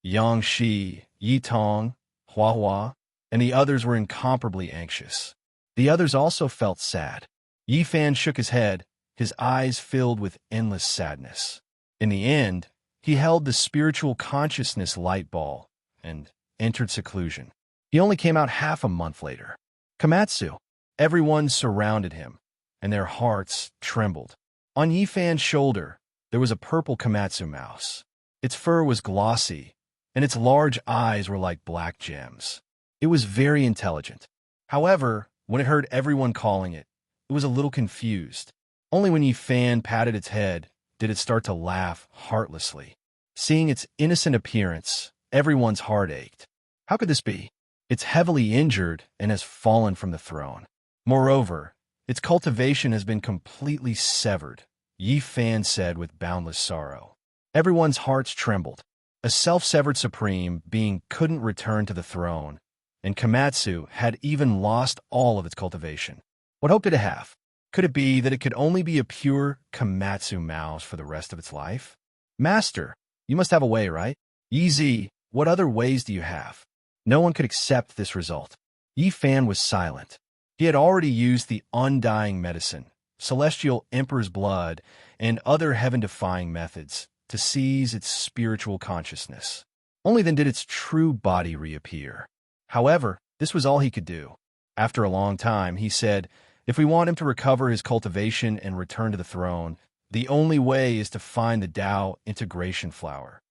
Yang Shi, Yi Tong, Hua Hua, and the others were incomparably anxious. The others also felt sad. Yi Fan shook his head, his eyes filled with endless sadness. In the end, he held the spiritual consciousness light ball and entered seclusion. He only came out half a month later. Komatsu. Everyone surrounded him, and their hearts trembled. On Yi Fan's shoulder, there was a purple Komatsu mouse. Its fur was glossy, and its large eyes were like black gems. It was very intelligent. However, when it heard everyone calling it, it was a little confused. Only when Yi Fan patted its head did it start to laugh heartlessly. Seeing its innocent appearance, everyone's heart ached. How could this be? It's heavily injured and has fallen from the throne. Moreover, its cultivation has been completely severed, Yi Fan said with boundless sorrow. Everyone's hearts trembled. A self-severed supreme being couldn't return to the throne, and Komatsu had even lost all of its cultivation. What hope did it have? Could it be that it could only be a pure Komatsu mouse for the rest of its life? "Master, you must have a way, right?" "Yi Zi, what other ways do you have?" No one could accept this result. Yi Fan was silent. He had already used the undying medicine, Celestial Emperor's blood, and other heaven-defying methods to seize its spiritual consciousness. Only then did its true body reappear. However, this was all he could do. After a long time, he said, "If we want him to recover his cultivation and return to the throne, the only way is to find the Tao integration flower.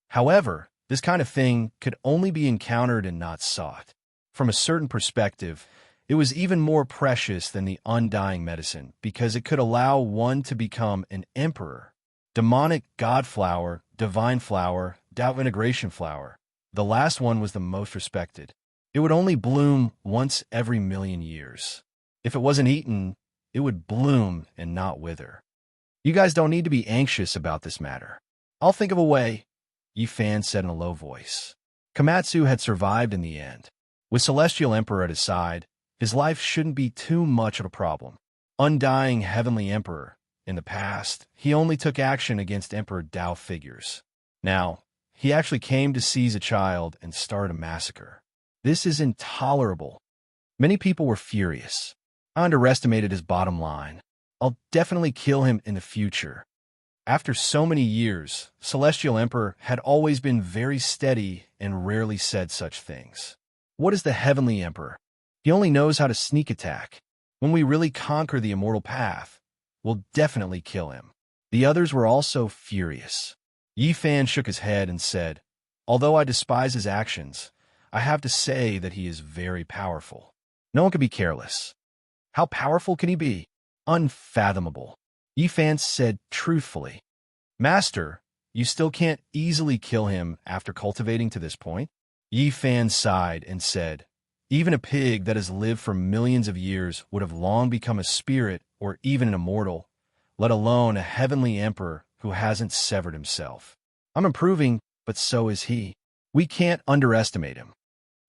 However, this kind of thing could only be encountered and not sought. From a certain perspective, it was even more precious than the undying medicine because it could allow one to become an emperor. Demonic God flower, divine flower, Tao integration flower. The last one was the most respected. It would only bloom once every 1,000,000 years. If it wasn't eaten, it would bloom and not wither. You guys don't need to be anxious about this matter. I'll think of a way," Yi Fan said in a low voice. Komatsu had survived in the end. With Celestial Emperor at his side, his life shouldn't be too much of a problem. Undying Heavenly Emperor. In the past, he only took action against Emperor Tao figures. Now, he actually came to seize a child and start a massacre. This is intolerable. Many people were furious. I underestimated his bottom line. I'll definitely kill him in the future. After so many years, Celestial Emperor had always been very steady and rarely said such things. What is the Heavenly Emperor? He only knows how to sneak attack. When we really conquer the immortal path, we'll definitely kill him. The others were also furious. Yi Fan shook his head and said, "Although I despise his actions, I have to say that he is very powerful. No one can be careless." "How powerful can he be?" "Unfathomable," Yi Fan said truthfully. "Master, you still can't easily kill him after cultivating to this point?" Yi Fan sighed and said, "Even a pig that has lived for millions of years would have long become a spirit or even an immortal, let alone a heavenly emperor who hasn't severed himself. I'm improving, but so is he. We can't underestimate him."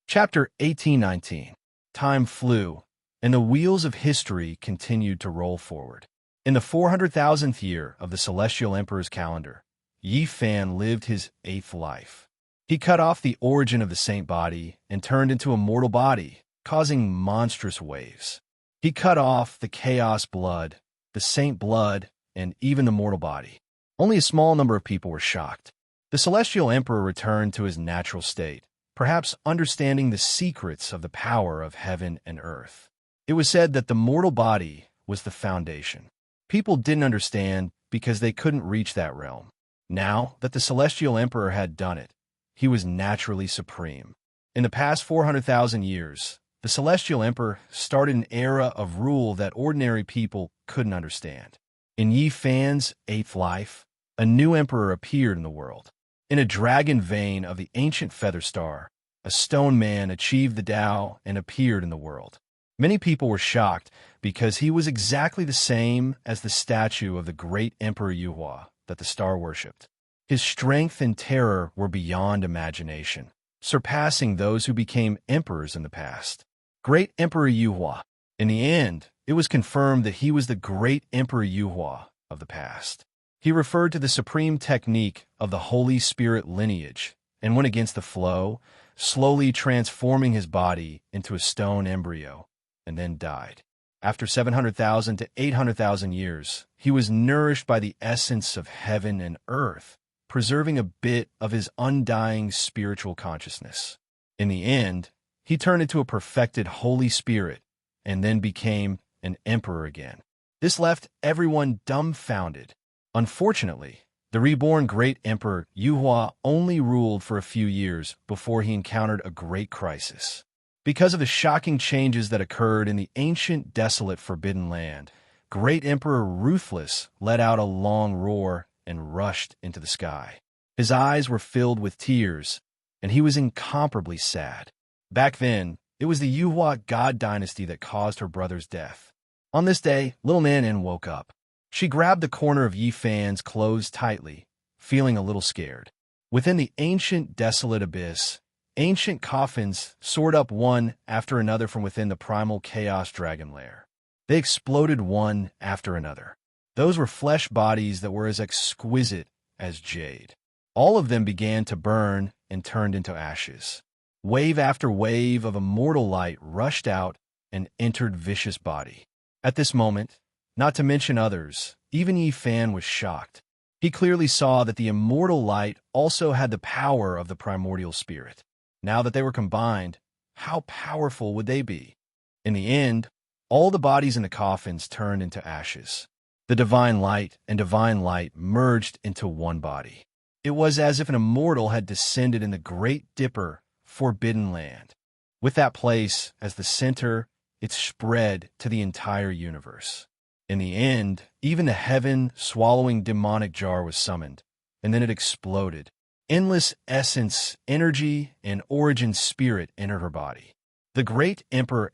Chapter 1819. Time flew, and the wheels of history continued to roll forward. In the 400,000th year of the Celestial Emperor's calendar, Yi Fan lived his 8th life. He cut off the origin of the saint body and turned into a mortal body, causing monstrous waves. He cut off the chaos blood, the saint blood, and even the mortal body. Only a small number of people were shocked. The celestial emperor returned to his natural state, perhaps understanding the secrets of the power of heaven and earth. It was said that the mortal body was the foundation. People didn't understand because they couldn't reach that realm. Now that the celestial emperor had done it, he was naturally supreme. In the past 400,000 years, the celestial emperor started an era of rule that ordinary people couldn't understand. In Yi Fan's eighth life, a new emperor appeared in the world. In a dragon vein of the ancient feather star, a stone man achieved the Tao and appeared in the world. Many people were shocked because he was exactly the same as the statue of the great Emperor Yuhua that the star worshipped. His strength and terror were beyond imagination, surpassing those who became emperors in the past. Great Emperor Yuhua. In the end, it was confirmed that he was the great Emperor Yuhua of the past. He referred to the supreme technique of the Holy Spirit lineage and went against the flow, slowly transforming his body into a stone embryo, and then died. After 700,000 to 800,000 years, he was nourished by the essence of heaven and earth, preserving a bit of his undying spiritual consciousness. In the end, he turned into a perfected Holy Spirit and then became an emperor again. This left everyone dumbfounded. Unfortunately, the reborn great emperor Yuhua only ruled for a few years before he encountered a great crisis. Because of the shocking changes that occurred in the ancient, desolate, forbidden land, great Emperor Ruthless let out a long roar and rushed into the sky. His eyes were filled with tears, and he was incomparably sad. Back then, it was the Yuhua god dynasty that caused her brother's death. On this day, little Nan woke up. She grabbed the corner of Yi Fan's clothes tightly, feeling a little scared. Within the ancient, desolate abyss, ancient coffins soared up one after another from within the primal chaos dragon lair. They exploded one after another. Those were flesh bodies that were as exquisite as jade. All of them began to burn and turned into ashes. Wave after wave of immortal light rushed out and entered Vicious body. At this moment, not to mention others, even Yi Fan was shocked. He clearly saw that the immortal light also had the power of the primordial spirit. Now that they were combined, how powerful would they be? In the end, all the bodies in the coffins turned into ashes. The divine light and divine light merged into one body. It was as if an immortal had descended in the Great Dipper, forbidden land. With that place as the center, it spread to the entire universe. In the end, even the heaven-swallowing demonic jar was summoned, and then it exploded. Endless essence, energy, and origin spirit entered her body. The great emperor,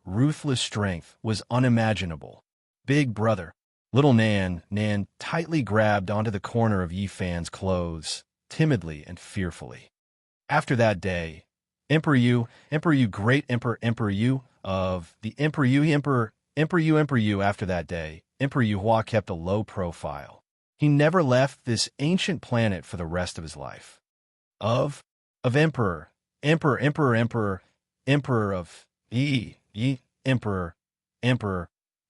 ruthless strength was unimaginable. Big brother. Little Nan tightly grabbed onto the corner of Yi Fan's clothes, timidly and fearfully. After that day, Emperor Yu, great Emperor Yu of the Emperor Yu, after that day, Emperor Yuhua kept a low profile. He never left this ancient planet for the rest of his life. Of Emperor of Yi, Emperor,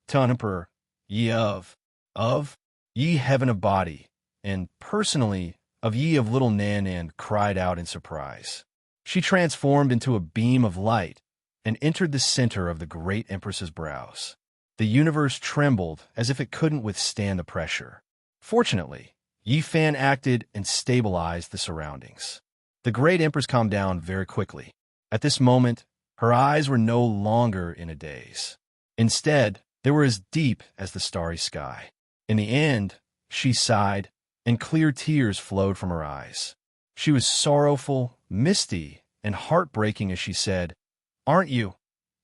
Ton Emperor, Yi of Yi Heaven of Body, and personally of Yi of Little Nan cried out in surprise. She transformed into a beam of light and entered the center of the great Empress's brows. The universe trembled as if it couldn't withstand the pressure. Fortunately, Yi Fan acted and stabilized the surroundings. The great Empress calmed down very quickly. At this moment, her eyes were no longer in a daze. Instead, they were as deep as the starry sky. In the end, she sighed, and clear tears flowed from her eyes. She was sorrowful, misty, and heartbreaking as she said, "Aren't you?"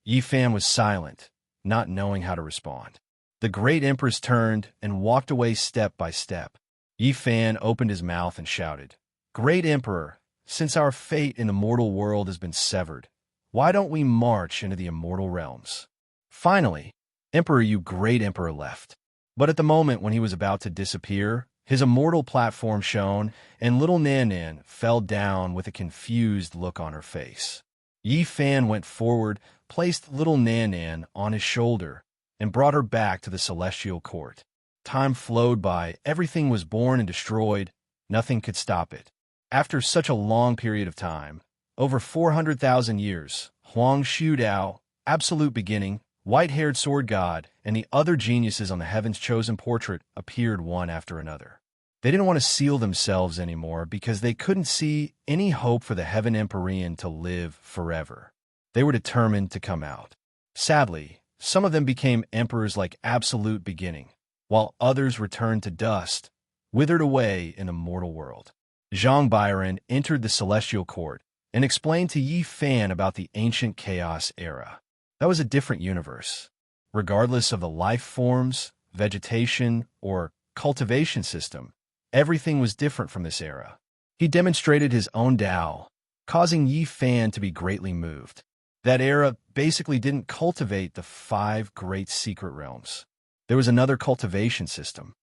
Yi Fan was silent, not knowing how to respond. The great Empress turned and walked away step by step. Yi Fan opened his mouth and shouted, "Great Emperor, since our fate in the mortal world has been severed, why don't we march into the immortal realms?" Finally, Emperor Yu, great Emperor, left. But at the moment when he was about to disappear, His immortal platform shone, and little Nan Nan fell down with a confused look on her face. Yi Fan went forward, placed little Nan Nan on his shoulder, and brought her back to the celestial court. Time flowed by, everything was born and destroyed, nothing could stop it. After such a long period of time, over 400,000 years, Huang Shu-Dao, absolute beginning, white-haired sword god, and the other geniuses on the Heaven's Chosen portrait appeared one after another. They didn't want to seal themselves anymore because they couldn't see any hope for the Heaven Empyrean to live forever. They were determined to come out. Sadly, some of them became emperors like absolute beginning, while others returned to dust, withered away in the mortal world. Zhang Bairen entered the celestial court and explained to Yi Fan about the ancient chaos era. That was a different universe. Regardless of the life forms, vegetation, or cultivation system, everything was different from this era. He demonstrated his own Tao, causing Yi Fan to be greatly moved. That era basically didn't cultivate the 5 great secret realms. There was another cultivation system.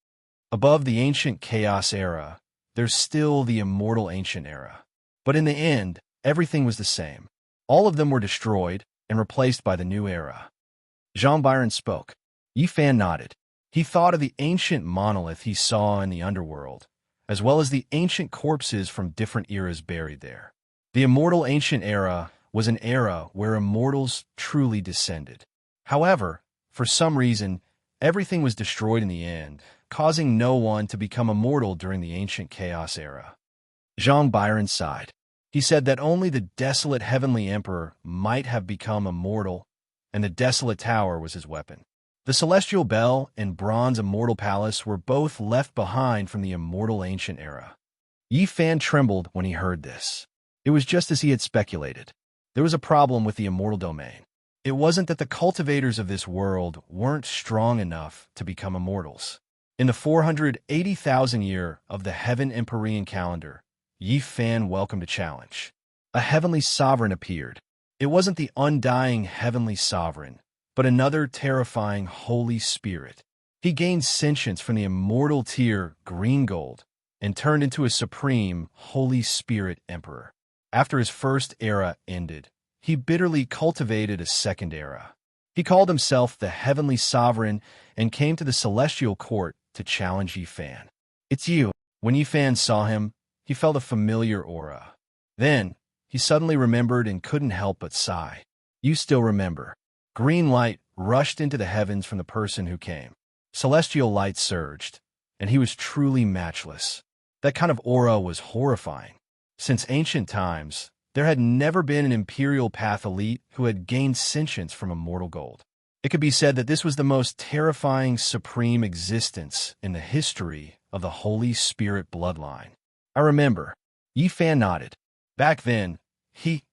Above the ancient chaos era, there's still the immortal ancient era. But in the end, everything was the same. All of them were destroyed and replaced by the new era. Zhang Bairen spoke. Yi Fan nodded. He thought of the ancient monolith he saw in the underworld, as well as the ancient corpses from different eras buried there. The immortal ancient era was an era where immortals truly descended. However, for some reason, everything was destroyed in the end, causing no one to become immortal during the ancient chaos era. Zhang Bairen sighed. He said that only the desolate heavenly emperor might have become immortal, and the desolate tower was his weapon. The celestial bell and bronze immortal palace were both left behind from the immortal ancient era. Yi Fan trembled when he heard this. It was just as he had speculated. There was a problem with the immortal domain. It wasn't that the cultivators of this world weren't strong enough to become immortals. In the 480,000 year of the Heaven Empyrean calendar, Yi Fan welcomed a challenge. A heavenly sovereign appeared. It wasn't the undying heavenly sovereign, but another terrifying Holy Spirit. He gained sentience from the immortal tier green gold and turned into a supreme Holy Spirit emperor. After his first era ended, he bitterly cultivated a second era. He called himself the Heavenly Sovereign and came to the celestial court to challenge Yi Fan. "It's you." When Yi Fan saw him, he felt a familiar aura. Then, he suddenly remembered and couldn't help but sigh. "You still remember." Green light rushed into the heavens from the person who came. Celestial light surged, and he was truly matchless. That kind of aura was horrifying. Since ancient times, there had never been an imperial path elite who had gained sentience from immortal gold. It could be said that this was the most terrifying supreme existence in the history of the Holy Spirit bloodline. "I remember." Yi Fan nodded. Back then, he,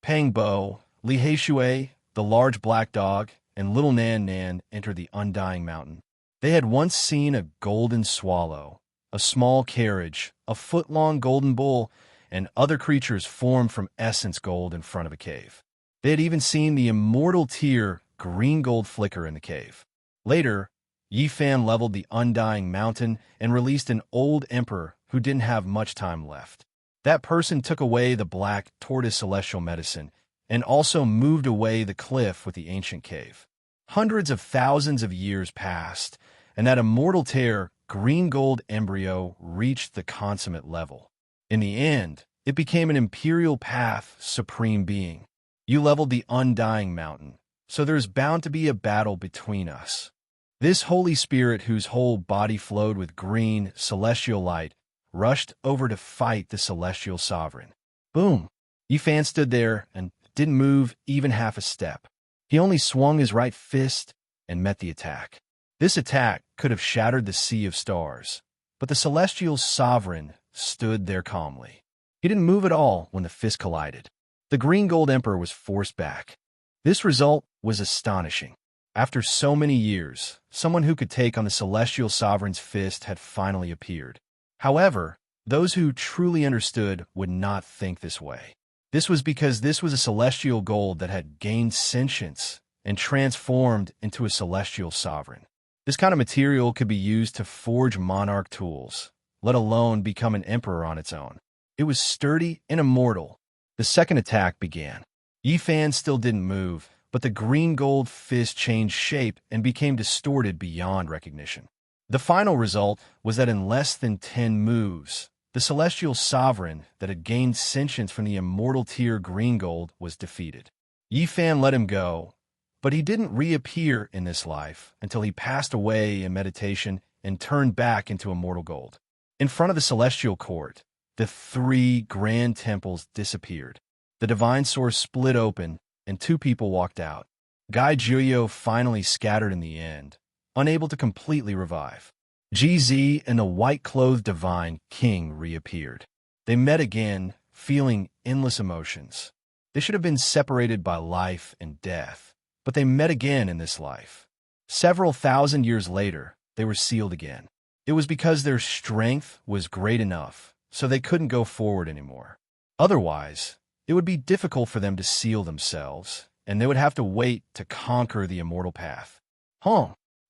Pang Bo, Li Heishui, the large black dog, and little Nan Nan entered the undying mountain. They had once seen a golden swallow, a small carriage, a foot-long golden bull, and other creatures formed from essence gold in front of a cave. They had even seen the immortal tier green gold flicker in the cave. Later, Yi Fan leveled the undying mountain and released an old emperor who didn't have much time left. That person took away the black tortoise celestial medicine and also moved away the cliff with the ancient cave. Hundreds of thousands of years passed, and that immortal tear green gold embryo reached the consummate level. In the end, it became an imperial path supreme being. You leveled the undying mountain, so there's bound to be a battle between us. This Holy Spirit, whose whole body flowed with green, celestial light, rushed over to fight the celestial sovereign. Boom! Yi Fan stood there and didn't move even half a step. He only swung his right fist and met the attack. This attack could have shattered the sea of stars, but the celestial sovereign stood there calmly. He didn't move at all when the fist collided. The green gold emperor was forced back. This result was astonishing. After so many years, someone who could take on the celestial sovereign's fist had finally appeared. However, those who truly understood would not think this way. This was because this was a celestial gold that had gained sentience and transformed into a celestial sovereign. This kind of material could be used to forge monarch tools, let alone become an emperor on its own. It was sturdy and immortal. The second attack began. Yifan still didn't move, but the green-gold fist changed shape and became distorted beyond recognition. The final result was that in less than 10 moves, the celestial sovereign that had gained sentience from the immortal tier green gold was defeated. Yifan let him go, but he didn't reappear in this life until he passed away in meditation and turned back into immortal gold. In front of the celestial court, the 3 grand temples disappeared. The divine source split open, and 2 people walked out. Gai Juyo finally scattered in the end, unable to completely revive. GZ and the white-clothed divine king reappeared. They met again, feeling endless emotions. They should have been separated by life and death, but they met again in this life. Several thousand years later, they were sealed again. It was because their strength was great enough, so they couldn't go forward anymore. Otherwise, it would be difficult for them to seal themselves, and they would have to wait to conquer the immortal path.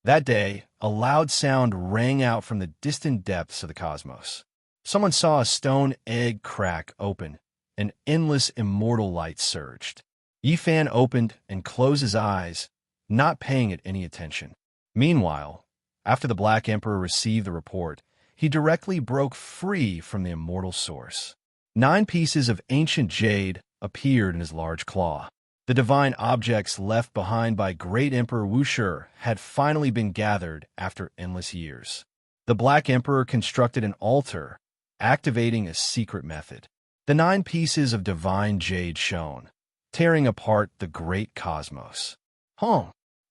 That day, a loud sound rang out from the distant depths of the cosmos. Someone saw a stone egg crack open, and endless immortal light surged. Yifan opened and closed his eyes, not paying it any attention. Meanwhile, after the Black Emperor received the report, he directly broke free from the immortal source. 9 pieces of ancient jade appeared in his large claw. The divine objects left behind by Great Emperor Wushi had finally been gathered after endless years. The Black Emperor constructed an altar, activating a secret method. The 9 pieces of divine jade shone, tearing apart the great cosmos.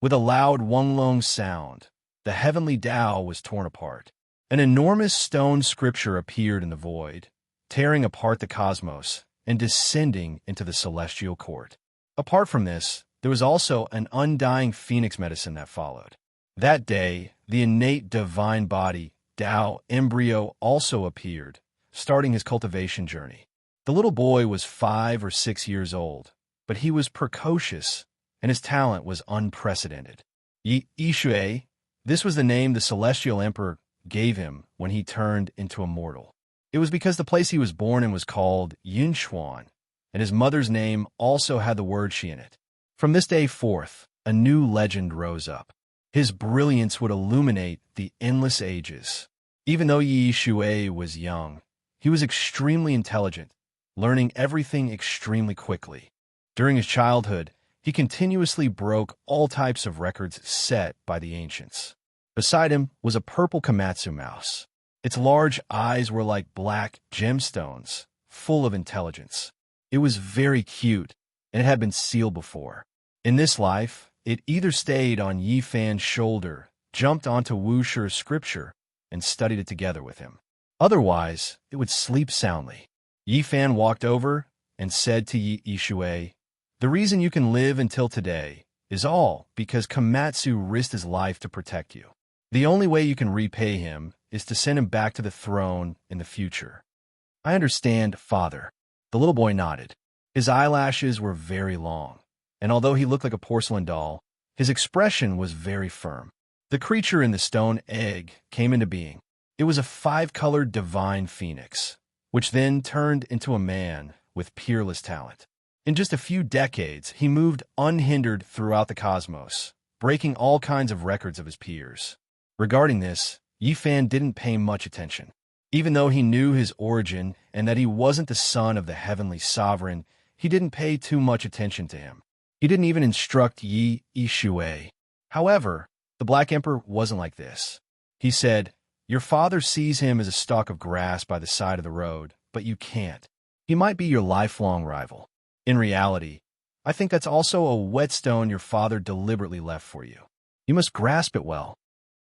With a loud Wonglong sound, the heavenly Tao was torn apart. An enormous stone scripture appeared in the void, tearing apart the cosmos and descending into the celestial court. Apart from this, there was also an undying phoenix medicine that followed. That day, the innate divine body, Tao embryo, also appeared, starting his cultivation journey. The little boy was 5 or 6 years old, but he was precocious, and his talent was unprecedented. Yishui, this was the name the celestial emperor gave him when he turned into a mortal. It was because the place he was born in was called Yunchuan, and his mother's name also had the word Shi in it. From this day forth, a new legend rose up. His brilliance would illuminate the endless ages. Even though Yi Shui was young, he was extremely intelligent, learning everything extremely quickly. During his childhood, he continuously broke all types of records set by the ancients. Beside him was a purple Komatsu mouse. Its large eyes were like black gemstones, full of intelligence. It was very cute, and it had been sealed before. In this life, it either stayed on Yifan's shoulder, jumped onto Wushi's scripture, and studied it together with him. Otherwise, it would sleep soundly. Yifan walked over and said to Yishui, "The reason you can live until today is all because Komatsu risked his life to protect you. The only way you can repay him is to send him back to the throne in the future." "I understand, father." The little boy nodded. His eyelashes were very long, and although he looked like a porcelain doll, his expression was very firm. The creature in the stone egg came into being. It was a 5-colored divine phoenix, which then turned into a man with peerless talent. In just a few decades, he moved unhindered throughout the cosmos, breaking all kinds of records of his peers. Regarding this, Yifan didn't pay much attention. Even though he knew his origin and that he wasn't the son of the heavenly sovereign, he didn't pay too much attention to him. He didn't even instruct Yi Yishui. However, the Black Emperor wasn't like this. He said, "Your father sees him as a stalk of grass by the side of the road, but you can't. He might be your lifelong rival. In reality, I think that's also a whetstone your father deliberately left for you. You must grasp it well."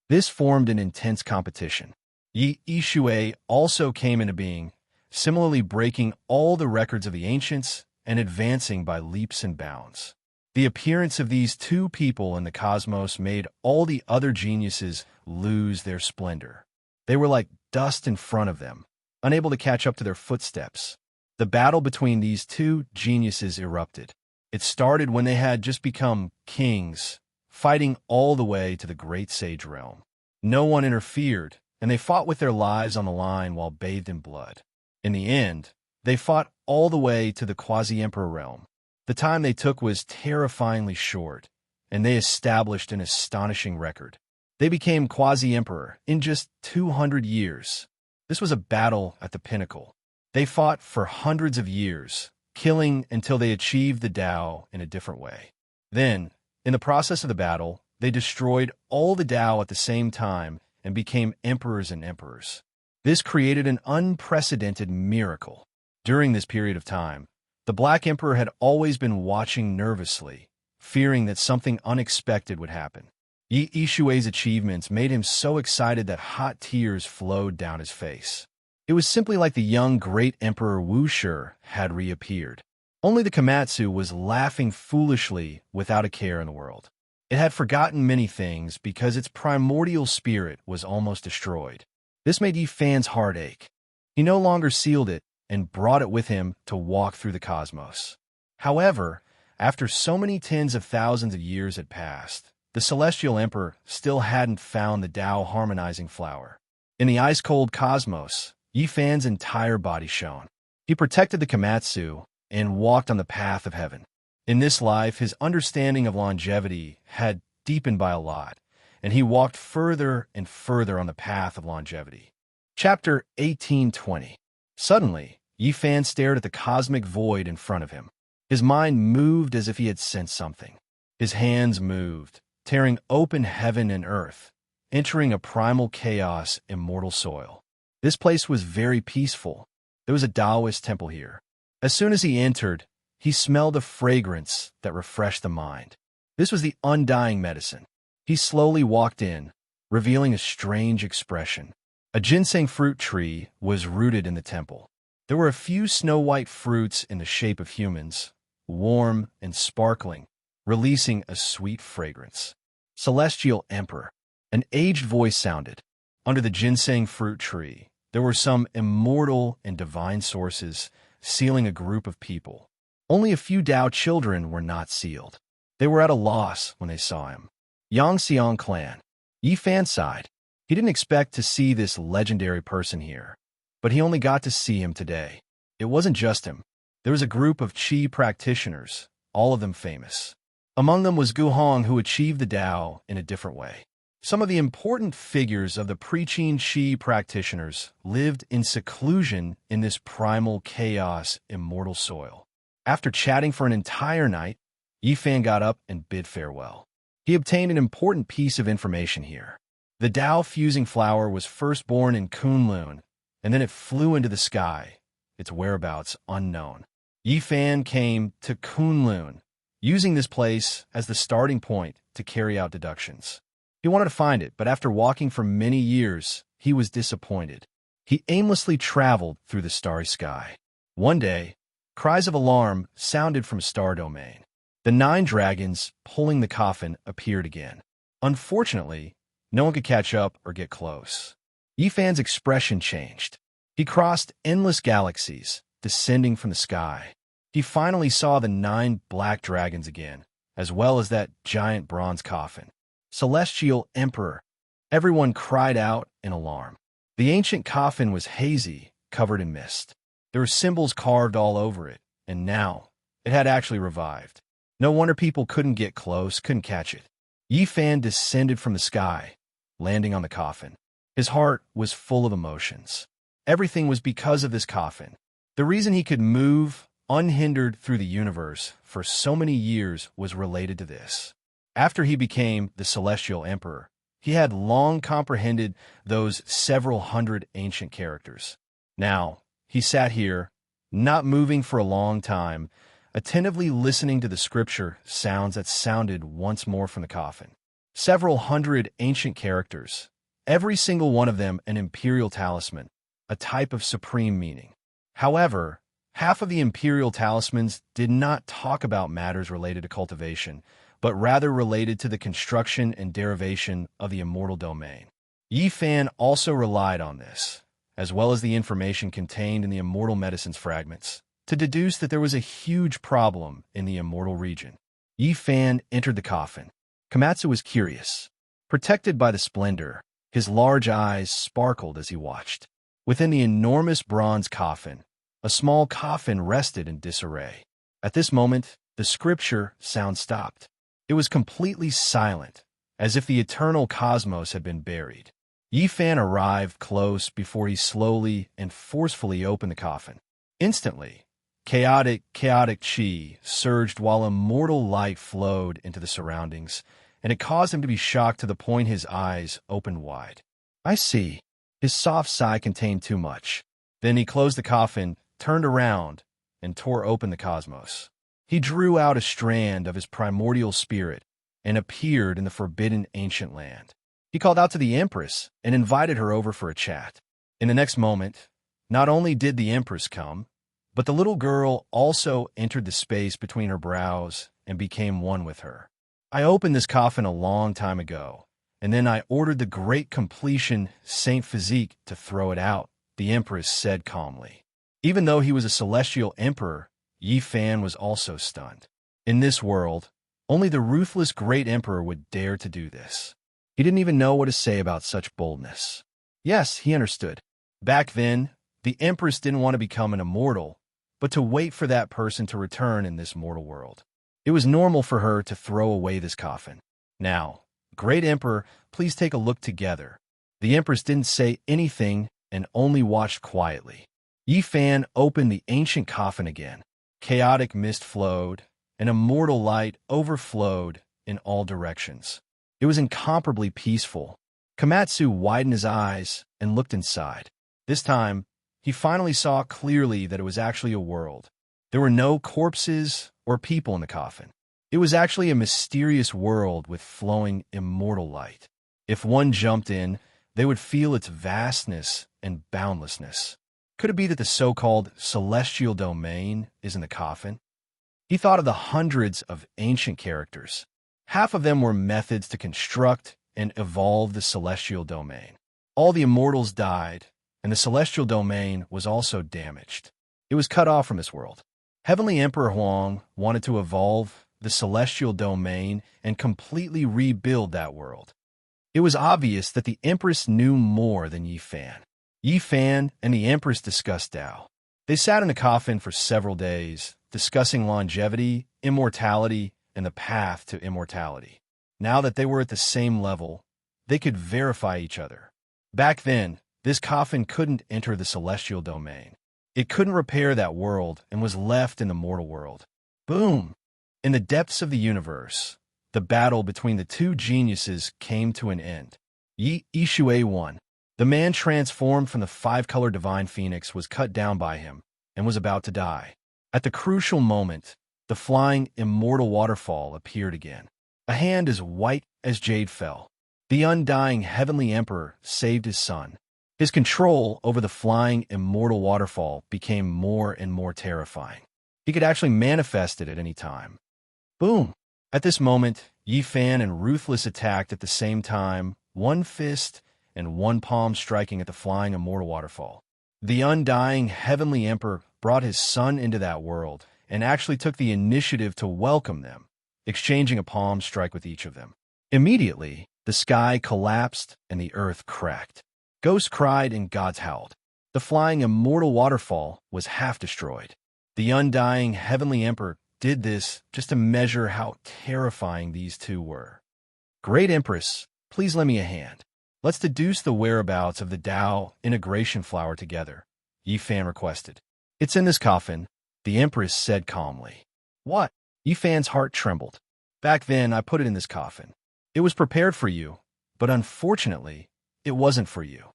This formed an intense competition. Yi Yishui also came into being, similarly breaking all the records of the ancients and advancing by leaps and bounds. The appearance of these 2 people in the cosmos made all the other geniuses lose their splendor. They were like dust in front of them, unable to catch up to their footsteps. The battle between these 2 geniuses erupted. It started when they had just become kings, fighting all the way to the great sage realm. No one interfered, and they fought with their lives on the line while bathed in blood. In the end, they fought all the way to the quasi-emperor realm. The time they took was terrifyingly short, and they established an astonishing record. They became quasi-emperor in just 200 years. This was a battle at the pinnacle. They fought for hundreds of years, killing until they achieved the Tao in a different way. Then, in the process of the battle, they destroyed all the Tao at the same time and became emperors and emperors. This created an unprecedented miracle. During this period of time, the Black Emperor had always been watching nervously, fearing that something unexpected would happen. Yi Ishui's achievements made him so excited that hot tears flowed down his face. It was simply like the young great Emperor Wu Shi had reappeared. Only the Komatsu was laughing foolishly without a care in the world. It had forgotten many things because its primordial spirit was almost destroyed. This made Yi Fan's heart ache. He no longer sealed it and brought it with him to walk through the cosmos. However, after so many tens of thousands of years had passed, the Celestial Emperor still hadn't found the Tao harmonizing flower. In the ice-cold cosmos, Yi Fan's entire body shone. He protected the Komatsu and walked on the path of heaven. In this life, his understanding of longevity had deepened by a lot, and he walked further and further on the path of longevity. Chapter 1820. Suddenly, Yi Fan stared at the cosmic void in front of him. His mind moved as if he had sensed something. His hands moved, tearing open heaven and earth, entering a primal chaos, immortal soil. This place was very peaceful. There was a Taoist temple here. As soon as he entered, he smelled a fragrance that refreshed the mind. This was the undying medicine. He slowly walked in, revealing a strange expression. A ginseng fruit tree was rooted in the temple. There were a few snow-white fruits in the shape of humans, warm and sparkling, releasing a sweet fragrance. Celestial Emperor. An aged voice sounded. Under the ginseng fruit tree, there were some immortal and divine sources sealing a group of people. Only a few Tao children were not sealed. They were at a loss when they saw him. Yangxiang clan. Yi Fan sighed. He didn't expect to see this legendary person here, but he only got to see him today. It wasn't just him. There was a group of Qi practitioners, all of them famous. Among them was Gu Hong, who achieved the Tao in a different way. Some of the important figures of the pre-Qin Qi practitioners lived in seclusion in this primal chaos, immortal soil. After chatting for an entire night, Yi Fan got up and bid farewell. He obtained an important piece of information here. The Tao-fusing flower was first born in Kunlun, and then it flew into the sky, its whereabouts unknown. Yi Fan came to Kunlun, using this place as the starting point to carry out deductions. He wanted to find it, but after walking for many years, he was disappointed. He aimlessly traveled through the starry sky. One day, cries of alarm sounded from Star Domain. The 9 dragons pulling the coffin appeared again. Unfortunately, no one could catch up or get close. Yi Fan's expression changed. He crossed endless galaxies, descending from the sky. He finally saw the 9 black dragons again, as well as that giant bronze coffin. Celestial Emperor. Everyone cried out in alarm. The ancient coffin was hazy, covered in mist. There were symbols carved all over it, and now it had actually revived. No wonder people couldn't get close, couldn't catch it. Yi Fan descended from the sky, landing on the coffin. His heart was full of emotions. Everything was because of this coffin. The reason he could move unhindered through the universe for so many years was related to this. After he became the Celestial Emperor, he had long comprehended those several hundred ancient characters. Now, he sat here, not moving for a long time, attentively listening to the scripture sounds that sounded once more from the coffin. Several hundred ancient characters, every single one of them an imperial talisman, a type of supreme meaning. However, half of the imperial talismans did not talk about matters related to cultivation, but rather related to the construction and derivation of the immortal domain. Yi Fan also relied on this, as well as the information contained in the immortal medicines fragments, to deduce that there was a huge problem in the immortal region. Yi Fan entered the coffin. Komatsu was curious. Protected by the splendor, His large eyes sparkled as he watched. Within the enormous bronze coffin, a small coffin rested in disarray. At this moment, the scripture sound stopped. It was completely silent, as if the eternal cosmos had been buried. Yi Fan arrived close before he slowly and forcefully opened the coffin. Instantly, chaotic chi surged while immortal light flowed into the surroundings, and it caused him to be shocked to the point his eyes opened wide. I see. His soft sigh contained too much. Then he closed the coffin, turned around, and tore open the cosmos. He drew out a strand of his primordial spirit and appeared in the forbidden ancient land. He called out to the Empress and invited her over for a chat. In the next moment, not only did the Empress come, but the little girl also entered the space between her brows and became one with her. I opened this coffin a long time ago, and then I ordered the great completion Saint Physique to throw it out, the Empress said calmly. Even though he was a celestial emperor, Yi Fan was also stunned. In this world, only the ruthless great emperor would dare to do this. He didn't even know what to say about such boldness. Yes, he understood. Back then, the Empress didn't want to become an immortal, but to wait for that person to return in this mortal world. It was normal for her to throw away this coffin. Now, Great Emperor, please take a look together. The Empress didn't say anything and only watched quietly. Yi Fan opened the ancient coffin again. Chaotic mist flowed, and immortal light overflowed in all directions. It was incomparably peaceful. Komatsu widened his eyes and looked inside. This time, he finally saw clearly that it was actually a world. There were no corpses or people in the coffin. It was actually a mysterious world with flowing immortal light. If one jumped in, they would feel its vastness and boundlessness. Could it be that the so-called celestial domain is in the coffin? He thought of the hundreds of ancient characters. Half of them were methods to construct and evolve the celestial domain. All the immortals died, and the celestial domain was also damaged. It was cut off from this world. Heavenly Emperor Huang wanted to evolve the celestial domain and completely rebuild that world. It was obvious that the Empress knew more than Yi Fan. Yi Fan and the Empress discussed Tao. They sat in a coffin for several days, discussing longevity, immortality, and the path to immortality. Now that they were at the same level, they could verify each other. Back then, this coffin couldn't enter the celestial domain. It couldn't repair that world and was left in the mortal world. Boom! In the depths of the universe, the battle between the two geniuses came to an end. Yi Shui won. The man transformed from the five-color divine phoenix was cut down by him and was about to die. At the crucial moment, the flying immortal waterfall appeared again. A hand as white as jade fell. The undying heavenly emperor saved his son. His control over the flying immortal waterfall became more and more terrifying. He could actually manifest it at any time. Boom! At this moment, Yi Fan and Ruthless attacked at the same time, one fist and one palm striking at the flying immortal waterfall. The undying heavenly emperor brought his son into that world and actually took the initiative to welcome them, exchanging a palm strike with each of them. Immediately, the sky collapsed and the earth cracked. Ghosts cried and gods howled. The flying immortal waterfall was half destroyed. The undying heavenly emperor did this just to measure how terrifying these two were. Great Empress, please lend me a hand. Let's deduce the whereabouts of the Tao integration flower together, Yi Fan requested. It's in this coffin, the Empress said calmly. What? Yi Fan's heart trembled. Back then, I put it in this coffin. It was prepared for you, but unfortunately, it wasn't for you.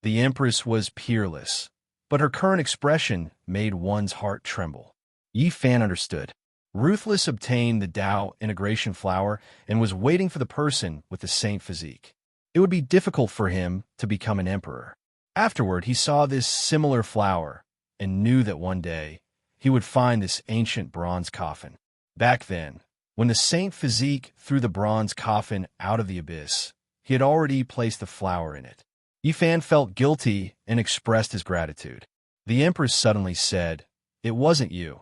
The Empress was peerless, but her current expression made one's heart tremble. Yi Fan understood. Ruthless obtained the Tao integration flower and was waiting for the person with the saint physique. It would be difficult for him to become an emperor. Afterward, he saw this similar flower and knew that one day he would find this ancient bronze coffin. Back then, when the saint physique threw the bronze coffin out of the abyss, he had already placed the flower in it. Yi Fan felt guilty and expressed his gratitude. The Empress suddenly said, "It wasn't you,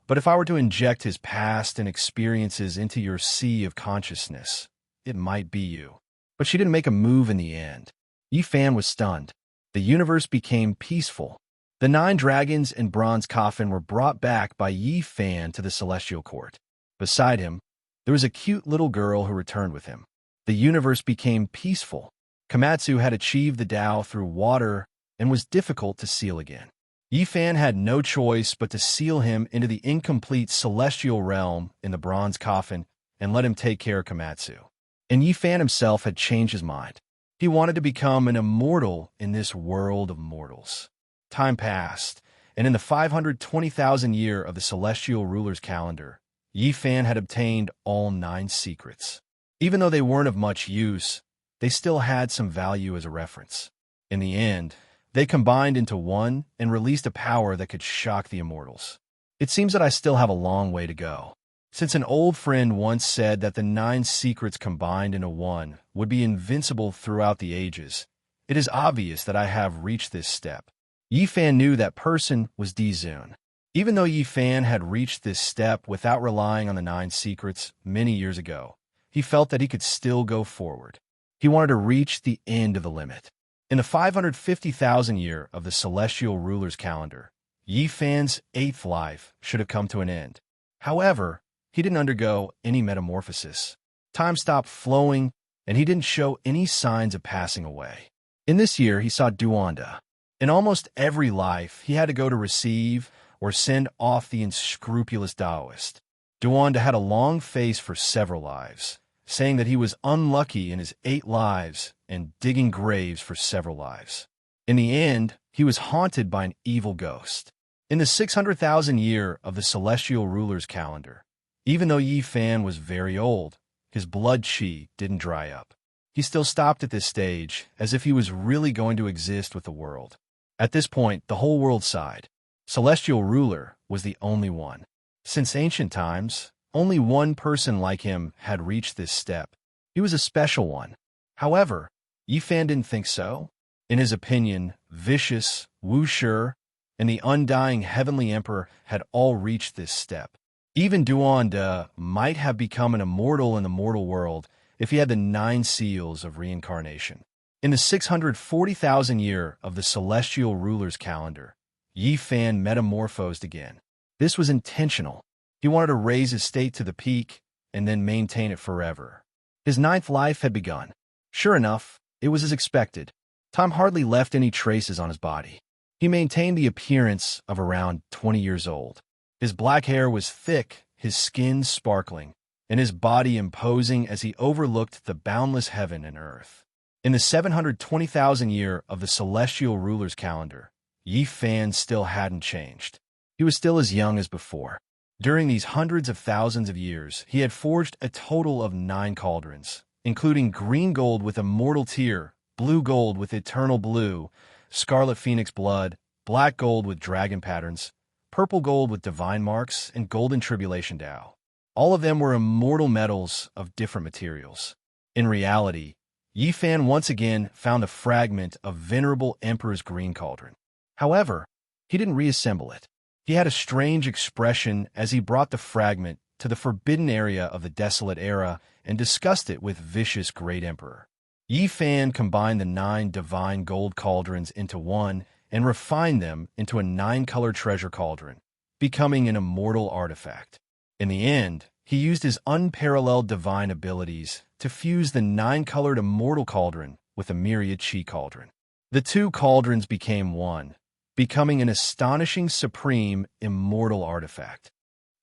but if I were to inject his past and experiences into your sea of consciousness, it might be you." But she didn't make a move in the end. Yi Fan was stunned. The universe became peaceful. The 9 dragons and bronze coffin were brought back by Yi Fan to the celestial court. Beside him, there was a cute little girl who returned with him. The universe became peaceful. Komatsu had achieved the Tao through water and was difficult to seal again. Yi Fan had no choice but to seal him into the incomplete celestial realm in the bronze coffin and let him take care of Komatsu. And Yi Fan himself had changed his mind. He wanted to become an immortal in this world of mortals. Time passed, and in the 520,000 year of the celestial ruler's calendar, Yi Fan had obtained all 9 secrets. Even though they weren't of much use, they still had some value as a reference. In the end, they combined into one and released a power that could shock the immortals. It seems that I still have a long way to go. Since an old friend once said that the 9 secrets combined into one would be invincible throughout the ages, it is obvious that I have reached this step. Yi Fan knew that person was Dizun. Even though Yi Fan had reached this step without relying on the 9 secrets many years ago, he felt that he could still go forward. He wanted to reach the end of the limit. In the 550,000 year of the celestial ruler's calendar, Yi Fan's 8th life should have come to an end. However, he didn't undergo any metamorphosis. Time stopped flowing, and he didn't show any signs of passing away. In this year, he saw Duanda. In almost every life, he had to go to receive or send off the unscrupulous Taoist. Duanda had a long face for several lives, saying that he was unlucky in his 8 lives and digging graves for several lives. In the end, he was haunted by an evil ghost. In the 600,000 year of the celestial ruler's calendar, even though Yi Fan was very old, his blood chi didn't dry up. He still stopped at this stage, as if he was really going to exist with the world. At this point, the whole world sighed. Celestial ruler was the only one. Since ancient times, only one person like him had reached this step. He was a special one. However, Yi Fan didn't think so. In his opinion, Vicious, Wu Shi, and the undying Heavenly Emperor had all reached this step. Even Duanda might have become an immortal in the mortal world if he had the 9 seals of reincarnation. In the 640,000 year of the celestial ruler's calendar, Yi Fan metamorphosed again. This was intentional. He wanted to raise his state to the peak and then maintain it forever. His 9th life had begun. Sure enough, it was as expected. Time hardly left any traces on his body. He maintained the appearance of around 20 years old. His black hair was thick, his skin sparkling, and his body imposing as he overlooked the boundless heaven and earth. In the 720,000 year of the celestial ruler's calendar, Yi Fan still hadn't changed. He was still as young as before. During these hundreds of thousands of years, he had forged a total of 9 cauldrons, including green gold with immortal tear, blue gold with eternal blue, scarlet phoenix blood, black gold with dragon patterns, purple gold with divine marks, and golden tribulation Tao. All of them were immortal metals of different materials. In reality, Yi Fan once again found a fragment of venerable Emperor's green cauldron. However, he didn't reassemble it. He had a strange expression as he brought the fragment to the forbidden area of the desolate era and discussed it with Vicious Great Emperor. Yi Fan combined the 9 divine gold cauldrons into one and refined them into a 9-color treasure cauldron, becoming an immortal artifact. In the end, he used his unparalleled divine abilities to fuse the 9-colored immortal cauldron with a myriad chi cauldron. The 2 cauldrons became one, becoming an astonishing supreme immortal artifact.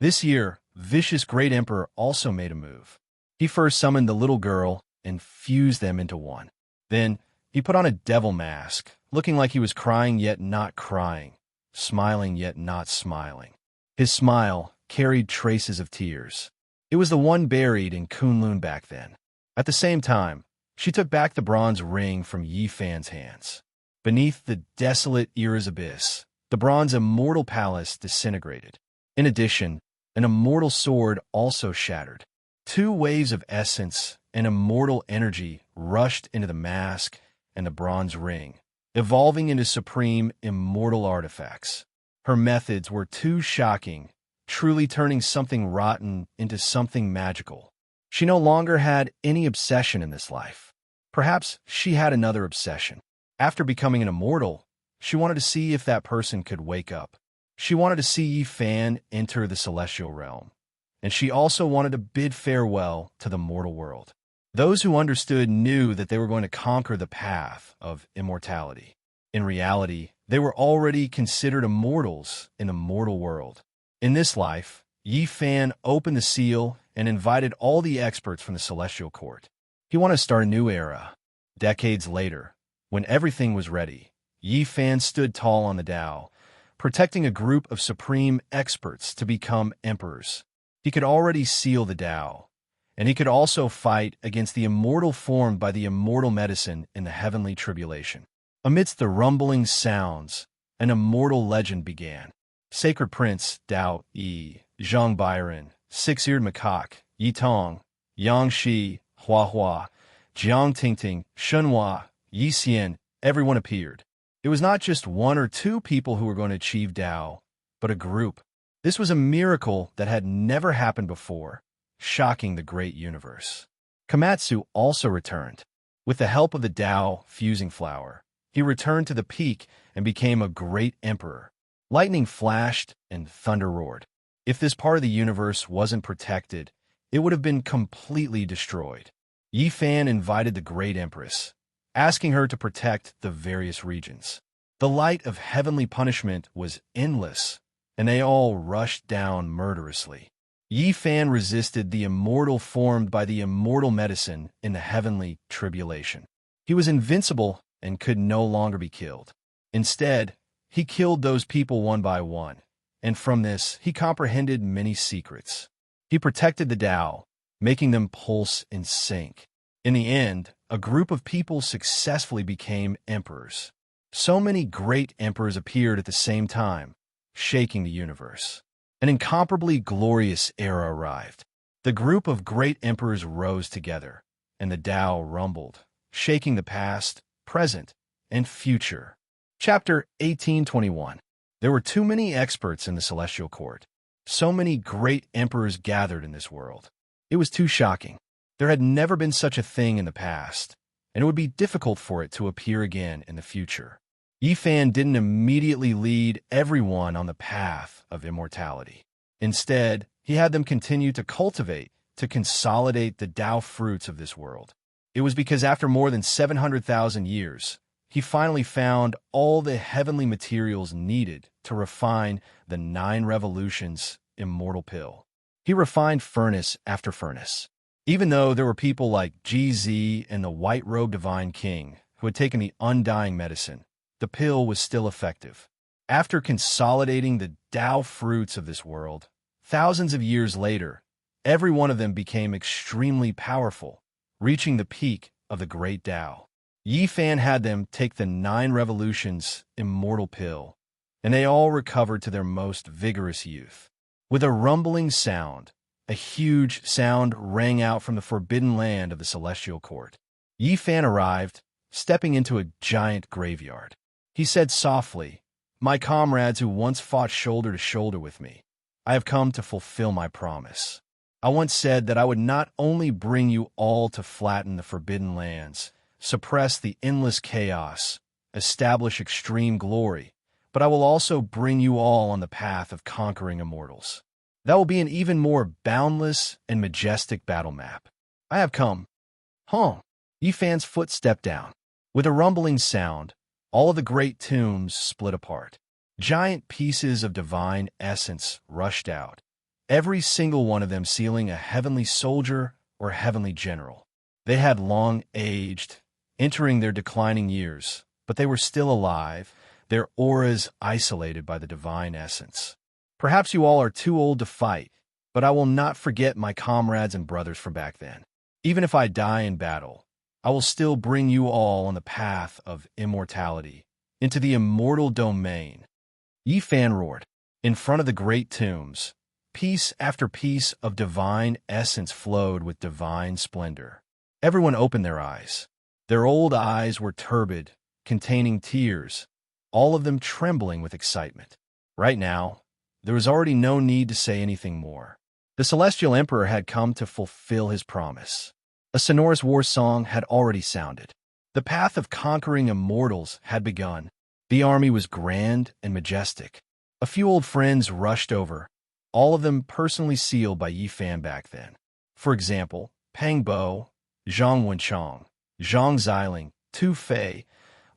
This year, Vicious Great Emperor also made a move. He first summoned the little girl and fused them into one. Then, he put on a devil mask, looking like he was crying yet not crying, smiling yet not smiling. His smile carried traces of tears. It was the one buried in Kunlun back then. At the same time, she took back the bronze ring from Yi Fan's hands. Beneath the desolate era's abyss, the bronze immortal palace disintegrated. In addition, an immortal sword also shattered. 2 waves of essence and immortal energy rushed into the mask and the bronze ring, evolving into supreme immortal artifacts. Her methods were too shocking, truly turning something rotten into something magical. She no longer had any obsession in this life. Perhaps she had another obsession. After becoming an immortal, she wanted to see if that person could wake up. She wanted to see Yi Fan enter the celestial realm, and she also wanted to bid farewell to the mortal world. Those who understood knew that they were going to conquer the path of immortality. In reality, they were already considered immortals in the mortal world. In this life, Yi Fan opened the seal and invited all the experts from the celestial court. He wanted to start a new era. Decades later, when everything was ready, Yi Fan stood tall on the Tao, protecting a group of supreme experts to become emperors. He could already seal the Tao, and he could also fight against the immortal formed by the immortal medicine in the heavenly tribulation. Amidst the rumbling sounds, an immortal legend began. Sacred Prince Dao Yi, Zhang Byron, Six-Eared Macaque, Yi Tong, Yang Shi, Hua Hua, Jiang Tingting, Shunhua, Yi Xian, everyone appeared. It was not just one or two people who were going to achieve Tao, but a group. This was a miracle that had never happened before, shocking the great universe. Komatsu also returned. With the help of the Tao fusing flower, he returned to the peak and became a great emperor. Lightning flashed and thunder roared. If this part of the universe wasn't protected, it would have been completely destroyed. Yi Fan invited the great empress, asking her to protect the various regions. The light of heavenly punishment was endless, and they all rushed down murderously. Yi Fan resisted the immortal formed by the immortal medicine in the heavenly tribulation. He was invincible and could no longer be killed. Instead, he killed those people one by one, and from this he comprehended many secrets. He protected the Tao, making them pulse in sync. In the end, a group of people successfully became emperors. So many great emperors appeared at the same time, shaking the universe. An incomparably glorious era arrived. The group of great emperors rose together, and the Tao rumbled, shaking the past, present, and future. Chapter 1821. There were too many experts in the celestial court. So many great emperors gathered in this world. It was too shocking. There had never been such a thing in the past, and it would be difficult for it to appear again in the future. Yi Fan didn't immediately lead everyone on the path of immortality. Instead, he had them continue to cultivate, to consolidate the Tao fruits of this world. It was because after more than 700,000 years, he finally found all the heavenly materials needed to refine the 9 revolutions immortal pill. He refined furnace after furnace. Even though there were people like GZ and the white-robed divine king who had taken the undying medicine, the pill was still effective. After consolidating the Tao fruits of this world, thousands of years later, every one of them became extremely powerful, reaching the peak of the great Tao. Yi Fan had them take the 9 revolutions immortal pill, and they all recovered to their most vigorous youth. With a rumbling sound, a huge sound rang out from the forbidden land of the celestial court. Yi Fan arrived, stepping into a giant graveyard. He said softly, "My comrades who once fought shoulder to shoulder with me, I have come to fulfill my promise. I once said that I would not only bring you all to flatten the forbidden lands, suppress the endless chaos, establish extreme glory, but I will also bring you all on the path of conquering immortals. That will be an even more boundless and majestic battle map. I have come." Yi Fan's foot stepped down. With a rumbling sound, all of the great tombs split apart. Giant pieces of divine essence rushed out, every single one of them sealing a heavenly soldier or heavenly general. They had long aged, entering their declining years, but they were still alive, their auras isolated by the divine essence. Perhaps you all are too old to fight, but I will not forget my comrades and brothers from back then. Even if I die in battle, I will still bring you all on the path of immortality, into the immortal domain. Yi Fan roared. In front of the great tombs, piece after piece of divine essence flowed with divine splendor. Everyone opened their eyes. Their old eyes were turbid, containing tears, all of them trembling with excitement. Right now, there was already no need to say anything more. The Celestial Emperor had come to fulfill his promise. A sonorous war song had already sounded. The path of conquering immortals had begun. The army was grand and majestic. A few old friends rushed over, all of them personally sealed by Yi Fan back then. For example, Pang Bo, Zhang Wenchong, Zhang Xiling, Tu Fei,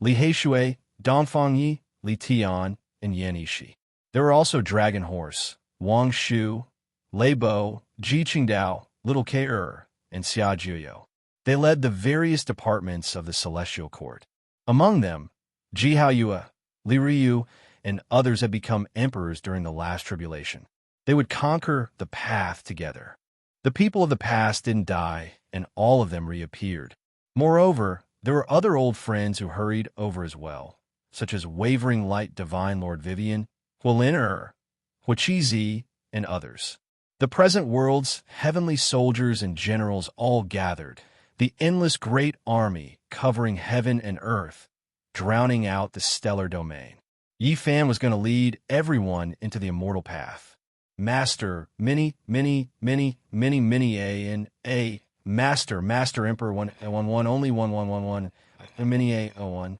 Li Heishui, Dongfang Yi, Li Tian, and Yan Yishi. There were also Dragon Horse, Wang Shu, Lei Bo, Ji Qingdao, Little Ke and Xia Juyo. They led the various departments of the celestial court. Among them, Ji Haoyue, Li Ryu, and others had become emperors during the last tribulation. They would conquer the path together. The people of the past didn't die, and all of them reappeared. Moreover, there were other old friends who hurried over as well, such as Wavering Light Divine Lord Vivian, Hualin Huichi Zi, and others. The present world's heavenly soldiers and generals all gathered, the endless great army covering heaven and earth, drowning out the stellar domain. Yi Fan was going to lead everyone into the immortal path. Master, many, A, Master Emperor 111, only 1111, mini A01.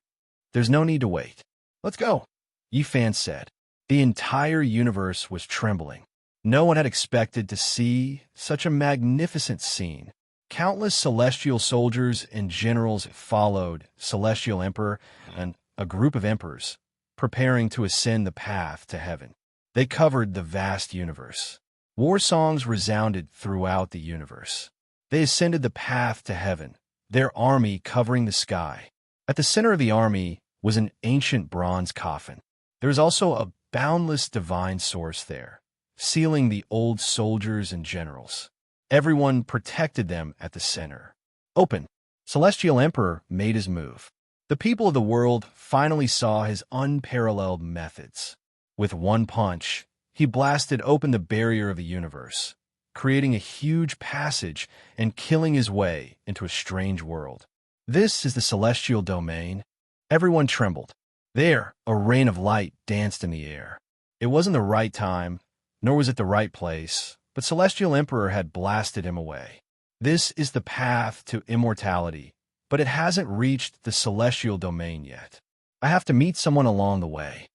There's no need to wait. Let's go, Yi Fan said. The entire universe was trembling. No one had expected to see such a magnificent scene. Countless celestial soldiers and generals followed Celestial Emperor and a group of emperors, preparing to ascend the path to heaven. They covered the vast universe. War songs resounded throughout the universe. They ascended the path to heaven, their army covering the sky. At the center of the army was an ancient bronze coffin. There was also a boundless divine source there, sealing the old soldiers and generals. Everyone protected them at the center. Open. Celestial Emperor made his move. The people of the world finally saw his unparalleled methods. With one punch, he blasted open the barrier of the universe, creating a huge passage and killing his way into a strange world. This is the celestial domain. Everyone trembled. There, a rain of light danced in the air. It wasn't the right time, nor was it the right place, but Celestial Emperor had blasted him away. This is the path to immortality, but it hasn't reached the celestial domain yet. I have to meet someone along the way.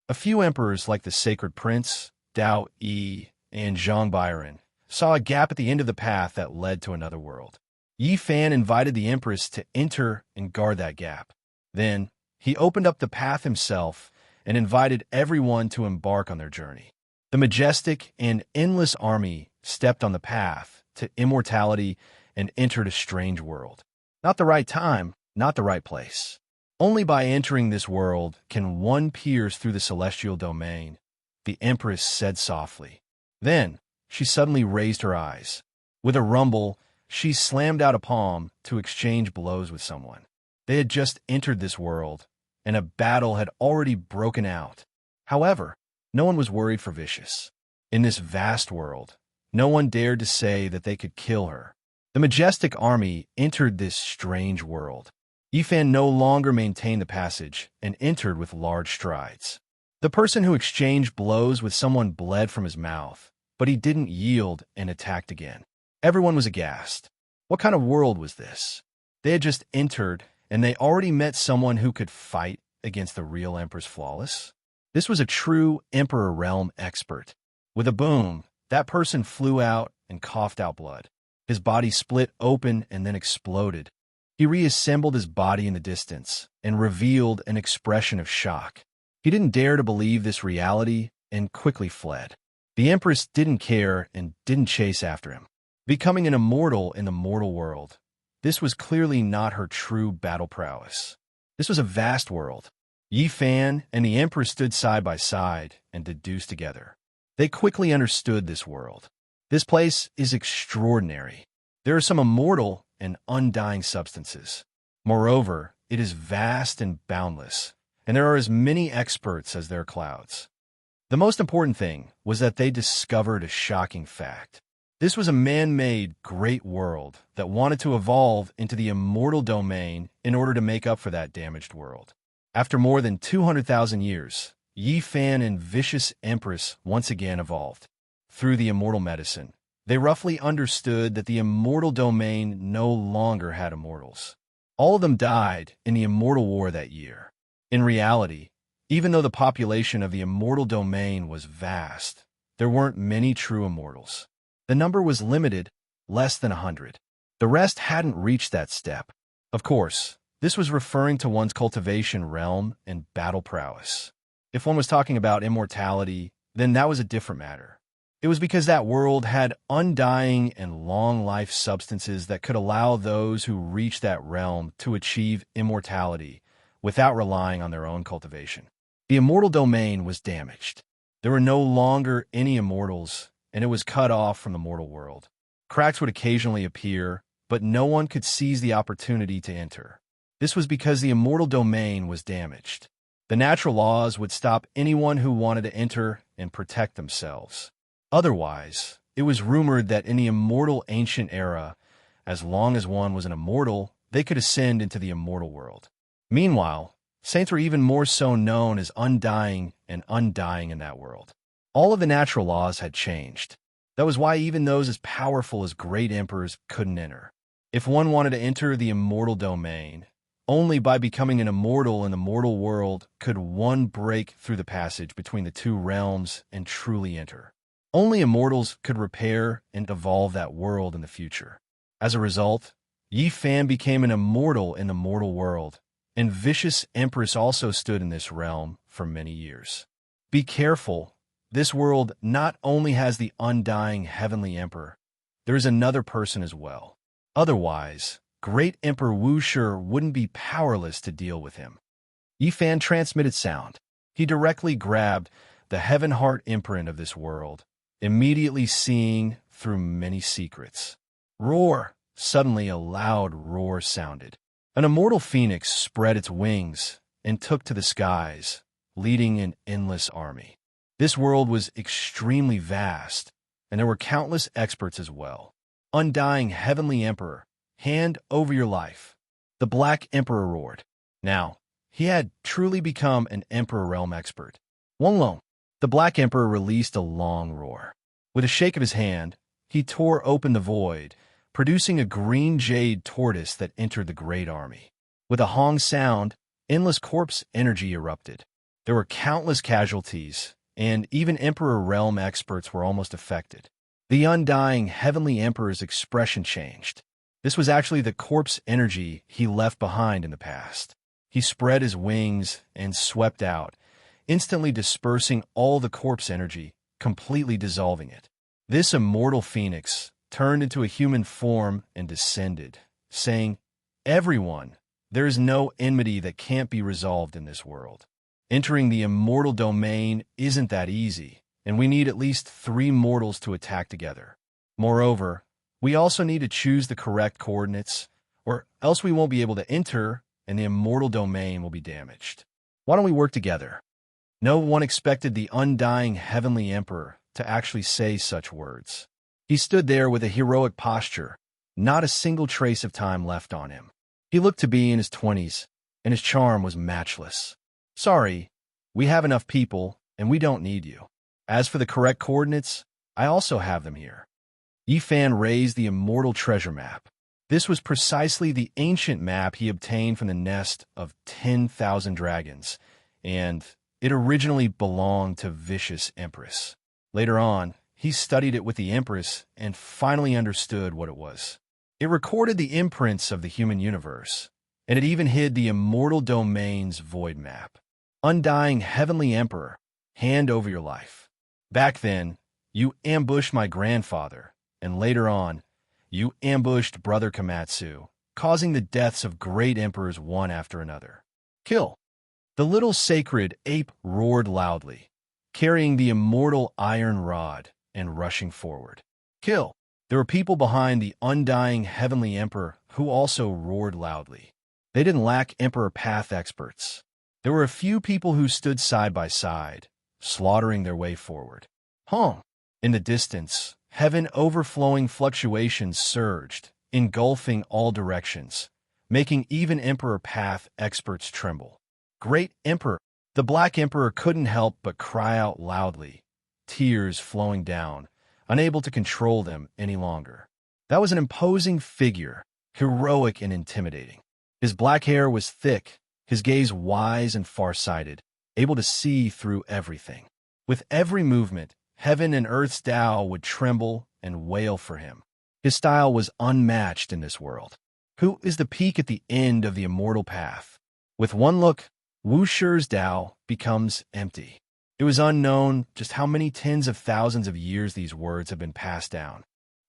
A few emperors like the Sacred Prince, Dao Yi, and Zhang Byron saw a gap at the end of the path that led to another world. Yi Fan invited the Empress to enter and guard that gap. Then, he opened up the path himself and invited everyone to embark on their journey. The majestic and endless army stepped on the path to immortality and entered a strange world. Not the right time, not the right place. Only by entering this world can one pierce through the celestial domain, the Empress said softly. Then, she suddenly raised her eyes. With a rumble, she slammed out a palm to exchange blows with someone. They had just entered this world, and a battle had already broken out. However, no one was worried for Vicious. In this vast world, no one dared to say that they could kill her. The majestic army entered this strange world. Yi Fan no longer maintained the passage and entered with large strides. The person who exchanged blows with someone bled from his mouth, but he didn't yield and attacked again. Everyone was aghast. What kind of world was this? They had just entered, and they already met someone who could fight against the real Emperor's flawless. This was a true Emperor Realm expert. With a boom, that person flew out and coughed out blood. His body split open and then exploded. He reassembled his body in the distance and revealed an expression of shock. He didn't dare to believe this reality and quickly fled. The Empress didn't care and didn't chase after him. Becoming an immortal in the mortal world, this was clearly not her true battle prowess. This was a vast world. Yi Fan and the Empress stood side by side and deduced together. They quickly understood this world. This place is extraordinary. There are some immortal and undying substances. Moreover, it is vast and boundless, and there are as many experts as there are clouds. The most important thing was that they discovered a shocking fact. This was a man-made great world that wanted to evolve into the immortal domain in order to make up for that damaged world. After more than 200,000 years, Yi Fan and Vicious Empress once again evolved. Through the immortal medicine, They roughly understood that the immortal domain no longer had immortals. All of them died in the immortal war that year. In reality, even though the population of the immortal domain was vast, there weren't many true immortals. The number was limited, less than 100. The rest hadn't reached that step. Of course, this was referring to one's cultivation realm and battle prowess. If one was talking about immortality, then that was a different matter. It was because that world had undying and long-life substances that could allow those who reached that realm to achieve immortality without relying on their own cultivation. The immortal domain was damaged. There were no longer any immortals, and it was cut off from the mortal world. Cracks would occasionally appear, but no one could seize the opportunity to enter. This was because the immortal domain was damaged. The natural laws would stop anyone who wanted to enter and protect themselves. Otherwise, it was rumored that in the immortal ancient era, as long as one was an immortal, they could ascend into the immortal world. Meanwhile, saints were even more so known as undying and undying in that world. All of the natural laws had changed. That was why even those as powerful as great emperors couldn't enter. If one wanted to enter the immortal domain, only by becoming an immortal in the mortal world could one break through the passage between the two realms and truly enter. Only immortals could repair and evolve that world in the future. As a result, Yi Fan became an immortal in the mortal world, and Vicious Empress also stood in this realm for many years. Be careful. This world not only has the undying Heavenly Emperor, there is another person as well. Otherwise, Great Emperor Wu Shi wouldn't be powerless to deal with him. Yi Fan transmitted sound. He directly grabbed the Heaven Heart imprint of this world, immediately seeing through many secrets. Roar! Suddenly a loud roar sounded. An immortal phoenix spread its wings and took to the skies, leading an endless army. This world was extremely vast, and there were countless experts as well. Undying Heavenly Emperor, hand over your life. The Black Emperor roared. Now, he had truly become an Emperor Realm expert. Wonglong, the Black Emperor released a long roar. With a shake of his hand, he tore open the void, producing a green jade tortoise that entered the great army. With a hong sound, endless corpse energy erupted. There were countless casualties, and even Emperor Realm experts were almost affected. The undying Heavenly Emperor's expression changed. This was actually the corpse energy he left behind in the past. He spread his wings and swept out, instantly dispersing all the corpse energy, completely dissolving it. This immortal phoenix turned into a human form and descended, saying, "Everyone, there is no enmity that can't be resolved in this world. Entering the immortal domain isn't that easy, and we need at least 3 mortals to attack together. Moreover, we also need to choose the correct coordinates, or else we won't be able to enter, and the immortal domain will be damaged. Why don't we work together?" No one expected the undying Heavenly Emperor to actually say such words. He stood there with a heroic posture, not a single trace of time left on him. He looked to be in his 20s, and his charm was matchless. "Sorry, we have enough people, and we don't need you. As for the correct coordinates, I also have them here." Yi Fan raised the immortal treasure map. This was precisely the ancient map he obtained from the nest of 10,000 dragons, and it originally belonged to Vicious Empress. Later on, he studied it with the Empress and finally understood what it was. It recorded the imprints of the human universe, and it even hid the immortal domain's void map. Undying Heavenly Emperor, hand over your life. Back then, you ambushed my grandfather, and later on, you ambushed Brother Komatsu, causing the deaths of great emperors one after another. Kill! The little sacred ape roared loudly, carrying the immortal iron rod and rushing forward. Kill! There were people behind the undying Heavenly Emperor who also roared loudly. They didn't lack Emperor Path experts. There were a few people who stood side by side, slaughtering their way forward. Hong! In the distance, heaven overflowing fluctuations surged, engulfing all directions, making even Emperor Path experts tremble. Great Emperor! The Black Emperor couldn't help but cry out loudly, tears flowing down, unable to control them any longer. That was an imposing figure, heroic and intimidating. His black hair was thick, his gaze wise and far-sighted, able to see through everything. With every movement, heaven and earth's Tao would tremble and wail for him. His style was unmatched in this world. Who is the peak at the end of the immortal path? With one look, Wu Shi's Tao becomes empty. It was unknown just how many tens of thousands of years these words have been passed down.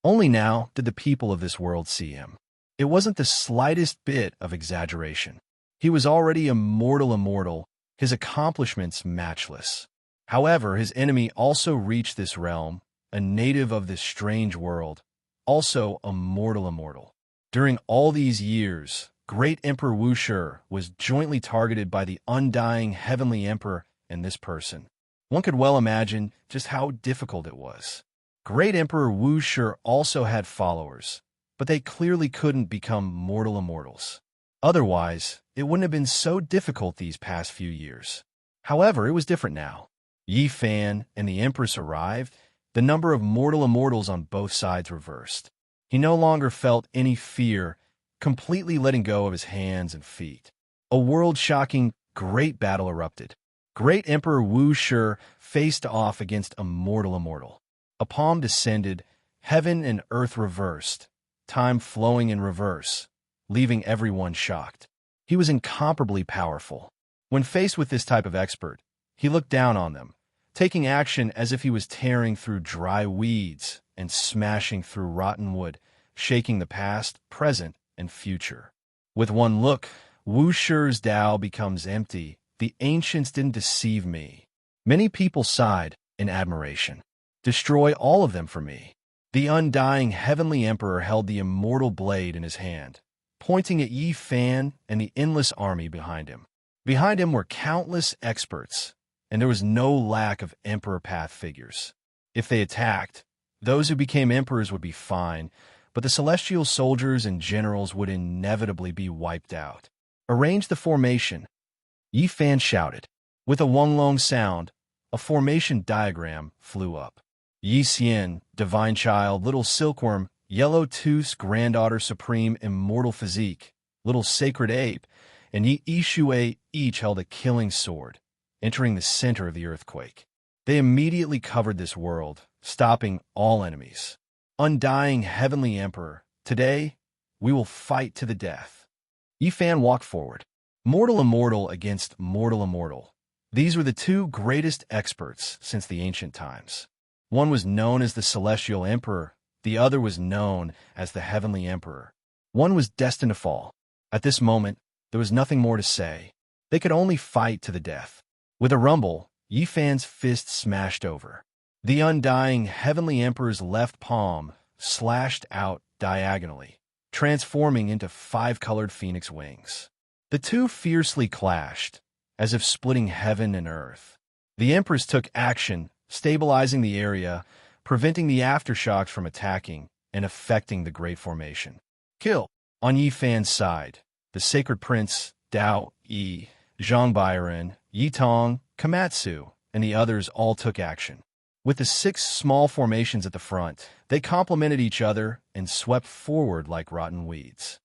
Only now did the people of this world see him. It wasn't the slightest bit of exaggeration. He was already immortal, his accomplishments matchless. However, his enemy also reached this realm, a native of this strange world, also immortal. During all these years, Great Emperor Wu Shi was jointly targeted by the undying Heavenly Emperor and this person. One could well imagine just how difficult it was. Great Emperor Wu Shi also had followers, but they clearly couldn't become mortal immortals. Otherwise, it wouldn't have been so difficult these past few years. However, it was different now. Yi Fan and the Empress arrived. The number of mortal immortals on both sides reversed. He no longer felt any fear, completely letting go of his hands and feet. A world-shocking, great battle erupted. Great Emperor Wu Shi faced off against a mortal immortal. A palm descended, heaven and earth reversed, time flowing in reverse, leaving everyone shocked. He was incomparably powerful. When faced with this type of expert, he looked down on them, taking action as if he was tearing through dry weeds and smashing through rotten wood, shaking the past, present, and future. With one look, Wu Shi's Tao becomes empty. The ancients didn't deceive me. Many people sighed in admiration. Destroy all of them for me. The undying Heavenly Emperor held the immortal blade in his hand, pointing at Yi Fan and the endless army behind him. Behind him were countless experts, and there was no lack of Emperor Path figures. If they attacked, those who became emperors would be fine, but the celestial soldiers and generals would inevitably be wiped out. Arrange the formation, Yi Fan shouted. With a Wonglong sound, a formation diagram flew up. Yi Xian, Divine Child, Little Silkworm, Yellow Tooth's Granddaughter Supreme Immortal Physique, Little Sacred Ape, and Yi Ishui each held a killing sword, entering the center of the earthquake. They immediately covered this world, stopping all enemies. Undying Heavenly Emperor, today, we will fight to the death. Yi Fan walked forward. Mortal immortal against mortal immortal. These were the two greatest experts since the ancient times. One was known as the Celestial Emperor, the other was known as the Heavenly Emperor. One was destined to fall. At this moment, there was nothing more to say. They could only fight to the death. With a rumble, Yi Fan's fist smashed over. The undying Heavenly Emperor's left palm slashed out diagonally, transforming into 5-colored phoenix wings. The two fiercely clashed, as if splitting heaven and earth. The Empress took action, stabilizing the area, preventing the aftershocks from attacking and affecting the Great Formation. Kill! On Yi Fan's side, the Sacred Prince, Dao Yi, Zhang Bairen, Yi Tong, Komatsu, and the others all took action. With the 6 small formations at the front, they complemented each other and swept forward like rotten weeds.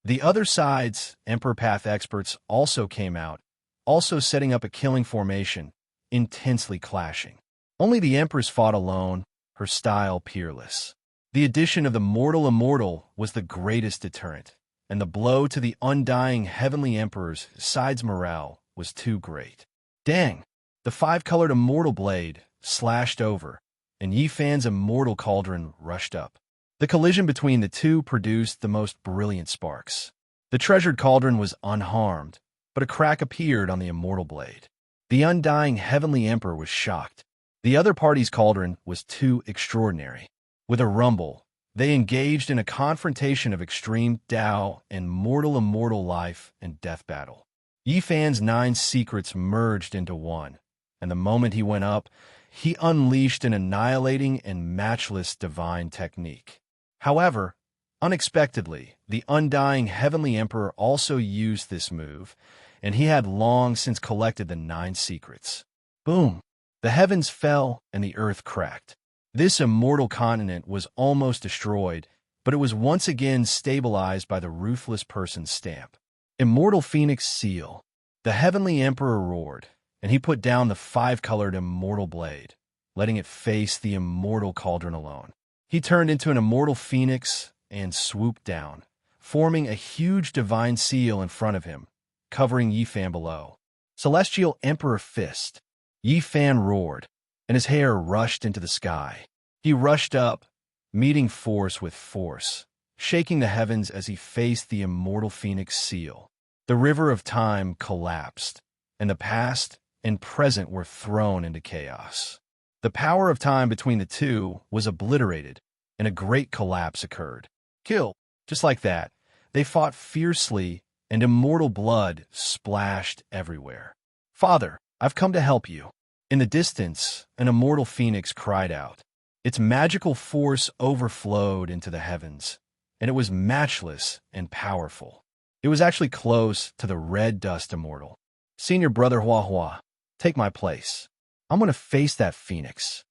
The other side's Emperor Path experts also came out, also setting up a killing formation, intensely clashing. Only the Empress fought alone, her style peerless. The addition of the mortal immortal was the greatest deterrent, and the blow to the undying Heavenly Emperor's side's morale was too great. Dang! The 5-colored immortal blade slashed over, and Yi Fan's immortal cauldron rushed up. The collision between the two produced the most brilliant sparks. The treasured cauldron was unharmed, but a crack appeared on the immortal blade. The undying Heavenly Emperor was shocked. The other party's cauldron was too extraordinary. With a rumble, they engaged in a confrontation of extreme Tao and mortal immortal life and death battle. Yi Fan's 9 secrets merged into one, and the moment he went up, he unleashed an annihilating and matchless divine technique. However, unexpectedly, the undying Heavenly Emperor also used this move, and he had long since collected the 9 secrets. Boom! The heavens fell and the earth cracked. This immortal continent was almost destroyed, but it was once again stabilized by the ruthless person's stamp. Immortal Phoenix Seal. The heavenly emperor roared, and he put down the five-colored immortal blade, letting it face the immortal cauldron alone. He turned into an immortal phoenix and swooped down, forming a huge divine seal in front of him, covering Yifan below. Celestial Emperor Fist. Yifan roared, and his hair rushed into the sky. He rushed up, meeting force with force, shaking the heavens as he faced the immortal phoenix seal. The river of time collapsed, and the past and present were thrown into chaos. The power of time between the two was obliterated, and a great collapse occurred. Kill! Just like that, they fought fiercely, and immortal blood splashed everywhere. Father, I've come to help you. In the distance, an immortal phoenix cried out. Its magical force overflowed into the heavens, and it was matchless and powerful. It was actually close to the red dust immortal. Senior brother Hua Hua, take my place. I'm going to face that phoenix.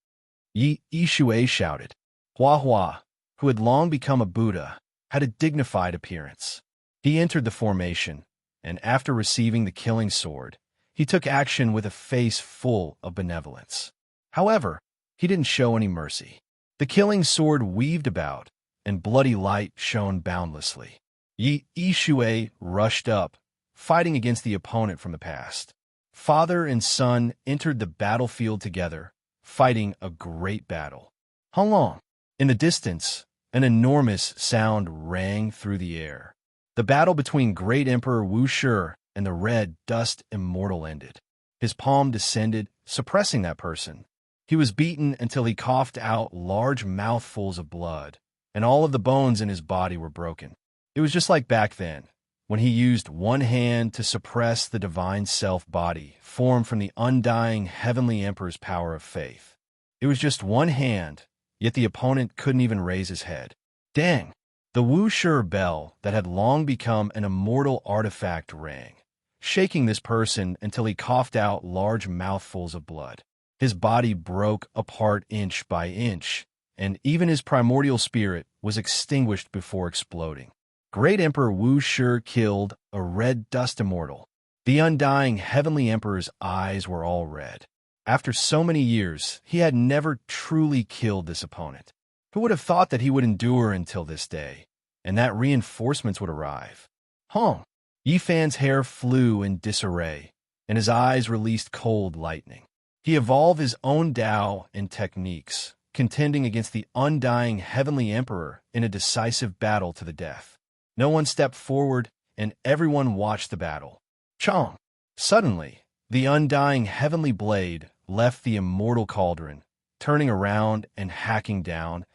Yi Shui shouted. Hua Hua, who had long become a Buddha, had a dignified appearance. He entered the formation, and after receiving the killing sword, he took action with a face full of benevolence. However, he didn't show any mercy. The killing sword weaved about, and bloody light shone boundlessly. Yi Shui rushed up, fighting against the opponent from the past. Father and son entered the battlefield together, fighting a great battle. How long? In the distance, an enormous sound rang through the air. The battle between Great Emperor Wu Shi and the red dust immortal ended. His palm descended, suppressing that person. He was beaten until he coughed out large mouthfuls of blood, and all of the bones in his body were broken. It was just like back then, when he used one hand to suppress the divine self-body formed from the undying heavenly emperor's power of faith. It was just one hand, yet the opponent couldn't even raise his head. Dang! The Wu Shi bell that had long become an immortal artifact rang, shaking this person until he coughed out large mouthfuls of blood. His body broke apart inch by inch, and even his primordial spirit was extinguished before exploding. Great Emperor Wu Shi killed a red dust immortal. The undying heavenly emperor's eyes were all red. After so many years, he had never truly killed this opponent. Who would have thought that he would endure until this day, and that reinforcements would arrive? Yifan's hair flew in disarray, and his eyes released cold lightning. He evolved his own Tao and techniques, contending against the undying heavenly emperor in a decisive battle to the death. No one stepped forward, and everyone watched the battle. Chong! Suddenly, the undying heavenly blade left the immortal cauldron, turning around and hacking down,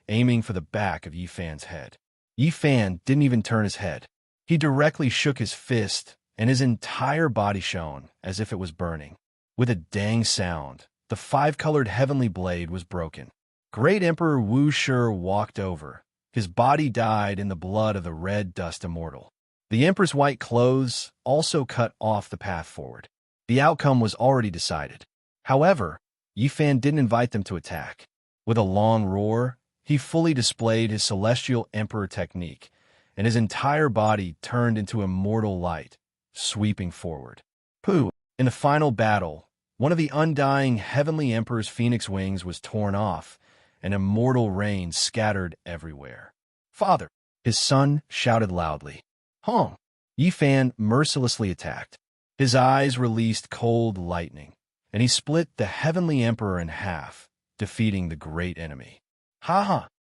aiming for the back of Yifan's head. Yifan didn't even turn his head. He directly shook his fist, and his entire body shone as if it was burning. With a dang sound, the five-colored heavenly blade was broken. Great Emperor Wu Shi walked over. His body dyed in the blood of the red dust immortal. The Emperor's white clothes also cut off the path forward. The outcome was already decided. However, Yifan didn't invite them to attack. With a long roar, he fully displayed his celestial emperor technique, and his entire body turned into immortal light, sweeping forward. Pooh! In the final battle, one of the undying heavenly emperor's phoenix wings was torn off, and immortal rain scattered everywhere. Father! His son shouted loudly. Yifan mercilessly attacked. His eyes released cold lightning, and he split the heavenly emperor in half, defeating the great enemy.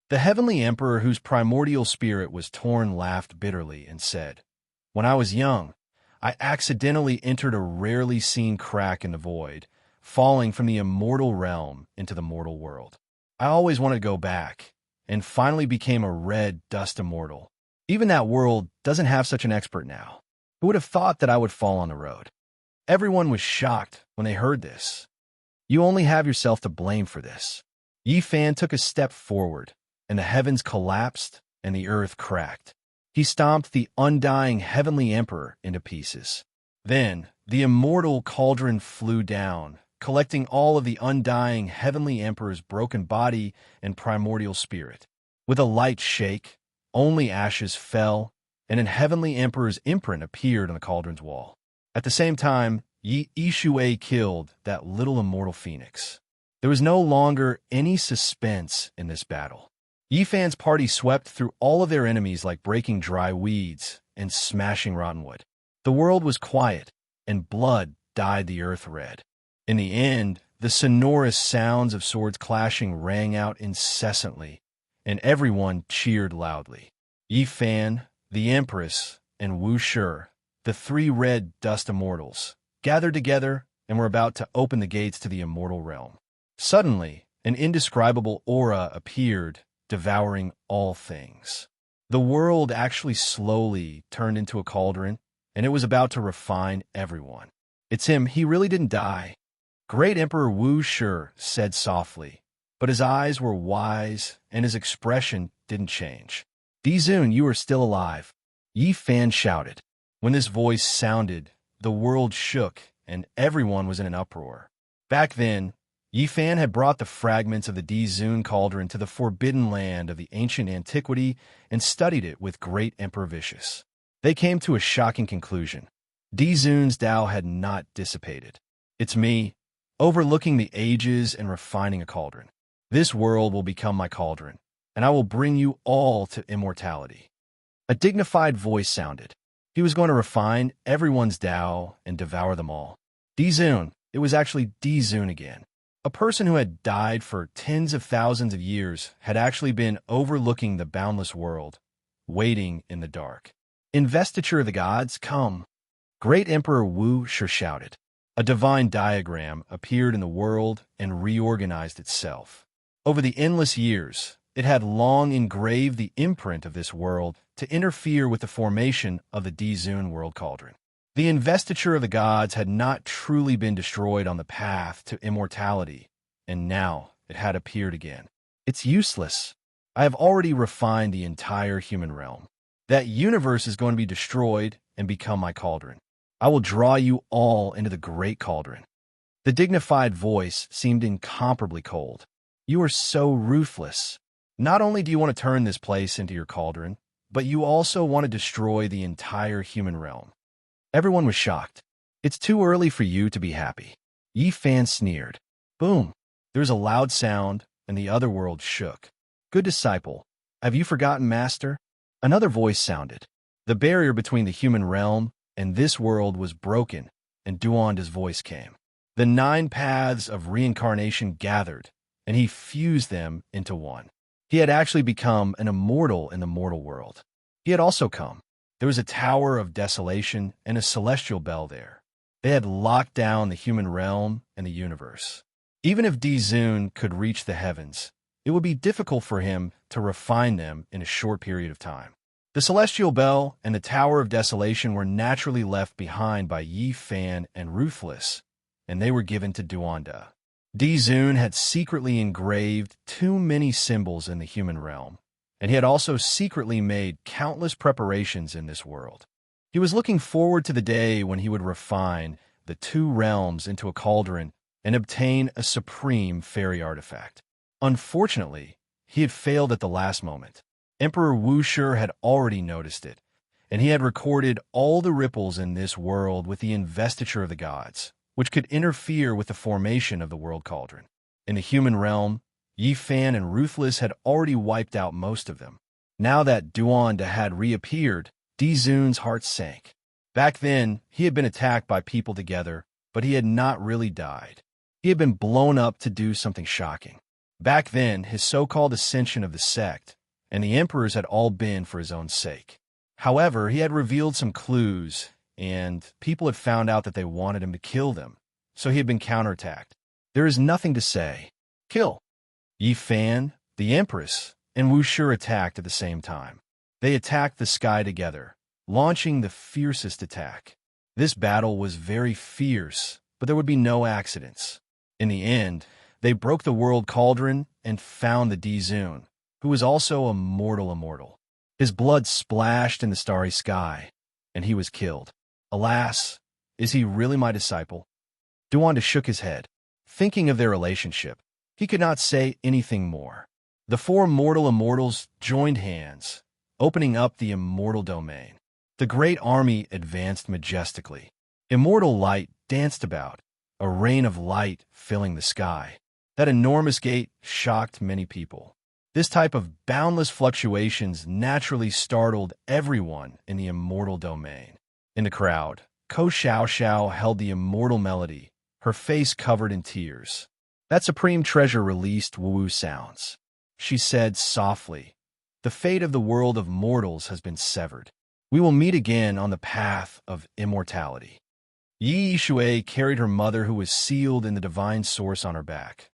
The heavenly emperor whose primordial spirit was torn laughed bitterly and said, When I was young, I accidentally entered a rarely seen crack in the void, falling from the immortal realm into the mortal world. I always wanted to go back, and finally became a red dust immortal. Even that world doesn't have such an expert now. Who would have thought that I would fall on the road? Everyone was shocked when they heard this. You only have yourself to blame for this. Yifan took a step forward, and the heavens collapsed and the earth cracked. He stomped the undying heavenly emperor into pieces. Then the immortal cauldron flew down, collecting all of the undying Heavenly Emperor's broken body and primordial spirit. With a light shake, only ashes fell, and an Heavenly Emperor's imprint appeared on the cauldron's wall. At the same time, Yi Ishue killed that little immortal phoenix. There was no longer any suspense in this battle. Yi Fan's party swept through all of their enemies like breaking dry weeds and smashing rotten wood. The world was quiet, and blood dyed the earth red. In the end, the sonorous sounds of swords clashing rang out incessantly, and everyone cheered loudly. Yi Fan, the Empress, and Wu Shi, the three red dust immortals, gathered together and were about to open the gates to the immortal realm. Suddenly, an indescribable aura appeared, devouring all things. The world actually slowly turned into a cauldron, and it was about to refine everyone. "It's him. He really didn't die," Great Emperor Wu Shi said softly, but his eyes were wise and his expression didn't change. "Dizun, you are still alive," Yi Fan shouted. When this voice sounded, the world shook and everyone was in an uproar. Back then, Yi Fan had brought the fragments of the Dizun cauldron to the forbidden land of the ancient antiquity and studied it with Great Emperor Vicious. They came to a shocking conclusion. Dizun's Tao had not dissipated. "It's me, overlooking the ages and refining a cauldron. This world will become my cauldron, and I will bring you all to immortality." A dignified voice sounded. He was going to refine everyone's Tao and devour them all. Dizun, it was actually Dizun again. A person who had died for tens of thousands of years had actually been overlooking the boundless world, waiting in the dark. "Investiture of the gods, come!" Great Emperor Wu Shi shouted. A divine diagram appeared in the world and reorganized itself. Over the endless years, it had long engraved the imprint of this world to interfere with the formation of the Dizun world cauldron. The investiture of the gods had not truly been destroyed on the path to immortality, and now it had appeared again. "It's useless. I have already refined the entire human realm. That universe is going to be destroyed and become my cauldron. I will draw you all into the great cauldron." The dignified voice seemed incomparably cold. "You are so ruthless. Not only do you want to turn this place into your cauldron, but you also want to destroy the entire human realm." Everyone was shocked. "It's too early for you to be happy." Yi Fan sneered. Boom! There was a loud sound, and the other world shook. "Good disciple, have you forgotten Master?" Another voice sounded. The barrier between the human realm and this world was broken, and Duanda's voice came. The 9 paths of reincarnation gathered, and he fused them into one. He had actually become an immortal in the mortal world. He had also come. There was a tower of desolation and a celestial bell there. They had locked down the human realm and the universe. Even if Dizun could reach the heavens, it would be difficult for him to refine them in a short period of time. The celestial bell and the tower of desolation were naturally left behind by Yi Fan and Ruthless, and they were given to Duanda. Dizun had secretly engraved too many symbols in the human realm, and he had also secretly made countless preparations in this world. He was looking forward to the day when he would refine the 2 realms into a cauldron and obtain a supreme fairy artifact. Unfortunately, he had failed at the last moment. Emperor Wu Shi had already noticed it, and he had recorded all the ripples in this world with the investiture of the gods, which could interfere with the formation of the world cauldron. In the human realm, Yi Fan and Ruthless had already wiped out most of them. Now that Duanda had reappeared, Dizun's heart sank. Back then, he had been attacked by people together, but he had not really died. He had been blown up to do something shocking. Back then, his so-called ascension of the sect and the emperors had all been for his own sake. However, he had revealed some clues, and people had found out that they wanted him to kill them, so he had been counterattacked. There is nothing to say. Kill! Yi Fan, the Empress, and Wu Shi attacked at the same time. They attacked the sky together, launching the fiercest attack. This battle was very fierce, but there would be no accidents. In the end, they broke the world cauldron and found the Dizun, who was also a mortal immortal. His blood splashed in the starry sky, and he was killed. Alas, is he really my disciple? Duanda shook his head. Thinking of their relationship, he could not say anything more. The four mortal immortals joined hands, opening up the immortal domain. The great army advanced majestically. Immortal light danced about, a rain of light filling the sky. That enormous gate shocked many people. This type of boundless fluctuations naturally startled everyone in the immortal domain. In the crowd, Ko Xiao Xiao held the immortal melody, her face covered in tears. That supreme treasure released woo-woo sounds. She said softly, "The fate of the world of mortals has been severed. We will meet again on the path of immortality." Yi Shui carried her mother who was sealed in the divine source on her back.